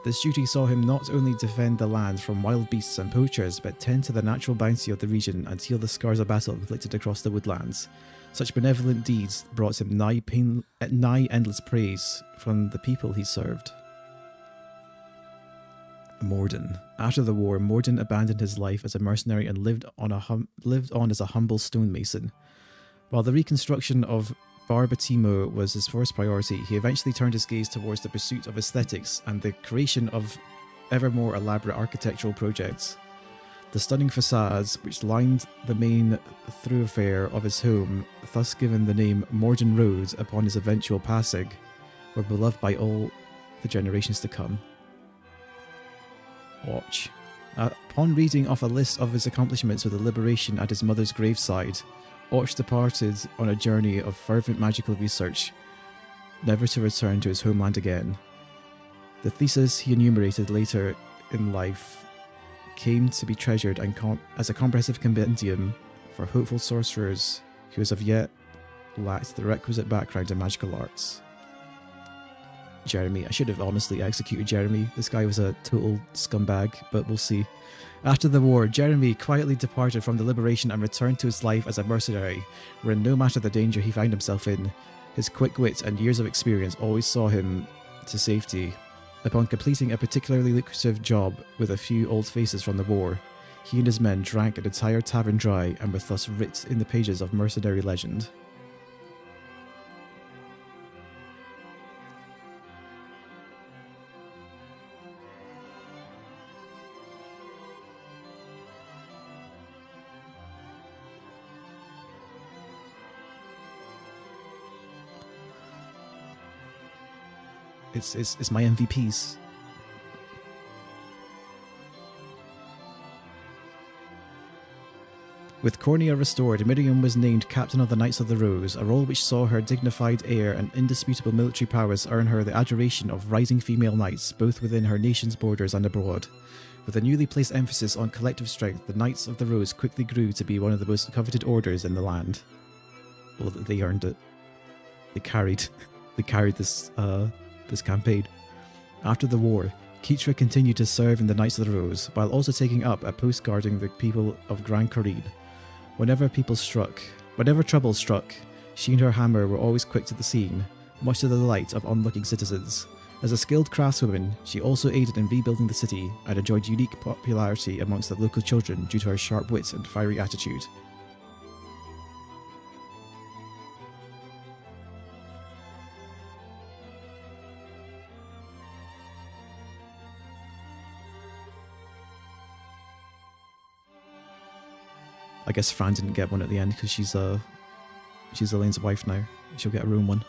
This duty saw him not only defend the land from wild beasts and poachers, but tend to the natural bounty of the region and heal the scars of battle inflicted across the woodlands. Such benevolent deeds brought him nigh endless praise from the people he served. Morden. After the war, Morden abandoned his life as a mercenary and lived on as a humble stonemason. While the reconstruction of Barbatimo was his first priority, he eventually turned his gaze towards the pursuit of aesthetics and the creation of ever more elaborate architectural projects. The stunning facades, which lined the main thoroughfare of his home, thus given the name Morden Road upon his eventual passing, were beloved by all the generations to come. Watch. Upon reading off a list of his accomplishments with the Liberation at his mother's graveside, Och departed on a journey of fervent magical research. never to return to his homeland again. The thesis he enumerated later in life came to be treasured and as a comprehensive compendium for hopeful sorcerers who as of yet lacked the requisite background in magical arts. Jeremy. I should have honestly executed Jeremy. This guy was a total scumbag, but we'll see. After the war, Jeremy quietly departed from the Liberation and returned to his life as a mercenary, where no matter the danger he found himself in, his quick wit and years of experience always saw him to safety. Upon completing a particularly lucrative job with a few old faces from the war, he and his men drank an entire tavern dry and were thus writ in the pages of mercenary legend. It's my MVPs. With Cornia restored, Miriam was named Captain of the Knights of the Rose, a role which saw her dignified air and indisputable military prowess earn her the adoration of rising female knights, both within her nation's borders and abroad. With a newly placed emphasis on collective strength, the Knights of the Rose quickly grew to be one of the most coveted orders in the land. Well, they earned it. They carried this campaign. After the war, Keitra continued to serve in the Knights of the Rose, while also taking up a post guarding the people of Gran Corine. Whenever trouble struck, she and her hammer were always quick to the scene, much to the delight of onlooking citizens. As a skilled craftswoman, she also aided in rebuilding the city and enjoyed unique popularity amongst the local children due to her sharp wit and fiery attitude. I guess Fran didn't get one at the end because she's Elaine's wife now. She'll get her own one.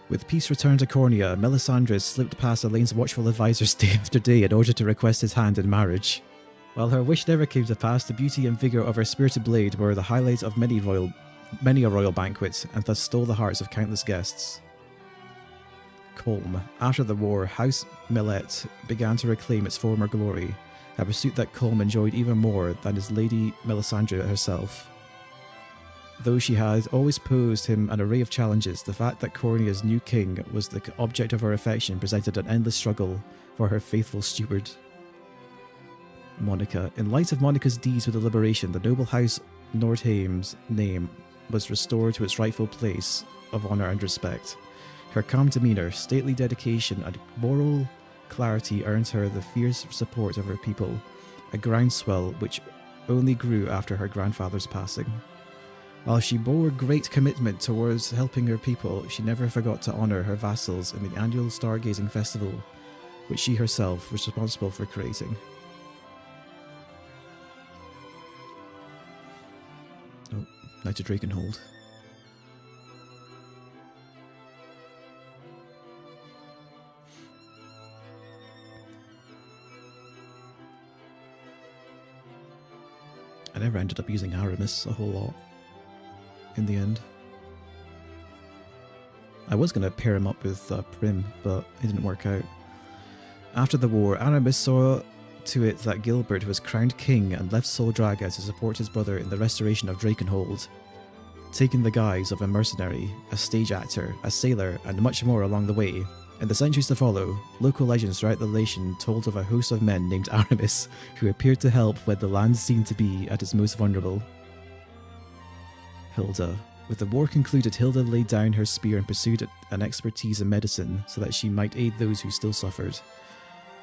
With peace returned to Cornia, Melisandre slipped past Elaine's watchful advisors day after day in order to request his hand in marriage. While her wish never came to pass, the beauty and vigour of her spirited blade were the highlights of many a royal banquet, and thus stole the hearts of countless guests. Colm. After the war, House Millet began to reclaim its former glory, a pursuit that Colm enjoyed even more than his lady Melisandre herself. Though she had always posed him an array of challenges, the fact that Cornia's new king was the object of her affection presented an endless struggle for her faithful steward. Monica. In light of Monica's deeds with the Liberation, the noble House Nordheim's name was restored to its rightful place of honour and respect. Her calm demeanour, stately dedication, and moral clarity earned her the fierce support of her people, a groundswell which only grew after her grandfather's passing. While she bore great commitment towards helping her people, she never forgot to honour her vassals in the annual stargazing festival, which she herself was responsible for creating. Oh, now to Drakenhold. I never ended up using Aramis a whole lot in the end. I was going to pair him up with Prim, but it didn't work out. After the war, Aramis saw to it that Gilbert was crowned king and left Sol Draga to support his brother in the restoration of Drakenhold, taking the guise of a mercenary, a stage actor, a sailor, and much more along the way. In the centuries to follow, local legends throughout the nation told of a host of men named Aramis who appeared to help when the land seemed to be at its most vulnerable. Hilda. With the war concluded, Hilda laid down her spear and pursued an expertise in medicine so that she might aid those who still suffered.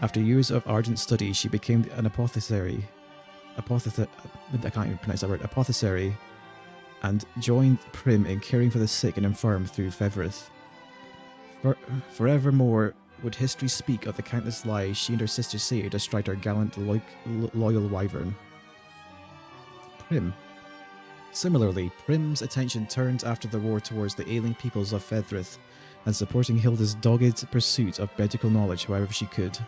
After years of ardent study, she became an apothecary, and joined Prim in caring for the sick and infirm through Feverith. Forevermore would history speak of the countless lies she and her sister saved astride her gallant, loyal wyvern. Prim. Similarly, Prim's attention turned after the war towards the ailing peoples of Feverith and supporting Hilda's dogged pursuit of medical knowledge however she could.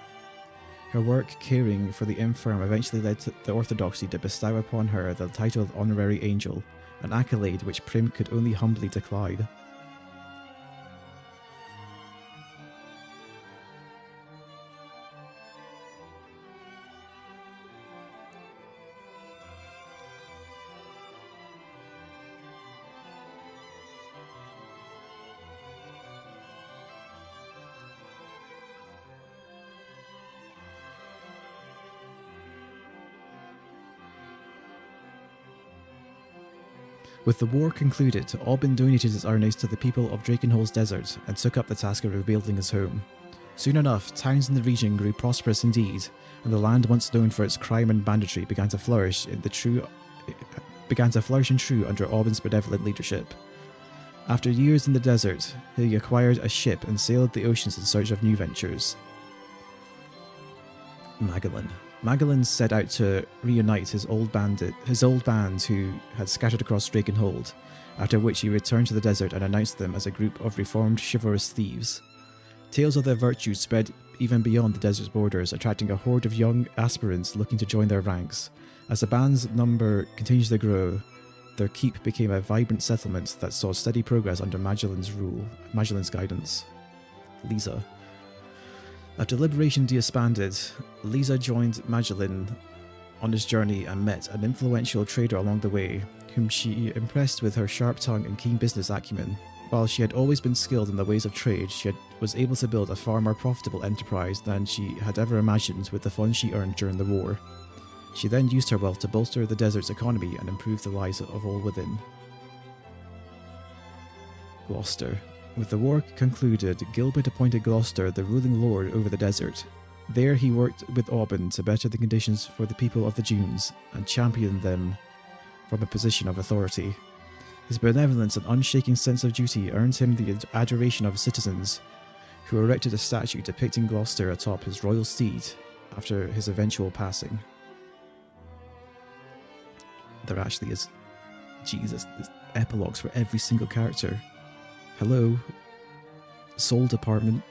Her work caring for the infirm eventually led to the Orthodoxy to bestow upon her the title of Honorary Angel, an accolade which Prim could only humbly decline. With the war concluded, Aubin donated his earnings to the people of Drakenhole's desert and took up the task of rebuilding his home. Soon enough, towns in the region grew prosperous indeed, and the land once known for its crime and banditry began to flourish in true under Aubin's benevolent leadership. After years in the desert, he acquired a ship and sailed the oceans in search of new ventures. Magellan set out to reunite his old band who had scattered across Drakenhold, after which he returned to the desert and announced them as a group of reformed chivalrous thieves. Tales of their virtues spread even beyond the desert's borders, attracting a horde of young aspirants looking to join their ranks. As the band's number continued to grow, their keep became a vibrant settlement that saw steady progress under Magellan's guidance. Lisa. After Liberation disbanded, Lisa joined Magellan on his journey and met an influential trader along the way, whom she impressed with her sharp tongue and keen business acumen. While she had always been skilled in the ways of trade, she was able to build a far more profitable enterprise than she had ever imagined with the funds she earned during the war. She then used her wealth to bolster the desert's economy and improve the lives of all within. Gloucester. With the war concluded, Gilbert appointed Gloucester the ruling lord over the desert. There he worked with Aubin to better the conditions for the people of the dunes and champion them from a position of authority. His benevolence and unshaking sense of duty earned him the adoration of citizens, who erected a statue depicting Gloucester atop his royal steed after his eventual passing. There actually is, Jesus, there's epilogues for every single character. Hello, Soul Department.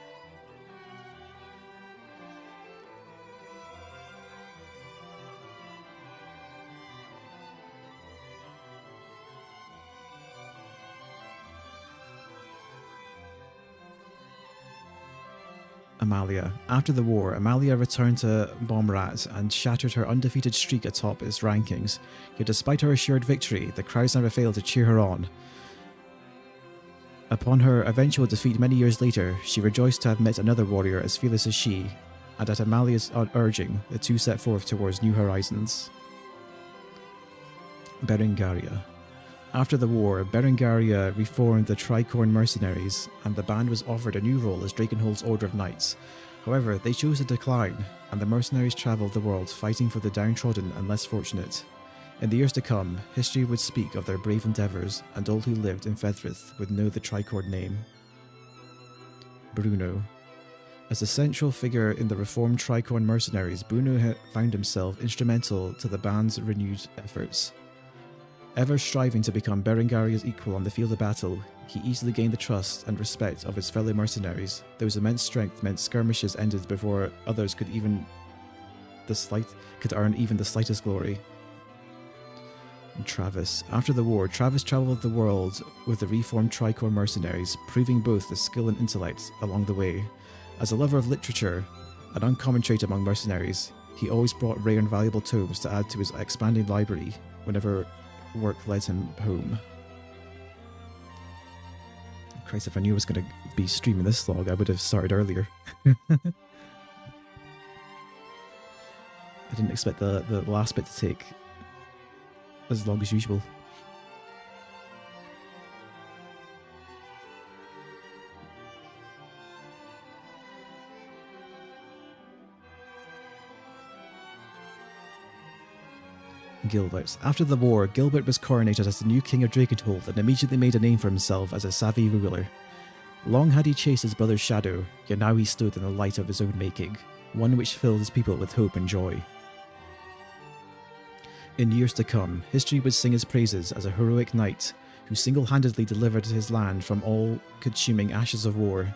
Amalia. After the war, Amalia returned to Bomrat and shattered her undefeated streak atop its rankings. Yet despite her assured victory, the crowds never failed to cheer her on. Upon her eventual defeat many years later, she rejoiced to have met another warrior as fearless as she, and at Amalia's urging, the two set forth towards new horizons. Berengaria. After the war, Berengaria reformed the Tricorn mercenaries, and the band was offered a new role as Drakenhold's Order of Knights. However, they chose to decline, and the mercenaries travelled the world fighting for the downtrodden and less fortunate. In the years to come, history would speak of their brave endeavours, and all who lived in Fethrith would know the Tricord name. Bruno. As a central figure in the reformed Tricorn mercenaries, Bruno found himself instrumental to the band's renewed efforts. Ever striving to become Berengaria's equal on the field of battle, he easily gained the trust and respect of his fellow mercenaries. Those immense strength meant skirmishes ended before others could earn even the slightest glory. Travis. After the war, Travis travelled the world with the reformed Tricorn mercenaries, proving both the skill and intellect along the way. As a lover of literature, an uncommon trait among mercenaries, he always brought rare and valuable tomes to add to his expanding library whenever work led him home. Christ, if I knew I was going to be streaming this log, I would have started earlier. I didn't expect the last bit to take as long as usual. Gilbert. After the war, Gilbert was coronated as the new king of Drakenhold and immediately made a name for himself as a savvy ruler. Long had he chased his brother's shadow, yet now he stood in the light of his own making, one which filled his people with hope and joy. In years to come, history would sing his praises as a heroic knight who single-handedly delivered his land from all-consuming ashes of war.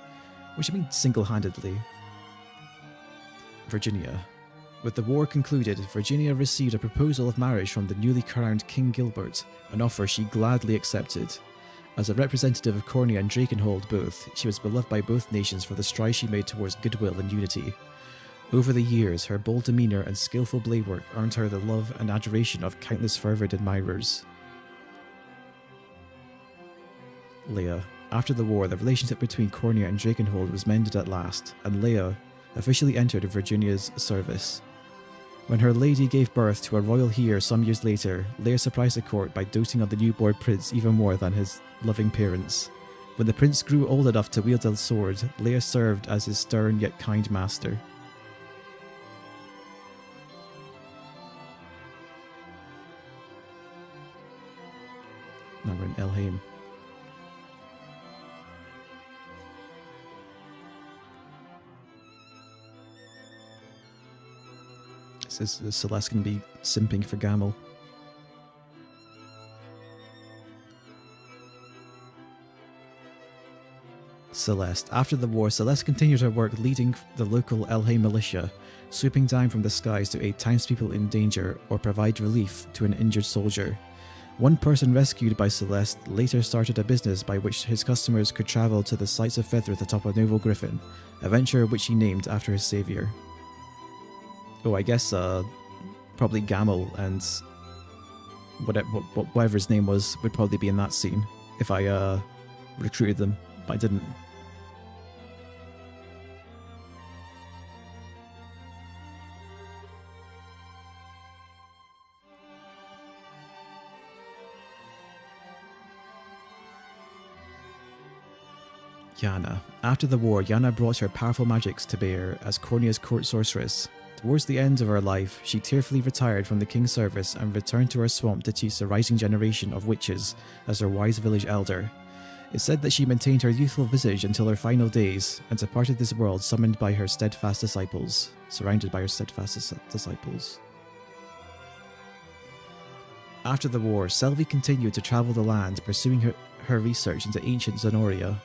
What do you mean, single-handedly? Virginia. With the war concluded, Virginia received a proposal of marriage from the newly crowned King Gilbert, an offer she gladly accepted. As a representative of Cornia and Drakenhold both, she was beloved by both nations for the strides she made towards goodwill and unity. Over the years, her bold demeanour and skillful blade work earned her the love and adoration of countless fervent admirers. Leia. After the war, the relationship between Cornia and Drakenhold was mended at last, and Leia officially entered Virginia's service. When her lady gave birth to a royal heir some years later, Leia surprised the court by doting on the newborn prince even more than his loving parents. When the prince grew old enough to wield a sword, Leia served as his stern yet kind master. Now we're in Elheim. This is Celeste going to be simping for Gamel. Celeste. After the war, Celeste continued her work leading the local Elheim militia, swooping down from the skies to aid townspeople in danger or provide relief to an injured soldier. One person rescued by Celeste later started a business by which his customers could travel to the sights of Fethruth atop a noble griffin, a venture which he named after his saviour. Oh, I guess probably Gamel and whatever his name was would probably be in that scene if I recruited them, but I didn't. Yana. After the war, Yana brought her powerful magics to bear as Cornia's court sorceress. Towards the end of her life, she tearfully retired from the king's service and returned to her swamp to teach the rising generation of witches as her wise village elder. It's said that she maintained her youthful visage until her final days and departed this world surrounded by her steadfast disciples. After the war, Selvi continued to travel the land, pursuing her research into ancient Zenoira.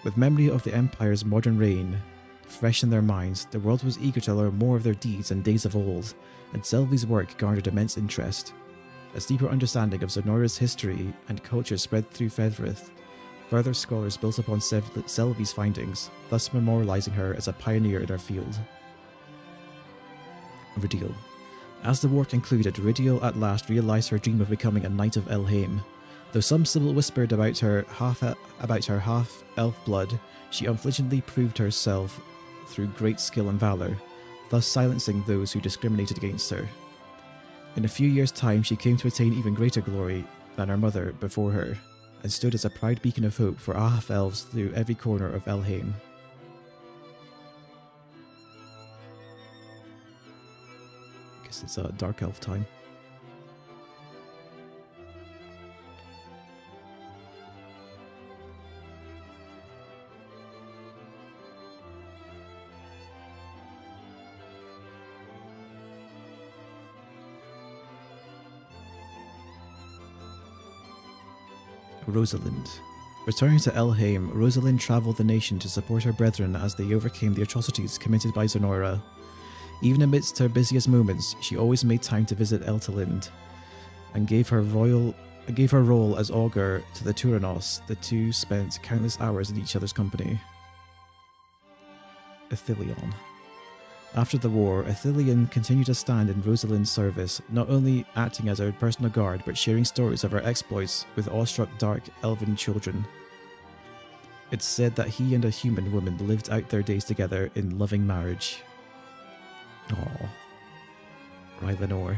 With memory of the Empire's modern reign fresh in their minds, the world was eager to learn more of their deeds and days of old, and Selvi's work garnered immense interest. A deeper understanding of Zenoira's history and culture spread through Fethruth. Further scholars built upon Selvi's findings, thus memorializing her as a pioneer in her field. Ridiel. As the war concluded, Ridiel at last realized her dream of becoming a Knight of Elheim. Though some still whispered about her half-elf blood, she unflinchingly proved herself through great skill and valour, thus silencing those who discriminated against her. In a few years' time, she came to attain even greater glory than her mother before her, and stood as a proud beacon of hope for half-elves through every corner of Elheim. I guess it's Dark Elf time. Rosalind. Returning to Elheim, Rosalind travelled the nation to support her brethren as they overcame the atrocities committed by Zenoira. Even amidst her busiest moments, she always made time to visit Eltalind, and gave her role as augur to the Turanos. The two spent countless hours in each other's company. Ithilion. After the war, Ithilion continued to stand in Rosalind's service, not only acting as her personal guard, but sharing stories of her exploits with awestruck dark elven children. It's said that he and a human woman lived out their days together in loving marriage. Aww. Rylanor.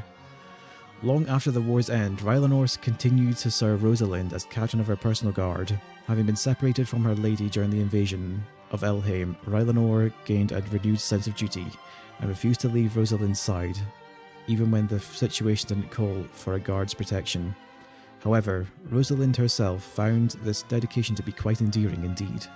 Long after the war's end, Rylanor continued to serve Rosalind as captain of her personal guard. Having been separated from her lady during the invasion of Elheim, Rylanor gained a renewed sense of duty and refused to leave Rosalind's side, even when the situation didn't call for a guard's protection. However, Rosalind herself found this dedication to be quite endearing indeed.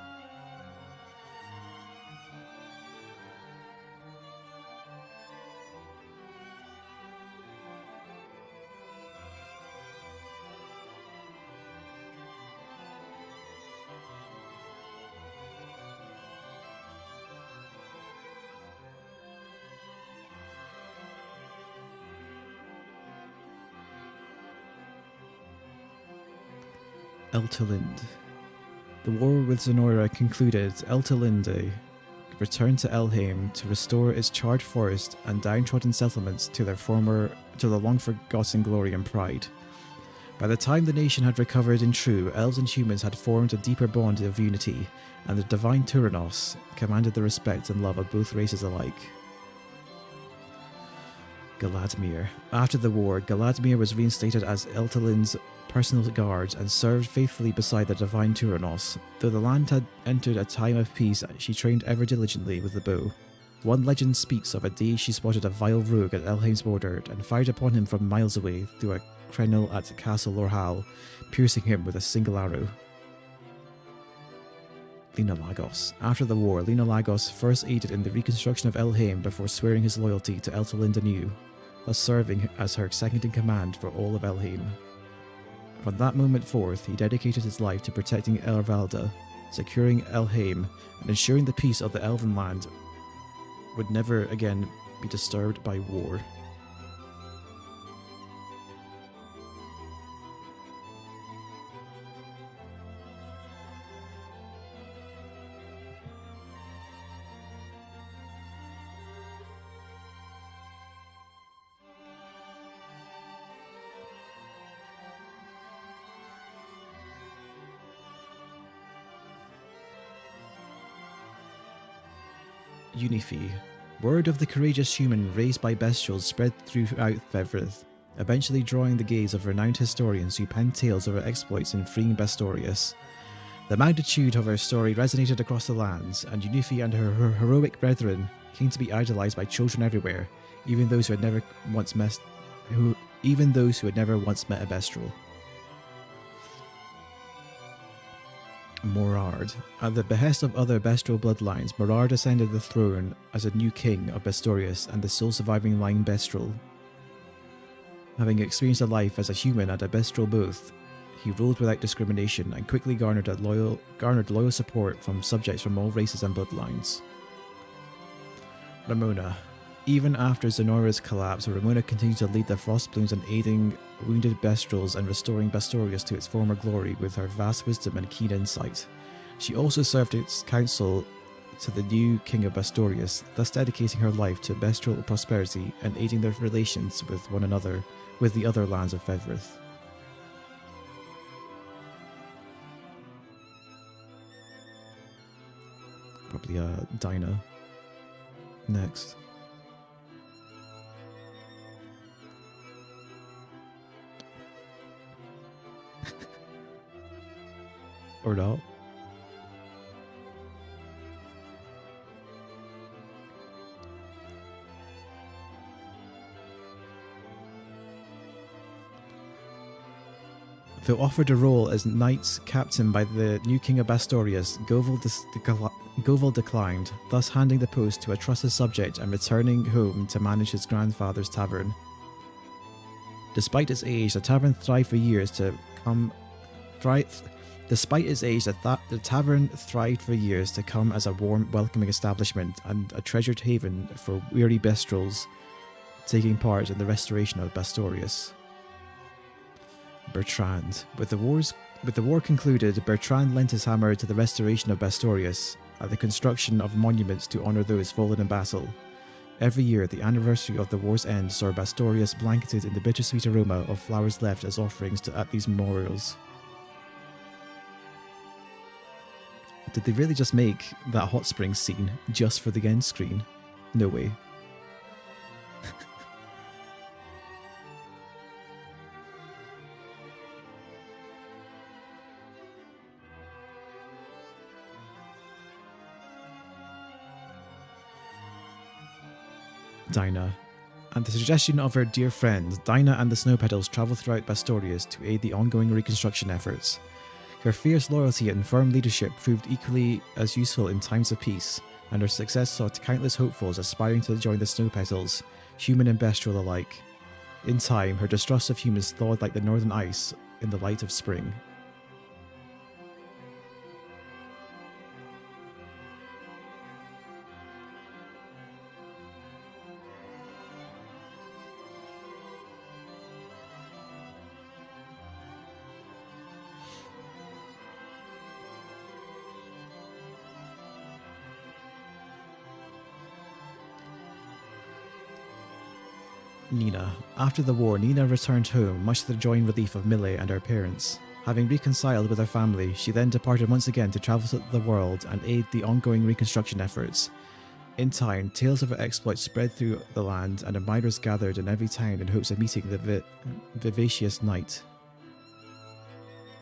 Eltalind. The war with Zenora concluded. Eltalinde returned to Elheim to restore its charred forest and downtrodden settlements to their long-forgotten glory and pride. By the time the nation had recovered in True, elves and humans had formed a deeper bond of unity, and the divine Turanos commanded the respect and love of both races alike. Galadmir. After the war, Galadmir was reinstated as Eltalind's personal guard and served faithfully beside the divine Turanos. Though the land had entered a time of peace, she trained ever diligently with the bow. One legend speaks of a day she spotted a vile rogue at Elheim's border and fired upon him from miles away through a crenel at Castle Lorhal, piercing him with a single arrow. Lena Lagos. After the war, Lena Lagos first aided in the reconstruction of Elheim before swearing his loyalty to Eltalind anew, thus serving as her second-in-command for all of Elheim. From that moment forth, he dedicated his life to protecting Ervalda, securing Elheim, and ensuring the peace of the Elven land would never again be disturbed by war. Unifi. Word of the courageous human raised by bestials spread throughout Fevrith, eventually drawing the gaze of renowned historians who penned tales of her exploits in freeing Bastorius. The magnitude of her story resonated across the lands, and Unifi and her heroic brethren came to be idolized by children everywhere, even those who had never once met a Bestial. Morard. At the behest of other bestial bloodlines, Morard ascended the throne as a new king of Bastorius and the sole surviving line Bestial. Having experienced a life as a human and a bestial both, he ruled without discrimination and quickly garnered loyal support from subjects from all races and bloodlines. Ramona. Even after Zenora's collapse, Ramona continued to lead the Frostblooms in aiding wounded Bestrels and restoring Bastorius to its former glory with her vast wisdom and keen insight. She also served its counsel to the new king of Bastorius, thus dedicating her life to Bestral prosperity and aiding their relations with one another with the other lands of Fevrith. Probably Dinah next. Or not. Though offered a role as Knight's captain by the new king of Bastorius, Goval declined, thus handing the post to a trusted subject and returning home to manage his grandfather's tavern. Despite its age, the tavern thrived for years to come as a warm, welcoming establishment and a treasured haven for weary Bestrels taking part in the restoration of Bastorius. Bertrand. With the war concluded, Bertrand lent his hammer to the restoration of Bastorius and the construction of monuments to honour those fallen in battle. Every year, the anniversary of the war's end saw Bastorius blanketed in the bittersweet aroma of flowers left as offerings at these memorials. Did they really just make that hot springs scene just for the end screen? No way. Dinah. At the suggestion of her dear friend, Dinah and the Snow Petals travel throughout Bastorius to aid the ongoing reconstruction efforts. Her fierce loyalty and firm leadership proved equally as useful in times of peace, and her success saw countless hopefuls aspiring to join the Snow Petals, human and bestial alike. In time, her distrust of humans thawed like the northern ice in the light of spring. Nina. After the war, Nina returned home, much to the joy and relief of Millie and her parents. Having reconciled with her family, she then departed once again to travel to the world and aid the ongoing reconstruction efforts. In time, tales of her exploits spread through the land, and admirers gathered in every town in hopes of meeting the vivacious knight.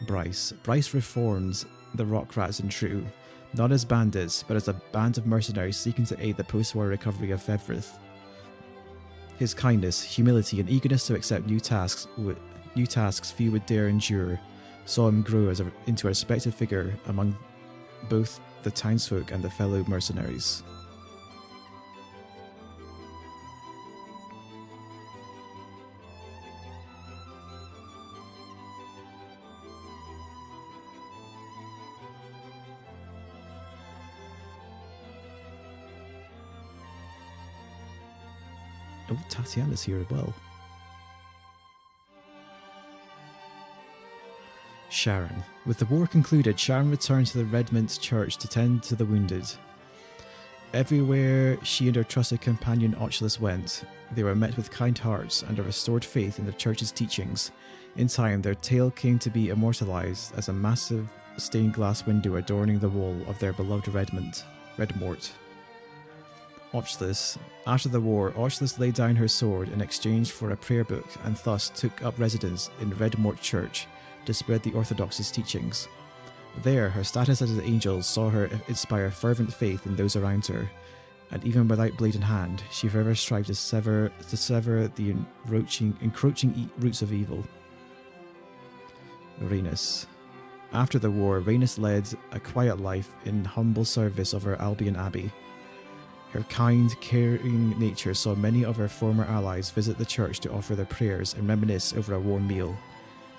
Bryce. Bryce reformed the Rock Rats in True, not as bandits, but as a band of mercenaries seeking to aid the post-war recovery of Fedrith. His kindness, humility, and eagerness to accept new tasks few would dare endure saw him grow into a respected figure among both the townsfolk and the fellow mercenaries. Oh, Tatiana's here as well. Sharon. With the war concluded, Sharon returned to the Redmond Church to tend to the wounded. Everywhere she and her trusted companion Ochlus went, they were met with kind hearts and a restored faith in the church's teachings. In time, their tale came to be immortalized as a massive stained glass window adorning the wall of their beloved Redmort. Ochlus. After the war, Ochlus laid down her sword in exchange for a prayer book and thus took up residence in Redmort Church to spread the Orthodox's teachings. There, her status as an angel saw her inspire fervent faith in those around her, and even without blade in hand, she forever strived to sever the encroaching roots of evil. Rhaenys. After the war, Rhaenys led a quiet life in humble service of her Albion Abbey. Her kind, caring nature saw many of her former allies visit the church to offer their prayers and reminisce over a warm meal.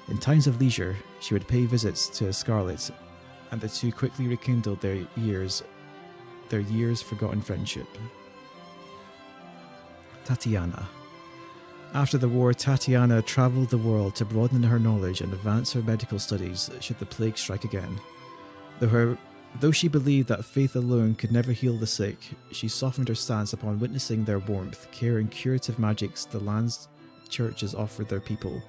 In times of leisure, she would pay visits to Scarlet, and the two quickly rekindled their years forgotten friendship. Tatiana. After the war, Tatiana travelled the world to broaden her knowledge and advance her medical studies should the plague strike again. Though she believed that faith alone could never heal the sick, she softened her stance upon witnessing their warmth, care, and curative magics the land's churches offered their people.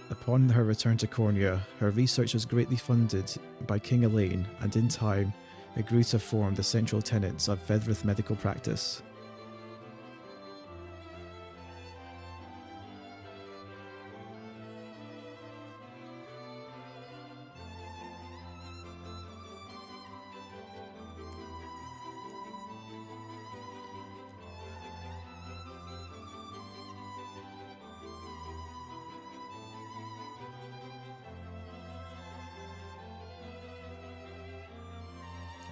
Upon her return to Cornia, her research was greatly funded by King Elaine, and in time, it grew to form the central tenets of Fedrith medical practice.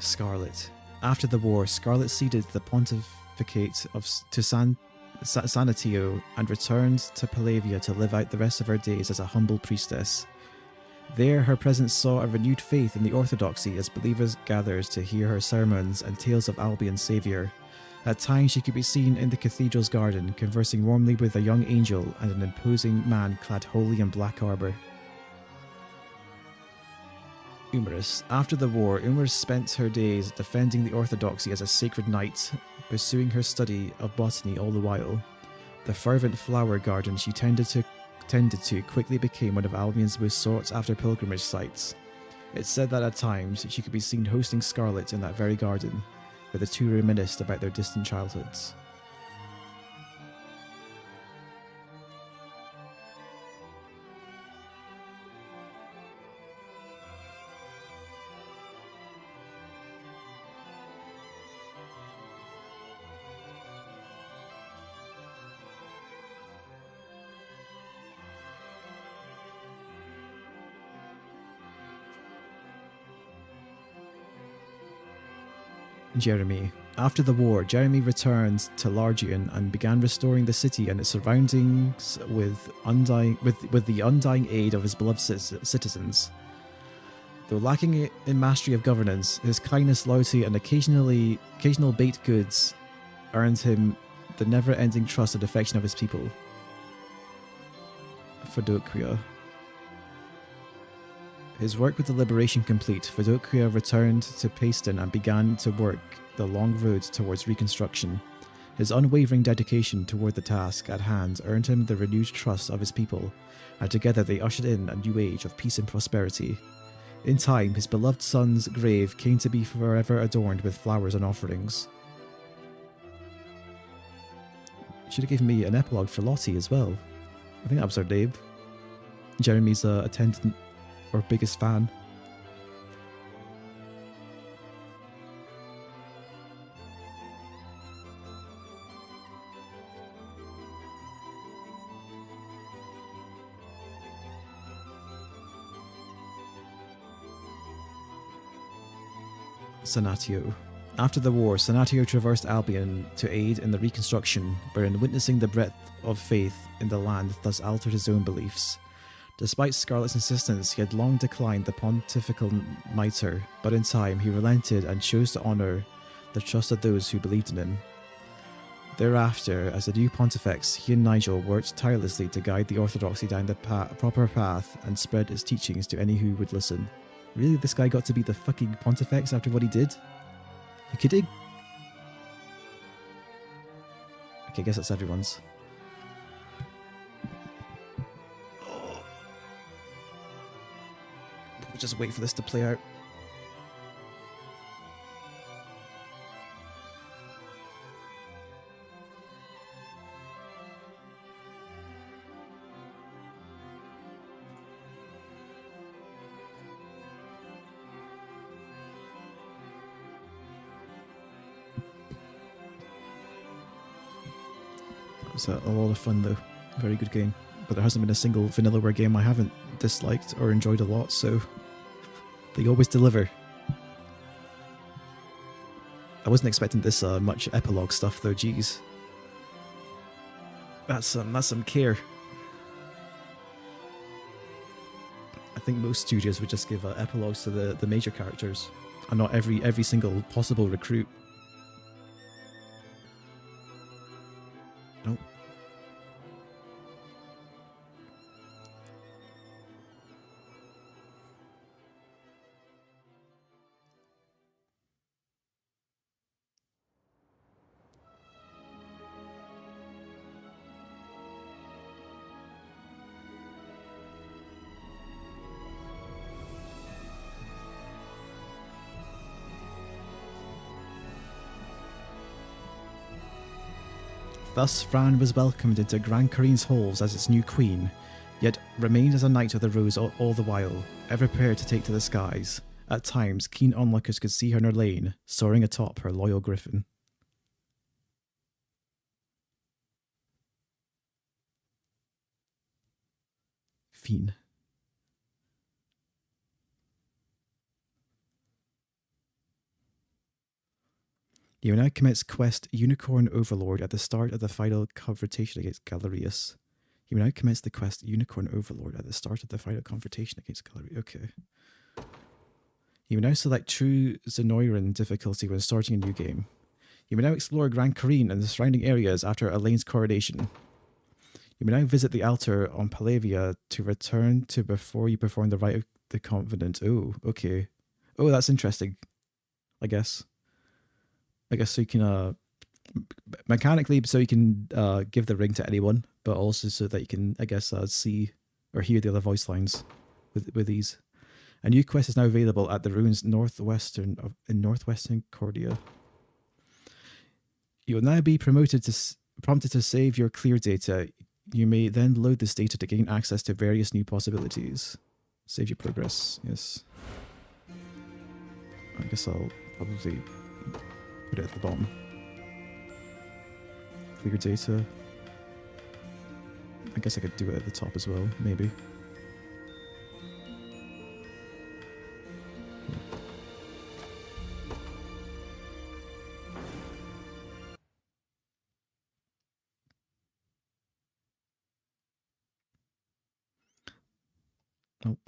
Scarlet. After the war, Scarlet ceded the pontificate to Sanatio and returned to Palavia to live out the rest of her days as a humble priestess. There, her presence saw a renewed faith in the orthodoxy as believers gathered to hear her sermons and tales of Albion's saviour. At times, she could be seen in the cathedral's garden, conversing warmly with a young angel and an imposing man clad wholly in black armour. Umaris. After the war, Umaris spent her days defending the orthodoxy as a sacred knight, pursuing her study of botany all the while. The fervent flower garden she tended to quickly became one of Albion's most sought-after pilgrimage sites. It's said that at times she could be seen hosting Scarlet in that very garden, where the two reminisced about their distant childhoods. Jeremy. After the war, Jeremy returned to Largian and began restoring the city and its surroundings with the undying aid of his beloved citizens. Though lacking in mastery of governance, his kindness, loyalty, and occasional baked goods earned him the never-ending trust and affection of his people. Fedoquia. His work with the liberation complete, Fedoquia returned to Paeston and began to work the long road towards reconstruction. His unwavering dedication toward the task at hand earned him the renewed trust of his people, and together they ushered in a new age of peace and prosperity. In time, his beloved son's grave came to be forever adorned with flowers and offerings. Should have given me an epilogue for Lottie as well. I think that was her name. Jeremy's attendant or biggest fan. Sanatio. After the war, Sanatio traversed Albion to aid in the reconstruction, wherein witnessing the breadth of faith in the land thus altered his own beliefs. Despite Scarlet's insistence, he had long declined the pontifical mitre, but in time he relented and chose to honour the trust of those who believed in him. Thereafter, as the new pontifex, he and Nigel worked tirelessly to guide the orthodoxy down the proper path and spread his teachings to any who would listen. Really, this guy got to be the fucking pontifex after what he did? You kidding? Okay, I guess that's everyone's. We'll just wait for this to play out. It's a lot of fun though. Very good game. But there hasn't been a single Vanillaware game I haven't disliked or enjoyed a lot, so they always deliver. I wasn't expecting this much epilogue stuff though, jeez. That's some care. I think most studios would just give epilogues to the major characters, and not every single possible recruit. Nope. Thus Fran was welcomed into Gran Corrie's halls as its new queen, yet remained as a knight of the rose all the while, ever prepared to take to the skies. At times, keen onlookers could see her in her lane, soaring atop her loyal griffin. Fiend. You will now commence quest Unicorn Overlord at the start of the final confrontation against Galerius. You will now commence the quest Unicorn Overlord at the start of the final confrontation against Galerius. Okay. You will now select True Zenoiran difficulty when starting a new game. You will now explore Gran Corrine and the surrounding areas after Elaine's coronation. You will now visit the altar on Palavia to return to before you perform the rite of the Covenant. Oh, okay. Oh, that's interesting. I guess so you can, mechanically, so you can give the ring to anyone, but also so that you can, I guess, see or hear the other voice lines with these. A new quest is now available at the ruins in northwestern Cornia. You will now be prompted to save your clear data. You may then load this data to gain access to various new possibilities. Save your progress, yes. I guess I'll probably put it at the bottom. Clear data. I guess I could do it at the top as well, maybe. Nope.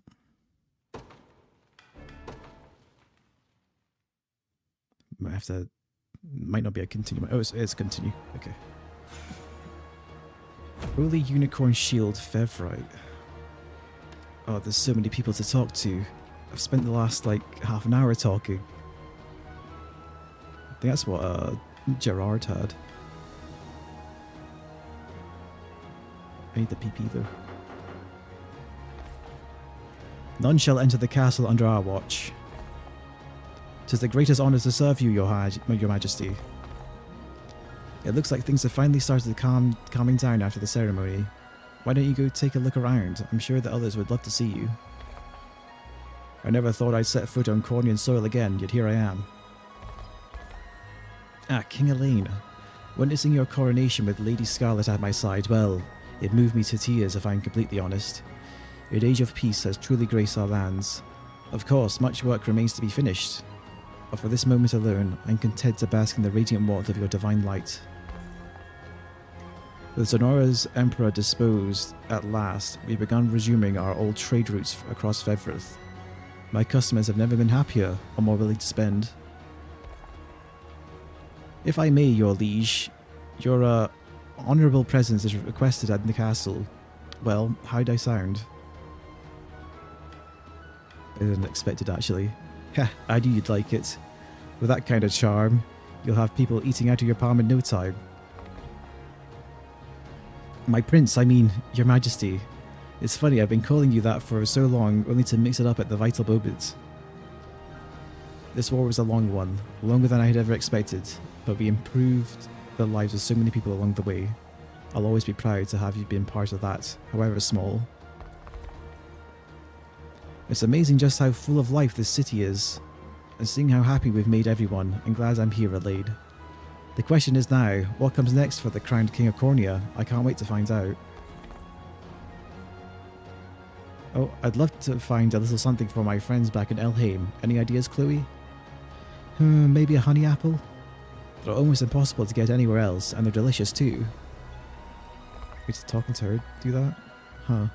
Might have to. Might not be a continue. Oh, it's continue. Okay. Holy Unicorn Shield Fevrite. Oh, there's so many people to talk to. I've spent the last like half an hour talking. I think that's what Gerard had. I need the PP though. None shall enter the castle under our watch. 'Tis the greatest honour to serve you, your Majesty. It looks like things have finally started calming down after the ceremony. Why don't you go take a look around? I'm sure the others would love to see you. I never thought I'd set foot on Cornian soil again, yet here I am. Ah, King Elaine. Witnessing your coronation with Lady Scarlet at my side, well, it moved me to tears if I'm completely honest. Your age of peace has truly graced our lands. Of course, much work remains to be finished, but for this moment alone, I'm content to bask in the radiant warmth of your divine light. With Zonora's Emperor disposed at last, we've begun resuming our old trade routes across Fedrith. My customers have never been happier or more willing to spend. If I may, your liege, your honourable presence is requested at the castle. Well, how'd I sound? I didn't expect it actually. Heh, I knew you'd like it. With that kind of charm, you'll have people eating out of your palm in no time. My prince, I mean, your majesty. It's funny, I've been calling you that for so long, only to mix it up at the vital moment. This war was a long one, longer than I had ever expected, but we improved the lives of so many people along the way. I'll always be proud to have you been part of that, however small. It's amazing just how full of life this city is, and seeing how happy we've made everyone, I'm glad I'm here, Adelaide. The question is now, what comes next for the crowned King of Cornia? I can't wait to find out. Oh, I'd love to find a little something for my friends back in Elheim. Any ideas, Chloe? Maybe a honey apple? They're almost impossible to get anywhere else, and they're delicious too. Wait, talking to her, do that? Huh.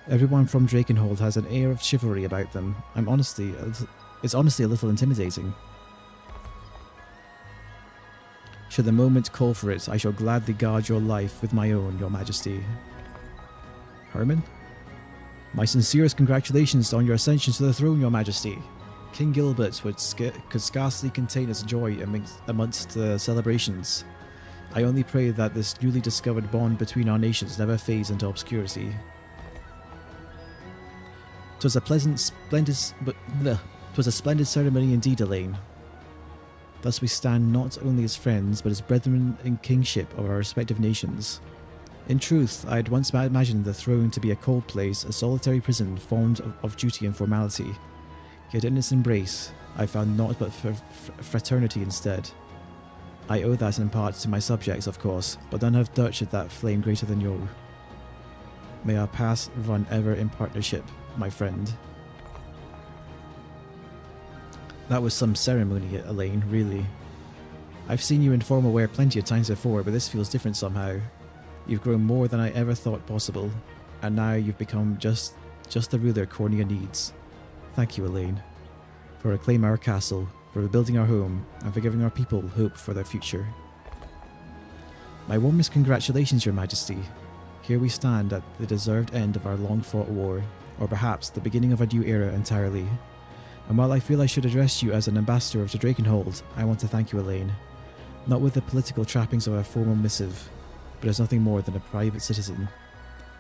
Everyone from Drakenhold has an air of chivalry about them. It's honestly a little intimidating. Should the moment call for it, I shall gladly guard your life with my own, your majesty. Herman? My sincerest congratulations on your ascension to the throne, your majesty. King Gilbert could scarcely contain his joy amongst the celebrations. I only pray that this newly discovered bond between our nations never fades into obscurity. 'Twas a splendid ceremony indeed, Elaine. Thus we stand not only as friends, but as brethren in kingship of our respective nations. In truth, I had once imagined the throne to be a cold place, a solitary prison formed of duty and formality. Yet in its embrace, I found naught but fraternity instead. I owe that in part to my subjects, of course, but none have nurtured that flame greater than you. May our paths run ever in partnership, my friend. That was some ceremony, Elaine, really. I've seen you in formal wear plenty of times before, but this feels different somehow. You've grown more than I ever thought possible, and now you've become just the ruler Cornia needs. Thank you, Elaine, for reclaiming our castle, for rebuilding our home, and for giving our people hope for their future. My warmest congratulations, your majesty. Here we stand at the deserved end of our long-fought war, or perhaps the beginning of a new era entirely. And while I feel I should address you as an ambassador to Drakenhold, I want to thank you, Elaine. Not with the political trappings of a formal missive, but as nothing more than a private citizen.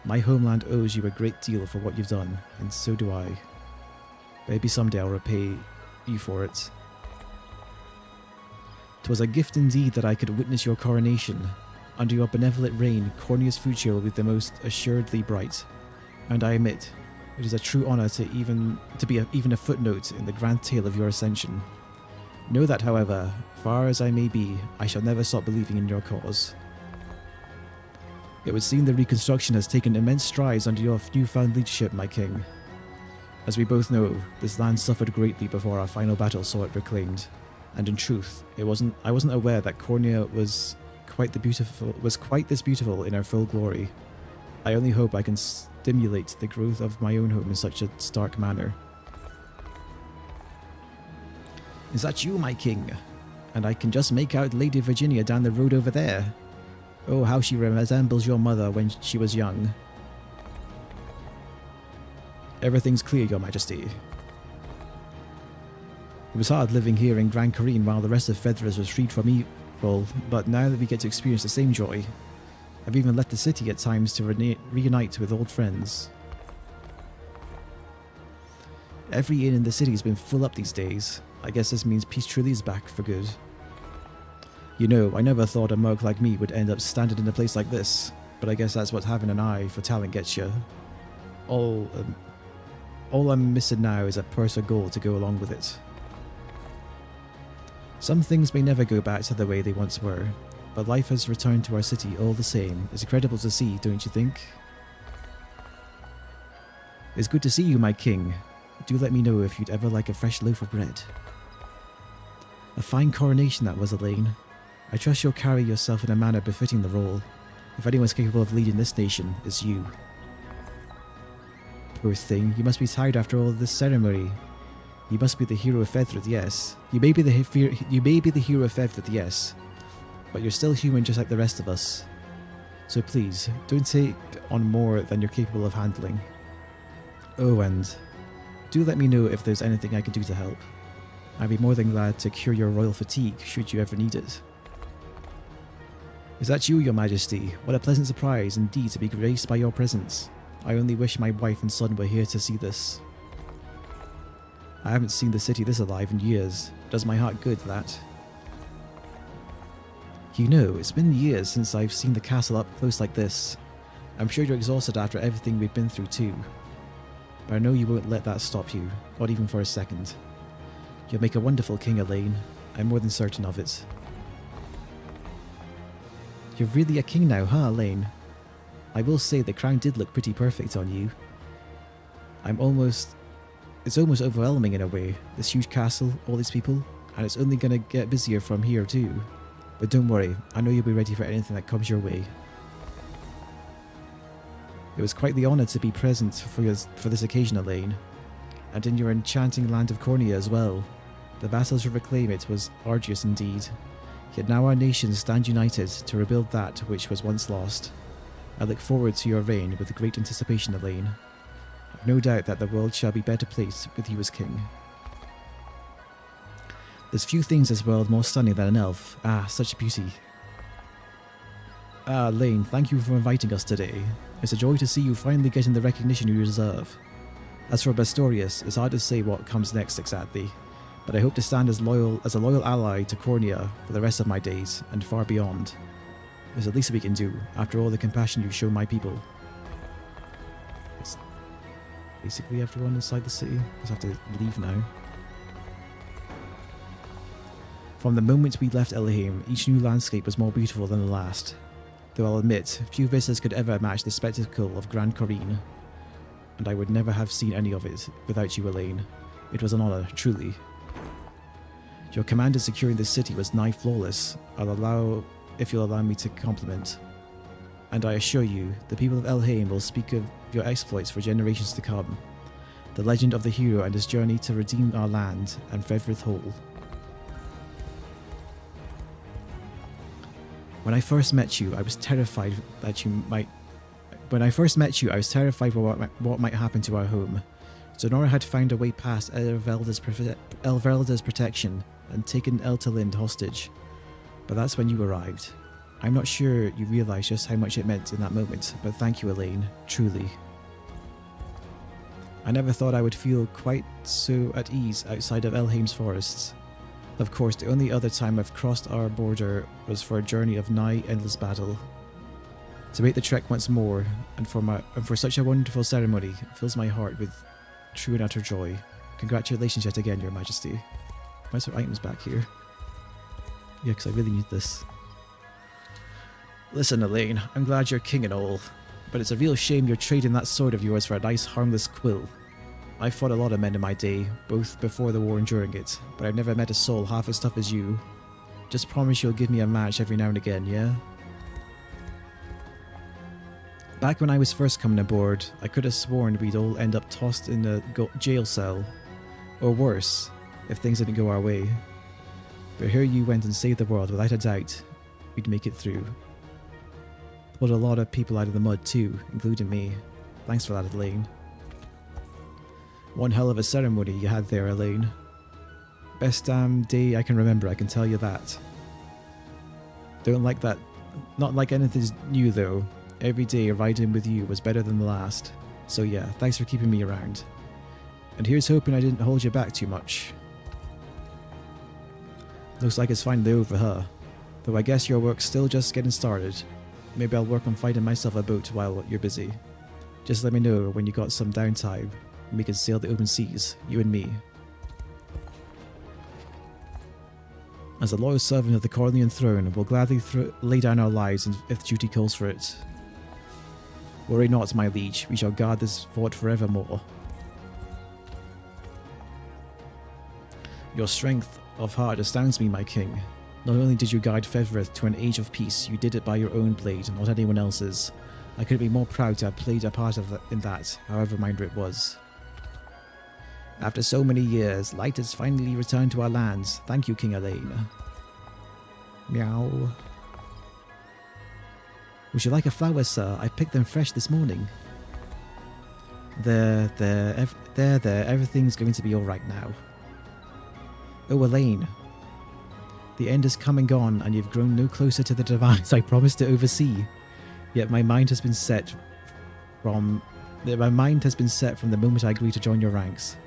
My homeland owes you a great deal for what you've done, and so do I. Maybe someday I'll repay you for it. 'Twas a gift indeed that I could witness your coronation. Under your benevolent reign, Cornia's future will be the most assuredly bright, and I admit, it is a true honour to be even a footnote in the grand tale of your ascension. Know that, however, far as I may be, I shall never stop believing in your cause. It would seem the reconstruction has taken immense strides under your newfound leadership, my king. As we both know, this land suffered greatly before our final battle saw it reclaimed, and in truth, I wasn't aware that Cornia was quite this beautiful in her full glory. I only hope I can stimulate the growth of my own home in such a stark manner. Is that you, my king? And I can just make out Lady Virginia down the road over there. Oh, how she resembles your mother when she was young. Everything's clear, your majesty. It was hard living here in Gran Corine while the rest of Fedrith was freed from evil, but now that we get to experience the same joy, I've even left the city at times to reunite with old friends. Every inn in the city has been full up these days. I guess this means peace truly is back for good. You know, I never thought a mug like me would end up standing in a place like this, but I guess that's what having an eye for talent gets you. All I'm missing now is a purse or gold to go along with it. Some things may never go back to the way they once were, but life has returned to our city all the same. It's incredible to see, don't you think? It's good to see you, my king. Do let me know if you'd ever like a fresh loaf of bread. A fine coronation that was, Elaine. I trust you'll carry yourself in a manner befitting the role. If anyone's capable of leading this nation, it's you. Poor thing, you must be tired after all this ceremony. You must be the hero of Fethred, yes. You may be the hero of Fethred, yes. But you're still human just like the rest of us. So please, don't take on more than you're capable of handling. Oh, and do let me know if there's anything I can do to help. I'd be more than glad to cure your royal fatigue should you ever need it. Is that you, your majesty? What a pleasant surprise indeed to be graced by your presence. I only wish my wife and son were here to see this. I haven't seen the city this alive in years. Does my heart good, that? You know, it's been years since I've seen the castle up close like this. I'm sure you're exhausted after everything we've been through too. But I know you won't let that stop you, not even for a second. You'll make a wonderful king, Elaine. I'm more than certain of it. You're really a king now, huh, Elaine? I will say the crown did look pretty perfect on you. It's almost overwhelming in a way, this huge castle, all these people, and it's only gonna get busier from here too. But don't worry, I know you'll be ready for anything that comes your way. It was quite the honour to be present for this occasion, Elaine, and in your enchanting land of Cornia as well. The battle to reclaim it was arduous indeed, yet now our nations stand united to rebuild that which was once lost. I look forward to your reign with great anticipation, Elaine. I've no doubt that the world shall be better placed with you as king. There's few things in this world more stunning than an elf. Ah, such beauty. Ah, Elaine, thank you for inviting us today. It's a joy to see you finally getting the recognition you deserve. As for Bastorius, it's hard to say what comes next exactly, but I hope to stand as a loyal ally to Cornia for the rest of my days, and far beyond. It's the least we can do, after all the compassion you've shown my people. It's basically everyone inside the city. Just have to leave now. From the moment we left Elheim, each new landscape was more beautiful than the last. Though I'll admit, few visitors could ever match the spectacle of Grand Corrine, and I would never have seen any of it without you, Elaine. It was an honour, truly. Your command in securing this city was nigh flawless, if you'll allow me to compliment. And I assure you, the people of Elheim will speak of your exploits for generations to come. The legend of the hero and his journey to redeem our land and Fethred whole. When I first met you, I was terrified for what might happen to our home. Zonora had found a way past Elvelda's protection and taken Eltalind hostage. But that's when you arrived. I'm not sure you realised just how much it meant in that moment, but thank you, Elaine, truly. I never thought I would feel quite so at ease outside of Elheim's forests. Of course, the only other time I've crossed our border was for a journey of nigh endless battle. To make the trek once more, and for such a wonderful ceremony, fills my heart with true and utter joy. Congratulations yet again, Your Majesty. Where's our items back here? Yeah, because I really need this. Listen, Elaine, I'm glad you're king and all, but it's a real shame you're trading that sword of yours for a nice harmless quill. I fought a lot of men in my day, both before the war and during it, but I've never met a soul half as tough as you. Just promise you'll give me a match every now and again, yeah? Back when I was first coming aboard, I could have sworn we'd all end up tossed in a jail cell. Or worse, if things didn't go our way. But here you went and saved the world without a doubt. We'd make it through. Pulled a lot of people out of the mud too, including me. Thanks for that, Elaine. One hell of a ceremony you had there, Elaine. Best damn day I can remember, I can tell you that. Don't like that Not like anything's new though. Every day riding with you was better than the last. So yeah, thanks for keeping me around. And here's hoping I didn't hold you back too much. Looks like it's finally over, huh? Though I guess your work's still just getting started. Maybe I'll work on finding myself a boat while you're busy. Just let me know when you got some downtime and we can sail the open seas, you and me. As a loyal servant of the Cornian throne, we'll gladly lay down our lives if duty calls for it. Worry not, my liege, we shall guard this fort forevermore. Your strength of heart astounds me, my king. Not only did you guide Fedrith to an age of peace, you did it by your own blade, not anyone else's. I couldn't be more proud to have played a part in that, however minor it was. After so many years, light has finally returned to our lands. Thank you, King Elaine. Meow. Would you like a flower, sir? I picked them fresh this morning. There, everything's going to be alright now. Oh, Elaine. The end has come and gone, and you've grown no closer to the demise I promised to oversee. Yet my mind has been set from the moment I agreed to join your ranks.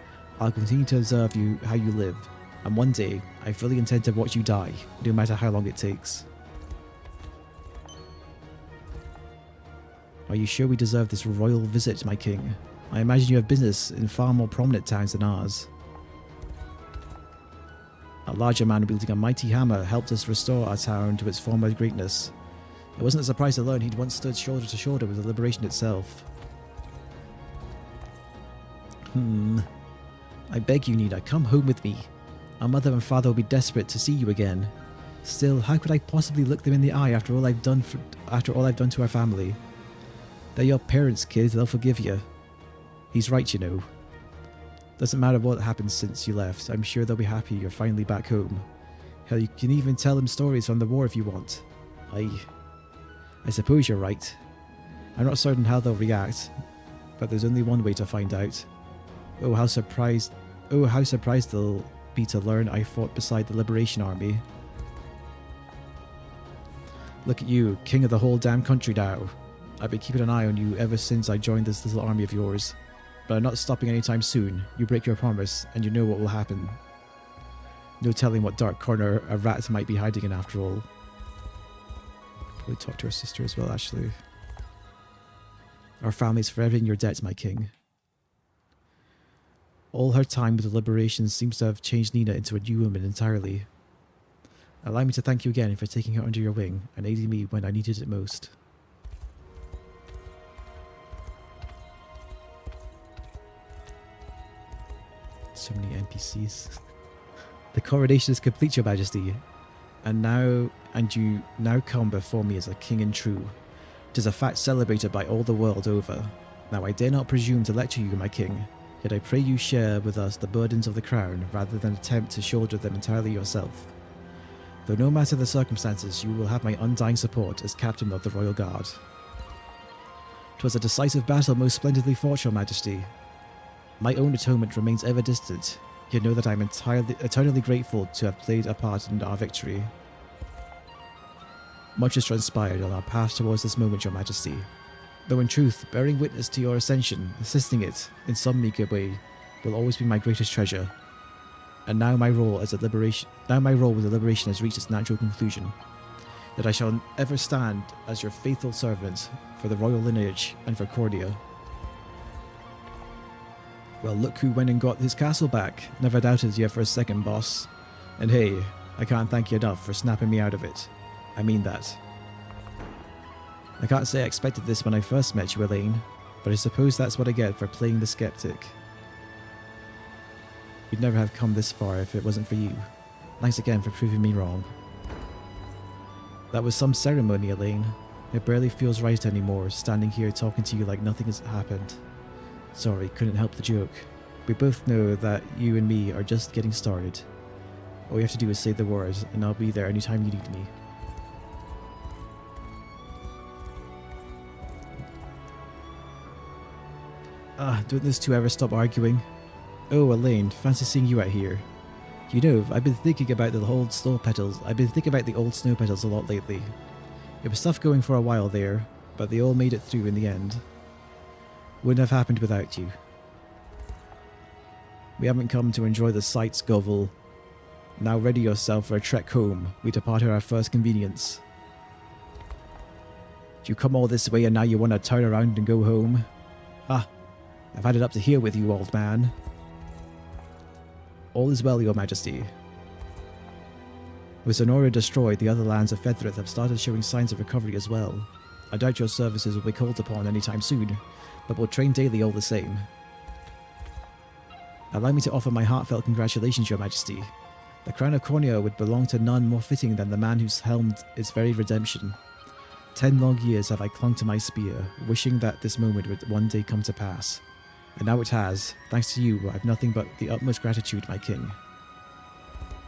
I'll continue to observe how you live, and one day I fully intend to watch you die, no matter how long it takes. Are you sure we deserve this royal visit, my king? I imagine you have business in far more prominent towns than ours. A larger man wielding a mighty hammer helped us restore our town to its former greatness. It wasn't a surprise to learn he'd once stood shoulder to shoulder with the liberation itself. I beg you, Nina, come home with me. Our mother and father will be desperate to see you again. Still, how could I possibly look them in the eye after all I've done to our family? They're your parents, kid. They'll forgive you. He's right, you know. Doesn't matter what happened since you left. I'm sure they'll be happy you're finally back home. Hell, you can even tell them stories from the war if you want. I suppose you're right. I'm not certain how they'll react, but there's only one way to find out. Oh, how surprised they'll be to learn I fought beside the Liberation Army. Look at you, king of the whole damn country now. I've been keeping an eye on you ever since I joined this little army of yours. But I'm not stopping anytime soon. You break your promise, and you know what will happen. No telling what dark corner a rat might be hiding in after all. Probably talk to her sister as well, actually. Our family's forever in your debt, my king. All her time with the Liberation seems to have changed Nina into a new woman entirely. Allow me to thank you again for taking her under your wing and aiding me when I needed it most. So many NPCs. The coronation is complete, your majesty. And you now come before me as a king and true. 'Tis a fact celebrated by all the world over. Now I dare not presume to lecture you, my king, yet I pray you share with us the burdens of the crown, rather than attempt to shoulder them entirely yourself. Though no matter the circumstances, you will have my undying support as captain of the Royal Guard. 'Twas a decisive battle most splendidly fought, your majesty. My own atonement remains ever distant, yet know that I am eternally grateful to have played a part in our victory. Much has transpired on our path towards this moment, your majesty. Though in truth, bearing witness to your ascension, assisting it, in some meager way, will always be my greatest treasure. And now my role with the Liberation has reached its natural conclusion. That I shall ever stand as your faithful servant for the royal lineage and for Cornia. Well, look who went and got his castle back. Never doubted you for a second, boss. And hey, I can't thank you enough for snapping me out of it. I mean that. I can't say I expected this when I first met you, Elaine, but I suppose that's what I get for playing the skeptic. We'd never have come this far if it wasn't for you. Thanks again for proving me wrong. That was some ceremony, Elaine. It barely feels right anymore, standing here talking to you like nothing has happened. Sorry, couldn't help the joke. We both know that you and me are just getting started. All you have to do is say the word, and I'll be there anytime you need me. Don't those two ever stop arguing? Oh, Elaine, fancy seeing you out here. You know, I've been thinking about the old snow petals a lot lately. It was tough going for a while there, but they all made it through in the end. Wouldn't have happened without you. We haven't come to enjoy the sights, Govel. Now ready yourself for a trek home. We depart at our first convenience. You come all this way and now you want to turn around and go home? Ah, I've had it up to here with you, old man. All is well, your majesty. With Zenora destroyed, the other lands of Fethrith have started showing signs of recovery as well. I doubt your services will be called upon anytime soon, but we'll train daily all the same. Allow me to offer my heartfelt congratulations, your majesty. The crown of Cornia would belong to none more fitting than the man who's helmed its very redemption. 10 long years have I clung to my spear, wishing that this moment would one day come to pass. And now it has. Thanks to you, I have nothing but the utmost gratitude, my king.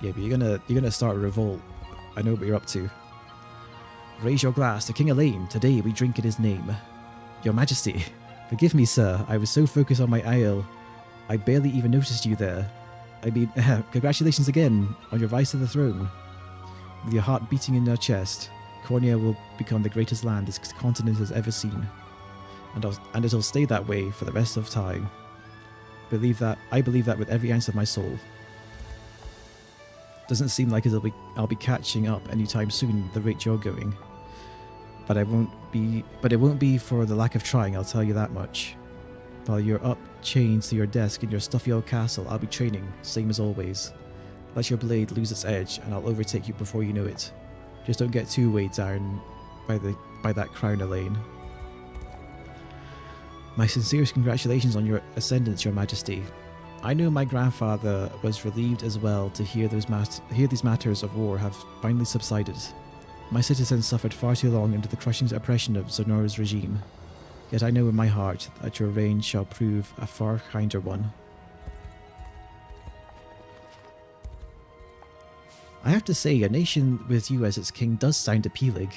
Yeah, but you're gonna start a revolt. I know what you're up to. Raise your glass to King Elaine. Today we drink in his name. Your majesty. Forgive me, sir. I was so focused on my ale, I barely even noticed you there. I mean, congratulations again on your rise to the throne. With your heart beating in your chest, Cornia will become the greatest land this continent has ever seen. And it'll stay that way for the rest of time. I believe that with every ounce of my soul. Doesn't seem like I'll be catching up anytime soon at the rate you're going. But it won't be for the lack of trying, I'll tell you that much. While you're up chained to your desk in your stuffy old castle, I'll be training, same as always. Let your blade lose its edge and I'll overtake you before you know it. Just don't get too weighed down by that crown, Elaine. My sincerest congratulations on your ascendance, your majesty. I know my grandfather was relieved as well to hear these matters of war have finally subsided. My citizens suffered far too long under the crushing oppression of Zenora's regime. Yet I know in my heart that your reign shall prove a far kinder one. I have to say, a nation with you as its king does sound appealing.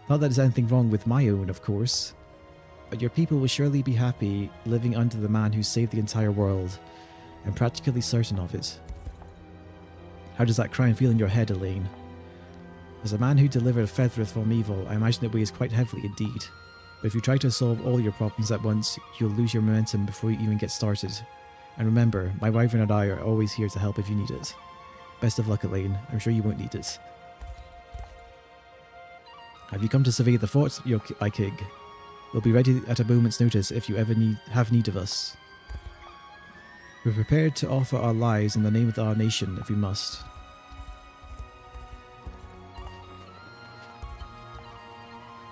Not that there's anything wrong with my own, of course. But your people will surely be happy living under the man who saved the entire world. I'm practically certain of it. How does that crown feel in your head, Elaine? As a man who delivered Fethrith from evil, I imagine it weighs quite heavily indeed. But if you try to solve all your problems at once, you'll lose your momentum before you even get started. And remember, my wyvern and I are always here to help if you need it. Best of luck, Elaine. I'm sure you won't need it. Have you come to survey the fort, my king? We'll be ready at a moment's notice if you ever have need of us. We're prepared to offer our lives in the name of our nation if we must.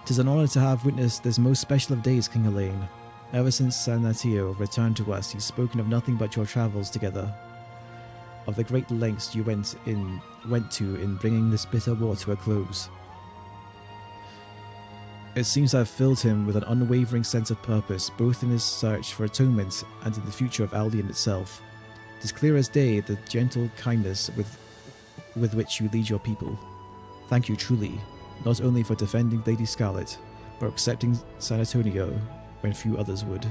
It is an honour to have witnessed this most special of days, King Elaine. Ever since Sanatio returned to us, he's spoken of nothing but your travels together, of the great lengths you went to in bringing this bitter war to a close. It seems to have filled him with an unwavering sense of purpose, both in his search for atonement and in the future of Albion itself. It is clear as day the gentle kindness with which you lead your people. Thank you truly, not only for defending Lady Scarlet, but accepting San Antonio when few others would.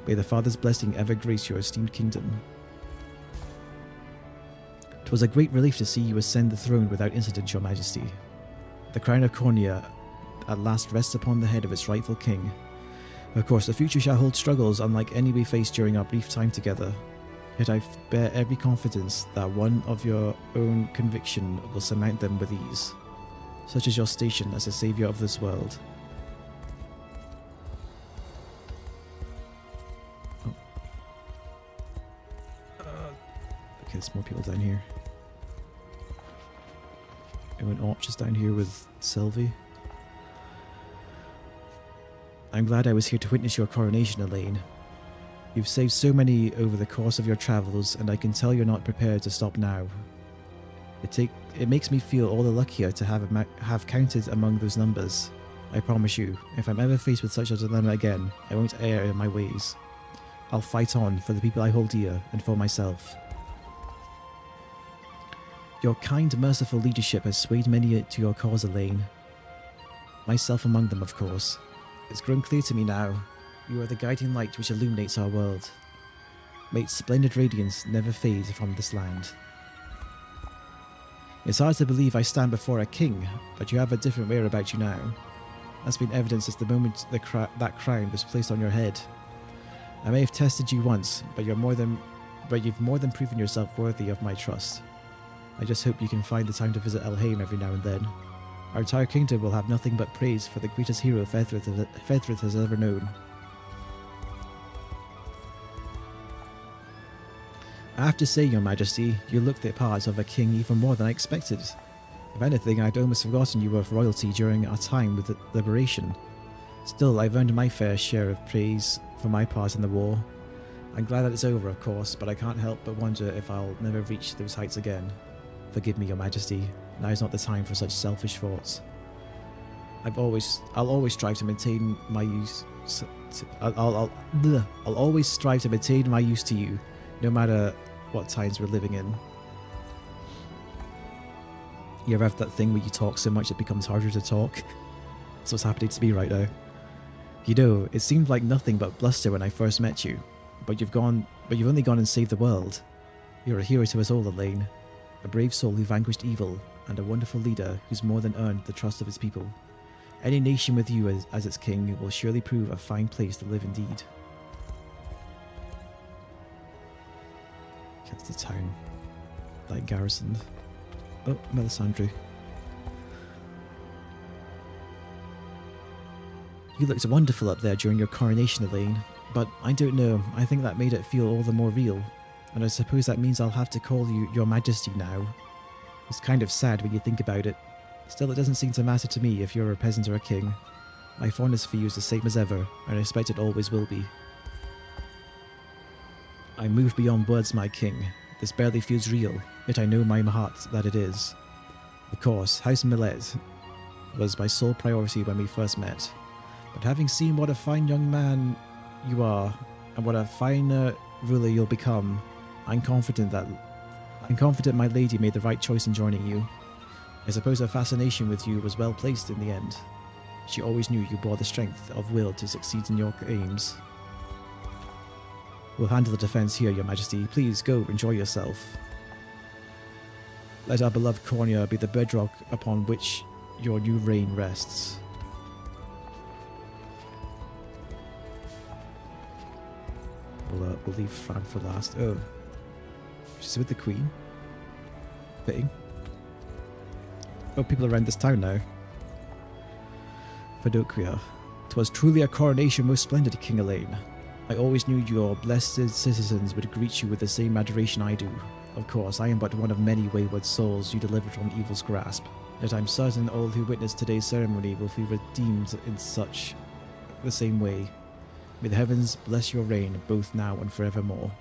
May the Father's blessing ever grace your esteemed kingdom. 'Twas a great relief to see you ascend the throne without incident, your majesty. The crown of Cornia at last rests upon the head of its rightful king. Of course, the future shall hold struggles unlike any we faced during our brief time together. Yet I bear every confidence that one of your own conviction will surmount them with ease. Such is your station as the saviour of this world. Oh. Okay, there's more people down here. Anyone Arch is down here with Sylvie. I'm glad I was here to witness your coronation, Elaine. You've saved so many over the course of your travels, and I can tell you're not prepared to stop now. It makes me feel all the luckier to have counted among those numbers. I promise you, if I'm ever faced with such a dilemma again, I won't err in my ways. I'll fight on for the people I hold dear and for myself. Your kind, merciful leadership has swayed many to your cause, Elaine. Myself among them, of course. It's grown clear to me now. You are the guiding light which illuminates our world. May its splendid radiance never fade from this land. It's hard to believe I stand before a king, but you have a different way about you now. That's been evident since the moment that crown was placed on your head. I may have tested you once, but you've more than proven yourself worthy of my trust. I just hope you can find the time to visit Elheim every now and then. Our entire kingdom will have nothing but praise for the greatest hero Fethred has ever known. I have to say, Your Majesty, you look the part of a king even more than I expected. If anything, I'd almost forgotten you were of royalty during our time with the liberation. Still, I've earned my fair share of praise for my part in the war. I'm glad that it's over, of course, but I can't help but wonder if I'll never reach those heights again. Forgive me, Your Majesty. Now is not the time for such selfish thoughts. I'll always strive to maintain my use. I'll always strive to maintain my use to you, no matter what times we're living in. You ever have that thing where you talk so much it becomes harder to talk? That's what's happening to me right now. You know, it seemed like nothing but bluster when I first met you, but you've only gone and saved the world. You're a hero to us all, Elaine. A brave soul who vanquished evil, and a wonderful leader who's more than earned the trust of its people. Any nation with you as its king will surely prove a fine place to live indeed. That's the town. Like garrisoned. Oh, Melisandre. You looked wonderful up there during your coronation, Elaine, but I don't know, I think that made it feel all the more real, and I suppose that means I'll have to call you Your Majesty now. It's kind of sad when you think about it. Still, it doesn't seem to matter to me if you're a peasant or a king. My fondness for you is the same as ever, and I expect it always will be. I move beyond words, my king. This barely feels real, yet I know in my heart that it is. Of course, House Millet was my sole priority when we first met, but having seen what a fine young man you are, and what a finer ruler you'll become, I'm confident my lady made the right choice in joining you. I suppose her fascination with you was well placed in the end. She always knew you bore the strength of will to succeed in your aims. We'll handle the defense here, Your Majesty. Please go enjoy yourself. Let our beloved Cornia be the bedrock upon which your new reign rests. We'll leave Fran for last. Oh. She's with the Queen. Fitting. Oh, people around this town now. Fedoquia. 'Twas truly a coronation most splendid, King Elaine. I always knew your blessed citizens would greet you with the same adoration I do. Of course, I am but one of many wayward souls you delivered from evil's grasp. Yet I'm certain all who witness today's ceremony will be redeemed in such the same way. May the heavens bless your reign, both now and forevermore.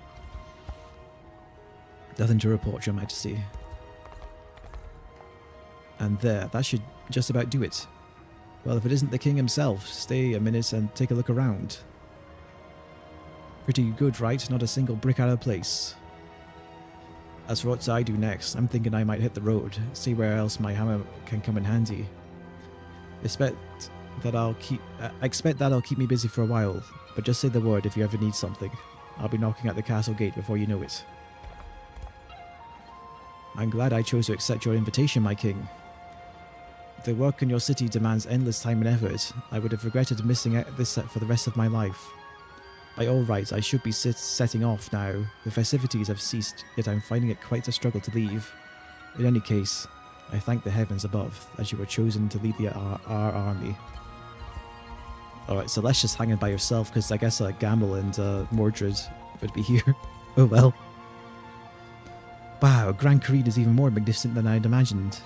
Nothing to report, Your Majesty. And there, that should just about do it. Well, if it isn't the king himself, stay a minute and take a look around. Pretty good, right? Not a single brick out of place. As for what I do next, I'm thinking I might hit the road, see where else my hammer can come in handy. I expect that'll keep me busy for a while, but just say the word if you ever need something. I'll be knocking at the castle gate before you know it. I'm glad I chose to accept your invitation, my king. The work in your city demands endless time and effort. I would have regretted missing out this set for the rest of my life. By all rights, I should be setting off now. The festivities have ceased, yet I'm finding it quite a struggle to leave. In any case, I thank the heavens above, as you were chosen to lead our army. Alright, so let's just hang it by yourself, because I guess Gamble and Mordred would be here. Oh well. Wow, Grand Creed is even more magnificent than I'd imagined.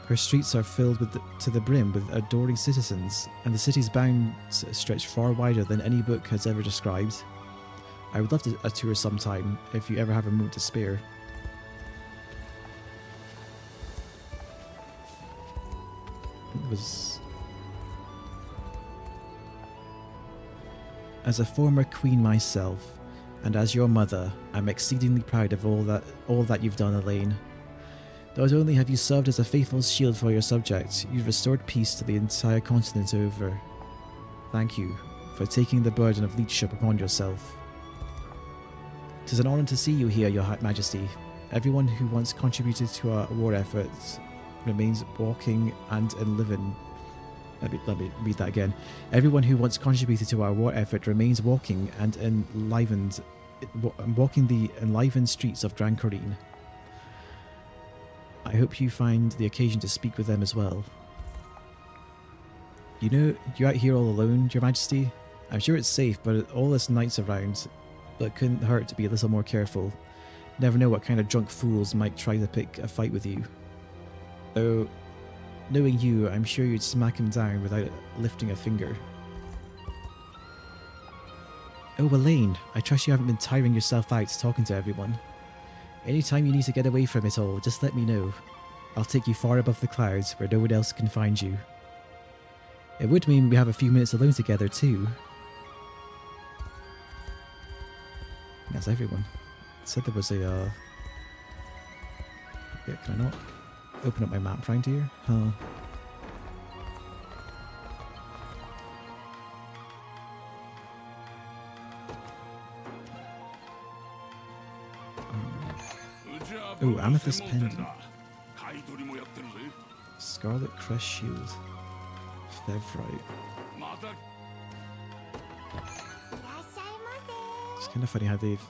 Her streets are filled to the brim with adoring citizens, and the city's bounds stretch far wider than any book has ever described. I would love a tour sometime, if you ever have a moment to spare. It was... As a former queen myself, and as your mother, I'm exceedingly proud of all that you've done, Elaine. Not only have you served as a faithful shield for your subjects, you've restored peace to the entire continent over. Thank you for taking the burden of leadership upon yourself. 'Tis an honor to see you here, Your Majesty. Everyone who once contributed to our war efforts remains walking and enliven. Let me read that again. Everyone who once contributed to our war effort remains walking and walking the enlivened streets of Gran Corine. I hope you find the occasion to speak with them as well. You know, you're out here all alone, Your Majesty. I'm sure it's safe, but all this knights around. But it couldn't hurt to be a little more careful. Never know what kind of drunk fools might try to pick a fight with you. Though, knowing you, I'm sure you'd smack him down without lifting a finger. Oh, Elaine, I trust you haven't been tiring yourself out talking to everyone. Anytime you need to get away from it all, just let me know. I'll take you far above the clouds where no one else can find you. It would mean we have a few minutes alone together too. That's everyone. It said there was a, yeah, can I not open up my map around here? Huh. Oh, Amethyst Pendant. Scarlet Crest Shield. Fevrite. It's kind of funny how they've...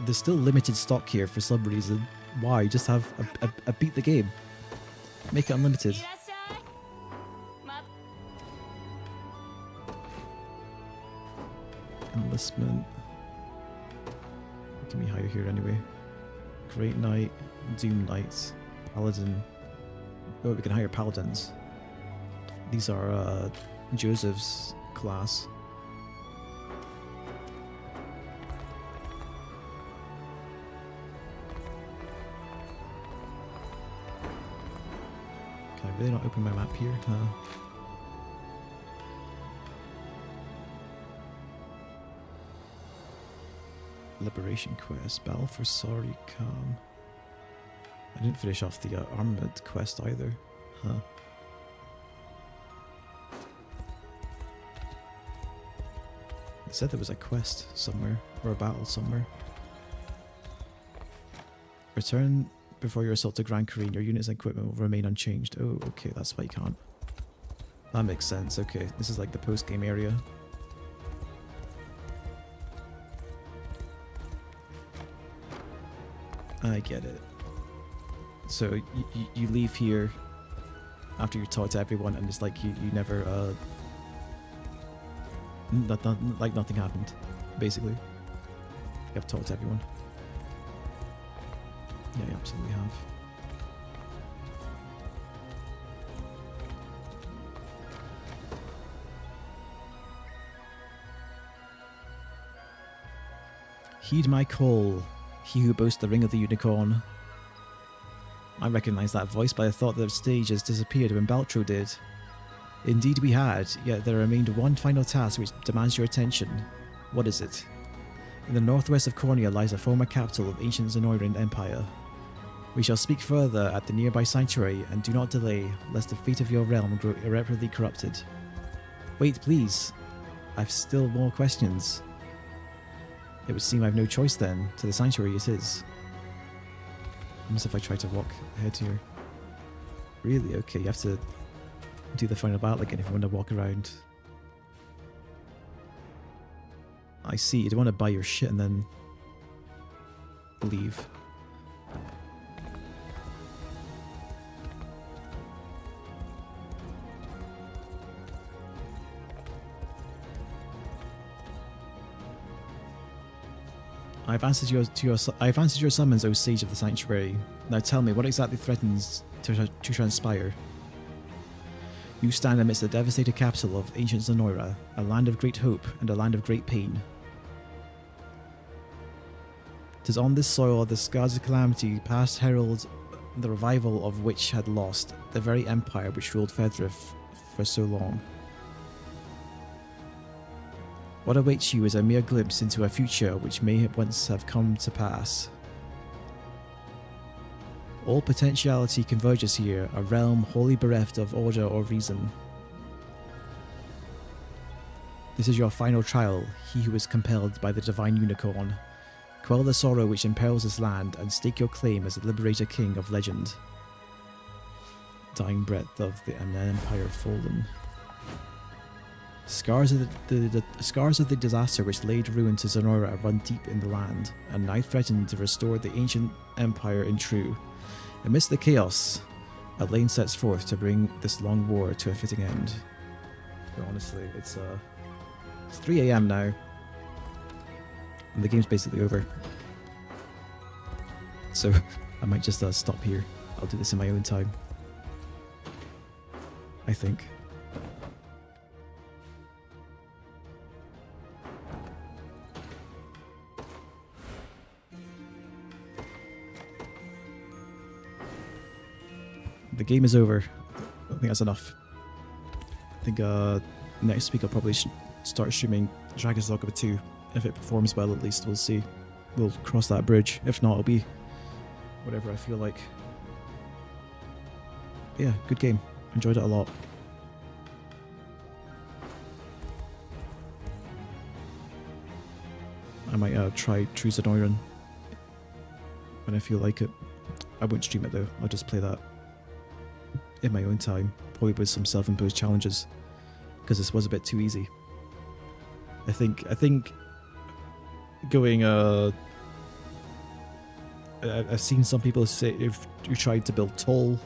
there's still limited stock here for some reason. Why? Just have a beat the game. Make it unlimited. Enlistment. Give me higher here anyway. Great Knight, Doom Knights, Paladin. Oh, we can hire Paladins. These are Joseph's class. Can I really not open my map here? Liberation quest, Battle for Sorry Khan. I didn't finish off the armored quest either. Huh. It said there was a quest somewhere, or a battle somewhere. Return before your assault to Gran Corine. Your units and equipment will remain unchanged. Oh, okay, that's why you can't. That makes sense. Okay, this is like the post-game area. I get it. So you leave here after you talk to everyone, and it's like you never like nothing happened, basically. You have talked to everyone. Yeah, you absolutely have. Heed my call, he who boasts the ring of the unicorn. I recognise that voice, but I thought the stage has disappeared when Baltro did. Indeed we had, yet there remained one final task which demands your attention. What is it? In the northwest of Cornia lies a former capital of ancient Zenoiran Empire. We shall speak further at the nearby sanctuary, and do not delay, lest the fate of your realm grow irreparably corrupted. Wait, please. I've still more questions. It would seem I've no choice then. To the sanctuary it is. Almost if I try to walk ahead here. Really? Okay, you have to do the final battle again if you want to walk around. I see, you don't want to buy your shit and then leave. I've answered your summons, O Sage of the Sanctuary. Now tell me, what exactly threatens to transpire? You stand amidst the devastated capital of ancient Zenoira, a land of great hope and a land of great pain. 'Tis on this soil the scars of calamity past herald the revival of which had lost the very empire which ruled Fedrith for so long. What awaits you is a mere glimpse into a future which may once have come to pass. All potentiality converges here, a realm wholly bereft of order or reason. This is your final trial, he who is compelled by the divine unicorn. Quell the sorrow which imperils this land, and stake your claim as the liberator king of legend. Dying breath of an empire fallen. Scars of the disaster which laid ruin to Zenora run deep in the land, and now threaten to restore the ancient empire in true. Amidst the chaos, a lane sets forth to bring this long war to a fitting end. But honestly, it's 3 AM now, and the game's basically over. So I might just stop here. I'll do this in my own time, I think. The game is over. I think that's enough. I think next week I'll probably start streaming Dragon's Dogma 2. If it performs well, at least we'll see. We'll cross that bridge. If not, it'll be whatever I feel like. But yeah, good game. Enjoyed it a lot. I might try True Zenoiran when I feel like it. I won't stream it though. I'll just play that in my own time, probably with some self-imposed challenges, because this was a bit too easy. I think going I've seen some people say if you tried to build toll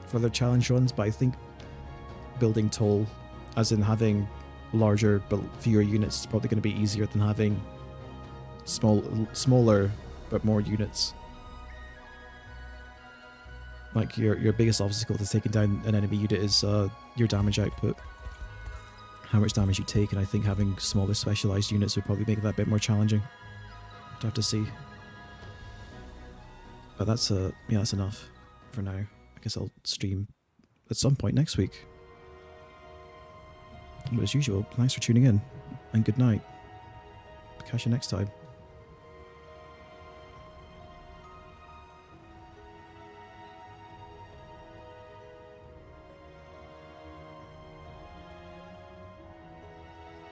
for their challenge runs, but I think building toll, as in having larger but fewer units, is probably going to be easier than having smaller but more units. Like your biggest obstacle to taking down an enemy unit is your damage output, how much damage you take, and I think having smaller specialized units would probably make that a bit more challenging. I'd have to see. But that's yeah, that's enough for now. I guess I'll stream at some point next week. But as usual, thanks for tuning in, and good night. Catch you next time.